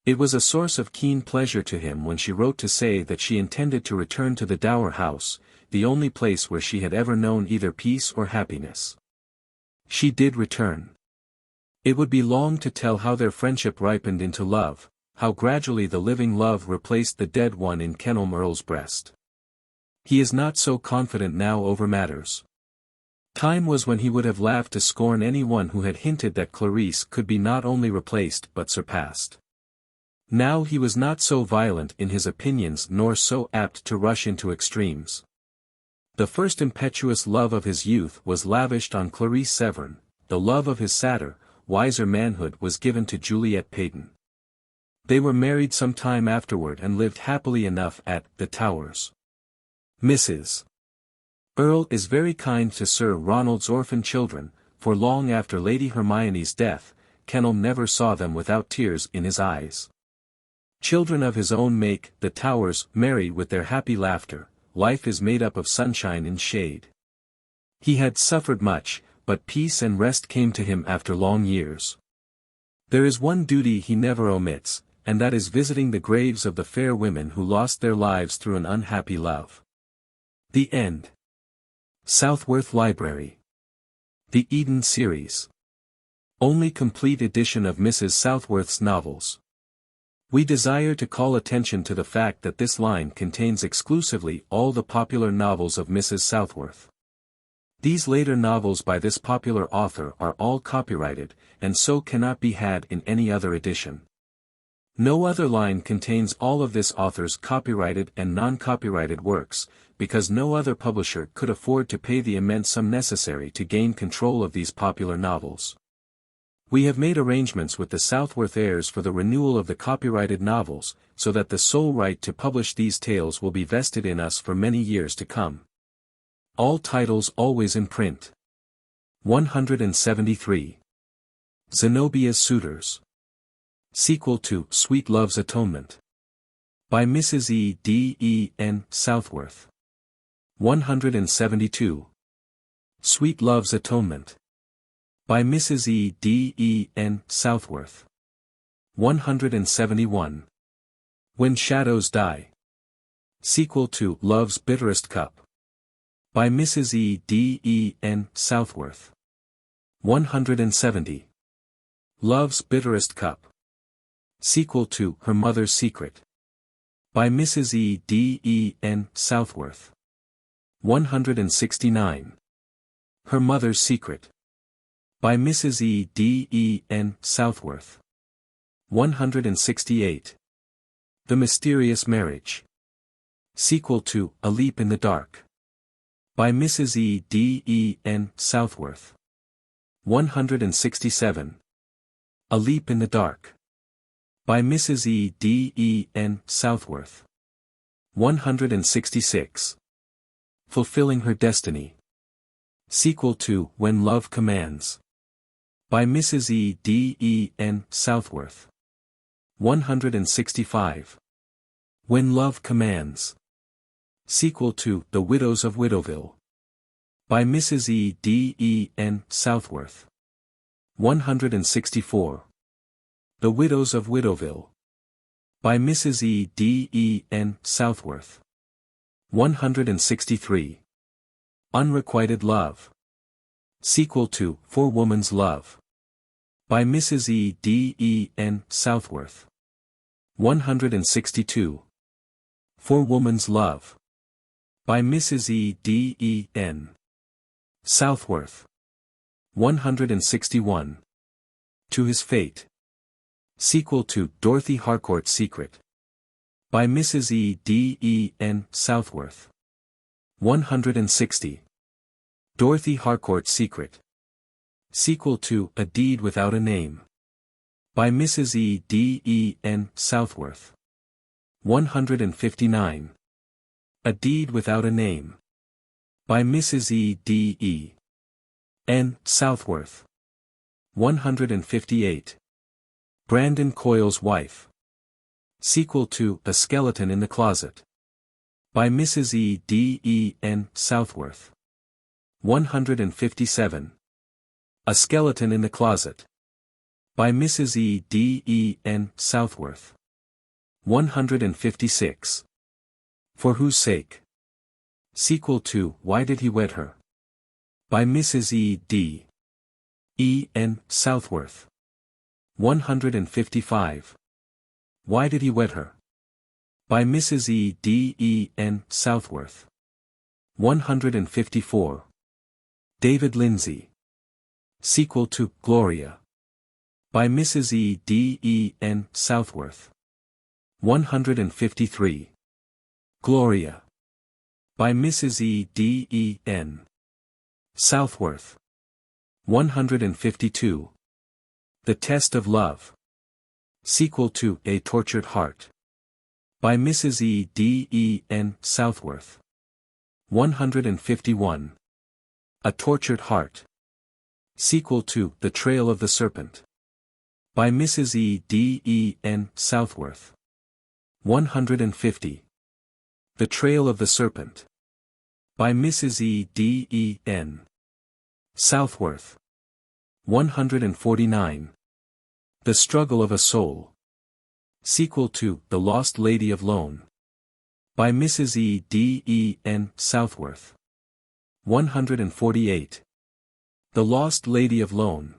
It was a source of keen pleasure to him when she wrote to say that she intended to return to the dower house, the only place where she had ever known either peace or happiness. She did return. It would be long to tell how their friendship ripened into love, how gradually the living love replaced the dead one in Kenelm Earl's breast. He is not so confident now over matters. Time was when he would have laughed to scorn anyone who had hinted that Clarice could be not only replaced but surpassed. Now he was not so violent in his opinions nor so apt to rush into extremes. The first impetuous love of his youth was lavished on Clarice Severn, the love of his sadder, wiser manhood was given to Juliet Peyton. They were married some time afterward and lived happily enough at the Towers. Mrs. Earl is very kind to Sir Ronald's orphan children, for long after Lady Hermione's death, Kenelm never saw them without tears in his eyes. Children of his own make the Towers merry with their happy laughter. Life is made up of sunshine and shade. He had suffered much, but peace and rest came to him after long years. There is one duty he never omits, and that is visiting the graves of the fair women who lost their lives through an unhappy love. The End. Southworth Library. The Eden Series. Only complete edition of Mrs. Southworth's novels. We desire to call attention to the fact that this line contains exclusively all the popular novels of Mrs. Southworth. These later novels by this popular author are all copyrighted, and so cannot be had in any other edition. No other line contains all of this author's copyrighted and non-copyrighted works, because no other publisher could afford to pay the immense sum necessary to gain control of these popular novels. We have made arrangements with the Southworth heirs for the renewal of the copyrighted novels, so that the sole right to publish these tales will be vested in us for many years to come. All titles always in print. 173. Zenobia's Suitors. Sequel to Sweet Love's Atonement. By Mrs. E. D. E. N. Southworth. 172. Sweet Love's Atonement. By Mrs. E. D. E. N. Southworth. 171. When Shadows Die. Sequel to Love's Bitterest Cup. By Mrs. E. D. E. N. Southworth. 170. Love's Bitterest Cup. Sequel to Her Mother's Secret. By Mrs. E. D. E. N. Southworth. 169. Her Mother's Secret. By Mrs. E. D. E. N. Southworth. 168. The Mysterious Marriage. Sequel to A Leap in the Dark. By Mrs. E. D. E. N. Southworth. 167. A Leap in the Dark. By Mrs. E. D. E. N. Southworth. 166. Fulfilling Her Destiny. Sequel to When Love Commands. By Mrs. E. D. E. N. Southworth. 165. When Love Commands. Sequel to The Widows of Widowville. By Mrs. E. D. E. N. Southworth. 164. The Widows of Widowville. By Mrs. E. D. E. N. Southworth. 163. Unrequited Love. Sequel to For Woman's Love. By Mrs. E. D. E. N. Southworth. 162. For Woman's Love. By Mrs. E. D. E. N. Southworth. 161. To His Fate. Sequel to Dorothy Harcourt's Secret. By Mrs. E. D. E. N. Southworth. 160. Dorothy Harcourt's Secret. Sequel to A Deed Without a Name. By Mrs. E. D. E. N. Southworth. 159. A Deed Without a Name. By Mrs. E. D. E. N. Southworth. 158. Brandon Coyle's Wife. Sequel to A Skeleton in the Closet. By Mrs. E. D. E. N. Southworth. 157. A Skeleton in the Closet. By Mrs. E. D. E. N. Southworth. 156. For Whose Sake? Sequel to Why Did He Wed Her? By Mrs. E. D. E. N. Southworth. 155. Why Did He Wed Her? By Mrs. E. D. E. N. Southworth. 154. David Lindsay. Sequel to Gloria. By Mrs. E. D. E. N. Southworth. 153. Gloria. By Mrs. E. D. E. N. Southworth. 152. The Test of Love. Sequel to A Tortured Heart. By Mrs. E. D. E. N. Southworth. 151. A Tortured Heart. Sequel to The Trail of the Serpent. By Mrs. E. D. E. N. Southworth. 150. The Trail of the Serpent. By Mrs. E. D. E. N. Southworth. 149. The Struggle of a Soul. Sequel to The Lost Lady of Lone. By Mrs. E. D. E. N. Southworth. 148. The Lost Lady of Lone.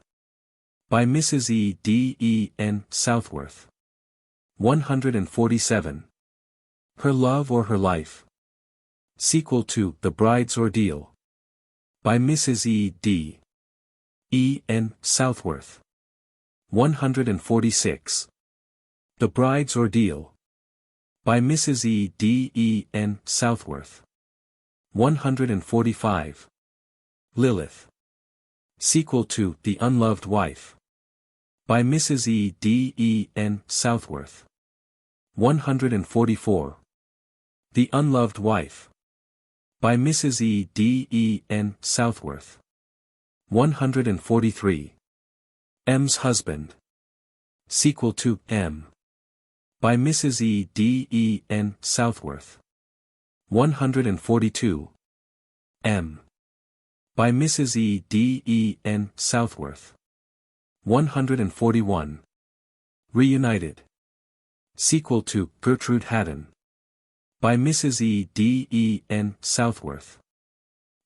By Mrs. E. D. E. N. Southworth. 147. Her Love or Her Life. Sequel to The Bride's Ordeal. By Mrs. E. D. E. N. Southworth. 146. The Bride's Ordeal. By Mrs. E. D. E. N. Southworth. 145. Lilith. Sequel to The Unloved Wife. By Mrs. E. D. E. N. Southworth. 144. The Unloved Wife. By Mrs. E. D. E. N. Southworth. 143. M's Husband. Sequel to M. By Mrs. E. D. E. N. Southworth. 142. M. By Mrs. E. D. E. N. Southworth. 141. Reunited. Sequel to Gertrude Haddon. By Mrs. E. D. E. N. Southworth.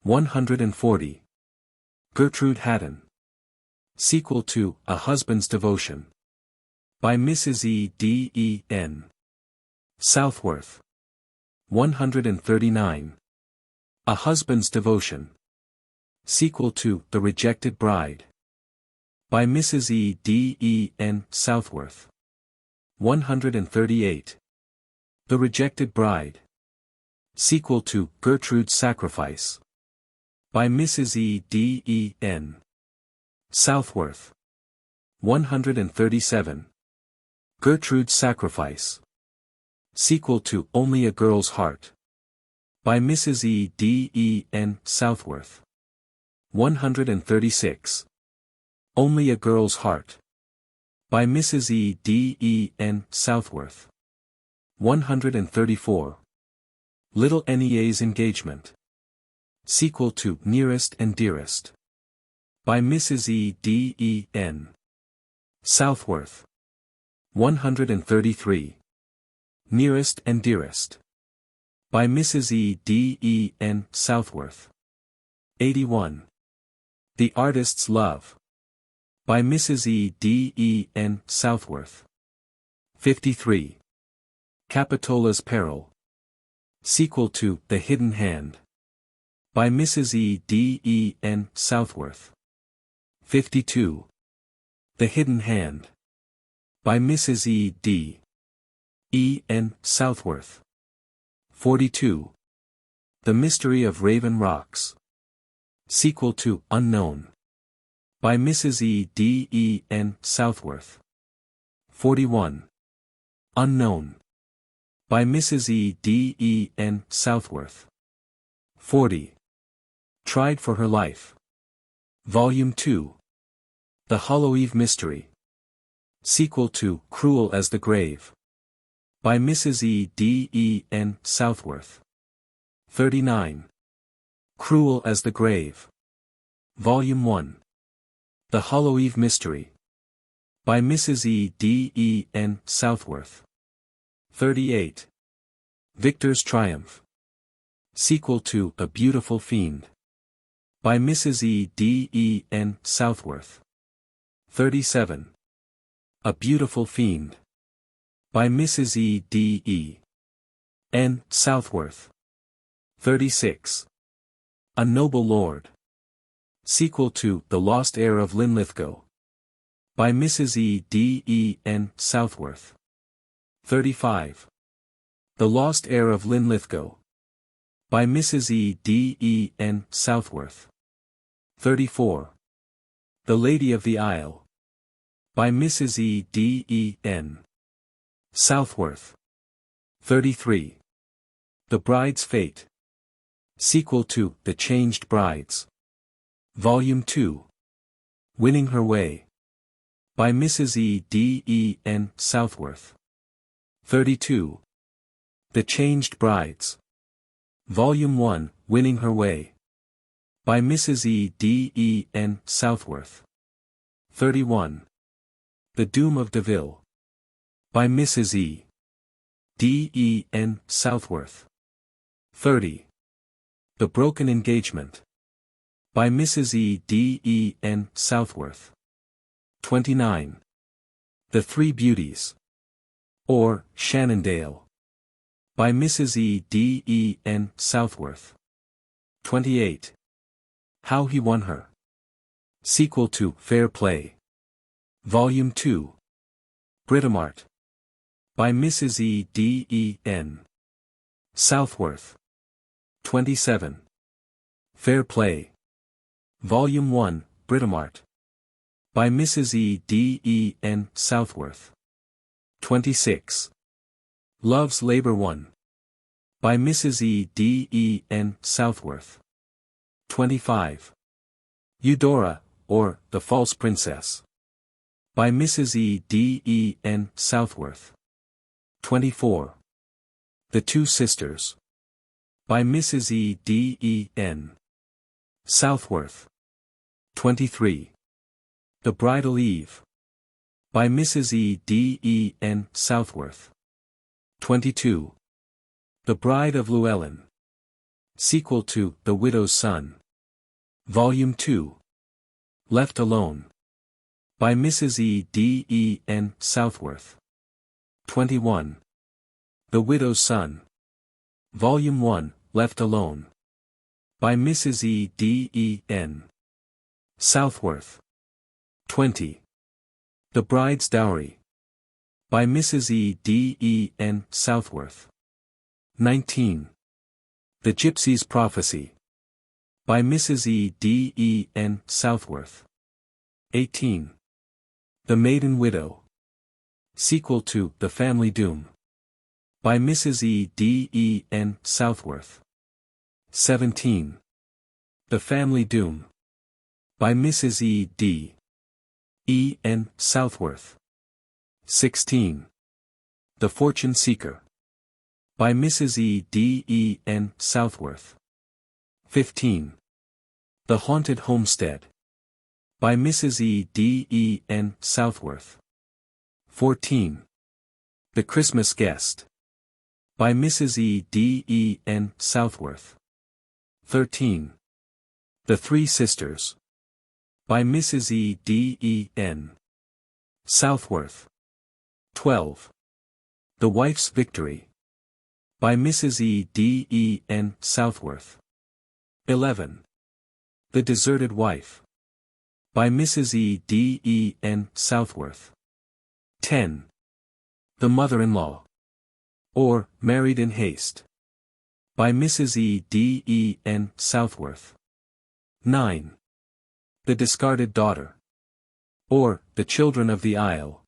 140. Gertrude Haddon. Sequel to A Husband's Devotion. By Mrs. E. D. E. N. Southworth. 139. A Husband's Devotion. Sequel to The Rejected Bride. By Mrs. E. D. E. N. Southworth. 138. The Rejected Bride. Sequel to Gertrude's Sacrifice. By Mrs. E. D. E. N. Southworth. 137. Gertrude's Sacrifice. Sequel to Only a Girl's Heart. By Mrs. E. D. E. N. Southworth. 136. Only a Girl's Heart. By Mrs. E. D. E. N. Southworth. 134. Little Nea's Engagement. Sequel to Nearest and Dearest. By Mrs. E. D. E. N. Southworth. 133. Nearest and Dearest. By Mrs. E. D. E. N. Southworth. 81. The Artist's Love. By Mrs. E. D. E. N. Southworth. 53. Capitola's Peril. Sequel to The Hidden Hand. By Mrs. E. D. E. N. Southworth. 52. The Hidden Hand. By Mrs. E. D. E. N. Southworth. 42. The Mystery of Raven Rocks. Sequel to Unknown. By Mrs. E. D. E. N. Southworth. 41. Unknown. By Mrs. E. D. E. N. Southworth. 40. Tried for Her Life. Volume 2. The Hollow Eve Mystery. Sequel to Cruel as the Grave. By Mrs. E. D. E. N. Southworth. 39. Cruel as the Grave. Volume 1. The Hollow Eve Mystery. By Mrs. E. D. E. N. Southworth. 38. Victor's Triumph. Sequel to A Beautiful Fiend. By Mrs. E. D. E. N. Southworth. 37. A Beautiful Fiend. By Mrs. E. D. E. N. Southworth. 36. A Noble Lord. Sequel to The Lost Heir of Linlithgow. By Mrs. E. D. E. N. Southworth. 35. The Lost Heir of Linlithgow. By Mrs. E. D. E. N. Southworth. 34. The Lady of the Isle. By Mrs. E. D. E. N. Southworth. 33. The Bride's Fate. Sequel to The Changed Brides. Volume 2. Winning Her Way. By Mrs. E. D. E. N. Southworth. 32. The Changed Brides. Volume 1, Winning Her Way. By Mrs. E. D. E. N. Southworth. 31. The Doom of Deville. By Mrs. E. D. E. N. Southworth. 30. The Broken Engagement. By Mrs. E. D. E. N. Southworth. 29. The Three Beauties. Or, Shannondale. By Mrs. E. D. E. N. Southworth. 28. How He Won Her. Sequel to Fair Play. Volume 2. Britomart. By Mrs. E. D. E. N. Southworth. 27. Fair Play. Volume 1, Britomart. By Mrs. E. D. E. N. Southworth. 26. Love's Labor Won. By Mrs. E. D. E. N. Southworth. 25. Eudora, or The False Princess. By Mrs. E. D. E. N. Southworth. 24. The Two Sisters. By Mrs. E. D. E. N. Southworth. 23. The Bridal Eve. By Mrs. E. D. E. N. Southworth. 22. The Bride of Llewellyn. Sequel to The Widow's Son. Volume 2. Left Alone. By Mrs. E. D. E. N. Southworth. 21. The Widow's Son. Volume 1, Left Alone. By Mrs. E. D. E. N. Southworth. 20. The Bride's Dowry. By Mrs. E. D. E. N. Southworth. 19. The Gypsy's Prophecy. By Mrs. E. D. E. N. Southworth. 18. The Maiden Widow. Sequel to The Family Doom. By Mrs. E. D. E. N. Southworth. 17. The Family Doom. By Mrs. E. D. E. N. Southworth. 16. The Fortune Seeker. By Mrs. E. D. E. N. Southworth. 15. The Haunted Homestead. By Mrs. E. D. E. N. Southworth. 14. The Christmas Guest. By Mrs. E. D. E. N. Southworth. 13. The Three Sisters. By Mrs. E. D. E. N. Southworth. 12. The Wife's Victory. By Mrs. E. D. E. N. Southworth. 11. The Deserted Wife. By Mrs. E. D. E. N. Southworth. 10. The Mother-in-Law. Or, Married in Haste. By Mrs. E. D. E. N. Southworth. 9. The Discarded Daughter. Or, The Children of the Isle.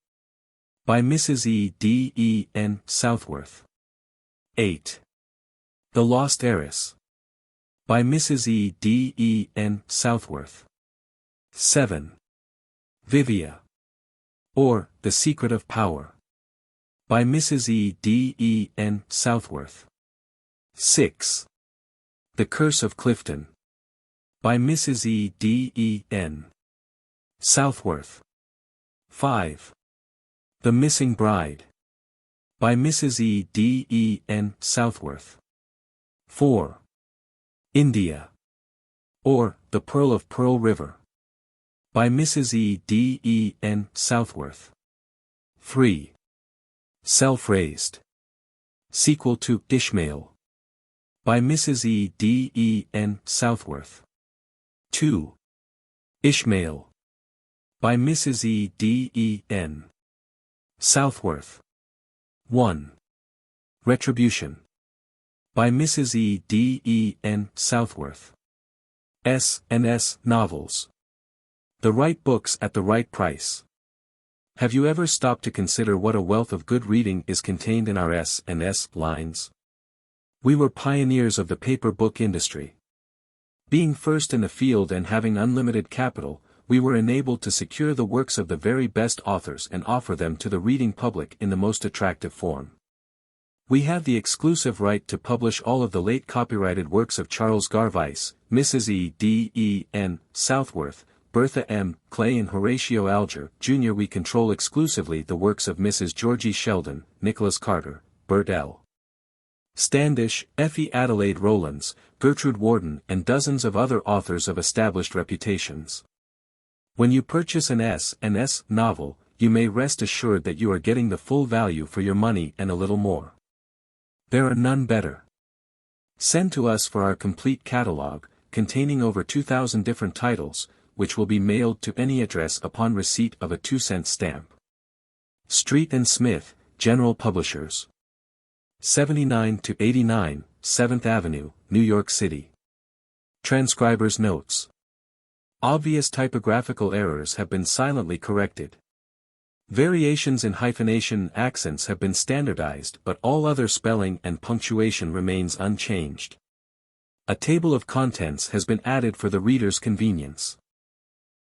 By Mrs. E. D. E. N. Southworth. 8. The Lost Heiress. By Mrs. E. D. E. N. Southworth. 7. Vivia. Or, The Secret of Power. By Mrs. E. D. E. N. Southworth. 6. The Curse of Clifton. By Mrs. E. D. E. N. Southworth. 5. The Missing Bride. By Mrs. E. D. E. N. Southworth. 4. India. Or, The Pearl of Pearl River. By Mrs. E. D. E. N. Southworth. 3. Self-Raised. Sequel to Ishmael. By Mrs. E. D. E. N. Southworth. 2. Ishmael. By Mrs. E. D. E. N. Southworth. 1. Retribution. By Mrs. E. D. E. N. Southworth. S&S Novels. The right books at the right price. Have you ever stopped to consider what a wealth of good reading is contained in our S&S lines? We were pioneers of the paper book industry. Being first in the field and having unlimited capital, we were enabled to secure the works of the very best authors and offer them to the reading public in the most attractive form. We have the exclusive right to publish all of the late copyrighted works of Charles Garvice, Mrs. E. D. E. N. Southworth, Bertha M. Clay and Horatio Alger, Jr. We control exclusively the works of Mrs. Georgie Sheldon, Nicholas Carter, Bert L. Standish, Effie Adelaide Rowlands, Gertrude Warden and dozens of other authors of established reputations. When you purchase an S&S novel, you may rest assured that you are getting the full value for your money and a little more. There are none better. Send to us for our complete catalog, containing over 2,000 different titles, which will be mailed to any address upon receipt of a 2-cent stamp. Street and Smith, General Publishers. 79 to 89, 7th Avenue, New York City. Transcriber's notes. Obvious typographical errors have been silently corrected. Variations in hyphenation accents have been standardized, but all other spelling and punctuation remains unchanged. A table of contents has been added for the reader's convenience.